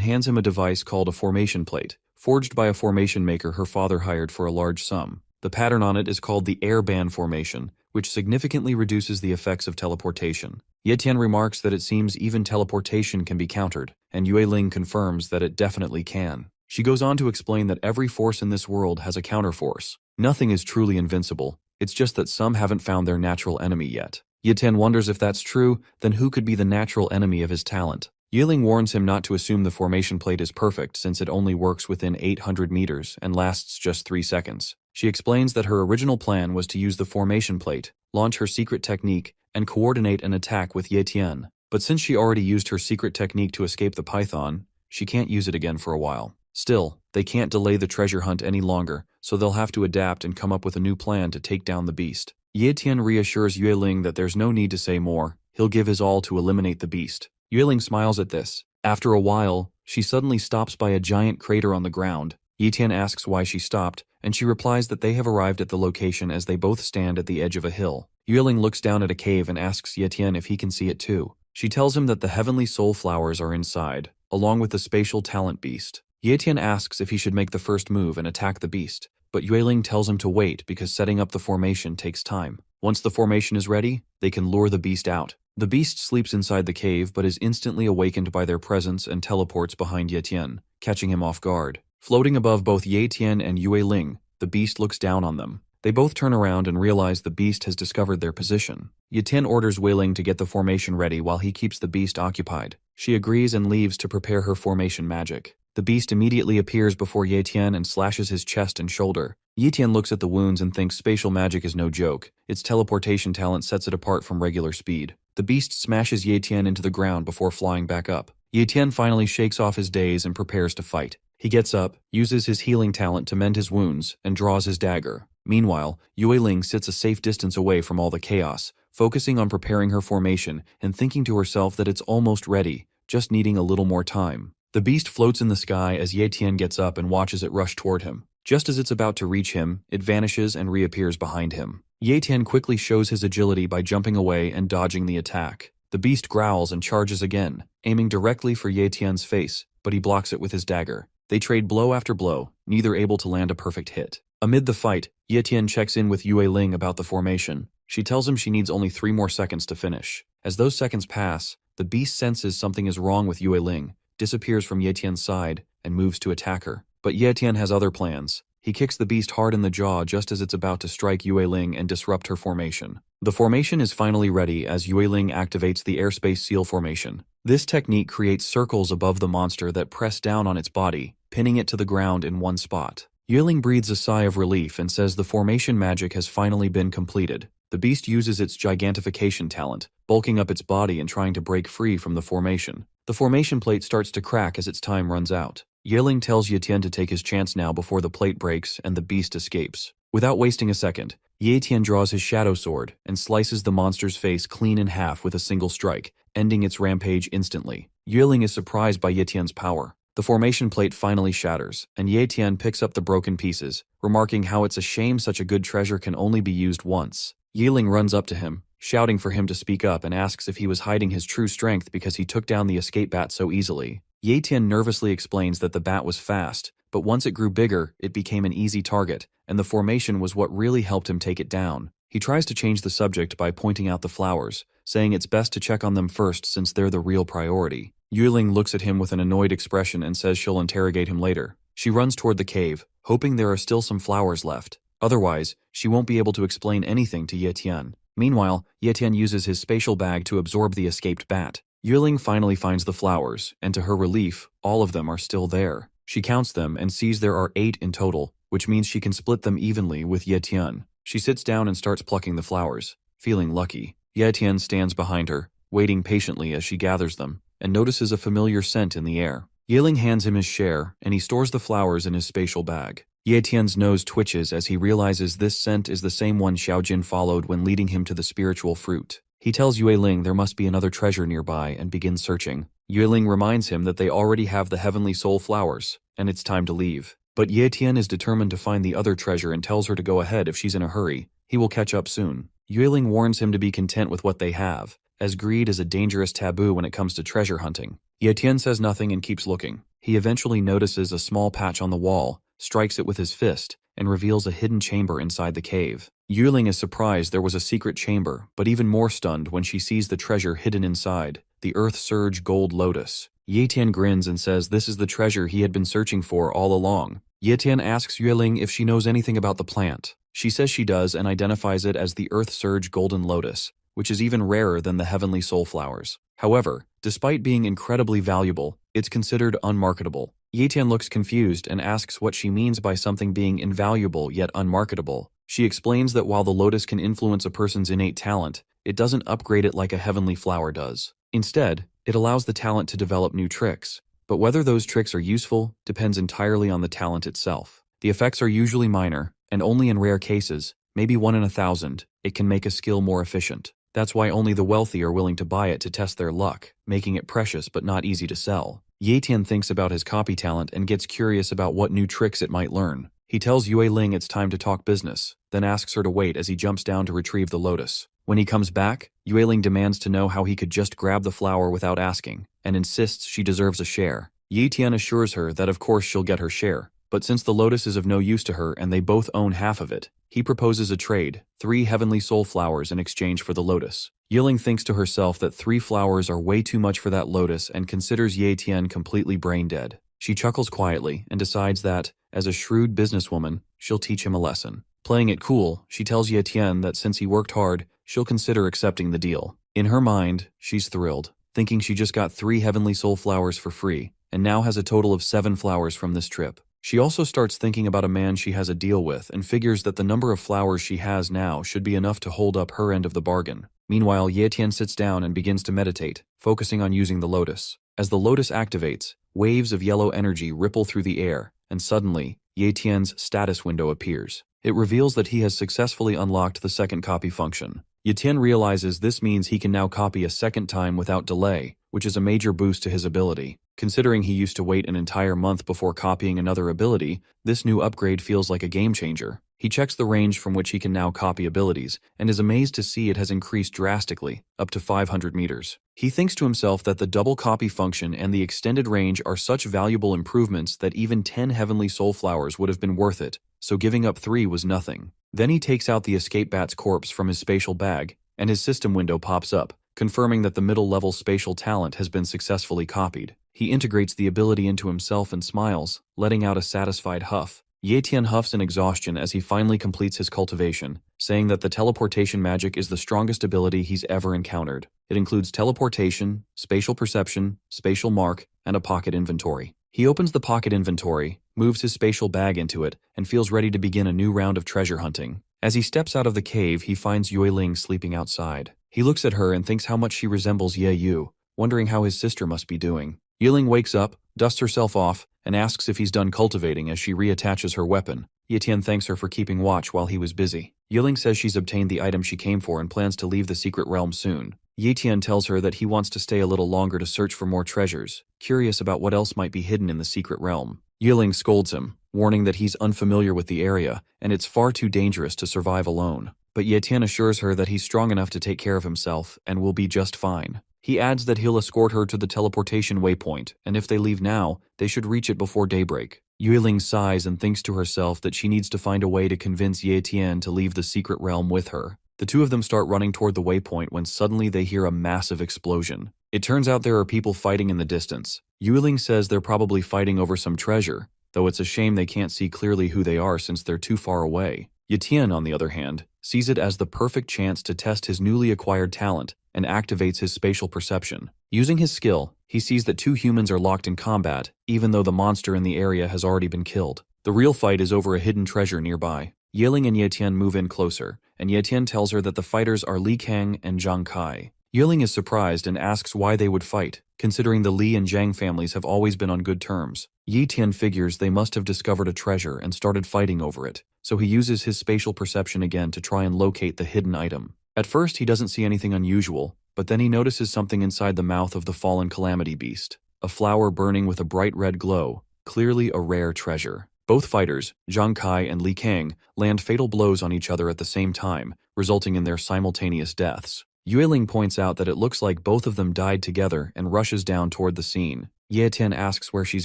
hands him a device called a formation plate, forged by a formation maker her father hired for a large sum. The pattern on it is called the air band formation, which significantly reduces the effects of teleportation. Ye Tian remarks that it seems even teleportation can be countered, and Yue Ling confirms that it definitely can. She goes on to explain that every force in this world has a counterforce. Nothing is truly invincible, it's just that some haven't found their natural enemy yet. Ye Tian wonders if that's true, then who could be the natural enemy of his talent? Yiling warns him not to assume the formation plate is perfect since it only works within 800 meters and lasts just 3 seconds. She explains that her original plan was to use the formation plate, launch her secret technique, and coordinate an attack with Ye Tian. But since she already used her secret technique to escape the python, she can't use it again for a while. Still, they can't delay the treasure hunt any longer, so they'll have to adapt and come up with a new plan to take down the beast. Ye Tian reassures Yue Ling that there's no need to say more, he'll give his all to eliminate the beast. Yue Ling smiles at this. After a while, she suddenly stops by a giant crater on the ground. Ye Tian asks why she stopped, and she replies that they have arrived at the location as they both stand at the edge of a hill. Yue Ling looks down at a cave and asks Ye Tian if he can see it too. She tells him that the heavenly soul flowers are inside, along with the spatial talent beast. Ye Tian asks if he should make the first move and attack the beast, but Yue Ling tells him to wait because setting up the formation takes time. Once the formation is ready, they can lure the beast out. The beast sleeps inside the cave but is instantly awakened by their presence and teleports behind Ye Tian, catching him off guard. Floating above both Ye Tian and Yue Ling, the beast looks down on them. They both turn around and realize the beast has discovered their position. Ye Tian orders Wei Ling to get the formation ready while he keeps the beast occupied. She agrees and leaves to prepare her formation magic. The beast immediately appears before Ye Tian and slashes his chest and shoulder. Ye Tian looks at the wounds and thinks spatial magic is no joke. Its teleportation talent sets it apart from regular speed. The beast smashes Ye Tian into the ground before flying back up. Ye Tian finally shakes off his daze and prepares to fight. He gets up, uses his healing talent to mend his wounds, and draws his dagger. Meanwhile, Yue Ling sits a safe distance away from all the chaos, focusing on preparing her formation and thinking to herself that it's almost ready, just needing a little more time. The beast floats in the sky as Ye Tian gets up and watches it rush toward him. Just as it's about to reach him, it vanishes and reappears behind him. Ye Tian quickly shows his agility by jumping away and dodging the attack. The beast growls and charges again, aiming directly for Ye Tian's face, but he blocks it with his dagger. They trade blow after blow, neither able to land a perfect hit. Amid the fight, Ye Tian checks in with Yue Ling about the formation. She tells him she needs only 3 more seconds to finish. As those seconds pass, the beast senses something is wrong with Yue Ling, disappears from Ye Tian's side, and moves to attack her. But Ye Tian has other plans. He kicks the beast hard in the jaw just as it's about to strike Yue Ling and disrupt her formation. The formation is finally ready as Yue Ling activates the airspace seal formation. This technique creates circles above the monster that press down on its body, pinning it to the ground in one spot. Yue Ling breathes a sigh of relief and says the formation magic has finally been completed. The beast uses its gigantification talent, bulking up its body and trying to break free from the formation. The formation plate starts to crack as its time runs out. Ye Ling tells Ye Tian to take his chance now before the plate breaks and the beast escapes. Without wasting a second, Ye Tian draws his shadow sword and slices the monster's face clean in half with a single strike, ending its rampage instantly. Yue Ling is surprised by Ye Tian's power. The formation plate finally shatters, and Ye Tian picks up the broken pieces, remarking how it's a shame such a good treasure can only be used once. Ye Ling runs up to him, shouting for him to speak up, and asks if he was hiding his true strength because he took down the escape bat so easily. Ye Tian nervously explains that the bat was fast, but once it grew bigger, it became an easy target, and the formation was what really helped him take it down. He tries to change the subject by pointing out the flowers, saying it's best to check on them first since they're the real priority. Yue Ling looks at him with an annoyed expression and says she'll interrogate him later. She runs toward the cave, hoping there are still some flowers left. Otherwise, she won't be able to explain anything to Ye Tian. Meanwhile, Ye Tian uses his spatial bag to absorb the escaped bat. Yue Ling finally finds the flowers, and to her relief, all of them are still there. She counts them and sees there are 8 in total, which means she can split them evenly with Ye Tian. She sits down and starts plucking the flowers, feeling lucky. Ye Tian stands behind her, waiting patiently as she gathers them, and notices a familiar scent in the air. Ye Ling hands him his share, and he stores the flowers in his spatial bag. Ye Tian's nose twitches as he realizes this scent is the same one Xiaojin followed when leading him to the spiritual fruit. He tells Yue Ling there must be another treasure nearby and begins searching. Yue Ling reminds him that they already have the heavenly soul flowers, and it's time to leave. But Ye Tian is determined to find the other treasure and tells her to go ahead if she's in a hurry. He will catch up soon. Yue Ling warns him to be content with what they have, as greed is a dangerous taboo when it comes to treasure hunting. Ye Tian says nothing and keeps looking. He eventually notices a small patch on the wall, strikes it with his fist, and reveals a hidden chamber inside the cave. Yue Ling is surprised there was a secret chamber, but even more stunned when she sees the treasure hidden inside, the Earth Surge Gold Lotus. Ye Tian grins and says this is the treasure he had been searching for all along. Ye Tian asks Yue Ling if she knows anything about the plant. She says she does and identifies it as the Earth Surge Golden Lotus, which is even rarer than the heavenly soul flowers. However, despite being incredibly valuable, it's considered unmarketable. Ye Tian looks confused and asks what she means by something being invaluable yet unmarketable. She explains that while the lotus can influence a person's innate talent, it doesn't upgrade it like a heavenly flower does. Instead, it allows the talent to develop new tricks, but whether those tricks are useful depends entirely on the talent itself. The effects are usually minor, and only in rare cases, maybe 1 in 1,000, it can make a skill more efficient. That's why only the wealthy are willing to buy it to test their luck, making it precious but not easy to sell. Ye Tian thinks about his copy talent and gets curious about what new tricks it might learn. He tells Yue Ling it's time to talk business, then asks her to wait as he jumps down to retrieve the lotus. When he comes back, Yue Ling demands to know how he could just grab the flower without asking, and insists she deserves a share. Ye Tian assures her that of course she'll get her share, but since the lotus is of no use to her and they both own half of it, he proposes a trade, 3 heavenly soul flowers in exchange for the lotus. Yue Ling thinks to herself that 3 flowers are way too much for that lotus and considers Ye Tian completely brain dead. She chuckles quietly and decides that, as a shrewd businesswoman, she'll teach him a lesson. Playing it cool, she tells Ye Tian that since he worked hard, she'll consider accepting the deal. In her mind, she's thrilled, thinking she just got 3 heavenly soul flowers for free, and now has a total of 7 flowers from this trip. She also starts thinking about a man she has a deal with and figures that the number of flowers she has now should be enough to hold up her end of the bargain. Meanwhile, Ye Tian sits down and begins to meditate, focusing on using the lotus. As the lotus activates, waves of yellow energy ripple through the air, and suddenly, Ye Tian's status window appears. It reveals that he has successfully unlocked the second copy function. Ye Tian realizes this means he can now copy a second time without delay, which is a major boost to his ability. Considering he used to wait an entire month before copying another ability, this new upgrade feels like a game changer. He checks the range from which he can now copy abilities, and is amazed to see it has increased drastically, up to 500 meters. He thinks to himself that the double copy function and the extended range are such valuable improvements that even 10 heavenly soul flowers would have been worth it, so giving up 3 was nothing. Then he takes out the escape bat's corpse from his spatial bag, and his system window pops up, confirming that the middle-level spatial talent has been successfully copied. He integrates the ability into himself and smiles, letting out a satisfied huff. Ye Tian huffs in exhaustion as he finally completes his cultivation, saying that the teleportation magic is the strongest ability he's ever encountered. It includes teleportation, spatial perception, spatial mark, and a pocket inventory. He opens the pocket inventory, moves his spatial bag into it, and feels ready to begin a new round of treasure hunting. As he steps out of the cave, he finds Yue Ling sleeping outside. He looks at her and thinks how much she resembles Ye Yu, wondering how his sister must be doing. Yiling wakes up, dusts herself off, and asks if he's done cultivating as she reattaches her weapon. Ye Tian thanks her for keeping watch while he was busy. Yiling says she's obtained the item she came for and plans to leave the secret realm soon. Ye Tian tells her that he wants to stay a little longer to search for more treasures, curious about what else might be hidden in the secret realm. Yiling scolds him, warning that he's unfamiliar with the area and it's far too dangerous to survive alone. But Ye Tian assures her that he's strong enough to take care of himself and will be just fine. He adds that he'll escort her to the teleportation waypoint, and if they leave now, they should reach it before daybreak. Yiling sighs and thinks to herself that she needs to find a way to convince Ye Tian to leave the secret realm with her. The two of them start running toward the waypoint when suddenly they hear a massive explosion. It turns out there are people fighting in the distance. Yiling says they're probably fighting over some treasure, though it's a shame they can't see clearly who they are since they're too far away. Ye Tian, on the other hand, sees it as the perfect chance to test his newly acquired talent and activates his spatial perception. Using his skill, he sees that two humans are locked in combat, even though the monster in the area has already been killed. The real fight is over a hidden treasure nearby. Yiling and Ye Tian move in closer, and Ye Tian tells her that the fighters are Li Kang and Zhang Kai. Yiling is surprised and asks why they would fight, considering the Li and Zhang families have always been on good terms. Ye Tian figures they must have discovered a treasure and started fighting over it, so he uses his spatial perception again to try and locate the hidden item. At first he doesn't see anything unusual, but then he notices something inside the mouth of the fallen calamity beast. A flower burning with a bright red glow, clearly a rare treasure. Both fighters, Zhang Kai and Li Kang, land fatal blows on each other at the same time, resulting in their simultaneous deaths. Yiling points out that it looks like both of them died together and rushes down toward the scene. Ye Tian asks where she's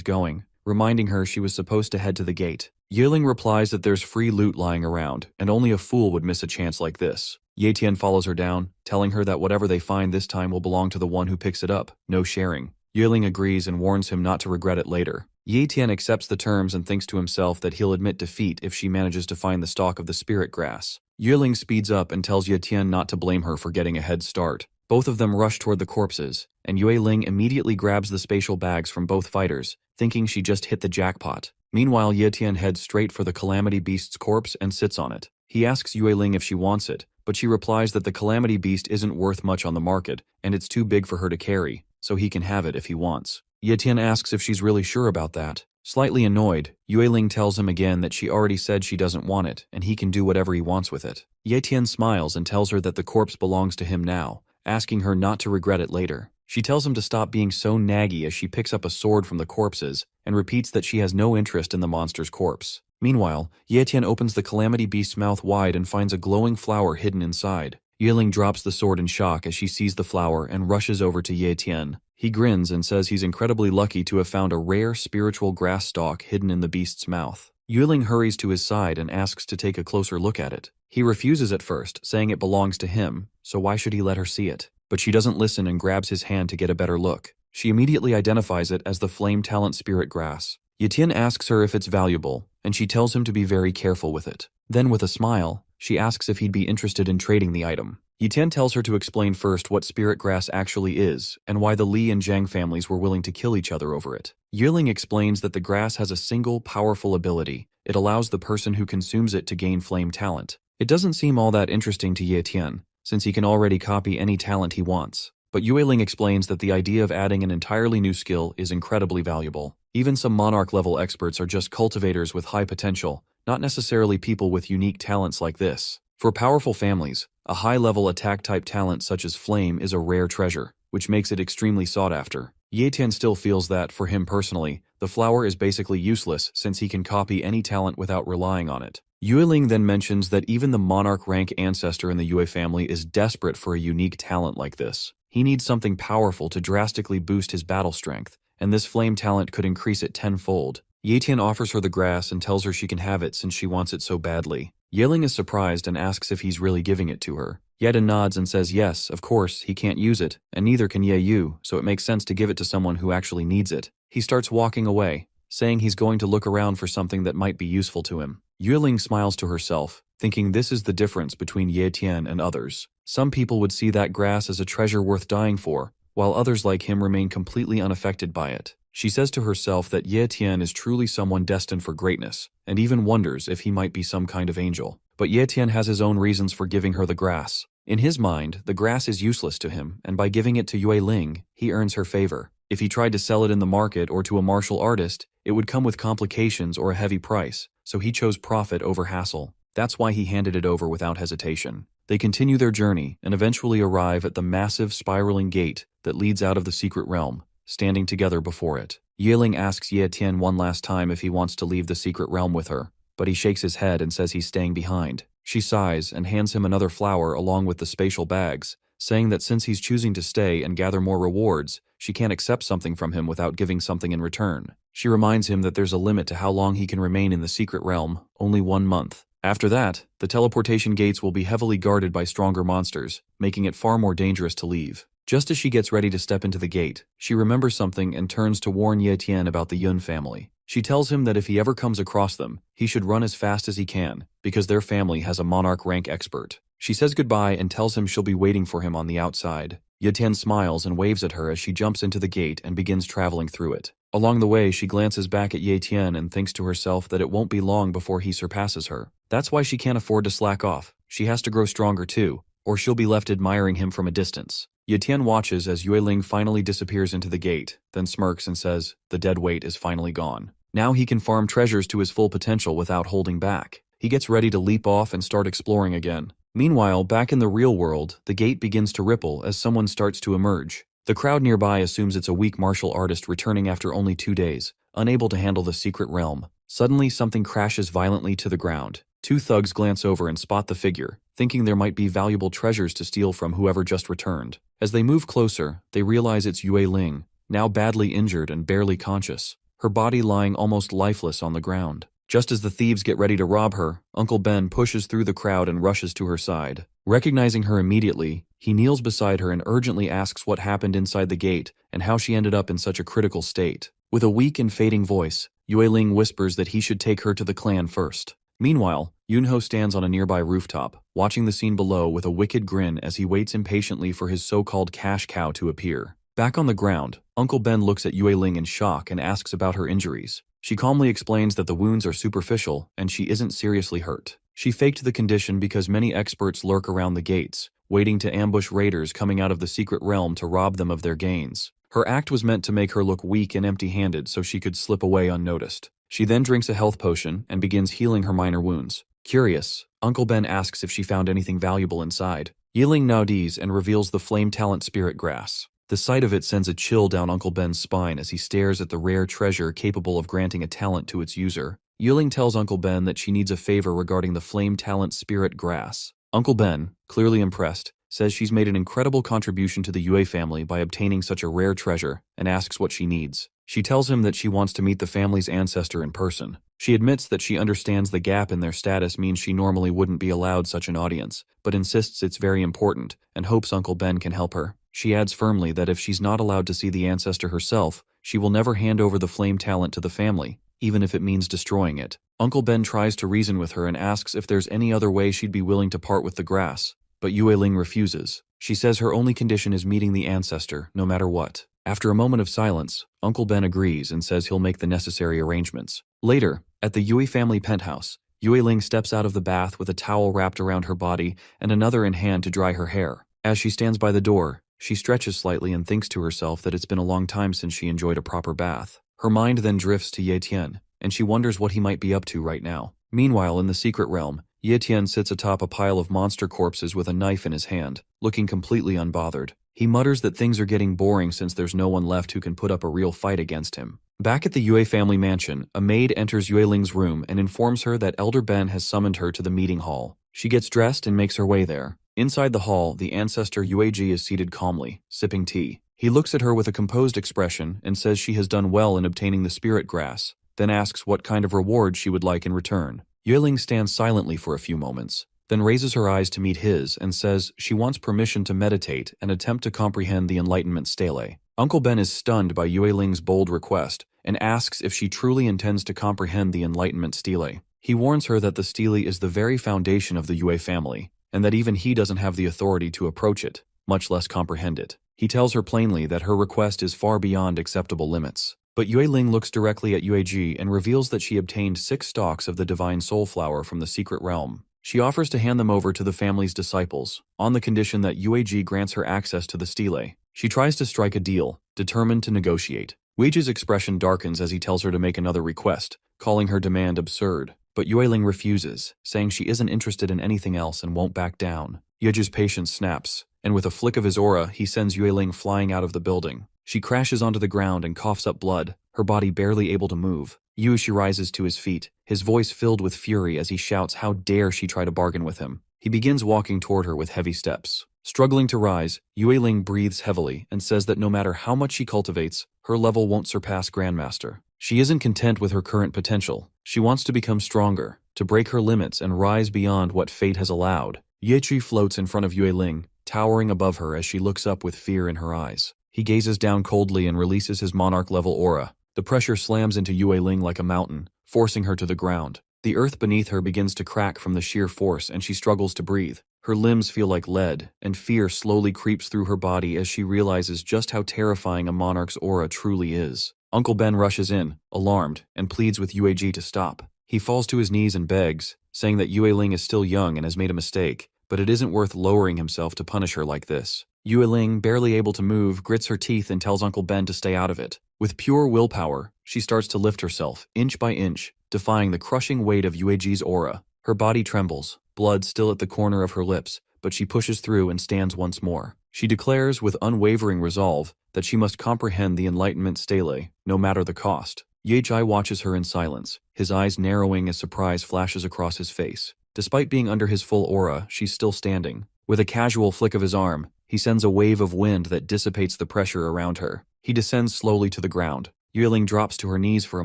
going, reminding her she was supposed to head to the gate. Yiling replies that there's free loot lying around, and only a fool would miss a chance like this. Ye Tian follows her down, telling her that whatever they find this time will belong to the one who picks it up, no sharing. Yiling agrees and warns him not to regret it later. Ye Tian accepts the terms and thinks to himself that he'll admit defeat if she manages to find the stalk of the spirit grass. Yiling speeds up and tells Ye Tian not to blame her for getting a head start. Both of them rush toward the corpses, and Yiling immediately grabs the spatial bags from both fighters, thinking she just hit the jackpot. Meanwhile, Ye Tian heads straight for the calamity beast's corpse and sits on it. He asks Yiling if she wants it, but she replies that the calamity beast isn't worth much on the market, and it's too big for her to carry, so he can have it if he wants. Ye Tian asks if she's really sure about that. Slightly annoyed, Yiling tells him again that she already said she doesn't want it, and he can do whatever he wants with it. Ye Tian smiles and tells her that the corpse belongs to him now, asking her not to regret it later. She tells him to stop being so naggy as she picks up a sword from the corpses and repeats that she has no interest in the monster's corpse. Meanwhile, Ye Tian opens the calamity beast's mouth wide and finds a glowing flower hidden inside. Yiling drops the sword in shock as she sees the flower and rushes over to Ye Tian. He grins and says he's incredibly lucky to have found a rare spiritual grass stalk hidden in the beast's mouth. Yiling hurries to his side and asks to take a closer look at it. He refuses at first, saying it belongs to him, so why should he let her see it? But she doesn't listen and grabs his hand to get a better look. She immediately identifies it as the flame talent spirit grass. Ye Tian asks her if it's valuable, and she tells him to be very careful with it. Then with a smile, she asks if he'd be interested in trading the item. Ye Tian tells her to explain first what spirit grass actually is, and why the Li and Zhang families were willing to kill each other over it. Yiling explains that the grass has a single, powerful ability. It allows the person who consumes it to gain flame talent. It doesn't seem all that interesting to Ye Tian, since he can already copy any talent he wants. But Yiling explains that the idea of adding an entirely new skill is incredibly valuable. Even some monarch-level experts are just cultivators with high potential, not necessarily people with unique talents like this. For powerful families, a high-level attack-type talent such as Flame is a rare treasure, which makes it extremely sought after. Ye Tian still feels that, for him personally, the flower is basically useless since he can copy any talent without relying on it. Yiling then mentions that even the monarch rank ancestor in the Yue family is desperate for a unique talent like this. He needs something powerful to drastically boost his battle strength, and this flame talent could increase it tenfold. Ye Tian offers her the grass and tells her she can have it since she wants it so badly. Yiling is surprised and asks if he's really giving it to her. Yeda nods and says yes, of course, he can't use it, and neither can Ye Yu, so it makes sense to give it to someone who actually needs it. He starts walking away, saying he's going to look around for something that might be useful to him. Yiling smiles to herself, thinking this is the difference between Ye Tian and others. Some people would see that grass as a treasure worth dying for, while others like him remain completely unaffected by it. She says to herself that Ye Tian is truly someone destined for greatness, and even wonders if he might be some kind of angel. But Ye Tian has his own reasons for giving her the grass. In his mind, the grass is useless to him, and by giving it to Yiling, he earns her favor. If he tried to sell it in the market or to a martial artist, it would come with complications or a heavy price, so he chose profit over hassle. That's why he handed it over without hesitation. They continue their journey and eventually arrive at the massive spiraling gate that leads out of the secret realm, standing together before it. Yeling asks Ye Tian one last time if he wants to leave the secret realm with her, but he shakes his head and says he's staying behind. She sighs and hands him another flower along with the spatial bags, saying that since he's choosing to stay and gather more rewards, she can't accept something from him without giving something in return. She reminds him that there's a limit to how long he can remain in the secret realm, only 1 month. After that, the teleportation gates will be heavily guarded by stronger monsters, making it far more dangerous to leave. Just as she gets ready to step into the gate, she remembers something and turns to warn Ye Tian about the Yun family. She tells him that if he ever comes across them, he should run as fast as he can, because their family has a monarch rank expert. She says goodbye and tells him she'll be waiting for him on the outside. Ye Tian smiles and waves at her as she jumps into the gate and begins traveling through it. Along the way, she glances back at Ye Tian and thinks to herself that it won't be long before he surpasses her. That's why she can't afford to slack off. She has to grow stronger too, or she'll be left admiring him from a distance. Ye Tian watches as Yue Ling finally disappears into the gate, then smirks and says, the dead weight is finally gone. Now he can farm treasures to his full potential without holding back. He gets ready to leap off and start exploring again. Meanwhile, back in the real world, the gate begins to ripple as someone starts to emerge. The crowd nearby assumes it's a weak martial artist returning after only 2 days, unable to handle the secret realm. Suddenly, something crashes violently to the ground. 2 thugs glance over and spot the figure, thinking there might be valuable treasures to steal from whoever just returned. As they move closer, they realize it's Yue Ling, now badly injured and barely conscious, her body lying almost lifeless on the ground. Just as the thieves get ready to rob her, Uncle Ben pushes through the crowd and rushes to her side. Recognizing her immediately, he kneels beside her and urgently asks what happened inside the gate and how she ended up in such a critical state. With a weak and fading voice, Yue Ling whispers that he should take her to the clan first. Meanwhile, Yunho stands on a nearby rooftop, watching the scene below with a wicked grin as he waits impatiently for his so-called cash cow to appear. Back on the ground, Uncle Ben looks at Yue Ling in shock and asks about her injuries. She calmly explains that the wounds are superficial and she isn't seriously hurt. She faked the condition because many experts lurk around the gates, waiting to ambush raiders coming out of the secret realm to rob them of their gains. Her act was meant to make her look weak and empty-handed so she could slip away unnoticed. She then drinks a health potion and begins healing her minor wounds. Curious, Uncle Ben asks if she found anything valuable inside. Yiling nods and reveals the flame talent spirit grass. The sight of it sends a chill down Uncle Ben's spine as he stares at the rare treasure capable of granting a talent to its user. Yiling tells Uncle Ben that she needs a favor regarding the flame talent spirit grass. Uncle Ben, clearly impressed, says she's made an incredible contribution to the Yue family by obtaining such a rare treasure and asks what she needs. She tells him that she wants to meet the family's ancestor in person. She admits that she understands the gap in their status means she normally wouldn't be allowed such an audience, but insists it's very important and hopes Uncle Ben can help her. She adds firmly that if she's not allowed to see the ancestor herself, she will never hand over the flame talent to the family, even if it means destroying it. Uncle Ben tries to reason with her and asks if there's any other way she'd be willing to part with the grass, but Yue Ling refuses. She says her only condition is meeting the ancestor, no matter what. After a moment of silence, Uncle Ben agrees and says he'll make the necessary arrangements. Later, at the Yue family penthouse, Yue Ling steps out of the bath with a towel wrapped around her body and another in hand to dry her hair. As she stands by the door, she stretches slightly and thinks to herself that it's been a long time since she enjoyed a proper bath. Her mind then drifts to Ye Tian, and she wonders what he might be up to right now. Meanwhile, in the secret realm, Ye Tian sits atop a pile of monster corpses with a knife in his hand, looking completely unbothered. He mutters that things are getting boring since there's no one left who can put up a real fight against him. Back at the Yue family mansion, a maid enters Yue Ling's room and informs her that Elder Ben has summoned her to the meeting hall. She gets dressed and makes her way there. Inside the hall, the ancestor Yueji is seated calmly, sipping tea. He looks at her with a composed expression and says she has done well in obtaining the spirit grass, then asks what kind of reward she would like in return. Yue Ling stands silently for a few moments, then raises her eyes to meet his and says she wants permission to meditate and attempt to comprehend the Enlightenment Stele. Uncle Ben is stunned by Yue Ling's bold request and asks if she truly intends to comprehend the Enlightenment Stele. He warns her that the stele is the very foundation of the Yue family, and that even he doesn't have the authority to approach it, much less comprehend it. He tells her plainly that her request is far beyond acceptable limits. But Yue Ling looks directly at Yueji and reveals that she obtained 6 stalks of the divine soul flower from the secret realm. She offers to hand them over to the family's disciples, on the condition that Yueji grants her access to the stele. She tries to strike a deal, determined to negotiate. Weiji's expression darkens as he tells her to make another request, calling her demand absurd. But Yueling refuses, saying she isn't interested in anything else and won't back down. Yueji's patience snaps, and with a flick of his aura, he sends Yueling flying out of the building. She crashes onto the ground and coughs up blood, her body barely able to move. Yueshi rises to his feet, his voice filled with fury as he shouts how dare she try to bargain with him. He begins walking toward her with heavy steps. Struggling to rise, Yueling breathes heavily and says that no matter how much she cultivates, her level won't surpass Grandmaster. She isn't content with her current potential. She wants to become stronger, to break her limits and rise beyond what fate has allowed. Yechi floats in front of Yueling, towering above her as she looks up with fear in her eyes. He gazes down coldly and releases his monarch-level aura. The pressure slams into Yueling like a mountain, forcing her to the ground. The earth beneath her begins to crack from the sheer force and she struggles to breathe. Her limbs feel like lead, and fear slowly creeps through her body as she realizes just how terrifying a monarch's aura truly is. Uncle Ben rushes in, alarmed, and pleads with Yueji to stop. He falls to his knees and begs, saying that Yueling is still young and has made a mistake, but it isn't worth lowering himself to punish her like this. Yueling, barely able to move, grits her teeth and tells Uncle Ben to stay out of it. With pure willpower, she starts to lift herself, inch by inch, defying the crushing weight of Yueji's aura. Her body trembles, blood still at the corner of her lips, but she pushes through and stands once more. She declares with unwavering resolve that she must comprehend the Enlightenment Stele, no matter the cost. Yeji watches her in silence, his eyes narrowing as surprise flashes across his face. Despite being under his full aura, she's still standing. With a casual flick of his arm, he sends a wave of wind that dissipates the pressure around her. He descends slowly to the ground. Yueling drops to her knees for a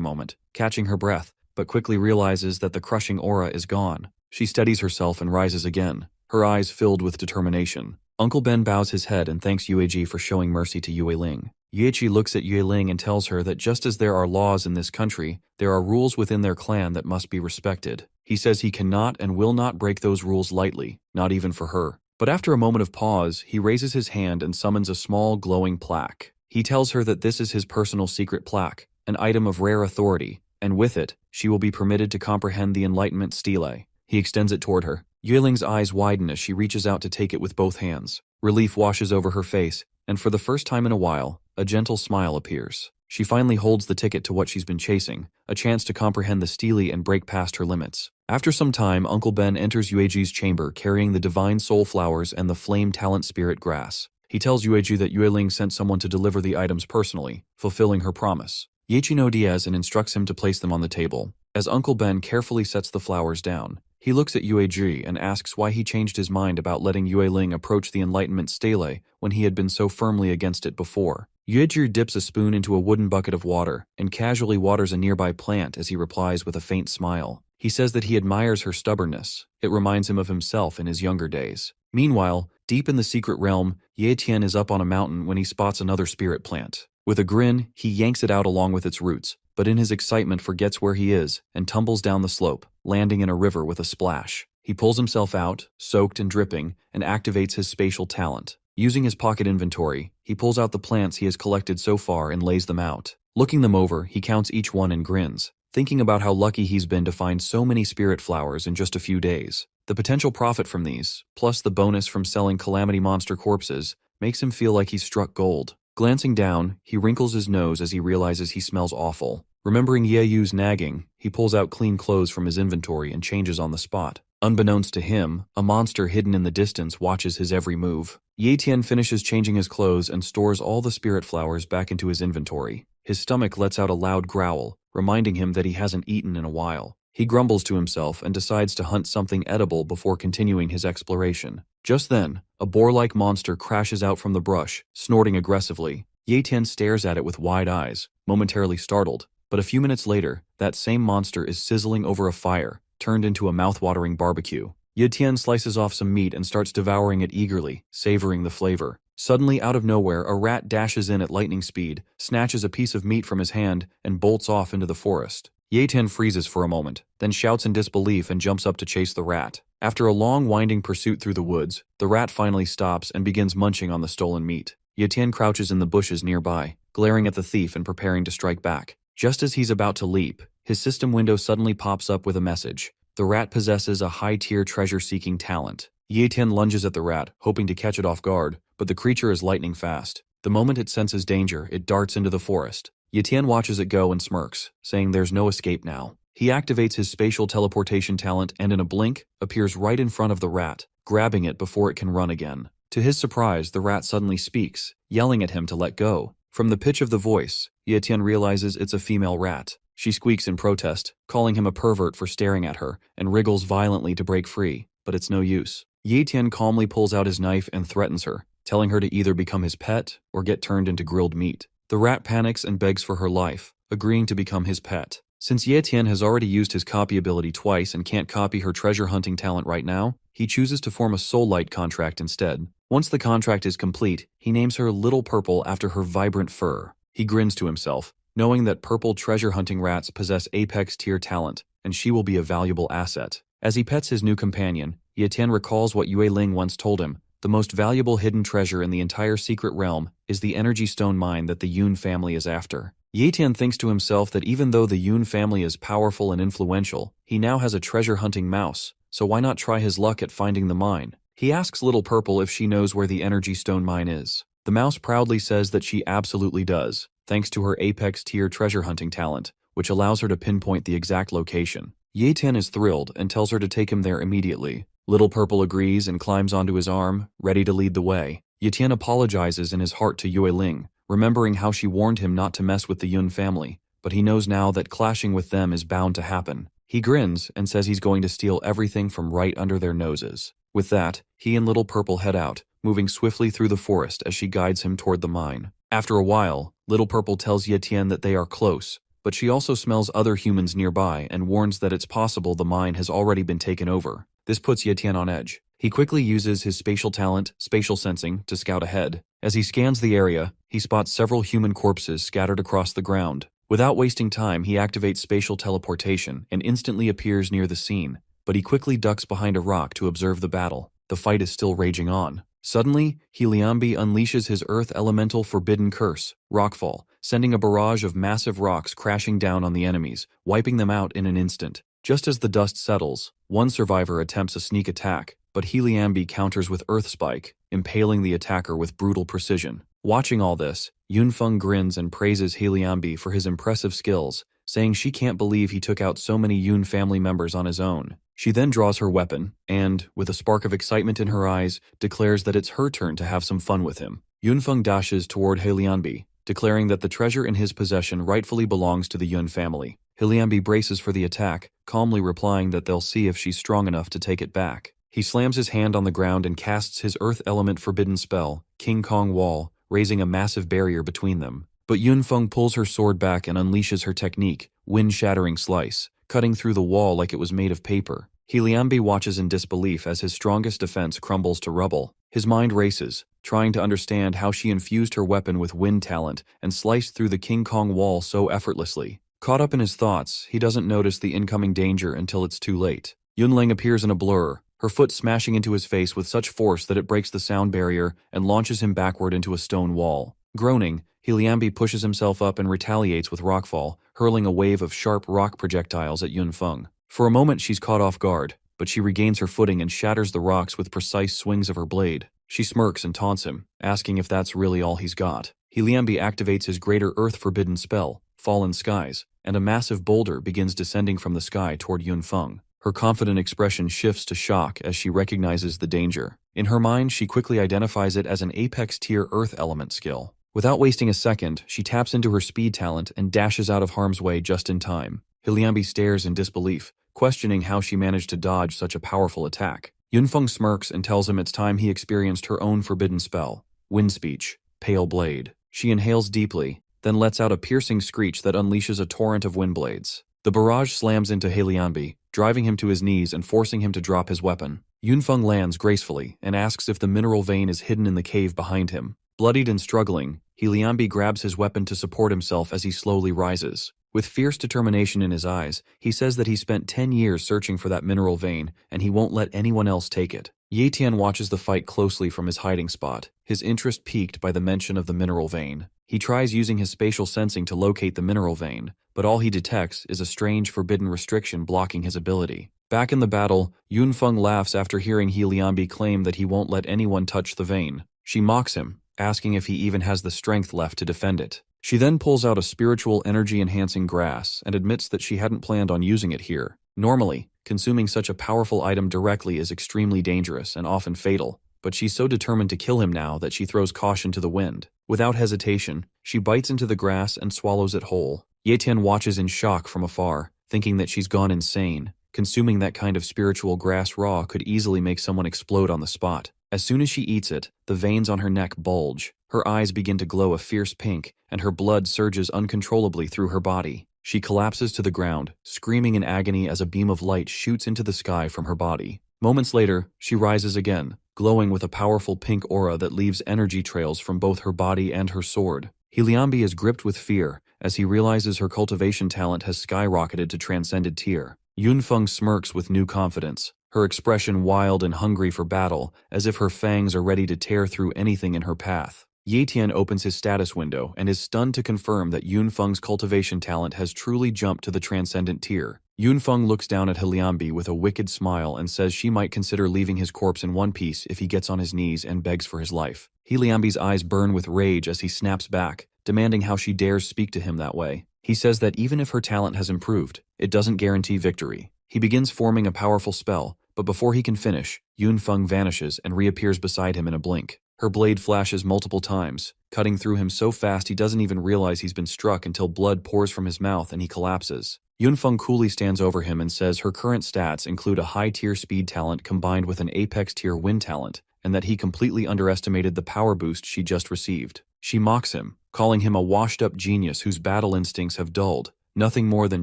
moment, catching her breath, but quickly realizes that the crushing aura is gone. She steadies herself and rises again, her eyes filled with determination. Uncle Ben bows his head and thanks Yueji for showing mercy to Yueling. Yueji looks at Yueling and tells her that just as there are laws in this country, there are rules within their clan that must be respected. He says he cannot and will not break those rules lightly, not even for her. But after a moment of pause, he raises his hand and summons a small glowing plaque. He tells her that this is his personal secret plaque, an item of rare authority, and with it, she will be permitted to comprehend the Enlightenment Stele. He extends it toward her. Yueling's eyes widen as she reaches out to take it with both hands. Relief washes over her face, and for the first time in a while, a gentle smile appears. She finally holds the ticket to what she's been chasing, a chance to comprehend the Stele and break past her limits. After some time, Uncle Ben enters Yueji's chamber carrying the divine soul flowers and the flame talent spirit grass. He tells Yueji that Yueling sent someone to deliver the items personally, fulfilling her promise. Yechi nods and instructs him to place them on the table. As Uncle Ben carefully sets the flowers down, he looks at Yueji and asks why he changed his mind about letting Yueling approach the Enlightenment Stele when he had been so firmly against it before. Yueji dips a spoon into a wooden bucket of water and casually waters a nearby plant as he replies with a faint smile. He says that he admires her stubbornness. It reminds him of himself in his younger days. Meanwhile, deep in the secret realm, Ye Tian is up on a mountain when he spots another spirit plant. With a grin, he yanks it out along with its roots, but in his excitement forgets where he is and tumbles down the slope, landing in a river with a splash. He pulls himself out, soaked and dripping, and activates his spatial talent. Using his pocket inventory, he pulls out the plants he has collected so far and lays them out. Looking them over, he counts each one and grins, thinking about how lucky he's been to find so many spirit flowers in just a few days. The potential profit from these, plus the bonus from selling calamity monster corpses, makes him feel like he's struck gold. Glancing down, he wrinkles his nose as he realizes he smells awful. Remembering Yeyu's nagging, he pulls out clean clothes from his inventory and changes on the spot. Unbeknownst to him, a monster hidden in the distance watches his every move. Ye Tian finishes changing his clothes and stores all the spirit flowers back into his inventory. His stomach lets out a loud growl, reminding him that he hasn't eaten in a while. He grumbles to himself and decides to hunt something edible before continuing his exploration. Just then, a boar-like monster crashes out from the brush, snorting aggressively. Ye Tian stares at it with wide eyes, momentarily startled, but a few minutes later, that same monster is sizzling over a fire, turned into a mouth-watering barbecue. Ye Tian slices off some meat and starts devouring it eagerly, savoring the flavor. Suddenly, out of nowhere, a rat dashes in at lightning speed, snatches a piece of meat from his hand, and bolts off into the forest. Ye Tian freezes for a moment, then shouts in disbelief and jumps up to chase the rat. After a long winding pursuit through the woods, the rat finally stops and begins munching on the stolen meat. Ye Tian crouches in the bushes nearby, glaring at the thief and preparing to strike back. Just as he's about to leap, his system window suddenly pops up with a message. The rat possesses a high-tier treasure-seeking talent. Ye Tian lunges at the rat, hoping to catch it off guard, but the creature is lightning fast. The moment it senses danger, it darts into the forest. Ye Tian watches it go and smirks, saying there's no escape now. He activates his spatial teleportation talent and in a blink, appears right in front of the rat, grabbing it before it can run again. To his surprise, the rat suddenly speaks, yelling at him to let go. From the pitch of the voice, Ye Tian realizes it's a female rat. She squeaks in protest, calling him a pervert for staring at her, and wriggles violently to break free, but it's no use. Ye Tian calmly pulls out his knife and threatens her, telling her to either become his pet or get turned into grilled meat. The rat panics and begs for her life, agreeing to become his pet. Since Ye Tian has already used his copy ability twice and can't copy her treasure hunting talent right now, he chooses to form a soul light contract instead. Once the contract is complete, he names her Little Purple after her vibrant fur. He grins to himself, knowing that purple treasure hunting rats possess apex tier talent, and she will be a valuable asset. As he pets his new companion, Ye Tian recalls what Yue Ling once told him. The most valuable hidden treasure in the entire secret realm is the energy stone mine that the Yun family is after. Ye Tian thinks to himself that even though the Yun family is powerful and influential, he now has a treasure-hunting mouse, so why not try his luck at finding the mine? He asks Little Purple if she knows where the energy stone mine is. The mouse proudly says that she absolutely does, thanks to her apex tier treasure hunting talent, which allows her to pinpoint the exact location. Ye Tian is thrilled and tells her to take him there immediately. Little Purple agrees and climbs onto his arm, ready to lead the way. Ye Tian apologizes in his heart to Yue Ling, remembering how she warned him not to mess with the Yun family, but he knows now that clashing with them is bound to happen. He grins and says he's going to steal everything from right under their noses. With that, he and Little Purple head out, moving swiftly through the forest as she guides him toward the mine. After a while, Little Purple tells Ye Tian that they are close, but she also smells other humans nearby and warns that it's possible the mine has already been taken over. This puts Ye Tian on edge. He quickly uses his spatial talent, spatial sensing, to scout ahead. As he scans the area, he spots several human corpses scattered across the ground. Without wasting time, he activates spatial teleportation and instantly appears near the scene, but he quickly ducks behind a rock to observe the battle. The fight is still raging on. Suddenly, Heliambi unleashes his earth elemental forbidden curse, Rockfall, sending a barrage of massive rocks crashing down on the enemies, wiping them out in an instant. Just as the dust settles, one survivor attempts a sneak attack, but Heliambi counters with Earth Spike, impaling the attacker with brutal precision. Watching all this, Yunfeng grins and praises Heliambi for his impressive skills, saying she can't believe he took out so many Yun family members on his own. She then draws her weapon and, with a spark of excitement in her eyes, declares that it's her turn to have some fun with him. Yunfeng dashes toward Heliambi, declaring that the treasure in his possession rightfully belongs to the Yun family. Heliambi braces for the attack, calmly replying that they'll see if she's strong enough to take it back. He slams his hand on the ground and casts his earth element forbidden spell, King Kong Wall, raising a massive barrier between them. But Yunfeng pulls her sword back and unleashes her technique, Wind-Shattering Slice, cutting through the wall like it was made of paper. Heliambi watches in disbelief as his strongest defense crumbles to rubble. His mind races, trying to understand how she infused her weapon with wind talent and sliced through the King Kong Wall so effortlessly. Caught up in his thoughts, he doesn't notice the incoming danger until it's too late. Yunling appears in a blur, her foot smashing into his face with such force that it breaks the sound barrier and launches him backward into a stone wall. Groaning, Heliambi pushes himself up and retaliates with Rockfall, hurling a wave of sharp rock projectiles at Yunfeng. For a moment she's caught off guard, but she regains her footing and shatters the rocks with precise swings of her blade. She smirks and taunts him, asking if that's really all he's got. Heliambi activates his greater earth forbidden spell, Fallen Skies, and a massive boulder begins descending from the sky toward Yunfeng. Her confident expression shifts to shock as she recognizes the danger. In her mind, she quickly identifies it as an apex-tier earth element skill. Without wasting a second, she taps into her speed talent and dashes out of harm's way just in time. Heliambi stares in disbelief, questioning how she managed to dodge such a powerful attack. Yunfeng smirks and tells him it's time he experienced her own forbidden spell, Wind Speech, Pale Blade. She inhales deeply, then lets out a piercing screech that unleashes a torrent of wind blades. The barrage slams into Heliambi, driving him to his knees and forcing him to drop his weapon. Yunfeng lands gracefully and asks if the mineral vein is hidden in the cave behind him. Bloodied and struggling, Heliambi grabs his weapon to support himself as he slowly rises. With fierce determination in his eyes, he says that he spent 10 years searching for that mineral vein and he won't let anyone else take it. Ye Tian watches the fight closely from his hiding spot, his interest piqued by the mention of the mineral vein. He tries using his spatial sensing to locate the mineral vein, but all he detects is a strange forbidden restriction blocking his ability. Back in the battle, Yunfeng laughs after hearing Heliambi claim that he won't let anyone touch the vein. She mocks him, asking if he even has the strength left to defend it. She then pulls out a spiritual energy-enhancing grass and admits that she hadn't planned on using it here. Normally, consuming such a powerful item directly is extremely dangerous and often fatal, but she's so determined to kill him now that she throws caution to the wind. Without hesitation, she bites into the grass and swallows it whole. Ye Tian watches in shock from afar, thinking that she's gone insane. Consuming that kind of spiritual grass raw could easily make someone explode on the spot. As soon as she eats it, the veins on her neck bulge, her eyes begin to glow a fierce pink, and her blood surges uncontrollably through her body. She collapses to the ground, screaming in agony as a beam of light shoots into the sky from her body. Moments later, she rises again, glowing with a powerful pink aura that leaves energy trails from both her body and her sword. Liambi is gripped with fear as he realizes her cultivation talent has skyrocketed to transcended tier. Yunfeng smirks with new confidence, her expression wild and hungry for battle, as if her fangs are ready to tear through anything in her path. Ye Tian opens his status window and is stunned to confirm that Yunfeng's cultivation talent has truly jumped to the transcendent tier. Yunfeng looks down at Liambi with a wicked smile and says she might consider leaving his corpse in one piece if he gets on his knees and begs for his life. Liambi's eyes burn with rage as he snaps back, demanding how she dares speak to him that way. He says that even if her talent has improved, it doesn't guarantee victory. He begins forming a powerful spell, but before he can finish, Yunfeng vanishes and reappears beside him in a blink. Her blade flashes multiple times, cutting through him so fast he doesn't even realize he's been struck until blood pours from his mouth and he collapses. Yunfeng coolly stands over him and says her current stats include a high-tier speed talent combined with an apex-tier wind talent, and that he completely underestimated the power boost she just received. She mocks him, calling him a washed-up genius whose battle instincts have dulled, nothing more than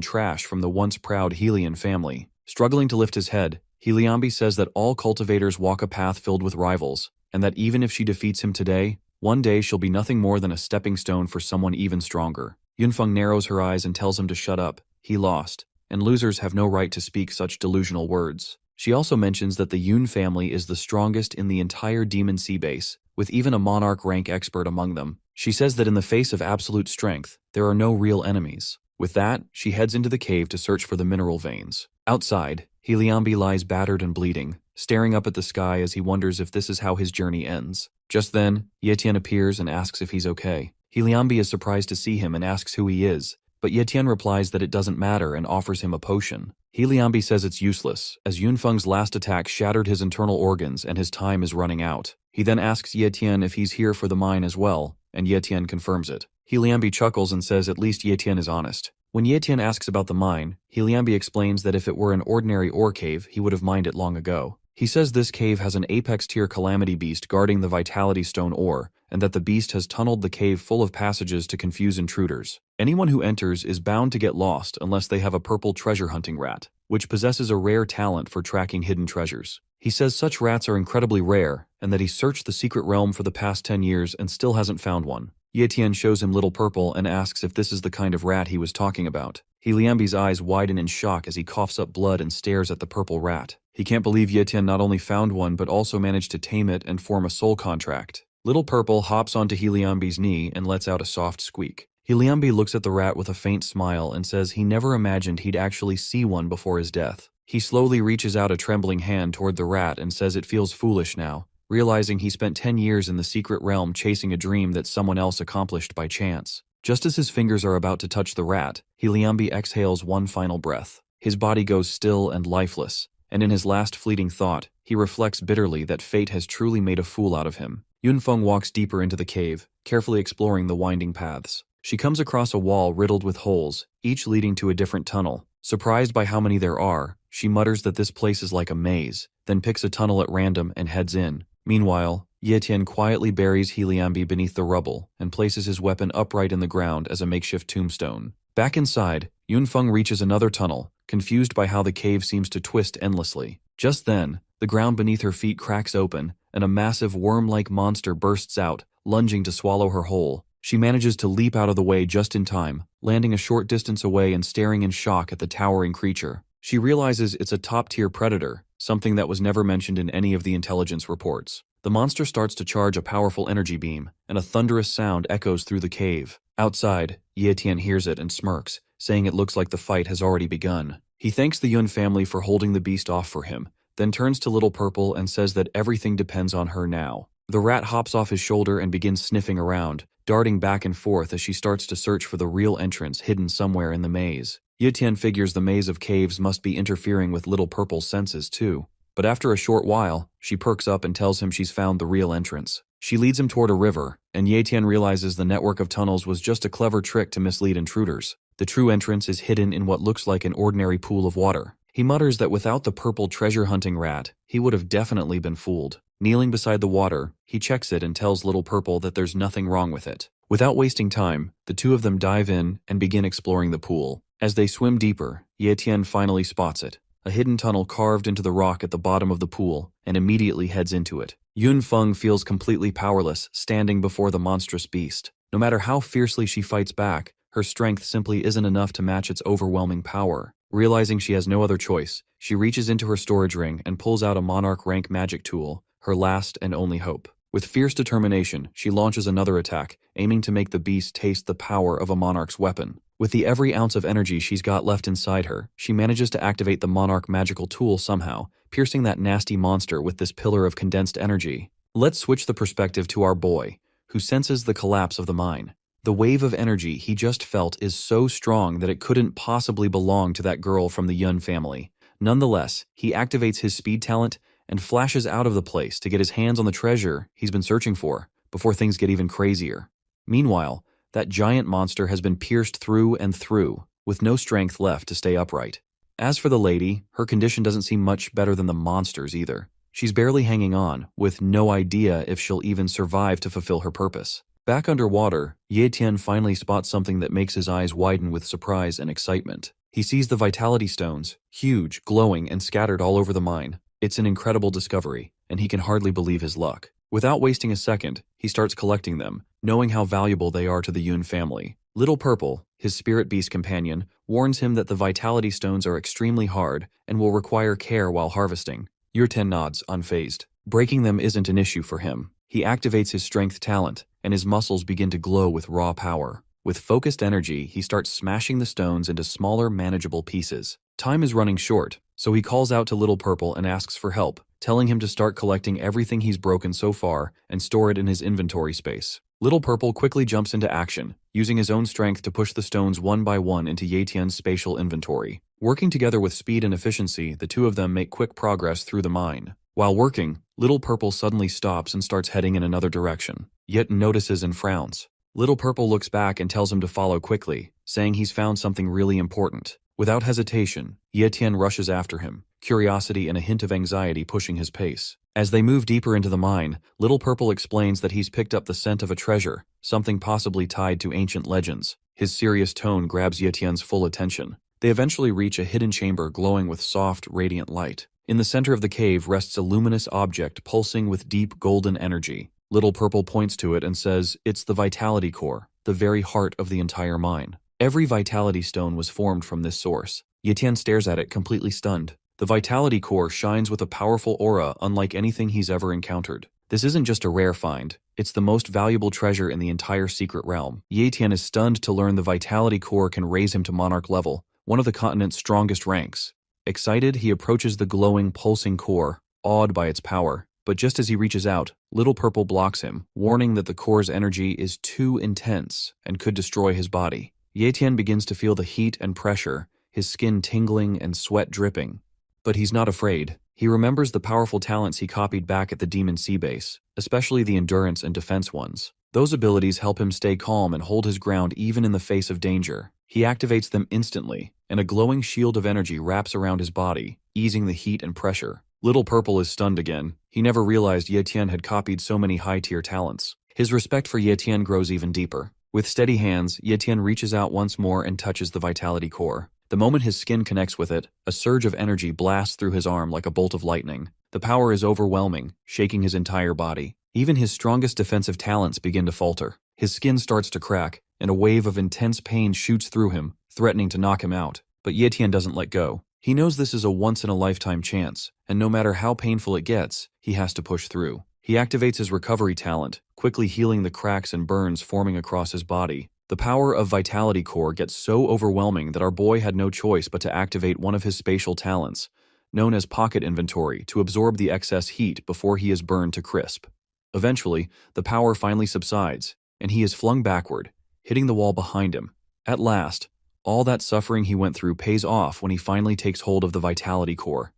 trash from the once proud Helian family. Struggling to lift his head, Liambi says that all cultivators walk a path filled with rivals, and that even if she defeats him today, one day she'll be nothing more than a stepping stone for someone even stronger. Yunfeng narrows her eyes and tells him to shut up. He lost, and losers have no right to speak such delusional words. She also mentions that the Yun family is the strongest in the entire Demon Sea base, with even a monarch rank expert among them. She says that in the face of absolute strength, there are no real enemies. With that, she heads into the cave to search for the mineral veins. Outside, Liambi lies battered and bleeding, staring up at the sky as he wonders if this is how his journey ends. Just then, Ye Tian appears and asks if he's okay. Liambi is surprised to see him and asks who he is, but Ye Tian replies that it doesn't matter and offers him a potion. Liambi says it's useless, as Yunfeng's last attack shattered his internal organs and his time is running out. He then asks Ye Tian if he's here for the mine as well, and Ye Tian confirms it. Liambi chuckles and says at least Ye Tian is honest. When Ye Tian asks about the mine, Liambi explains that if it were an ordinary ore cave, he would have mined it long ago. He says this cave has an apex-tier calamity beast guarding the vitality stone ore, and that the beast has tunneled the cave full of passages to confuse intruders. Anyone who enters is bound to get lost unless they have a purple treasure hunting rat, which possesses a rare talent for tracking hidden treasures. He says such rats are incredibly rare, and that he searched the secret realm for the past 10 years and still hasn't found one. Ye Tian shows him Little Purple and asks if this is the kind of rat he was talking about. Liambi's eyes widen in shock as he coughs up blood and stares at the purple rat. He can't believe Ye Tian not only found one but also managed to tame it and form a soul contract. Little Purple hops onto Liambi's knee and lets out a soft squeak. Liambi looks at the rat with a faint smile and says he never imagined he'd actually see one before his death. He slowly reaches out a trembling hand toward the rat and says it feels foolish now, realizing he spent 10 years in the secret realm chasing a dream that someone else accomplished by chance. Just as his fingers are about to touch the rat, Liambi exhales one final breath. His body goes still and lifeless, and in his last fleeting thought, he reflects bitterly that fate has truly made a fool out of him. Yunfeng walks deeper into the cave, carefully exploring the winding paths. She comes across a wall riddled with holes, each leading to a different tunnel. Surprised by how many there are, she mutters that this place is like a maze, then picks a tunnel at random and heads in. Meanwhile, Ye Tian quietly buries Liambi beneath the rubble and places his weapon upright in the ground as a makeshift tombstone. Back inside, Yunfeng reaches another tunnel, confused by how the cave seems to twist endlessly. Just then, the ground beneath her feet cracks open, and a massive worm-like monster bursts out, lunging to swallow her whole. She manages to leap out of the way just in time, landing a short distance away and staring in shock at the towering creature. She realizes it's a top-tier predator, something that was never mentioned in any of the intelligence reports. The monster starts to charge a powerful energy beam, and a thunderous sound echoes through the cave. Outside, Ye Tian hears it and smirks, saying it looks like the fight has already begun. He thanks the Yun family for holding the beast off for him, then turns to Little Purple and says that everything depends on her now. The rat hops off his shoulder and begins sniffing around, darting back and forth as she starts to search for the real entrance hidden somewhere in the maze. Yetian figures the maze of caves must be interfering with Little Purple's senses too. But after a short while, she perks up and tells him she's found the real entrance. She leads him toward a river, and Yetian realizes the network of tunnels was just a clever trick to mislead intruders. The true entrance is hidden in what looks like an ordinary pool of water. He mutters that without the purple treasure-hunting rat, he would have definitely been fooled. Kneeling beside the water, he checks it and tells Little Purple that there's nothing wrong with it. Without wasting time, the two of them dive in and begin exploring the pool. As they swim deeper, Yetian finally spots it. A hidden tunnel carved into the rock at the bottom of the pool, and immediately heads into it. Yun Feng feels completely powerless, standing before the monstrous beast. No matter how fiercely she fights back, her strength simply isn't enough to match its overwhelming power. Realizing she has no other choice, she reaches into her storage ring and pulls out a monarch rank magic tool, her last and only hope. With fierce determination, she launches another attack, aiming to make the beast taste the power of a monarch's weapon. With the every ounce of energy she's got left inside her, she manages to activate the monarch magical tool somehow, piercing that nasty monster with this pillar of condensed energy. Let's switch the perspective to our boy, who senses the collapse of the mine. The wave of energy he just felt is so strong that it couldn't possibly belong to that girl from the Yun family. Nonetheless, he activates his speed talent and flashes out of the place to get his hands on the treasure he's been searching for, before things get even crazier. Meanwhile, that giant monster has been pierced through and through, with no strength left to stay upright. As for the lady, her condition doesn't seem much better than the monster's either. She's barely hanging on, with no idea if she'll even survive to fulfill her purpose. Back underwater, Yetian finally spots something that makes his eyes widen with surprise and excitement. He sees the vitality stones, huge, glowing, and scattered all over the mine. It's an incredible discovery, and he can hardly believe his luck. Without wasting a second, he starts collecting them, knowing how valuable they are to the Yun family. Little Purple, his spirit beast companion, warns him that the vitality stones are extremely hard and will require care while harvesting. Yurten nods, unfazed. Breaking them isn't an issue for him. He activates his strength talent, and his muscles begin to glow with raw power. With focused energy, he starts smashing the stones into smaller, manageable pieces. Time is running short, so he calls out to Little Purple and asks for help, telling him to start collecting everything he's broken so far and store it in his inventory space. Little Purple quickly jumps into action, using his own strength to push the stones one by one into Yetian's spatial inventory. Working together with speed and efficiency, the two of them make quick progress through the mine. While working, Little Purple suddenly stops and starts heading in another direction. Yet notices and frowns. Little Purple looks back and tells him to follow quickly, saying he's found something really important. Without hesitation, Yetian rushes after him, curiosity and a hint of anxiety pushing his pace. As they move deeper into the mine, Little Purple explains that he's picked up the scent of a treasure, something possibly tied to ancient legends. His serious tone grabs Yetian's full attention. They eventually reach a hidden chamber glowing with soft, radiant light. In the center of the cave rests a luminous object pulsing with deep golden energy. Little Purple points to it and says, "It's the vitality core, the very heart of the entire mine." Every vitality stone was formed from this source. Yetian stares at it, completely stunned. The vitality core shines with a powerful aura unlike anything he's ever encountered. This isn't just a rare find, it's the most valuable treasure in the entire secret realm. Yetian is stunned to learn the vitality core can raise him to monarch level, one of the continent's strongest ranks. Excited, he approaches the glowing, pulsing core, awed by its power. But just as he reaches out, Little Purple blocks him, warning that the core's energy is too intense and could destroy his body. Yetian begins to feel the heat and pressure, his skin tingling and sweat dripping. But he's not afraid. He remembers the powerful talents he copied back at the Demon Sea base, especially the endurance and defense ones. Those abilities help him stay calm and hold his ground even in the face of danger. He activates them instantly, and a glowing shield of energy wraps around his body, easing the heat and pressure. Little Purple is stunned again. He never realized Yetian had copied so many high-tier talents. His respect for Yetian grows even deeper. With steady hands, Yetian reaches out once more and touches the vitality core. The moment his skin connects with it, a surge of energy blasts through his arm like a bolt of lightning. The power is overwhelming, shaking his entire body. Even his strongest defensive talents begin to falter. His skin starts to crack, and a wave of intense pain shoots through him, threatening to knock him out. But Yetian doesn't let go. He knows this is a once-in-a-lifetime chance, and no matter how painful it gets, he has to push through. He activates his recovery talent, quickly healing the cracks and burns forming across his body. The power of Vitality Core gets so overwhelming that our boy had no choice but to activate one of his spatial talents, known as Pocket Inventory, to absorb the excess heat before he is burned to crisp. Eventually, the power finally subsides, and he is flung backward, hitting the wall behind him. At last, all that suffering he went through pays off when he finally takes hold of the vitality core.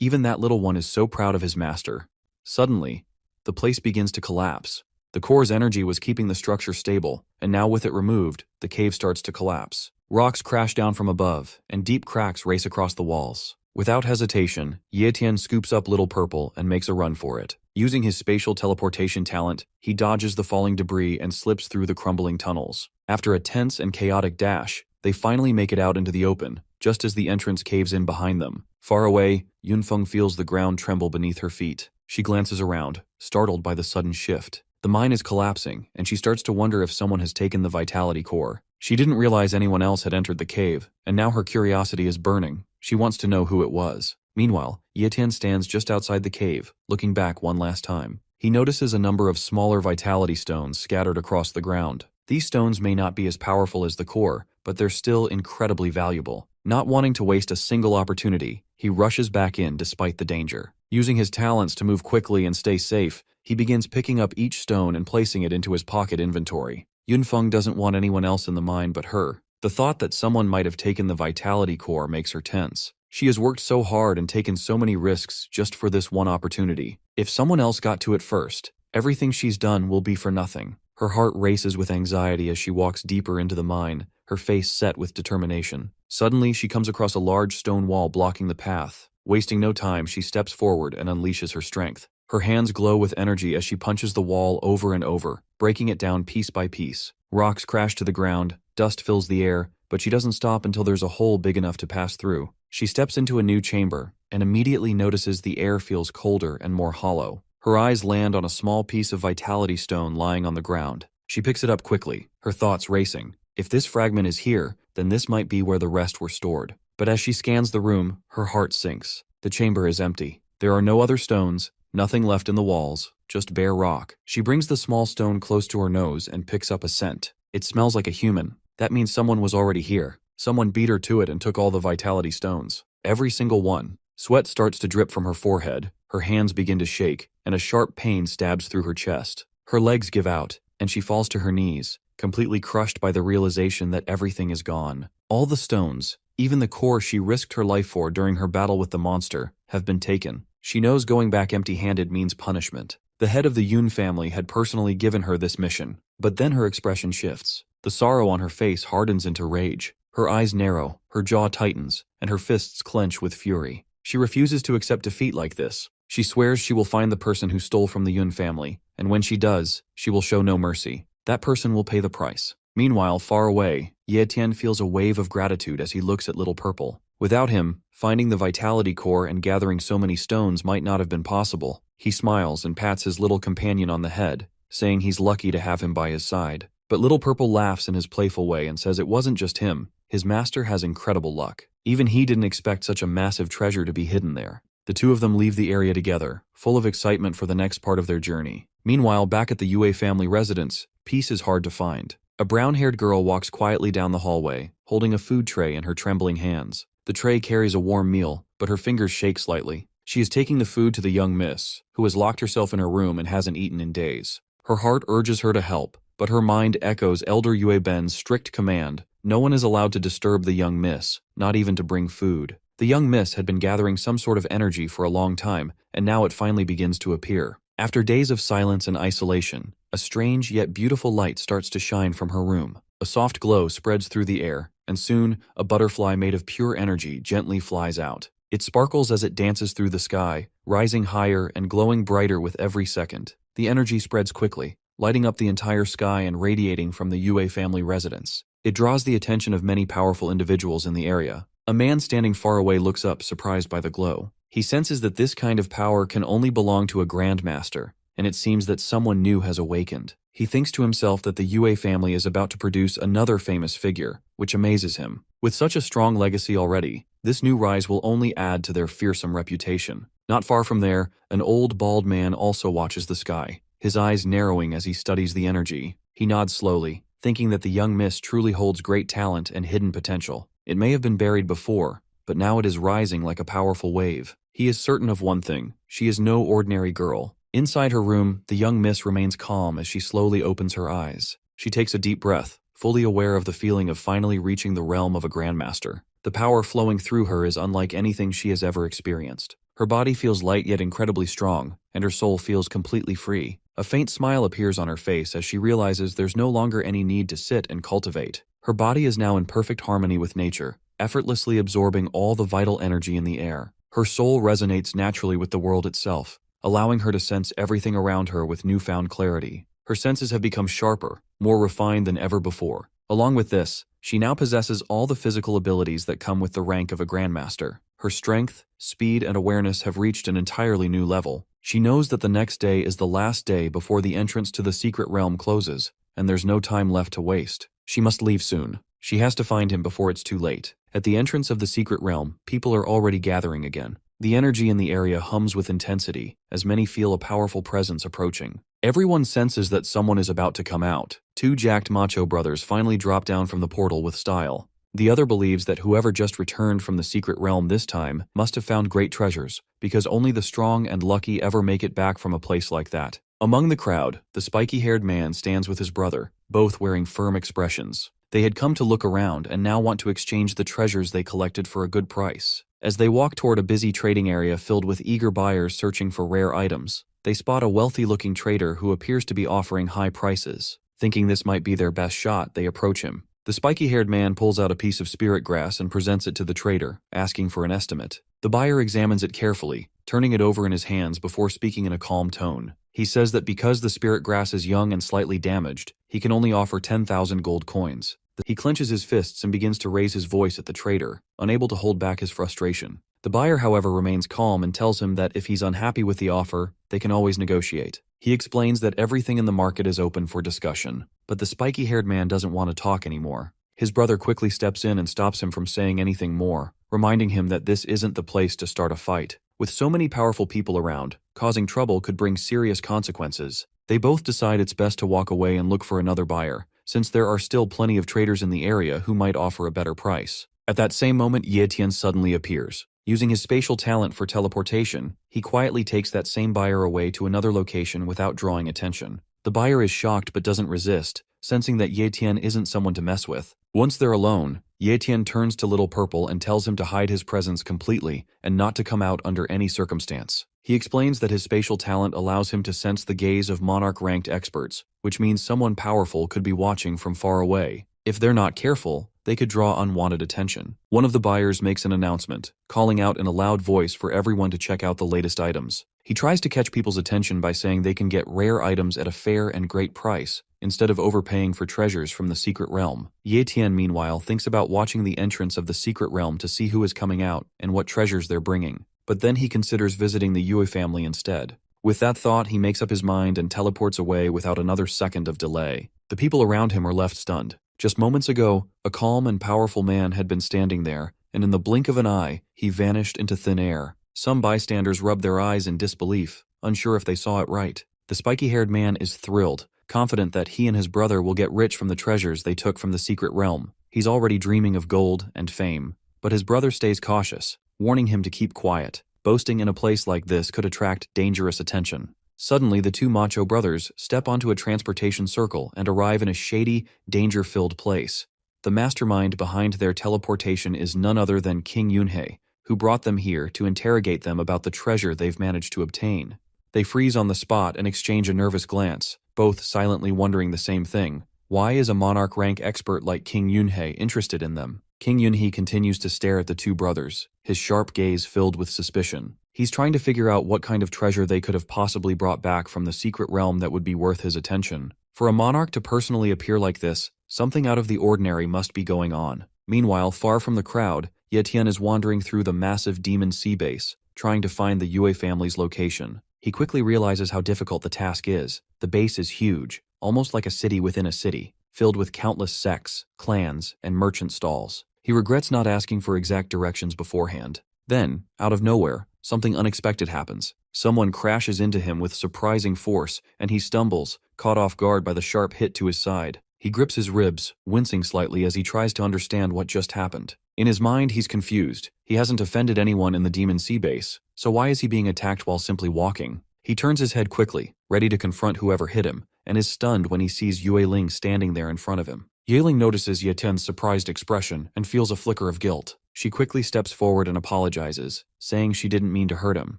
Even that little one is so proud of his master. Suddenly, the place begins to collapse. The core's energy was keeping the structure stable, and now with it removed, the cave starts to collapse. Rocks crash down from above, and deep cracks race across the walls. Without hesitation, Ye Tian scoops up Little Purple and makes a run for it. Using his spatial teleportation talent, he dodges the falling debris and slips through the crumbling tunnels. After a tense and chaotic dash, they finally make it out into the open, just as the entrance caves in behind them. Far away, Yunfeng feels the ground tremble beneath her feet. She glances around, startled by the sudden shift. The mine is collapsing, and she starts to wonder if someone has taken the vitality core. She didn't realize anyone else had entered the cave, and now her curiosity is burning. She wants to know who it was. Meanwhile, Ye Tian stands just outside the cave, looking back one last time. He notices a number of smaller vitality stones scattered across the ground. These stones may not be as powerful as the core, but they're still incredibly valuable. Not wanting to waste a single opportunity, he rushes back in despite the danger. Using his talents to move quickly and stay safe, he begins picking up each stone and placing it into his pocket inventory. Yunfeng doesn't want anyone else in the mine but her. The thought that someone might have taken the vitality core makes her tense. She has worked so hard and taken so many risks just for this one opportunity. If someone else got to it first, everything she's done will be for nothing. Her heart races with anxiety as she walks deeper into the mine, her face set with determination. Suddenly, she comes across a large stone wall blocking the path. Wasting no time, she steps forward and unleashes her strength. Her hands glow with energy as she punches the wall over and over, breaking it down piece by piece. Rocks crash to the ground, dust fills the air, but she doesn't stop until there's a hole big enough to pass through. She steps into a new chamber, and immediately notices the air feels colder and more hollow. Her eyes land on a small piece of vitality stone lying on the ground. She picks it up quickly, her thoughts racing. If this fragment is here, then this might be where the rest were stored. But as she scans the room, her heart sinks. The chamber is empty. There are no other stones, nothing left in the walls, just bare rock. She brings the small stone close to her nose and picks up a scent. It smells like a human. That means someone was already here. Someone beat her to it and took all the vitality stones. Every single one. Sweat starts to drip from her forehead. Her hands begin to shake, and a sharp pain stabs through her chest. Her legs give out, and she falls to her knees, completely crushed by the realization that everything is gone. All the stones, even the core she risked her life for during her battle with the monster, have been taken. She knows going back empty-handed means punishment. The head of the Yun family had personally given her this mission, but then her expression shifts. The sorrow on her face hardens into rage. Her eyes narrow, her jaw tightens, and her fists clench with fury. She refuses to accept defeat like this. She swears she will find the person who stole from the Yun family, and when she does, she will show no mercy. That person will pay the price. Meanwhile, far away, Ye Tian feels a wave of gratitude as he looks at Little Purple. Without him, finding the vitality core and gathering so many stones might not have been possible. He smiles and pats his little companion on the head, saying he's lucky to have him by his side. But Little Purple laughs in his playful way and says it wasn't just him. His master has incredible luck. Even he didn't expect such a massive treasure to be hidden there. The two of them leave the area together, full of excitement for the next part of their journey. Meanwhile, back at the Yue family residence, peace is hard to find. A brown-haired girl walks quietly down the hallway, holding a food tray in her trembling hands. The tray carries a warm meal, but her fingers shake slightly. She is taking the food to the young miss, who has locked herself in her room and hasn't eaten in days. Her heart urges her to help, but her mind echoes Elder Yue Ben's strict command. No one is allowed to disturb the young miss, not even to bring food. The young miss had been gathering some sort of energy for a long time, and now it finally begins to appear. After days of silence and isolation, a strange yet beautiful light starts to shine from her room. A soft glow spreads through the air, and soon, a butterfly made of pure energy gently flies out. It sparkles as it dances through the sky, rising higher and glowing brighter with every second. The energy spreads quickly, lighting up the entire sky and radiating from the Yue family residence. It draws the attention of many powerful individuals in the area. A man standing far away looks up, surprised by the glow. He senses that this kind of power can only belong to a grandmaster, and it seems that someone new has awakened. He thinks to himself that the Yue family is about to produce another famous figure, which amazes him. With such a strong legacy already, this new rise will only add to their fearsome reputation. Not far from there, an old bald man also watches the sky, his eyes narrowing as he studies the energy. He nods slowly, thinking that the young miss truly holds great talent and hidden potential. It may have been buried before, but now it is rising like a powerful wave. He is certain of one thing: she is no ordinary girl. Inside her room, the young miss remains calm as she slowly opens her eyes. She takes a deep breath, fully aware of the feeling of finally reaching the realm of a grandmaster. The power flowing through her is unlike anything she has ever experienced. Her body feels light yet incredibly strong, and her soul feels completely free. A faint smile appears on her face as she realizes there's no longer any need to sit and cultivate. Her body is now in perfect harmony with nature, effortlessly absorbing all the vital energy in the air. Her soul resonates naturally with the world itself, allowing her to sense everything around her with newfound clarity. Her senses have become sharper, more refined than ever before. Along with this, she now possesses all the physical abilities that come with the rank of a grandmaster. Her strength, speed, and awareness have reached an entirely new level. She knows that the next day is the last day before the entrance to the secret realm closes, and there's no time left to waste. She must leave soon. She has to find him before it's too late. At the entrance of the secret realm, people are already gathering again. The energy in the area hums with intensity, as many feel a powerful presence approaching. Everyone senses that someone is about to come out. Two jacked macho brothers finally drop down from the portal with style. The other believes that whoever just returned from the secret realm this time must have found great treasures, because only the strong and lucky ever make it back from a place like that. Among the crowd, the spiky-haired man stands with his brother, both wearing firm expressions. They had come to look around and now want to exchange the treasures they collected for a good price. As they walk toward a busy trading area filled with eager buyers searching for rare items, they spot a wealthy-looking trader who appears to be offering high prices. Thinking this might be their best shot, they approach him. The spiky-haired man pulls out a piece of spirit grass and presents it to the trader, asking for an estimate. The buyer examines it carefully, turning it over in his hands before speaking in a calm tone. He says that because the spirit grass is young and slightly damaged, he can only offer 10,000 gold coins. He clenches his fists and begins to raise his voice at the trader, unable to hold back his frustration. The buyer, however, remains calm and tells him that if he's unhappy with the offer, they can always negotiate. He explains that everything in the market is open for discussion, but the spiky-haired man doesn't want to talk anymore. His brother quickly steps in and stops him from saying anything more, reminding him that this isn't the place to start a fight. With so many powerful people around, causing trouble could bring serious consequences. They both decide it's best to walk away and look for another buyer, since there are still plenty of traders in the area who might offer a better price. At that same moment, Ye Tian suddenly appears. Using his spatial talent for teleportation, he quietly takes that same buyer away to another location without drawing attention. The buyer is shocked but doesn't resist, sensing that Ye Tian isn't someone to mess with. Once they're alone, Ye Tian turns to Little Purple and tells him to hide his presence completely and not to come out under any circumstance. He explains that his spatial talent allows him to sense the gaze of monarch-ranked experts, which means someone powerful could be watching from far away. If they're not careful, they could draw unwanted attention. One of the buyers makes an announcement, calling out in a loud voice for everyone to check out the latest items. He tries to catch people's attention by saying they can get rare items at a fair and great price, instead of overpaying for treasures from the secret realm. Ye Tian, meanwhile, thinks about watching the entrance of the secret realm to see who is coming out and what treasures they're bringing. But then he considers visiting the Yue family instead. With that thought, he makes up his mind and teleports away without another second of delay. The people around him are left stunned. Just moments ago, a calm and powerful man had been standing there, and in the blink of an eye, he vanished into thin air. Some bystanders rubbed their eyes in disbelief, unsure if they saw it right. The spiky-haired man is thrilled, confident that he and his brother will get rich from the treasures they took from the secret realm. He's already dreaming of gold and fame, but his brother stays cautious, warning him to keep quiet. Boasting in a place like this could attract dangerous attention. Suddenly, the two macho brothers step onto a transportation circle and arrive in a shady, danger-filled place. The mastermind behind their teleportation is none other than King Yunhei, who brought them here to interrogate them about the treasure they've managed to obtain. They freeze on the spot and exchange a nervous glance, both silently wondering the same thing. Why is a monarch rank expert like King Yunhei interested in them? King Yunhei continues to stare at the two brothers, his sharp gaze filled with suspicion. He's trying to figure out what kind of treasure they could have possibly brought back from the secret realm that would be worth his attention. For a monarch to personally appear like this, something out of the ordinary must be going on. Meanwhile, far from the crowd, Ye Tian is wandering through the massive demon sea base, trying to find the Yue family's location. He quickly realizes how difficult the task is. The base is huge, almost like a city within a city, filled with countless sects, clans, and merchant stalls. He regrets not asking for exact directions beforehand. Then, out of nowhere, something unexpected happens. Someone crashes into him with surprising force, and he stumbles, caught off guard by the sharp hit to his side. He grips his ribs, wincing slightly as he tries to understand what just happened. In his mind, he's confused. He hasn't offended anyone in the Demon Sea base, so why is he being attacked while simply walking? He turns his head quickly, ready to confront whoever hit him, and is stunned when he sees Yue Ling standing there in front of him. Yue Ling notices Ye Tian's surprised expression and feels a flicker of guilt. She quickly steps forward and apologizes, saying she didn't mean to hurt him.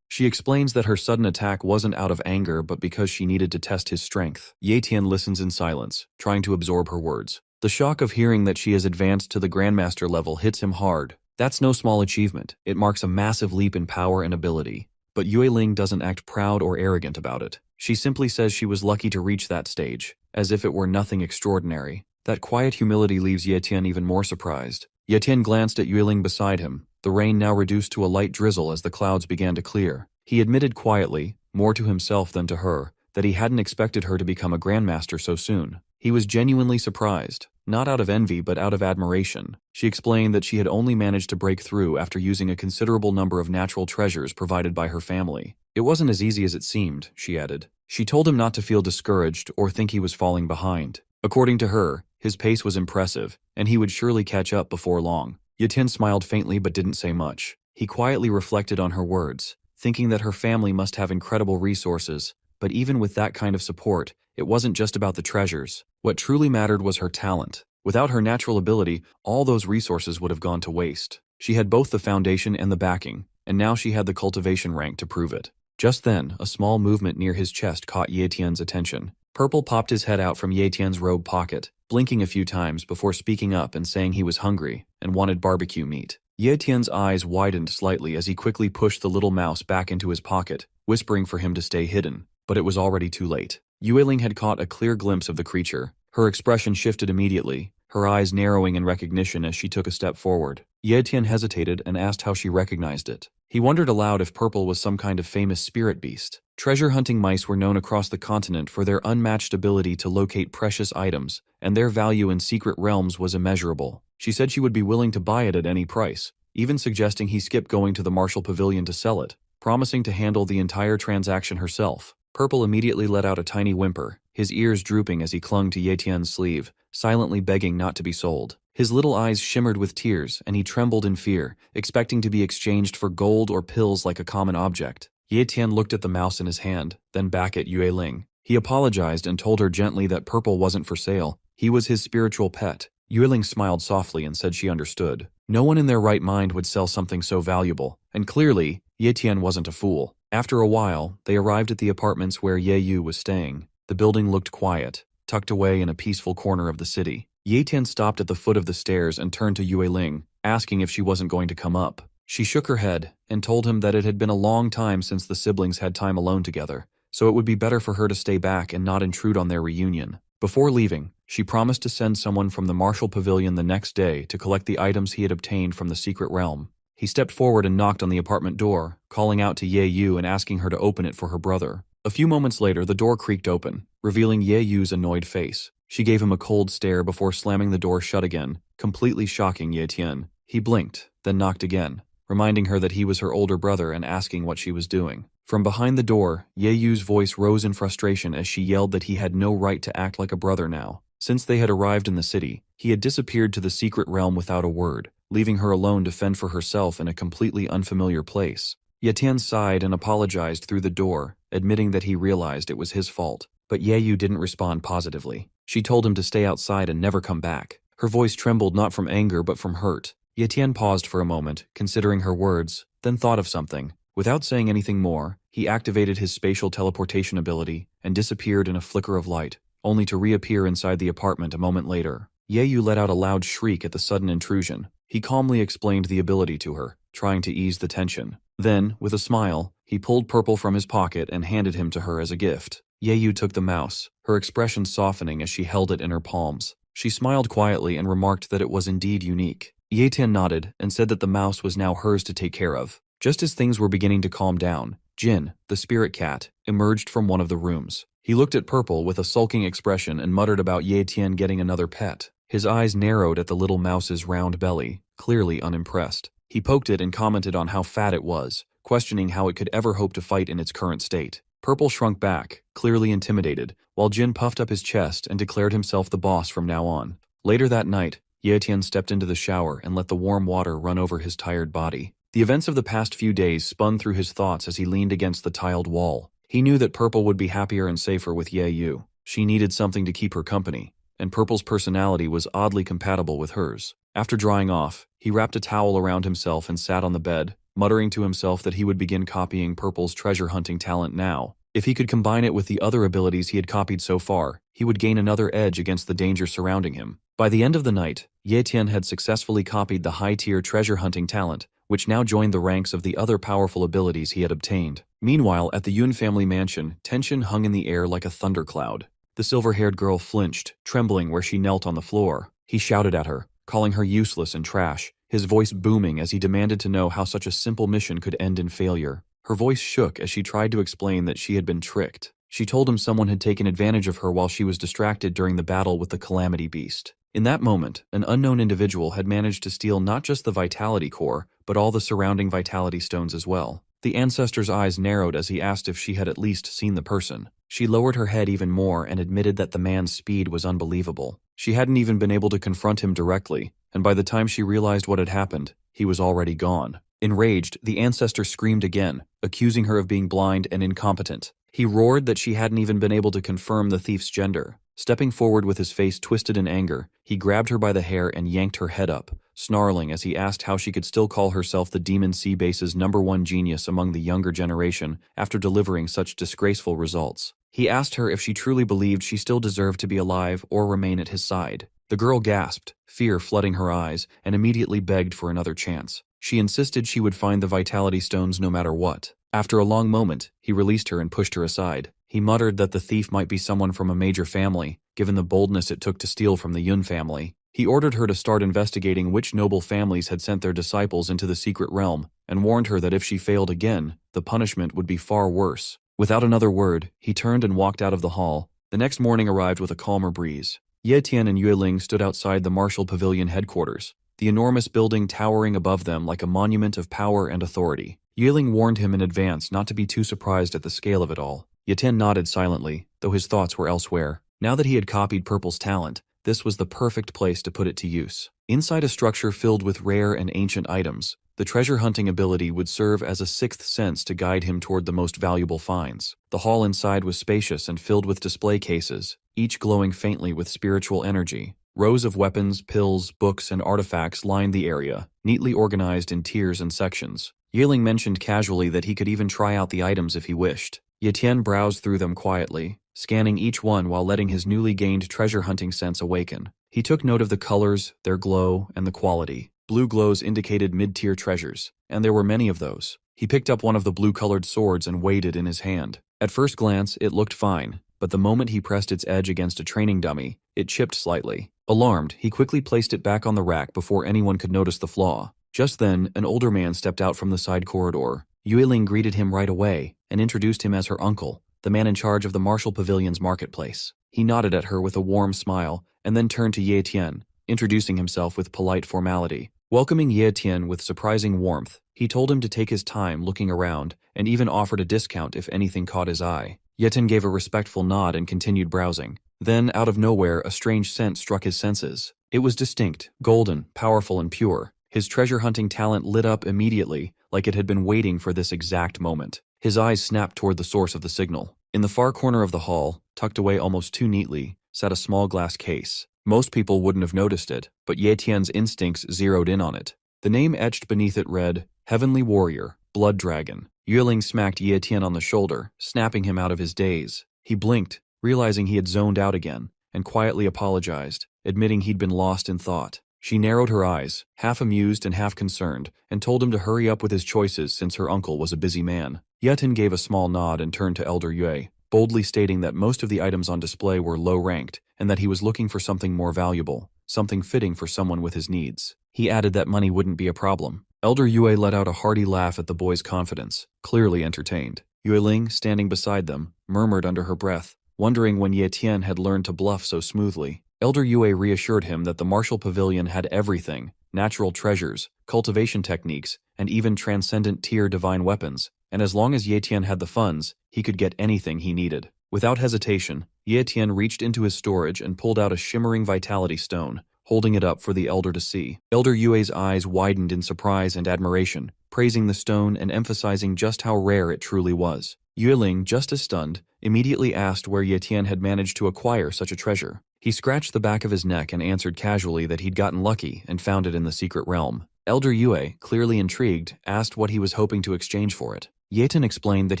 She explains that her sudden attack wasn't out of anger but because she needed to test his strength. Ye Tian listens in silence, trying to absorb her words. The shock of hearing that she has advanced to the Grandmaster level hits him hard. That's no small achievement. It marks a massive leap in power and ability. But Yue Ling doesn't act proud or arrogant about it. She simply says she was lucky to reach that stage, as if it were nothing extraordinary. That quiet humility leaves Ye Tian even more surprised. Ye Tian glanced at Yue Ling beside him, the rain now reduced to a light drizzle as the clouds began to clear. He admitted quietly, more to himself than to her, that he hadn't expected her to become a Grandmaster so soon. He was genuinely surprised, not out of envy but out of admiration. She explained that she had only managed to break through after using a considerable number of natural treasures provided by her family. It wasn't as easy as it seemed, she added. She told him not to feel discouraged or think he was falling behind. According to her, his pace was impressive, and he would surely catch up before long. Ye Tian smiled faintly but didn't say much. He quietly reflected on her words, thinking that her family must have incredible resources, but even with that kind of support, it wasn't just about the treasures. What truly mattered was her talent. Without her natural ability, all those resources would have gone to waste. She had both the foundation and the backing, and now she had the cultivation rank to prove it. Just then, a small movement near his chest caught Ye Tian's attention. Purple popped his head out from Ye Tian's robe pocket, blinking a few times before speaking up and saying he was hungry and wanted barbecue meat. Ye Tian's eyes widened slightly as he quickly pushed the little mouse back into his pocket, whispering for him to stay hidden. But it was already too late. Yue Ling had caught a clear glimpse of the creature. Her expression shifted immediately, her eyes narrowing in recognition as she took a step forward. Ye Tian hesitated and asked how she recognized it. He wondered aloud if Purple was some kind of famous spirit beast. Treasure-hunting mice were known across the continent for their unmatched ability to locate precious items, and their value in secret realms was immeasurable. She said she would be willing to buy it at any price, even suggesting he skip going to the Martial Pavilion to sell it, promising to handle the entire transaction herself. Purple immediately let out a tiny whimper, his ears drooping as he clung to Ye Tian's sleeve, silently begging not to be sold. His little eyes shimmered with tears, and he trembled in fear, expecting to be exchanged for gold or pills like a common object. Ye Tian looked at the mouse in his hand, then back at Yue Ling. He apologized and told her gently that Purple wasn't for sale. He was his spiritual pet. Yue Ling smiled softly and said she understood. No one in their right mind would sell something so valuable, and clearly, Ye Tian wasn't a fool. After a while, they arrived at the apartments where Ye Yu was staying. The building looked quiet, tucked away in a peaceful corner of the city. Ye Tian stopped at the foot of the stairs and turned to Yue Ling, asking if she wasn't going to come up. She shook her head and told him that it had been a long time since the siblings had time alone together, so it would be better for her to stay back and not intrude on their reunion. Before leaving, she promised to send someone from the Martial Pavilion the next day to collect the items he had obtained from the secret realm. He stepped forward and knocked on the apartment door, calling out to Ye Yu and asking her to open it for her brother. A few moments later, the door creaked open, revealing Ye Yu's annoyed face. She gave him a cold stare before slamming the door shut again, completely shocking Ye Tian. He blinked, then knocked again, reminding her that he was her older brother and asking what she was doing. From behind the door, Ye Yu's voice rose in frustration as she yelled that he had no right to act like a brother now. Since they had arrived in the city, he had disappeared to the secret realm without a word, leaving her alone to fend for herself in a completely unfamiliar place. Ye Tian sighed and apologized through the door, admitting that he realized it was his fault. But Ye Yu didn't respond positively. She told him to stay outside and never come back. Her voice trembled not from anger but from hurt. Ye Tian paused for a moment, considering her words, then thought of something. Without saying anything more, he activated his spatial teleportation ability and disappeared in a flicker of light, only to reappear inside the apartment a moment later. Ye Yu let out a loud shriek at the sudden intrusion. He calmly explained the ability to her, trying to ease the tension. Then, with a smile, he pulled Purple from his pocket and handed him to her as a gift. Ye Yu took the mouse, her expression softening as she held it in her palms. She smiled quietly and remarked that it was indeed unique. Ye Tian nodded and said that the mouse was now hers to take care of. Just as things were beginning to calm down, Jin, the spirit cat, emerged from one of the rooms. He looked at Purple with a sulking expression and muttered about Ye Tian getting another pet. His eyes narrowed at the little mouse's round belly, clearly unimpressed. He poked it and commented on how fat it was, questioning how it could ever hope to fight in its current state. Purple shrunk back, clearly intimidated, while Jin puffed up his chest and declared himself the boss from now on. Later that night, Ye Tian stepped into the shower and let the warm water run over his tired body. The events of the past few days spun through his thoughts as he leaned against the tiled wall. He knew that Purple would be happier and safer with Ye Yu. She needed something to keep her company, and Purple's personality was oddly compatible with hers. After drying off, he wrapped a towel around himself and sat on the bed, muttering to himself that he would begin copying Purple's treasure hunting talent now. If he could combine it with the other abilities he had copied so far, he would gain another edge against the danger surrounding him. By the end of the night, Ye Tian had successfully copied the high-tier treasure hunting talent, which now joined the ranks of the other powerful abilities he had obtained. Meanwhile, at the Yun family mansion, tension hung in the air like a thundercloud. The silver-haired girl flinched, trembling where she knelt on the floor. He shouted at her, calling her useless and trash, his voice booming as he demanded to know how such a simple mission could end in failure. Her voice shook as she tried to explain that she had been tricked. She told him someone had taken advantage of her while she was distracted during the battle with the Calamity Beast. In that moment, an unknown individual had managed to steal not just the Vitality Core, but all the surrounding Vitality Stones as well. The ancestor's eyes narrowed as he asked if she had at least seen the person. She lowered her head even more and admitted that the man's speed was unbelievable. She hadn't even been able to confront him directly, and by the time she realized what had happened, he was already gone. Enraged, the ancestor screamed again, accusing her of being blind and incompetent. He roared that she hadn't even been able to confirm the thief's gender. Stepping forward with his face twisted in anger, he grabbed her by the hair and yanked her head up, snarling as he asked how she could still call herself the Demon Sea Base's #1 genius among the younger generation after delivering such disgraceful results. He asked her if she truly believed she still deserved to be alive or remain at his side. The girl gasped, fear flooding her eyes, and immediately begged for another chance. She insisted she would find the Vitality Stones no matter what. After a long moment, he released her and pushed her aside. He muttered that the thief might be someone from a major family, given the boldness it took to steal from the Yun family. He ordered her to start investigating which noble families had sent their disciples into the secret realm, and warned her that if she failed again, the punishment would be far worse. Without another word, he turned and walked out of the hall. The next morning arrived with a calmer breeze. Ye Tian and Yue Ling stood outside the Martial Pavilion headquarters, the enormous building towering above them like a monument of power and authority. Yue Ling warned him in advance not to be too surprised at the scale of it all. Ye Tian nodded silently, though his thoughts were elsewhere. Now that he had copied Purple's talent, this was the perfect place to put it to use. Inside a structure filled with rare and ancient items, the treasure hunting ability would serve as a sixth sense to guide him toward the most valuable finds. The hall inside was spacious and filled with display cases, each glowing faintly with spiritual energy. Rows of weapons, pills, books, and artifacts lined the area, neatly organized in tiers and sections. Ye Ling mentioned casually that he could even try out the items if he wished. Ye Tian browsed through them quietly, scanning each one while letting his newly gained treasure hunting sense awaken. He took note of the colors, their glow, and the quality. Blue glows indicated mid-tier treasures, and there were many of those. He picked up one of the blue-colored swords and weighed it in his hand. At first glance, it looked fine, but the moment he pressed its edge against a training dummy, it chipped slightly. Alarmed, he quickly placed it back on the rack before anyone could notice the flaw. Just then, an older man stepped out from the side corridor. Yue Ling greeted him right away and introduced him as her uncle, the man in charge of the Martial Pavilion's marketplace. He nodded at her with a warm smile and then turned to Ye Tian, introducing himself with polite formality. Welcoming Ye Tian with surprising warmth, he told him to take his time looking around and even offered a discount if anything caught his eye. Ye Tian gave a respectful nod and continued browsing. Then, out of nowhere, a strange scent struck his senses. It was distinct, golden, powerful, and pure. His treasure hunting talent lit up immediately, like it had been waiting for this exact moment. His eyes snapped toward the source of the signal. In the far corner of the hall, tucked away almost too neatly, sat a small glass case. Most people wouldn't have noticed it, but Ye Tian's instincts zeroed in on it. The name etched beneath it read, Heavenly Warrior, Blood Dragon. Yue Ling smacked Ye Tian on the shoulder, snapping him out of his daze. He blinked, realizing he had zoned out again, and quietly apologized, admitting he'd been lost in thought. She narrowed her eyes, half amused and half concerned, and told him to hurry up with his choices since her uncle was a busy man. Ye Tian gave a small nod and turned to Elder Yue, boldly stating that most of the items on display were low-ranked, and that he was looking for something more valuable, something fitting for someone with his needs. He added that money wouldn't be a problem. Elder Yue let out a hearty laugh at the boy's confidence, clearly entertained. Yue Ling, standing beside them, murmured under her breath, wondering when Ye Tian had learned to bluff so smoothly. Elder Yue reassured him that the Martial Pavilion had everything, natural treasures, cultivation techniques, and even transcendent tier divine weapons, and as long as Ye Tian had the funds, he could get anything he needed. Without hesitation, Ye Tian reached into his storage and pulled out a shimmering vitality stone, holding it up for the elder to see. Elder Yue's eyes widened in surprise and admiration, praising the stone and emphasizing just how rare it truly was. Yueling, just as stunned, immediately asked where Ye Tian had managed to acquire such a treasure. He scratched the back of his neck and answered casually that he'd gotten lucky and found it in the secret realm. Elder Yue, clearly intrigued, asked what he was hoping to exchange for it. Ye Tian explained that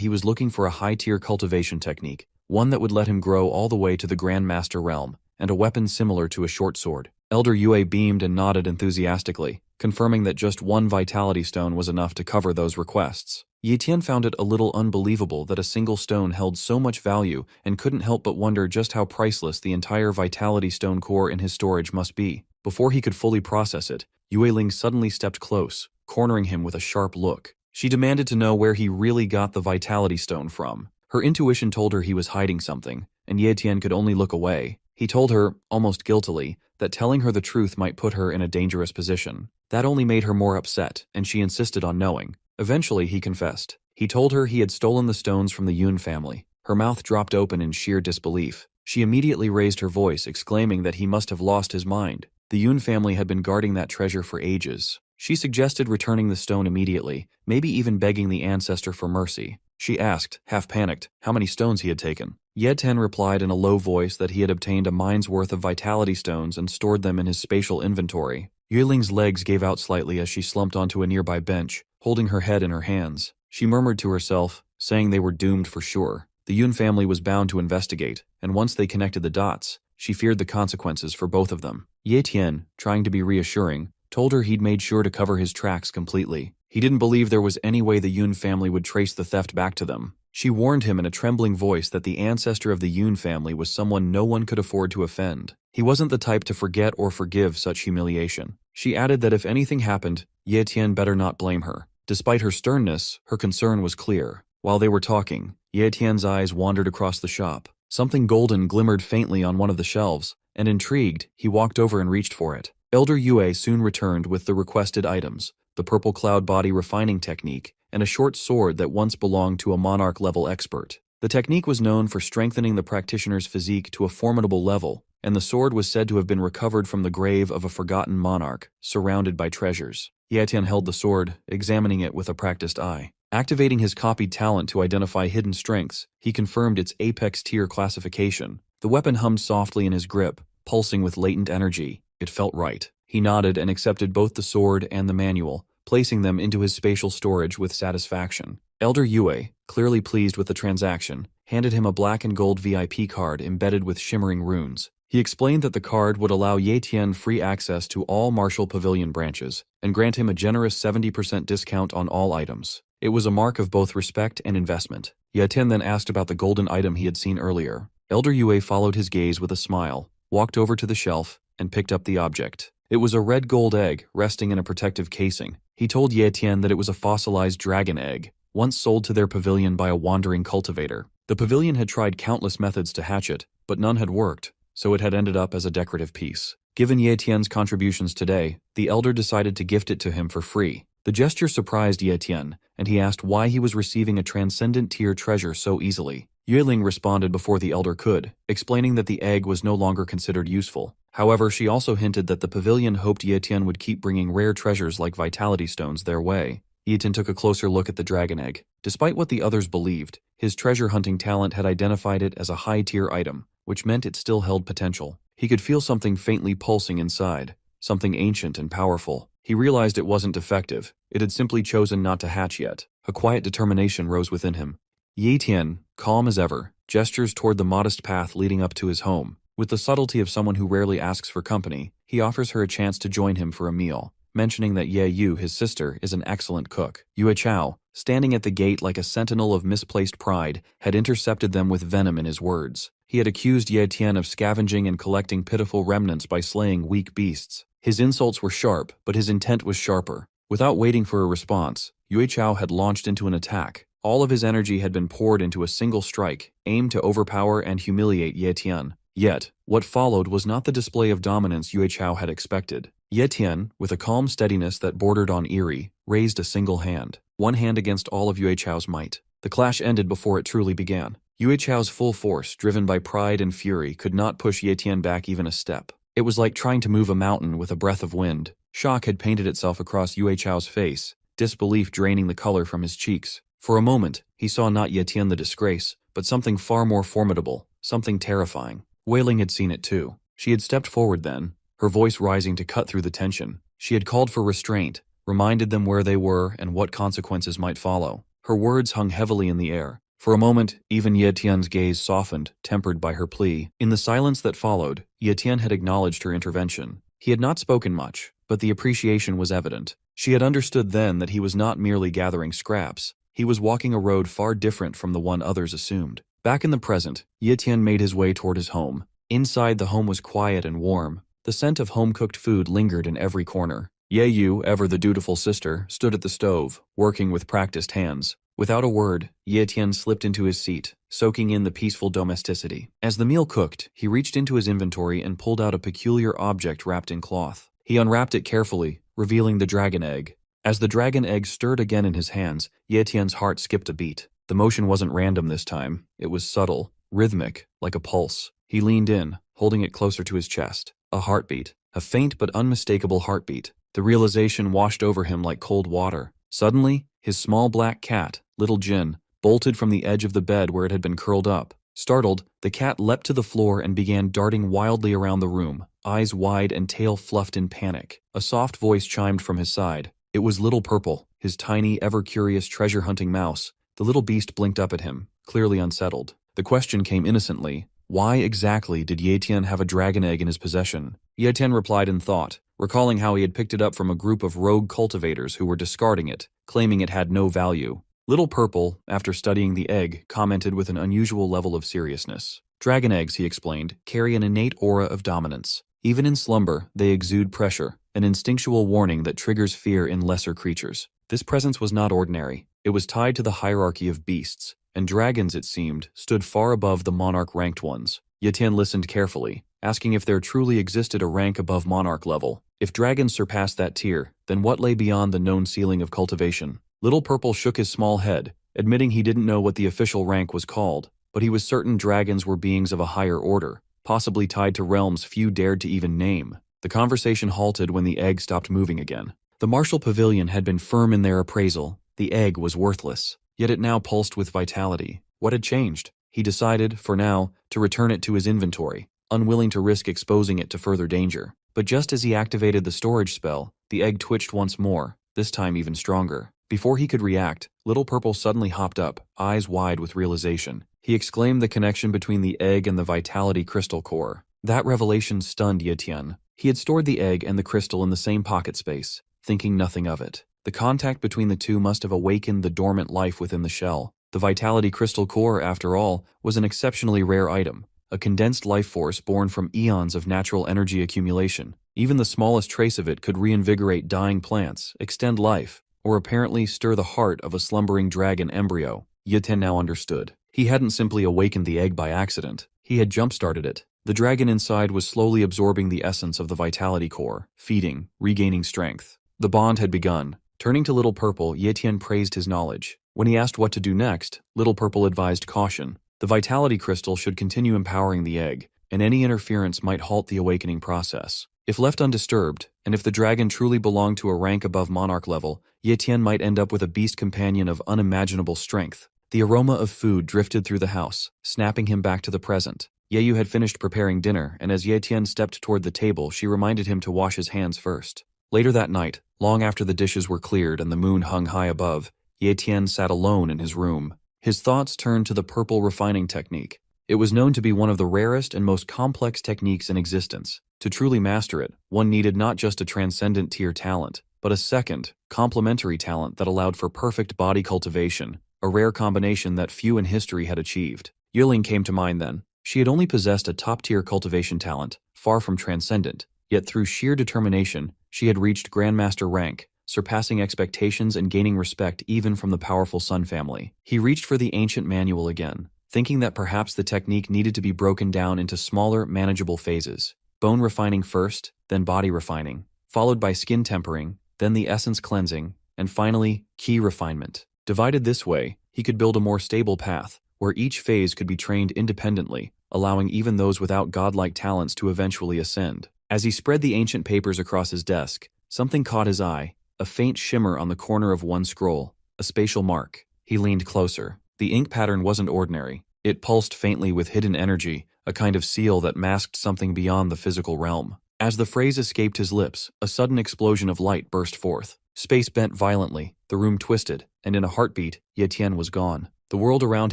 he was looking for a high-tier cultivation technique, one that would let him grow all the way to the Grand Master realm, and a weapon similar to a short sword. Elder Yue beamed and nodded enthusiastically, confirming that just one vitality stone was enough to cover those requests. Ye Tian found it a little unbelievable that a single stone held so much value and couldn't help but wonder just how priceless the entire vitality stone core in his storage must be. Before he could fully process it, Yueling suddenly stepped close, cornering him with a sharp look. She demanded to know where he really got the vitality stone from. Her intuition told her he was hiding something, and Ye Tian could only look away. He told her, almost guiltily, that telling her the truth might put her in a dangerous position. That only made her more upset, and she insisted on knowing. Eventually, he confessed. He told her he had stolen the stones from the Yun family. Her mouth dropped open in sheer disbelief. She immediately raised her voice, exclaiming that he must have lost his mind. The Yun family had been guarding that treasure for ages. She suggested returning the stone immediately, maybe even begging the ancestor for mercy. She asked, half panicked, how many stones he had taken. Ye Tian replied in a low voice that he had obtained a mine's worth of vitality stones and stored them in his spatial inventory. Yueling's legs gave out slightly as she slumped onto a nearby bench, holding her head in her hands. She murmured to herself, saying they were doomed for sure. The Yun family was bound to investigate, and once they connected the dots, she feared the consequences for both of them. Ye Tian, trying to be reassuring, told her he'd made sure to cover his tracks completely. He didn't believe there was any way the Yun family would trace the theft back to them. She warned him in a trembling voice that the ancestor of the Yun family was someone no one could afford to offend. He wasn't the type to forget or forgive such humiliation. She added that if anything happened, Ye Tian better not blame her. Despite her sternness, her concern was clear. While they were talking, Ye Tian's eyes wandered across the shop. Something golden glimmered faintly on one of the shelves, and intrigued, he walked over and reached for it. Elder Yue soon returned with the requested items, the purple cloud body refining technique, and a short sword that once belonged to a monarch-level expert. The technique was known for strengthening the practitioner's physique to a formidable level, and the sword was said to have been recovered from the grave of a forgotten monarch, surrounded by treasures. Ye Tian held the sword, examining it with a practiced eye. Activating his copied talent to identify hidden strengths, he confirmed its apex tier classification. The weapon hummed softly in his grip, pulsing with latent energy. It felt right. He nodded and accepted both the sword and the manual, placing them into his spatial storage with satisfaction. Elder Yue, clearly pleased with the transaction, handed him a black and gold VIP card embedded with shimmering runes. He explained that the card would allow Ye Tian free access to all Martial Pavilion branches, and grant him a generous 70% discount on all items. It was a mark of both respect and investment. Ye Tian then asked about the golden item he had seen earlier. Elder Yue followed his gaze with a smile, walked over to the shelf, and picked up the object. It was a red gold egg resting in a protective casing. He told Ye Tian that it was a fossilized dragon egg, once sold to their pavilion by a wandering cultivator. The pavilion had tried countless methods to hatch it, but none had worked, so it had ended up as a decorative piece. Given Ye Tian's contributions today, the elder decided to gift it to him for free. The gesture surprised Ye Tian, and he asked why he was receiving a transcendent tier treasure so easily. Yueling responded before the elder could, explaining that the egg was no longer considered useful. However, she also hinted that the pavilion hoped Ye Tian would keep bringing rare treasures like vitality stones their way. Ye Tian took a closer look at the dragon egg. Despite what the others believed, his treasure hunting talent had identified it as a high-tier item, which meant it still held potential. He could feel something faintly pulsing inside, something ancient and powerful. He realized it wasn't defective. It had simply chosen not to hatch yet. A quiet determination rose within him. Ye Tian, calm as ever, gestures toward the modest path leading up to his home. With the subtlety of someone who rarely asks for company, he offers her a chance to join him for a meal, mentioning that Ye Yu, his sister, is an excellent cook. Yue Chao, standing at the gate like a sentinel of misplaced pride, had intercepted them with venom in his words. He had accused Ye Tian of scavenging and collecting pitiful remnants by slaying weak beasts. His insults were sharp, but his intent was sharper. Without waiting for a response, Yue Chao had launched into an attack. All of his energy had been poured into a single strike, aimed to overpower and humiliate Ye Tian. Yet, what followed was not the display of dominance Yue Chao had expected. Ye Tian, with a calm steadiness that bordered on eerie, raised a single hand, one hand against all of Yue Chao's might. The clash ended before it truly began. Yue Chao's full force, driven by pride and fury, could not push Ye Tian back even a step. It was like trying to move a mountain with a breath of wind. Shock had painted itself across Yue Chao's face, disbelief draining the color from his cheeks. For a moment, he saw not Yetian the disgrace, but something far more formidable, something terrifying. Wei Ling had seen it too. She had stepped forward then, her voice rising to cut through the tension. She had called for restraint, reminded them where they were and what consequences might follow. Her words hung heavily in the air. For a moment, even Ye Tian's gaze softened, tempered by her plea. In the silence that followed, Ye Tian had acknowledged her intervention. He had not spoken much, but the appreciation was evident. She had understood then that he was not merely gathering scraps. He was walking a road far different from the one others assumed. Back in the present, Ye Tian made his way toward his home. Inside, the home was quiet and warm. The scent of home-cooked food lingered in every corner. Ye Yu, ever the dutiful sister, stood at the stove, working with practiced hands. Without a word, Ye Tian slipped into his seat, soaking in the peaceful domesticity. As the meal cooked, he reached into his inventory and pulled out a peculiar object wrapped in cloth. He unwrapped it carefully, revealing the dragon egg. As the dragon egg stirred again in his hands, Ye Tian's heart skipped a beat. The motion wasn't random this time. It was subtle, rhythmic, like a pulse. He leaned in, holding it closer to his chest. A heartbeat. A faint but unmistakable heartbeat. The realization washed over him like cold water. Suddenly, his small black cat, Little Jin, bolted from the edge of the bed where it had been curled up. Startled, the cat leapt to the floor and began darting wildly around the room, eyes wide and tail fluffed in panic. A soft voice chimed from his side. It was Little Purple, his tiny, ever-curious treasure-hunting mouse. The little beast blinked up at him, clearly unsettled. The question came innocently. Why exactly did Ye Tian have a dragon egg in his possession? Ye Tian replied in thought, recalling how he had picked it up from a group of rogue cultivators who were discarding it, claiming it had no value. Little Purple, after studying the egg, commented with an unusual level of seriousness. Dragon eggs, he explained, carry an innate aura of dominance. Even in slumber, they exude pressure, an instinctual warning that triggers fear in lesser creatures. This presence was not ordinary. It was tied to the hierarchy of beasts, and dragons, it seemed, stood far above the monarch-ranked ones. Ye Tian listened carefully, asking if there truly existed a rank above monarch level. If dragons surpassed that tier, then what lay beyond the known ceiling of cultivation? Little Purple shook his small head, admitting he didn't know what the official rank was called, but he was certain dragons were beings of a higher order, possibly tied to realms few dared to even name. The conversation halted when the egg stopped moving again. The martial pavilion had been firm in their appraisal. The egg was worthless, yet it now pulsed with vitality. What had changed? He decided, for now, to return it to his inventory, unwilling to risk exposing it to further danger. But just as he activated the storage spell, the egg twitched once more, this time even stronger. Before he could react, Little Purple suddenly hopped up, eyes wide with realization. He exclaimed the connection between the egg and the vitality crystal core. That revelation stunned Ye Tian. He had stored the egg and the crystal in the same pocket space, thinking nothing of it. The contact between the two must have awakened the dormant life within the shell. The vitality crystal core, after all, was an exceptionally rare item, a condensed life force born from eons of natural energy accumulation. Even the smallest trace of it could reinvigorate dying plants, extend life, or apparently stir the heart of a slumbering dragon embryo. Ye Tian now understood. He hadn't simply awakened the egg by accident. He had jump-started it. The dragon inside was slowly absorbing the essence of the vitality core, feeding, regaining strength. The bond had begun. Turning to Little Purple, Ye Tian praised his knowledge. When he asked what to do next, Little Purple advised caution. The vitality crystal should continue empowering the egg, and any interference might halt the awakening process. If left undisturbed, and if the dragon truly belonged to a rank above monarch level, Ye Tian might end up with a beast companion of unimaginable strength. The aroma of food drifted through the house, snapping him back to the present. Ye Yu had finished preparing dinner, and as Ye Tian stepped toward the table, she reminded him to wash his hands first. Later that night, long after the dishes were cleared and the moon hung high above, Ye Tian sat alone in his room. His thoughts turned to the purple refining technique. It was known to be one of the rarest and most complex techniques in existence. To truly master it, one needed not just a transcendent tier talent, but a second, complementary talent that allowed for perfect body cultivation, a rare combination that few in history had achieved. Yiling came to mind then. She had only possessed a top-tier cultivation talent, far from transcendent, yet through sheer determination, she had reached Grandmaster rank, surpassing expectations and gaining respect even from the powerful Sun family. He reached for the ancient manual again, thinking that perhaps the technique needed to be broken down into smaller, manageable phases. Bone refining first, then body refining, followed by skin tempering, then the essence cleansing, and finally, ki refinement. Divided this way, he could build a more stable path, where each phase could be trained independently, allowing even those without godlike talents to eventually ascend. As he spread the ancient papers across his desk, something caught his eye, a faint shimmer on the corner of one scroll, a spatial mark. He leaned closer. The ink pattern wasn't ordinary. It pulsed faintly with hidden energy, a kind of seal that masked something beyond the physical realm. As the phrase escaped his lips, a sudden explosion of light burst forth. Space bent violently, the room twisted, and in a heartbeat, Ye Tian was gone. The world around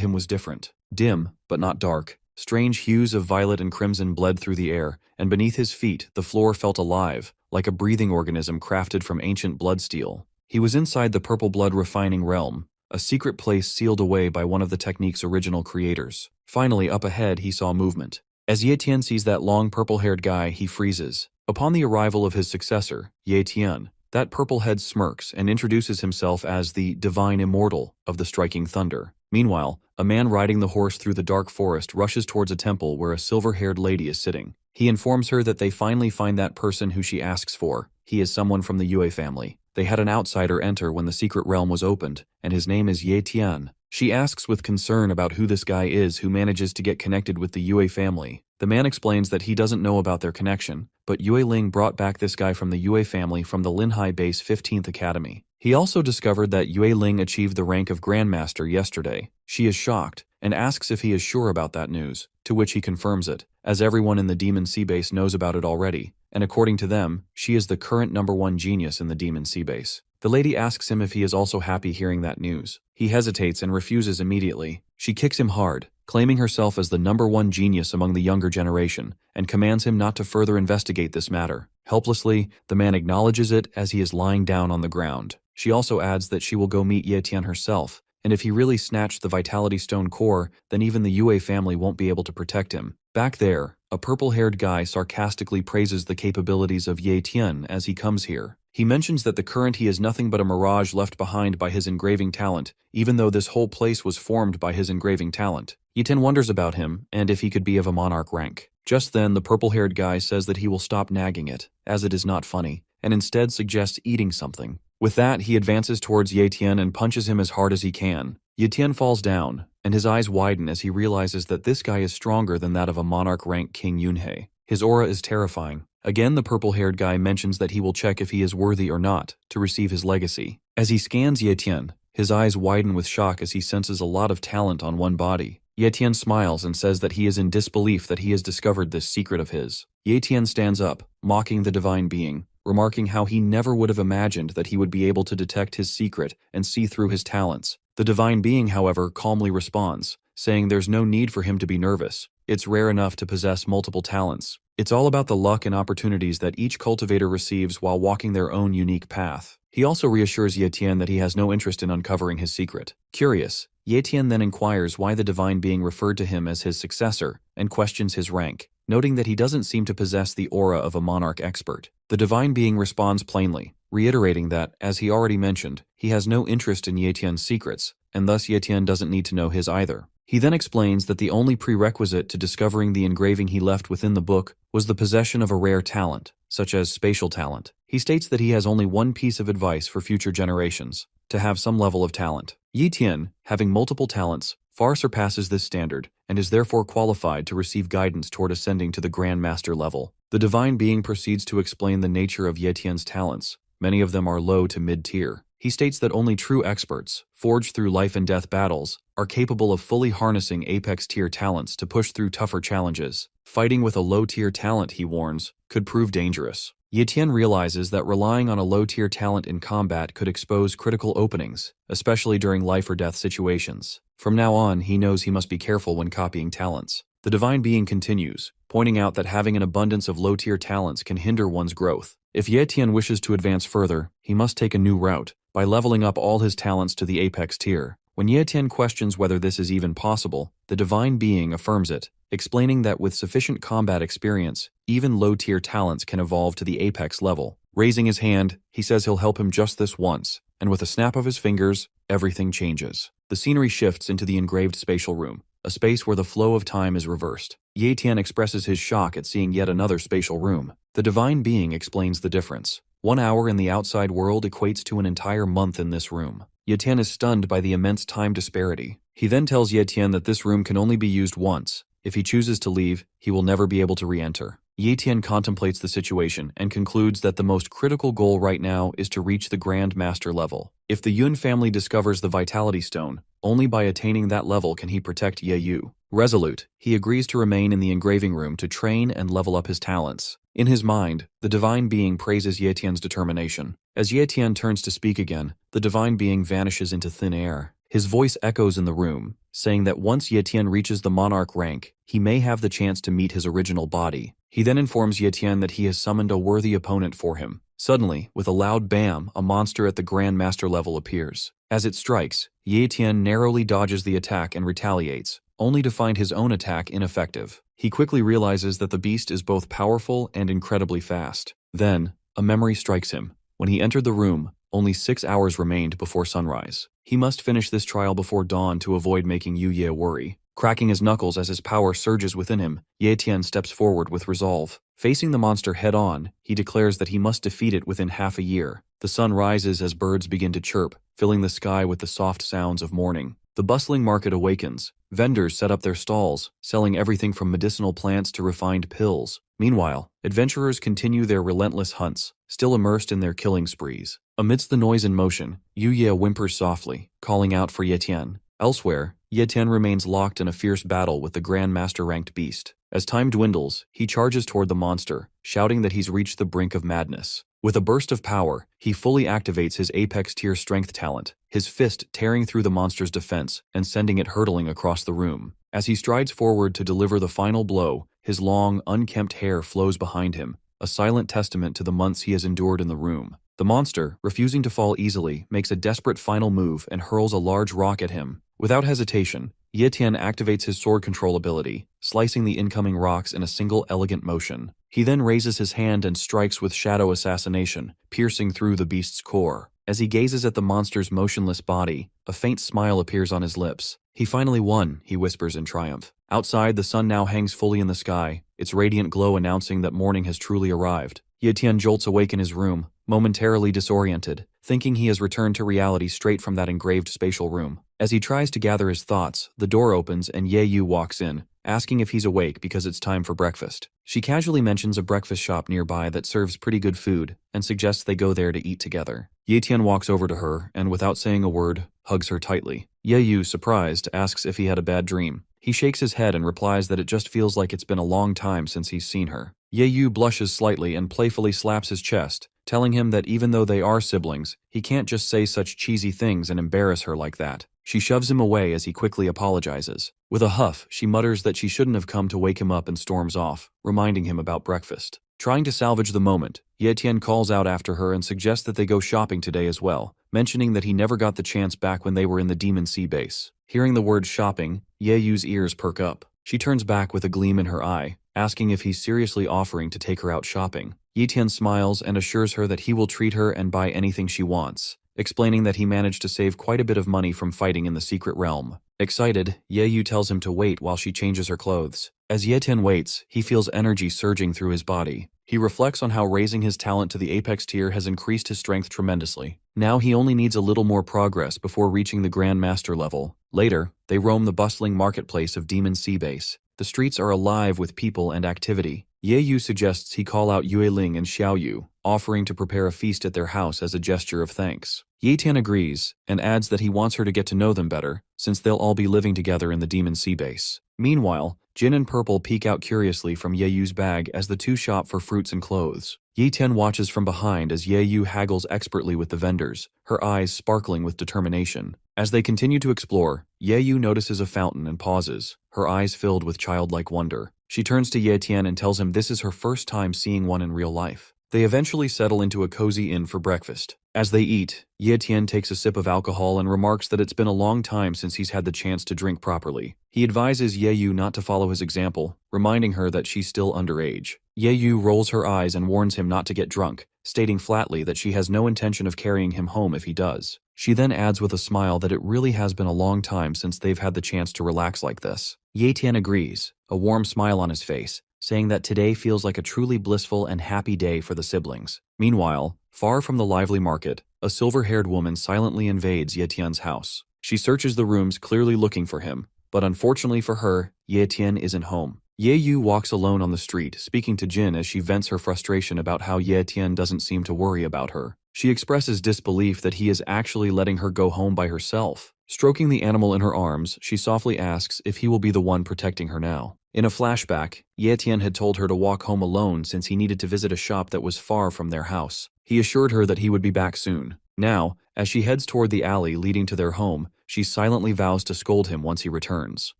him was different. Dim, but not dark. Strange hues of violet and crimson bled through the air, and beneath his feet, the floor felt alive, like a breathing organism crafted from ancient blood steel. He was inside the purple blood refining realm, a secret place sealed away by one of the technique's original creators. Finally, up ahead, he saw movement. As Ye Tian sees that long purple-haired guy, he freezes. Upon the arrival of his successor, Ye Tian, that purple head smirks and introduces himself as the divine immortal of the striking thunder. Meanwhile, a man riding the horse through the dark forest rushes towards a temple where a silver-haired lady is sitting. He informs her that they finally find that person who she asks for. He is someone from the Yue family. They had an outsider enter when the secret realm was opened, and his name is Ye Tian. She asks with concern about who this guy is who manages to get connected with the Yue family. The man explains that he doesn't know about their connection, but Yue Ling brought back this guy from the Yue family from the Linhai Base 15th Academy. He also discovered that Yue Ling achieved the rank of Grandmaster yesterday. She is shocked, and asks if he is sure about that news, to which he confirms it, as everyone in the Demon Sea Base knows about it already, and according to them, she is the current #1 genius in the Demon Sea Base. The lady asks him if he is also happy hearing that news. He hesitates and refuses immediately. She kicks him hard, claiming herself as the #1 genius among the younger generation, and commands him not to further investigate this matter. Helplessly, the man acknowledges it as he is lying down on the ground. She also adds that she will go meet Ye Tian herself, and if he really snatched the Vitality Stone core, then even the Yue family won't be able to protect him. Back there, a purple-haired guy sarcastically praises the capabilities of Ye Tian as he comes here. He mentions that the current he is nothing but a mirage left behind by his engraving talent, even though this whole place was formed by his engraving talent. Ye Tian wonders about him, and if he could be of a monarch rank. Just then, the purple-haired guy says that he will stop nagging it, as it is not funny, and instead suggests eating something. With that, he advances towards Ye Tian and punches him as hard as he can. Ye Tian falls down, and his eyes widen as he realizes that this guy is stronger than that of a monarch-rank King Yunhei. His aura is terrifying. Again, the purple-haired guy mentions that he will check if he is worthy or not to receive his legacy. As he scans Ye Tian, his eyes widen with shock as he senses a lot of talent on one body. Ye Tian smiles and says that he is in disbelief that he has discovered this secret of his. Ye Tian stands up, mocking the divine being, remarking how he never would have imagined that he would be able to detect his secret and see through his talents. The divine being, however, calmly responds, saying there's no need for him to be nervous. It's rare enough to possess multiple talents. It's all about the luck and opportunities that each cultivator receives while walking their own unique path. He also reassures Ye Tian that he has no interest in uncovering his secret. Curious, Ye Tian then inquires why the divine being referred to him as his successor and questions his rank, noting that he doesn't seem to possess the aura of a monarch expert. The divine being responds plainly, reiterating that, as he already mentioned, he has no interest in Ye Tian's secrets, and thus Ye Tian doesn't need to know his either. He then explains that the only prerequisite to discovering the engraving he left within the book was the possession of a rare talent, such as spatial talent. He states that he has only one piece of advice for future generations: to have some level of talent. Ye Tian, having multiple talents, far surpasses this standard, and is therefore qualified to receive guidance toward ascending to the Grand Master level. The divine being proceeds to explain the nature of Ye Tian's talents. Many of them are low to mid-tier. He states that only true experts, forged through life and death battles, are capable of fully harnessing apex-tier talents to push through tougher challenges. Fighting with a low-tier talent, he warns, could prove dangerous. Ye Tian realizes that relying on a low-tier talent in combat could expose critical openings, especially during life-or-death situations. From now on, he knows he must be careful when copying talents. The divine being continues, pointing out that having an abundance of low-tier talents can hinder one's growth. If Ye Tian wishes to advance further, he must take a new route, by leveling up all his talents to the apex tier. When Ye Tian questions whether this is even possible, the divine being affirms it, explaining that with sufficient combat experience, even low-tier talents can evolve to the apex level. Raising his hand, he says he'll help him just this once, and with a snap of his fingers, everything changes. The scenery shifts into the engraved spatial room, a space where the flow of time is reversed. Ye Tian expresses his shock at seeing yet another spatial room. The divine being explains the difference. 1 hour in the outside world equates to an entire month in this room. Ye Tian is stunned by the immense time disparity. He then tells Ye Tian that this room can only be used once. If he chooses to leave, he will never be able to re-enter. Ye Tian contemplates the situation and concludes that the most critical goal right now is to reach the Grand Master level. If the Yun family discovers the Vitality Stone, only by attaining that level can he protect Ye Yu. Resolute, he agrees to remain in the engraving room to train and level up his talents. In his mind, the divine being praises Ye Tian's determination. As Ye Tian turns to speak again, the divine being vanishes into thin air. His voice echoes in the room, saying that once Ye Tian reaches the monarch rank, he may have the chance to meet his original body. He then informs Ye Tian that he has summoned a worthy opponent for him. Suddenly, with a loud bam, a monster at the Grand Master level appears. As it strikes, Ye Tian narrowly dodges the attack and retaliates, only to find his own attack ineffective. He quickly realizes that the beast is both powerful and incredibly fast. Then, a memory strikes him. When he entered the room, only 6 hours remained before sunrise. He must finish this trial before dawn to avoid making Yu Ye worry. Cracking his knuckles as his power surges within him, Ye Tian steps forward with resolve. Facing the monster head-on, he declares that he must defeat it within half a year. The sun rises as birds begin to chirp, filling the sky with the soft sounds of morning. The bustling market awakens. Vendors set up their stalls, selling everything from medicinal plants to refined pills. Meanwhile, adventurers continue their relentless hunts, still immersed in their killing sprees. Amidst the noise and motion, Yu Ye whimpers softly, calling out for Ye Tian. Elsewhere, Ye Tian remains locked in a fierce battle with the Grand Master-ranked beast. As time dwindles, he charges toward the monster, shouting that he's reached the brink of madness. With a burst of power, he fully activates his apex-tier strength talent, his fist tearing through the monster's defense and sending it hurtling across the room. As he strides forward to deliver the final blow, his long, unkempt hair flows behind him, a silent testament to the months he has endured in the room. The monster, refusing to fall easily, makes a desperate final move and hurls a large rock at him. Without hesitation, Ye Tian activates his sword control ability, slicing the incoming rocks in a single elegant motion. He then raises his hand and strikes with shadow assassination, piercing through the beast's core. As he gazes at the monster's motionless body, a faint smile appears on his lips. He finally won, he whispers in triumph. Outside, the sun now hangs fully in the sky, its radiant glow announcing that morning has truly arrived. Ye Tian jolts awake in his room, momentarily disoriented, thinking he has returned to reality straight from that engraved spatial room. As he tries to gather his thoughts, the door opens and Ye Yu walks in, asking if he's awake because it's time for breakfast. She casually mentions a breakfast shop nearby that serves pretty good food and suggests they go there to eat together. Ye Tian walks over to her and, without saying a word, hugs her tightly. Ye Yu, surprised, asks if he had a bad dream. He shakes his head and replies that it just feels like it's been a long time since he's seen her. Ye Yu blushes slightly and playfully slaps his chest, telling him that even though they are siblings, he can't just say such cheesy things and embarrass her like that. She shoves him away as he quickly apologizes. With a huff, she mutters that she shouldn't have come to wake him up and storms off, reminding him about breakfast. Trying to salvage the moment, Ye Tian calls out after her and suggests that they go shopping today as well, mentioning that he never got the chance back when they were in the Demon Sea base. Hearing the word shopping, Ye Yu's ears perk up. She turns back with a gleam in her eye, asking if he's seriously offering to take her out shopping. Ye Tian smiles and assures her that he will treat her and buy anything she wants, explaining that he managed to save quite a bit of money from fighting in the secret realm. Excited, Ye Yu tells him to wait while she changes her clothes. As Ye Tian waits, he feels energy surging through his body. He reflects on how raising his talent to the apex tier has increased his strength tremendously. Now he only needs a little more progress before reaching the Grand Master level. Later, they roam the bustling marketplace of Demon Sea Base. The streets are alive with people and activity. Ye Yu suggests he call out Yue Ling and Xiao Yu, offering to prepare a feast at their house as a gesture of thanks. Ye Tian agrees, and adds that he wants her to get to know them better, since they'll all be living together in the Demon Sea Base. Meanwhile, Jin and Purple peek out curiously from Ye Yu's bag as the two shop for fruits and clothes. Ye Tian watches from behind as Ye Yu haggles expertly with the vendors, her eyes sparkling with determination. As they continue to explore, Ye Yu notices a fountain and pauses, her eyes filled with childlike wonder. She turns to Ye Tian and tells him this is her first time seeing one in real life. They eventually settle into a cozy inn for breakfast. As they eat, Ye Tian takes a sip of alcohol and remarks that it's been a long time since he's had the chance to drink properly. He advises Ye Yu not to follow his example, reminding her that she's still underage. Ye Yu rolls her eyes and warns him not to get drunk, stating flatly that she has no intention of carrying him home if he does. She then adds with a smile that it really has been a long time since they've had the chance to relax like this. Ye Tian agrees, a warm smile on his face, saying that today feels like a truly blissful and happy day for the siblings. Meanwhile, far from the lively market, a silver-haired woman silently invades Ye Tian's house. She searches the rooms clearly looking for him, but unfortunately for her, Ye Tian isn't home. Ye Yu walks alone on the street, speaking to Jin as she vents her frustration about how Ye Tian doesn't seem to worry about her. She expresses disbelief that he is actually letting her go home by herself. Stroking the animal in her arms, she softly asks if he will be the one protecting her now. In a flashback, Ye Tian had told her to walk home alone since he needed to visit a shop that was far from their house. He assured her that he would be back soon. Now, as she heads toward the alley leading to their home, she silently vows to scold him once he returns.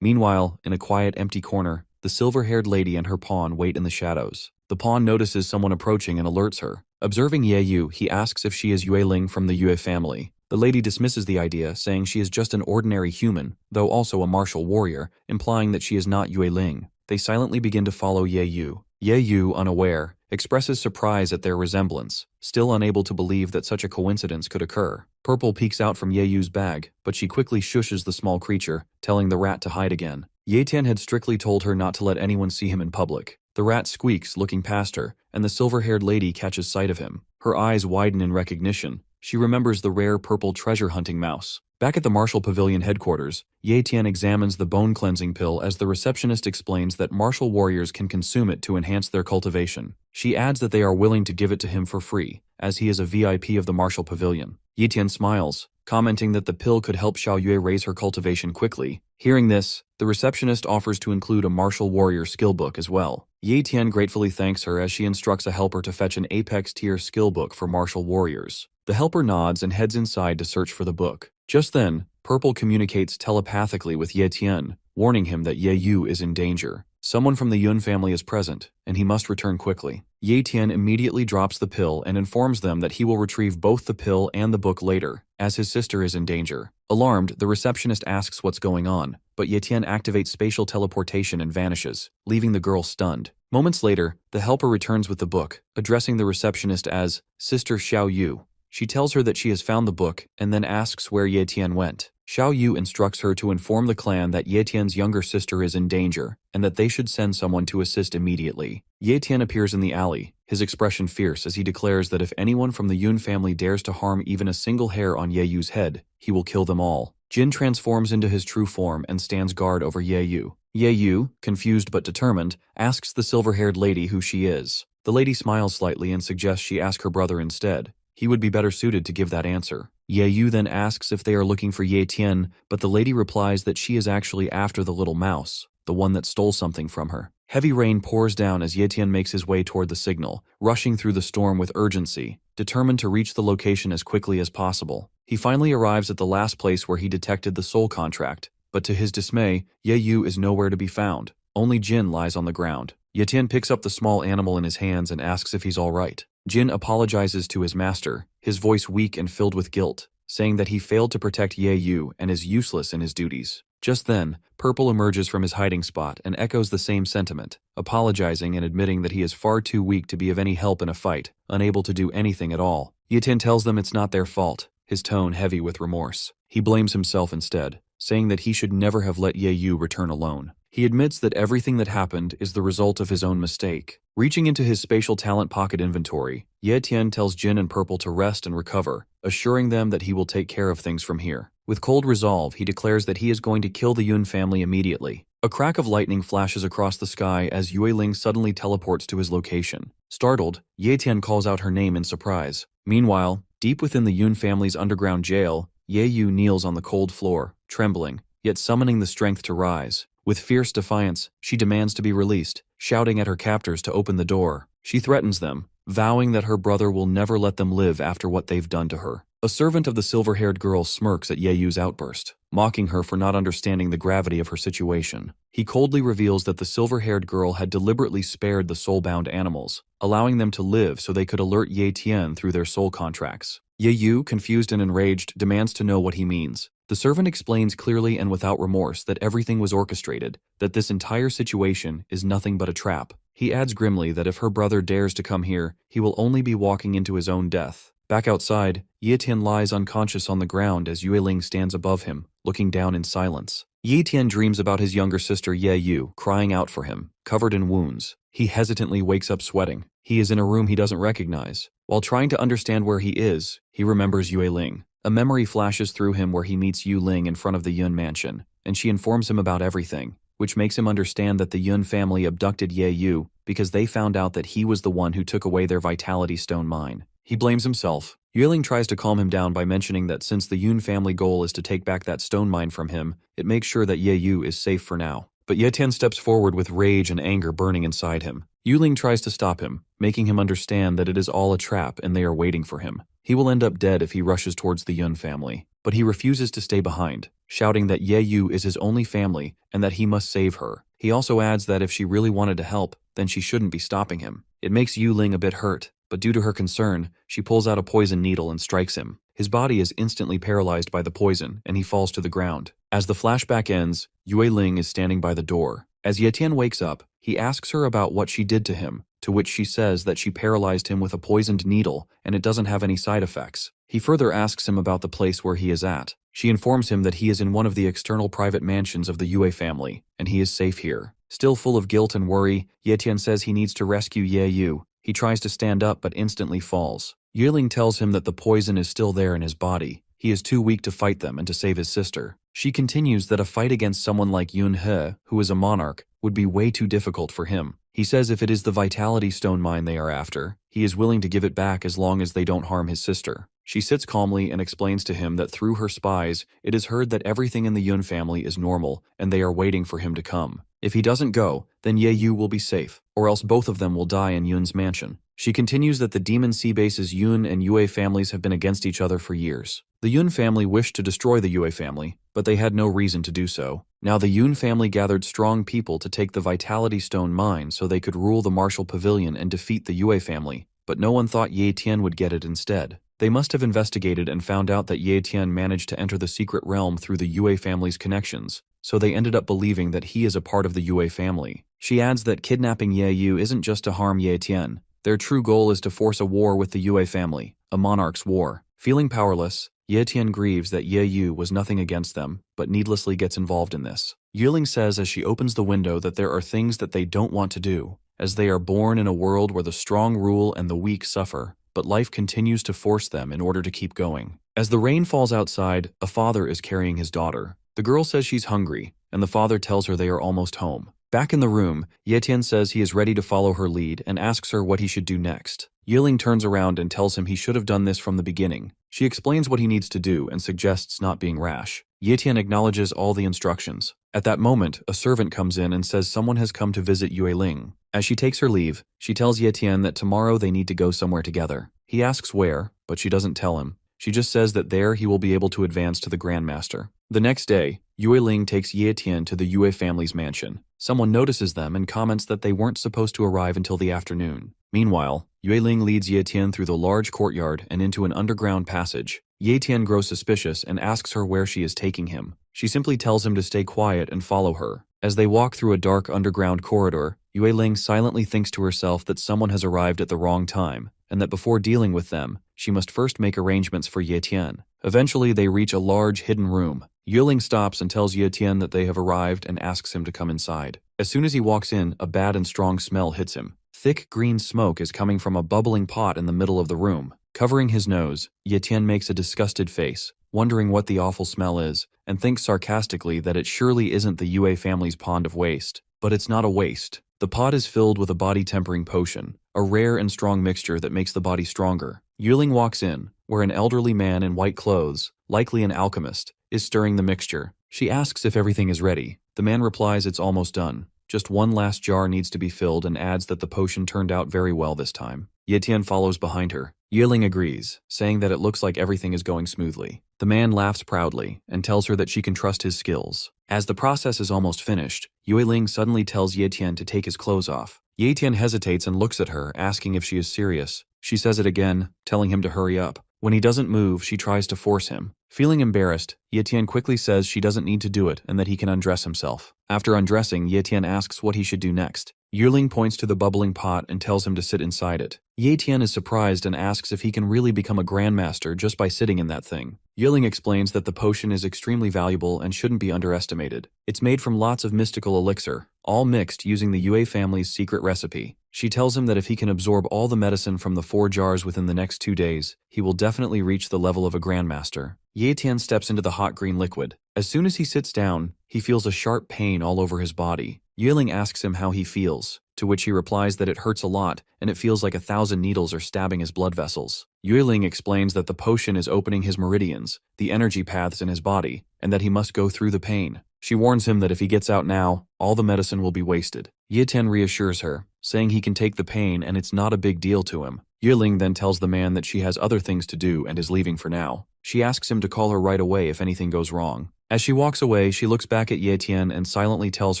Meanwhile, in a quiet, empty corner, the silver-haired lady and her pawn wait in the shadows. The pawn notices someone approaching and alerts her. Observing Ye Yu, he asks if she is Yue Ling from the Yue family. The lady dismisses the idea, saying she is just an ordinary human, though also a martial warrior, implying that she is not Yue Ling. They silently begin to follow Ye Yu. Ye Yu, unaware, expresses surprise at their resemblance, still unable to believe that such a coincidence could occur. Purple peeks out from Ye Yu's bag, but she quickly shushes the small creature, telling the rat to hide again. Ye Tian had strictly told her not to let anyone see him in public. The rat squeaks, looking past her, and the silver-haired lady catches sight of him. Her eyes widen in recognition. She remembers the rare purple treasure-hunting mouse. Back at the Martial Pavilion headquarters, Ye Tian examines the bone-cleansing pill as the receptionist explains that martial warriors can consume it to enhance their cultivation. She adds that they are willing to give it to him for free, as he is a VIP of the Martial Pavilion. Ye Tian smiles, commenting that the pill could help Xiao Yue raise her cultivation quickly. Hearing this, the receptionist offers to include a martial warrior skill book as well. Ye Tian gratefully thanks her as she instructs a helper to fetch an Apex tier skill book for martial warriors. The helper nods and heads inside to search for the book. Just then, Purple communicates telepathically with Ye Tian, warning him that Ye Yu is in danger. Someone from the Yun family is present, and he must return quickly. Ye Tian immediately drops the pill and informs them that he will retrieve both the pill and the book later, as his sister is in danger. Alarmed, the receptionist asks what's going on, but Ye Tian activates spatial teleportation and vanishes, leaving the girl stunned. Moments later, the helper returns with the book, addressing the receptionist as Sister Xiao Yu. She tells her that she has found the book and then asks where Ye Tian went. Xiao Yu instructs her to inform the clan that Ye Tian's younger sister is in danger and that they should send someone to assist immediately. Ye Tian appears in the alley, his expression fierce as he declares that if anyone from the Yun family dares to harm even a single hair on Ye Yu's head, he will kill them all. Jin transforms into his true form and stands guard over Ye Yu. Ye Yu, confused but determined, asks the silver-haired lady who she is. The lady smiles slightly and suggests she ask her brother instead. He would be better suited to give that answer. Ye Yu then asks if they are looking for Ye Tian, but the lady replies that she is actually after the little mouse, the one that stole something from her. Heavy rain pours down as Ye Tian makes his way toward the signal, rushing through the storm with urgency, determined to reach the location as quickly as possible. He finally arrives at the last place where he detected the soul contract, but to his dismay, Ye Yu is nowhere to be found. Only Jin lies on the ground. Ye Tian picks up the small animal in his hands and asks if he's all right. Jin apologizes to his master, his voice weak and filled with guilt, saying that he failed to protect Ye Yu and is useless in his duties. Just then, Purple emerges from his hiding spot and echoes the same sentiment, apologizing and admitting that he is far too weak to be of any help in a fight, unable to do anything at all. Ye Tian tells them it's not their fault, his tone heavy with remorse. He blames himself instead, saying that he should never have let Ye Yu return alone. He admits that everything that happened is the result of his own mistake. Reaching into his spatial talent pocket inventory, Ye Tian tells Jin and Purple to rest and recover, assuring them that he will take care of things from here. With cold resolve, he declares that he is going to kill the Yun family immediately. A crack of lightning flashes across the sky as Yue Ling suddenly teleports to his location. Startled, Ye Tian calls out her name in surprise. Meanwhile, deep within the Yun family's underground jail, Ye Yu kneels on the cold floor, trembling, yet summoning the strength to rise. With fierce defiance, she demands to be released, shouting at her captors to open the door. She threatens them, vowing that her brother will never let them live after what they've done to her. A servant of the silver-haired girl smirks at Ye Yu's outburst, mocking her for not understanding the gravity of her situation. He coldly reveals that the silver-haired girl had deliberately spared the soul-bound animals, allowing them to live so they could alert Ye Tian through their soul contracts. Ye Yu, confused and enraged, demands to know what he means. The servant explains clearly and without remorse that everything was orchestrated, that this entire situation is nothing but a trap. He adds grimly that if her brother dares to come here, he will only be walking into his own death. Back outside, Ye Tian lies unconscious on the ground as Yue Ling stands above him, looking down in silence. Ye Tian dreams about his younger sister Ye Yu, crying out for him, covered in wounds. He hesitantly wakes up sweating. He is in a room he doesn't recognize. While trying to understand where he is, he remembers Yue Ling. A memory flashes through him where he meets Yu Ling in front of the Yun mansion, and she informs him about everything. which makes him understand that the Yun family abducted Ye Yu because they found out that he was the one who took away their vitality stone mine. He blames himself. Yueling tries to calm him down by mentioning that since the Yun family goal is to take back that stone mine from him, it makes sure that Ye Yu is safe for now. But Ye Tian steps forward with rage and anger burning inside him. Yueling tries to stop him, making him understand that it is all a trap and they are waiting for him. He will end up dead if he rushes towards the Yun family. But he refuses to stay behind, shouting that Ye Yu is his only family and that he must save her. He also adds that if she really wanted to help, then she shouldn't be stopping him. It makes Yueling a bit hurt, but due to her concern, she pulls out a poison needle and strikes him. His body is instantly paralyzed by the poison, and he falls to the ground. As the flashback ends, Yueling is standing by the door. As Ye Tian wakes up, he asks her about what she did to him, to which she says that she paralyzed him with a poisoned needle and it doesn't have any side effects. He further asks him about the place where he is at. She informs him that he is in one of the external private mansions of the Yue family, and he is safe here. Still full of guilt and worry, Ye Tian says he needs to rescue Ye Yu. He tries to stand up but instantly falls. Yueling tells him that the poison is still there in his body. He is too weak to fight them and to save his sister. She continues that a fight against someone like Yun He, who is a monarch, would be way too difficult for him. He says if it is the vitality stone mine they are after, he is willing to give it back as long as they don't harm his sister. She sits calmly and explains to him that through her spies, it is heard that everything in the Yun family is normal and they are waiting for him to come. If he doesn't go, then Ye Yu will be safe, or else both of them will die in Yun's mansion. She continues that the Demon Sea Base's Yun and Yue families have been against each other for years. The Yun family wished to destroy the Yue family, but they had no reason to do so. Now the Yun family gathered strong people to take the Vitality Stone mine so they could rule the Martial Pavilion and defeat the Yue family, but no one thought Ye Tian would get it instead. They must have investigated and found out that Ye Tian managed to enter the secret realm through the Yue family's connections, so they ended up believing that he is a part of the Yue family. She adds that kidnapping Ye Yu isn't just to harm Ye Tian. Their true goal is to force a war with the Yue family, a monarch's war. Feeling powerless, Ye Tian grieves that Ye Yu was nothing against them, but needlessly gets involved in this. Yueling says as she opens the window that there are things that they don't want to do, as they are born in a world where the strong rule and the weak suffer, but life continues to force them in order to keep going. As the rain falls outside, a father is carrying his daughter. The girl says she's hungry, and the father tells her they are almost home. Back in the room, Ye Tian says he is ready to follow her lead and asks her what he should do next. Yueling turns around and tells him he should have done this from the beginning. She explains what he needs to do and suggests not being rash. Ye Tian acknowledges all the instructions. At that moment, a servant comes in and says someone has come to visit Yueling. As she takes her leave, she tells Ye Tian that tomorrow they need to go somewhere together. He asks where, but she doesn't tell him. She just says that there he will be able to advance to the Grandmaster. The next day, Yueling takes Ye Tian to the Yue family's mansion. Someone notices them and comments that they weren't supposed to arrive until the afternoon. Meanwhile, Yueling leads Ye Tian through the large courtyard and into an underground passage. Ye Tian grows suspicious and asks her where she is taking him. She simply tells him to stay quiet and follow her. As they walk through a dark underground corridor, Yueling silently thinks to herself that someone has arrived at the wrong time, and that before dealing with them, she must first make arrangements for Ye Tian. Eventually, they reach a large hidden room. Yueling stops and tells Ye Tian that they have arrived and asks him to come inside. As soon as he walks in, a bad and strong smell hits him. Thick green smoke is coming from a bubbling pot in the middle of the room. Covering his nose, Ye Tian makes a disgusted face, wondering what the awful smell is, and thinks sarcastically that it surely isn't the Yue family's pond of waste. But it's not a waste. The pot is filled with a body-tempering potion, a rare and strong mixture that makes the body stronger. Yueling walks in, where an elderly man in white clothes, likely an alchemist, is stirring the mixture. She asks if everything is ready. The man replies it's almost done. Just one last jar needs to be filled and adds that the potion turned out very well this time. Ye Tian follows behind her. Yueling agrees, saying that it looks like everything is going smoothly. The man laughs proudly and tells her that she can trust his skills. As the process is almost finished, Yueling suddenly tells Ye Tian to take his clothes off. Ye Tian hesitates and looks at her, asking if she is serious. She says it again, telling him to hurry up. When he doesn't move, she tries to force him. Feeling embarrassed, Ye Tian quickly says she doesn't need to do it and that he can undress himself. After undressing, Ye Tian asks what he should do next. Yueling points to the bubbling pot and tells him to sit inside it. Ye Tian is surprised and asks if he can really become a grandmaster just by sitting in that thing. Yueling explains that the potion is extremely valuable and shouldn't be underestimated. It's made from lots of mystical elixir, all mixed using the Yue family's secret recipe. She tells him that if he can absorb all the medicine from the 4 jars within the next 2 days, he will definitely reach the level of a grandmaster. Ye Tian steps into the hot green liquid. As soon as he sits down, he feels a sharp pain all over his body. Yueling asks him how he feels, to which he replies that it hurts a lot and it feels like 1,000 needles are stabbing his blood vessels. Yueling explains that the potion is opening his meridians, the energy paths in his body, and that he must go through the pain. She warns him that if he gets out now, all the medicine will be wasted. Ye Tian reassures her, saying he can take the pain and it's not a big deal to him. Yueling then tells the man that she has other things to do and is leaving for now. She asks him to call her right away if anything goes wrong. As she walks away, she looks back at Ye Tian and silently tells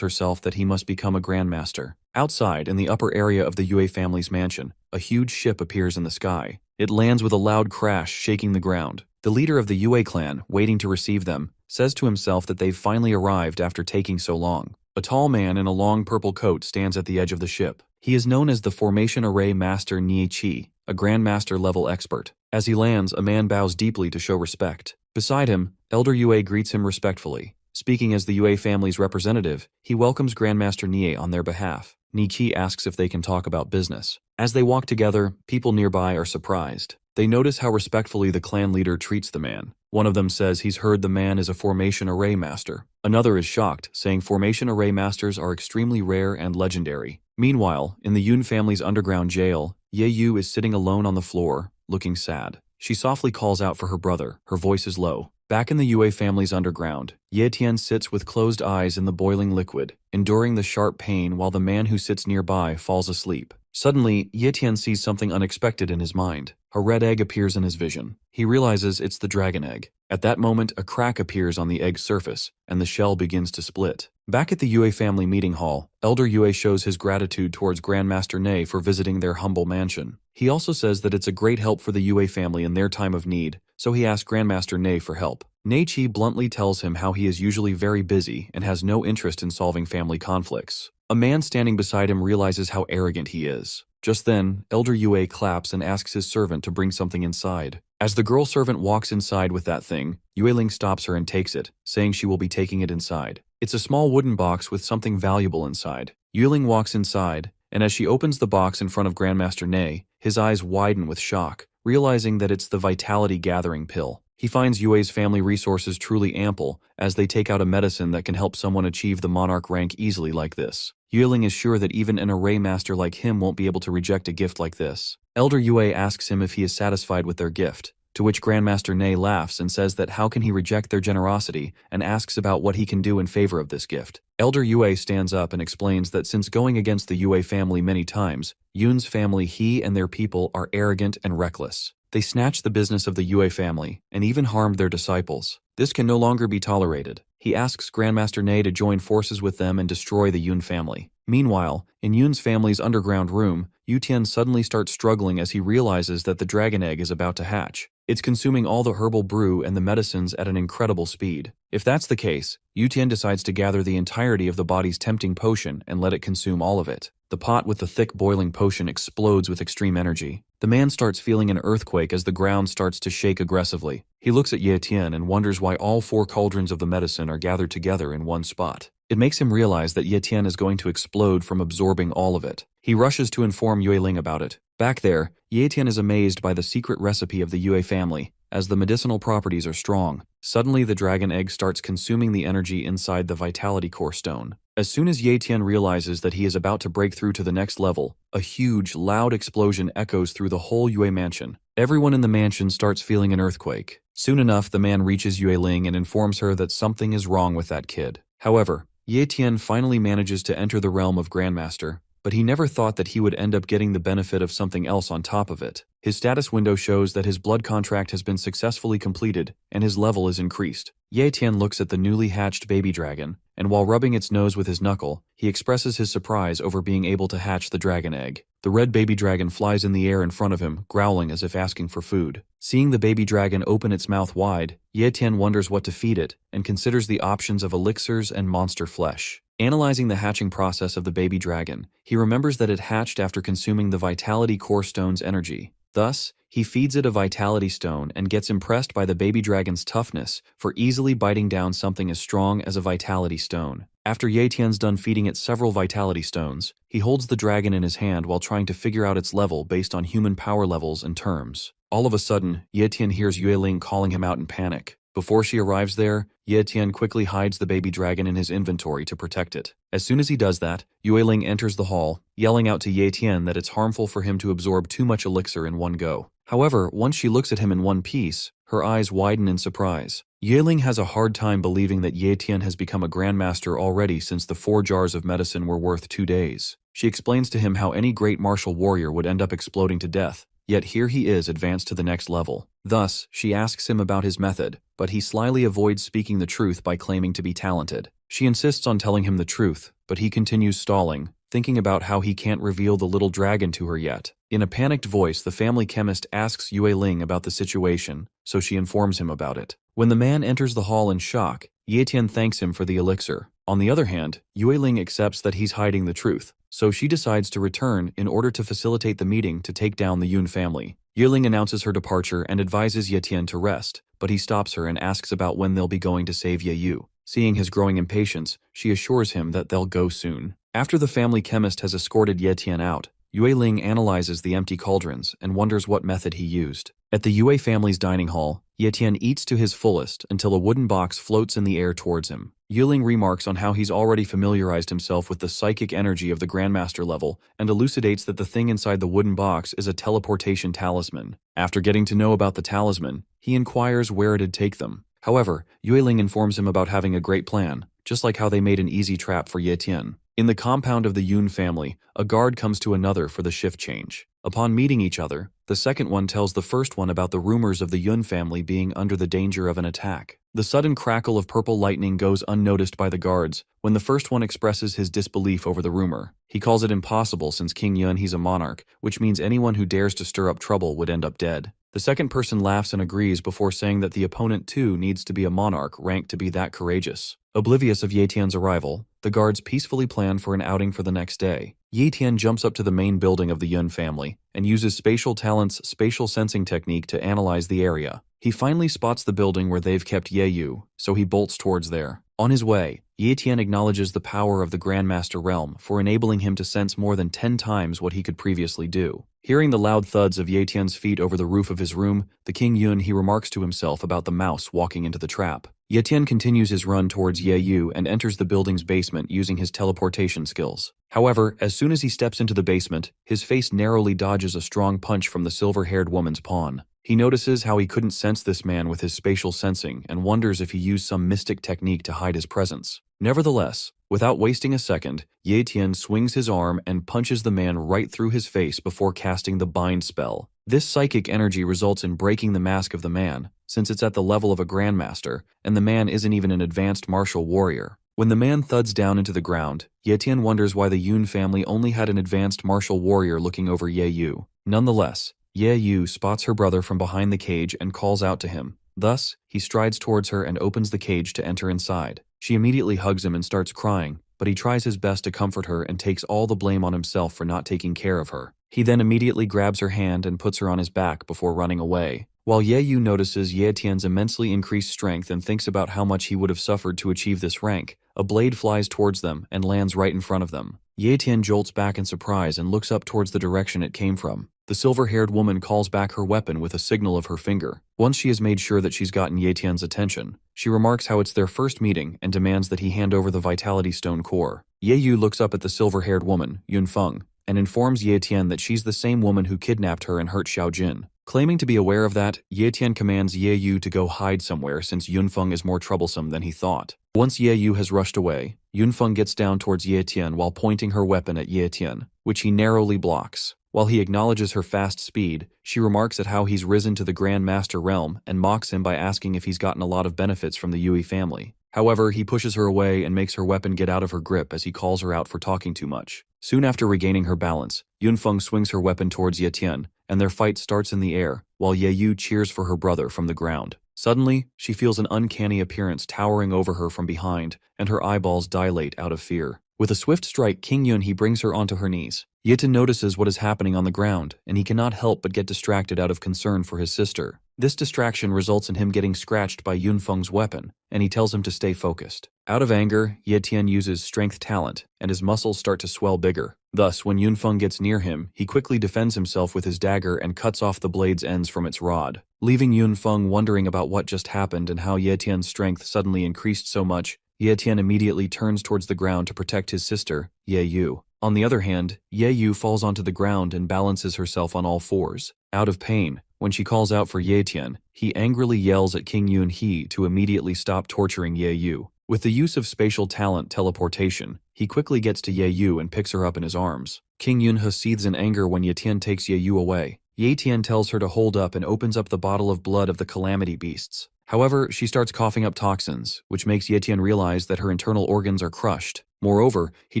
herself that he must become a grandmaster. Outside, in the upper area of the Yue family's mansion, a huge ship appears in the sky. It lands with a loud crash, shaking the ground. The leader of the Yue clan, waiting to receive them, says to himself that they've finally arrived after taking so long. A tall man in a long purple coat stands at the edge of the ship. He is known as the Formation Array Master Nie Chi, a Grandmaster-level expert. As he lands, a man bows deeply to show respect. Beside him, Elder Yue greets him respectfully. Speaking as the Yue family's representative, he welcomes Grandmaster Nie on their behalf. Nie Chi asks if they can talk about business. As they walk together, people nearby are surprised. They notice how respectfully the clan leader treats the man. One of them says he's heard the man is a Formation Array Master. Another is shocked, saying Formation Array Masters are extremely rare and legendary. Meanwhile, in the Yun family's underground jail, Ye Yu is sitting alone on the floor, looking sad. She softly calls out for her brother, her voice is low. Back in the Yue family's underground, Ye Tian sits with closed eyes in the boiling liquid, enduring the sharp pain while the man who sits nearby falls asleep. Suddenly, Ye Tian sees something unexpected in his mind. A red egg appears in his vision. He realizes it's the dragon egg. At that moment, a crack appears on the egg's surface, and the shell begins to split. Back at the Yue family meeting hall, Elder Yue shows his gratitude towards Grandmaster Ne for visiting their humble mansion. He also says that it's a great help for the Yue family in their time of need, so he asks Grandmaster Ne for help. Ne Chi bluntly tells him how he is usually very busy and has no interest in solving family conflicts. A man standing beside him realizes how arrogant he is. Just then, Elder Yue claps and asks his servant to bring something inside. As the girl servant walks inside with that thing, Yueling stops her and takes it, saying she will be taking it inside. It's a small wooden box with something valuable inside. Yueling walks inside, and as she opens the box in front of Grandmaster Ne, his eyes widen with shock, realizing that it's the Vitality Gathering pill. He finds Yue's family resources truly ample, as they take out a medicine that can help someone achieve the monarch rank easily like this. Yueling is sure that even an array master like him won't be able to reject a gift like this. Elder Yue asks him if he is satisfied with their gift, to which Grandmaster Ne laughs and says that how can he reject their generosity, and asks about what he can do in favor of this gift. Elder Yue stands up and explains that since going against the Yue family many times, Yun's family, he and their people, are arrogant and reckless. They snatched the business of the Yue family, and even harmed their disciples. This can no longer be tolerated. He asks Grandmaster Ne to join forces with them and destroy the Yun family. Meanwhile, in Yun's family's underground room, Yu Tian suddenly starts struggling as he realizes that the dragon egg is about to hatch. It's consuming all the herbal brew and the medicines at an incredible speed. If that's the case, Yu Tian decides to gather the entirety of the body's tempting potion and let it consume all of it. The pot with the thick boiling potion explodes with extreme energy. The man starts feeling an earthquake as the ground starts to shake aggressively. He looks at Ye Tian and wonders why all 4 cauldrons of the medicine are gathered together in one spot. It makes him realize that Ye Tian is going to explode from absorbing all of it. He rushes to inform Yue Ling about it. Back there, Ye Tian is amazed by the secret recipe of the Yue family, as the medicinal properties are strong. Suddenly, the dragon egg starts consuming the energy inside the Vitality Core Stone. As soon as Ye Tian realizes that he is about to break through to the next level, a huge, loud explosion echoes through the whole Yue mansion. Everyone in the mansion starts feeling an earthquake. Soon enough, the man reaches Yue Ling and informs her that something is wrong with that kid. However, Ye Tian finally manages to enter the realm of Grandmaster, but he never thought that he would end up getting the benefit of something else on top of it. His status window shows that his blood contract has been successfully completed, and his level is increased. Ye Tian looks at the newly hatched baby dragon, and while rubbing its nose with his knuckle, he expresses his surprise over being able to hatch the dragon egg. The red baby dragon flies in the air in front of him, growling as if asking for food. Seeing the baby dragon open its mouth wide, Ye Tian wonders what to feed it, and considers the options of elixirs and monster flesh. Analyzing the hatching process of the baby dragon, he remembers that it hatched after consuming the Vitality Core Stone's energy. Thus, he feeds it a Vitality Stone and gets impressed by the baby dragon's toughness for easily biting down something as strong as a Vitality Stone. After Ye Tian's done feeding it several Vitality Stones, he holds the dragon in his hand while trying to figure out its level based on human power levels and terms. All of a sudden, Ye Tian hears Yue Ling calling him out in panic. Before she arrives there, Ye Tian quickly hides the baby dragon in his inventory to protect it. As soon as he does that, Yue Ling enters the hall, yelling out to Ye Tian that it's harmful for him to absorb too much elixir in one go. However, once she looks at him in one piece, her eyes widen in surprise. Yue Ling has a hard time believing that Ye Tian has become a grandmaster already since the 4 jars of medicine were worth 2 days. She explains to him how any great martial warrior would end up exploding to death, yet here he is advanced to the next level. Thus, she asks him about his method, but he slyly avoids speaking the truth by claiming to be talented. She insists on telling him the truth, but he continues stalling, thinking about how he can't reveal the little dragon to her yet. In a panicked voice, the family chemist asks Yue Ling about the situation, so she informs him about it. When the man enters the hall in shock, Ye Tian thanks him for the elixir. On the other hand, Yue Ling accepts that he's hiding the truth, so she decides to return in order to facilitate the meeting to take down the Yun family. Yue Ling announces her departure and advises Ye Tian to rest, but he stops her and asks about when they'll be going to save Ye Yu. Seeing his growing impatience, she assures him that they'll go soon. After the family chemist has escorted Ye Tian out, Yue Ling analyzes the empty cauldrons and wonders what method he used. At the Yue family's dining hall, Ye Tian eats to his fullest until a wooden box floats in the air towards him. Yue Ling remarks on how he's already familiarized himself with the psychic energy of the Grandmaster level and elucidates that the thing inside the wooden box is a teleportation talisman. After getting to know about the talisman, he inquires where it'd take them. However, Yue Ling informs him about having a great plan, just like how they made an easy trap for Ye Tian. In the compound of the Yun family, a guard comes to another for the shift change. Upon meeting each other, the second one tells the first one about the rumors of the Yun family being under the danger of an attack. The sudden crackle of purple lightning goes unnoticed by the guards when the first one expresses his disbelief over the rumor. He calls it impossible since King Yun he's a monarch, which means anyone who dares to stir up trouble would end up dead. The second person laughs and agrees before saying that the opponent too needs to be a monarch ranked to be that courageous. Oblivious of Ye Tian's arrival, the guards peacefully plan for an outing for the next day. Ye Tian jumps up to the main building of the Yun family and uses Spatial Talent's spatial sensing technique to analyze the area. He finally spots the building where they've kept Ye Yu, so he bolts towards there. On his way, Ye Tian acknowledges the power of the Grandmaster realm for enabling him to sense more than 10 times what he could previously do. Hearing the loud thuds of Ye Tian's feet over the roof of his room, the King Yun he remarks to himself about the mouse walking into the trap. Ye Tian continues his run towards Ye Yu and enters the building's basement using his teleportation skills. However, as soon as he steps into the basement, his face narrowly dodges a strong punch from the silver-haired woman's pawn. He notices how he couldn't sense this man with his spatial sensing and wonders if he used some mystic technique to hide his presence. Nevertheless, without wasting a second, Ye Tian swings his arm and punches the man right through his face before casting the bind spell. This psychic energy results in breaking the mask of the man, since it's at the level of a grandmaster, and the man isn't even an advanced martial warrior. When the man thuds down into the ground, Ye Tian wonders why the Yun family only had an advanced martial warrior looking over Ye Yu. Nonetheless, Ye Yu spots her brother from behind the cage and calls out to him. Thus, he strides towards her and opens the cage to enter inside. She immediately hugs him and starts crying, but he tries his best to comfort her and takes all the blame on himself for not taking care of her. He then immediately grabs her hand and puts her on his back before running away. While Ye Yu notices Ye Tian's immensely increased strength and thinks about how much he would have suffered to achieve this rank, a blade flies towards them and lands right in front of them. Ye Tian jolts back in surprise and looks up towards the direction it came from. The silver-haired woman calls back her weapon with a signal of her finger. Once she has made sure that she's gotten Ye Tian's attention, she remarks how it's their first meeting and demands that he hand over the Vitality Stone core. Ye Yu looks up at the silver-haired woman, Yun Feng, and informs Ye Tian that she's the same woman who kidnapped her and hurt Xiao Jin. Claiming to be aware of that, Ye Tian commands Ye Yu to go hide somewhere since Yun Feng is more troublesome than he thought. Once Ye Yu has rushed away, Yun Feng gets down towards Ye Tian while pointing her weapon at Ye Tian, which he narrowly blocks. While he acknowledges her fast speed, she remarks at how he's risen to the Grand Master realm and mocks him by asking if he's gotten a lot of benefits from the Yui family. However, he pushes her away and makes her weapon get out of her grip as he calls her out for talking too much. Soon after regaining her balance, Yun Feng swings her weapon towards Ye Tian, and their fight starts in the air, while Ye Yu cheers for her brother from the ground. Suddenly, she feels an uncanny appearance towering over her from behind, and her eyeballs dilate out of fear. With a swift strike, King Yun he brings her onto her knees. Ye Tian notices what is happening on the ground, and he cannot help but get distracted out of concern for his sister. This distraction results in him getting scratched by Yun Feng's weapon, and he tells him to stay focused. Out of anger, Ye Tian uses strength talent, and his muscles start to swell bigger. Thus, when Yunfeng gets near him, he quickly defends himself with his dagger and cuts off the blade's ends from its rod. Leaving Yunfeng wondering about what just happened and how Ye Tian's strength suddenly increased so much, Ye Tian immediately turns towards the ground to protect his sister, Ye Yu. On the other hand, Ye Yu falls onto the ground and balances herself on all fours. Out of pain, when she calls out for Ye Tian, he angrily yells at King Yun He to immediately stop torturing Ye Yu. With the use of spatial talent teleportation, he quickly gets to Ye Yu and picks her up in his arms. King Yun He seethes in anger when Ye Tian takes Ye Yu away. Ye Tian tells her to hold up and opens up the bottle of blood of the calamity beasts. However, she starts coughing up toxins, which makes Ye Tian realize that her internal organs are crushed. Moreover, he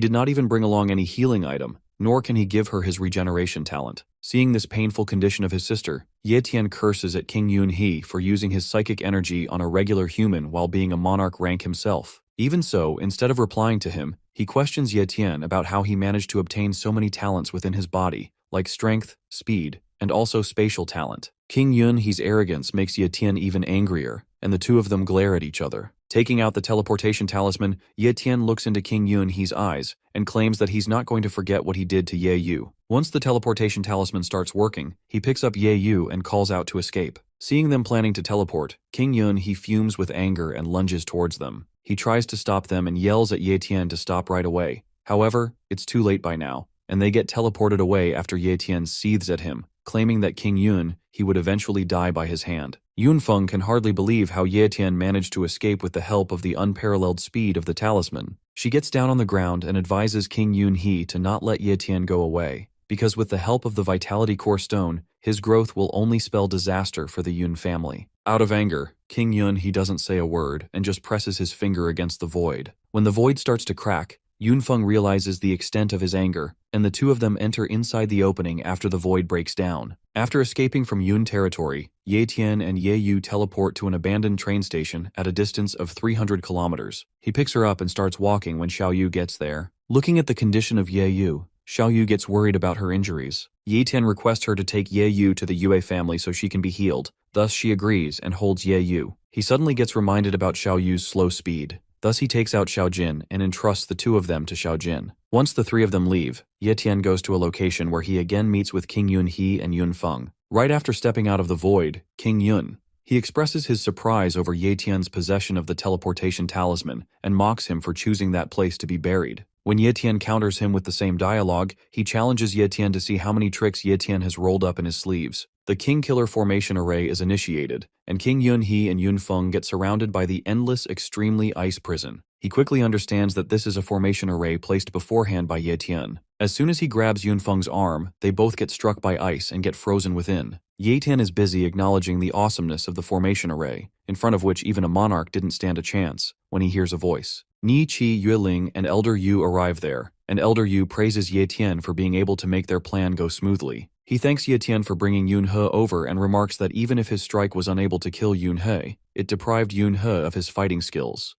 did not even bring along any healing item, nor can he give her his regeneration talent. Seeing this painful condition of his sister, Ye Tian curses at King Yun He for using his psychic energy on a regular human while being a monarch rank himself. Even so, instead of replying to him, he questions Ye Tian about how he managed to obtain so many talents within his body, like strength, speed, and also spatial talent. King Yun He's arrogance makes Ye Tian even angrier, and the two of them glare at each other. Taking out the teleportation talisman, Ye Tian looks into King Yun He's eyes and claims that he's not going to forget what he did to Ye Yu. Once the teleportation talisman starts working, he picks up Ye Yu and calls out to escape. Seeing them planning to teleport, King Yun He fumes with anger and lunges towards them. He tries to stop them and yells at Ye Tian to stop right away. However, it's too late by now, and they get teleported away after Ye Tian seethes at him, claiming that King Yun He would eventually die by his hand. Yunfeng can hardly believe how Ye Tian managed to escape with the help of the unparalleled speed of the talisman. She gets down on the ground and advises King Yun He to not let Ye Tian go away, because with the help of the Vitality Core Stone, his growth will only spell disaster for the Yun family. Out of anger, King Yun He doesn't say a word and just presses his finger against the void. When the void starts to crack, Yunfeng realizes the extent of his anger, and the two of them enter inside the opening after the void breaks down. After escaping from Yun territory, Ye Tian and Ye Yu teleport to an abandoned train station at a distance of 300 kilometers. He picks her up and starts walking when Xiao Yu gets there. Looking at the condition of Ye Yu, Xiao Yu gets worried about her injuries. Ye Tian requests her to take Ye Yu to the Yue family so she can be healed. Thus she agrees and holds Ye Yu. He suddenly gets reminded about Xiao Yu's slow speed. Thus he takes out Xiao Jin and entrusts the two of them to Xiao Jin. Once the three of them leave, Ye Tian goes to a location where he again meets with King Yun He and Yunfeng. Right after stepping out of the void, King Yun He expresses his surprise over Ye Tian's possession of the teleportation talisman and mocks him for choosing that place to be buried. When Ye Tian counters him with the same dialogue, he challenges Ye Tian to see how many tricks Ye Tian has rolled up in his sleeves. The King Killer formation array is initiated, and King Yun He and Yunfeng get surrounded by the endless, extremely ice prison. He quickly understands that this is a formation array placed beforehand by Ye Tian. As soon as he grabs Yunfeng's arm, they both get struck by ice and get frozen within. Ye Tian is busy acknowledging the awesomeness of the formation array, in front of which even a monarch didn't stand a chance, when he hears a voice. Ni Qi Yueling and Elder Yu arrive there, and Elder Yu praises Ye Tian for being able to make their plan go smoothly. He thanks Ye Tian for bringing Yun He over and remarks that even if his strike was unable to kill Yun He, it deprived Yun He of his fighting skills.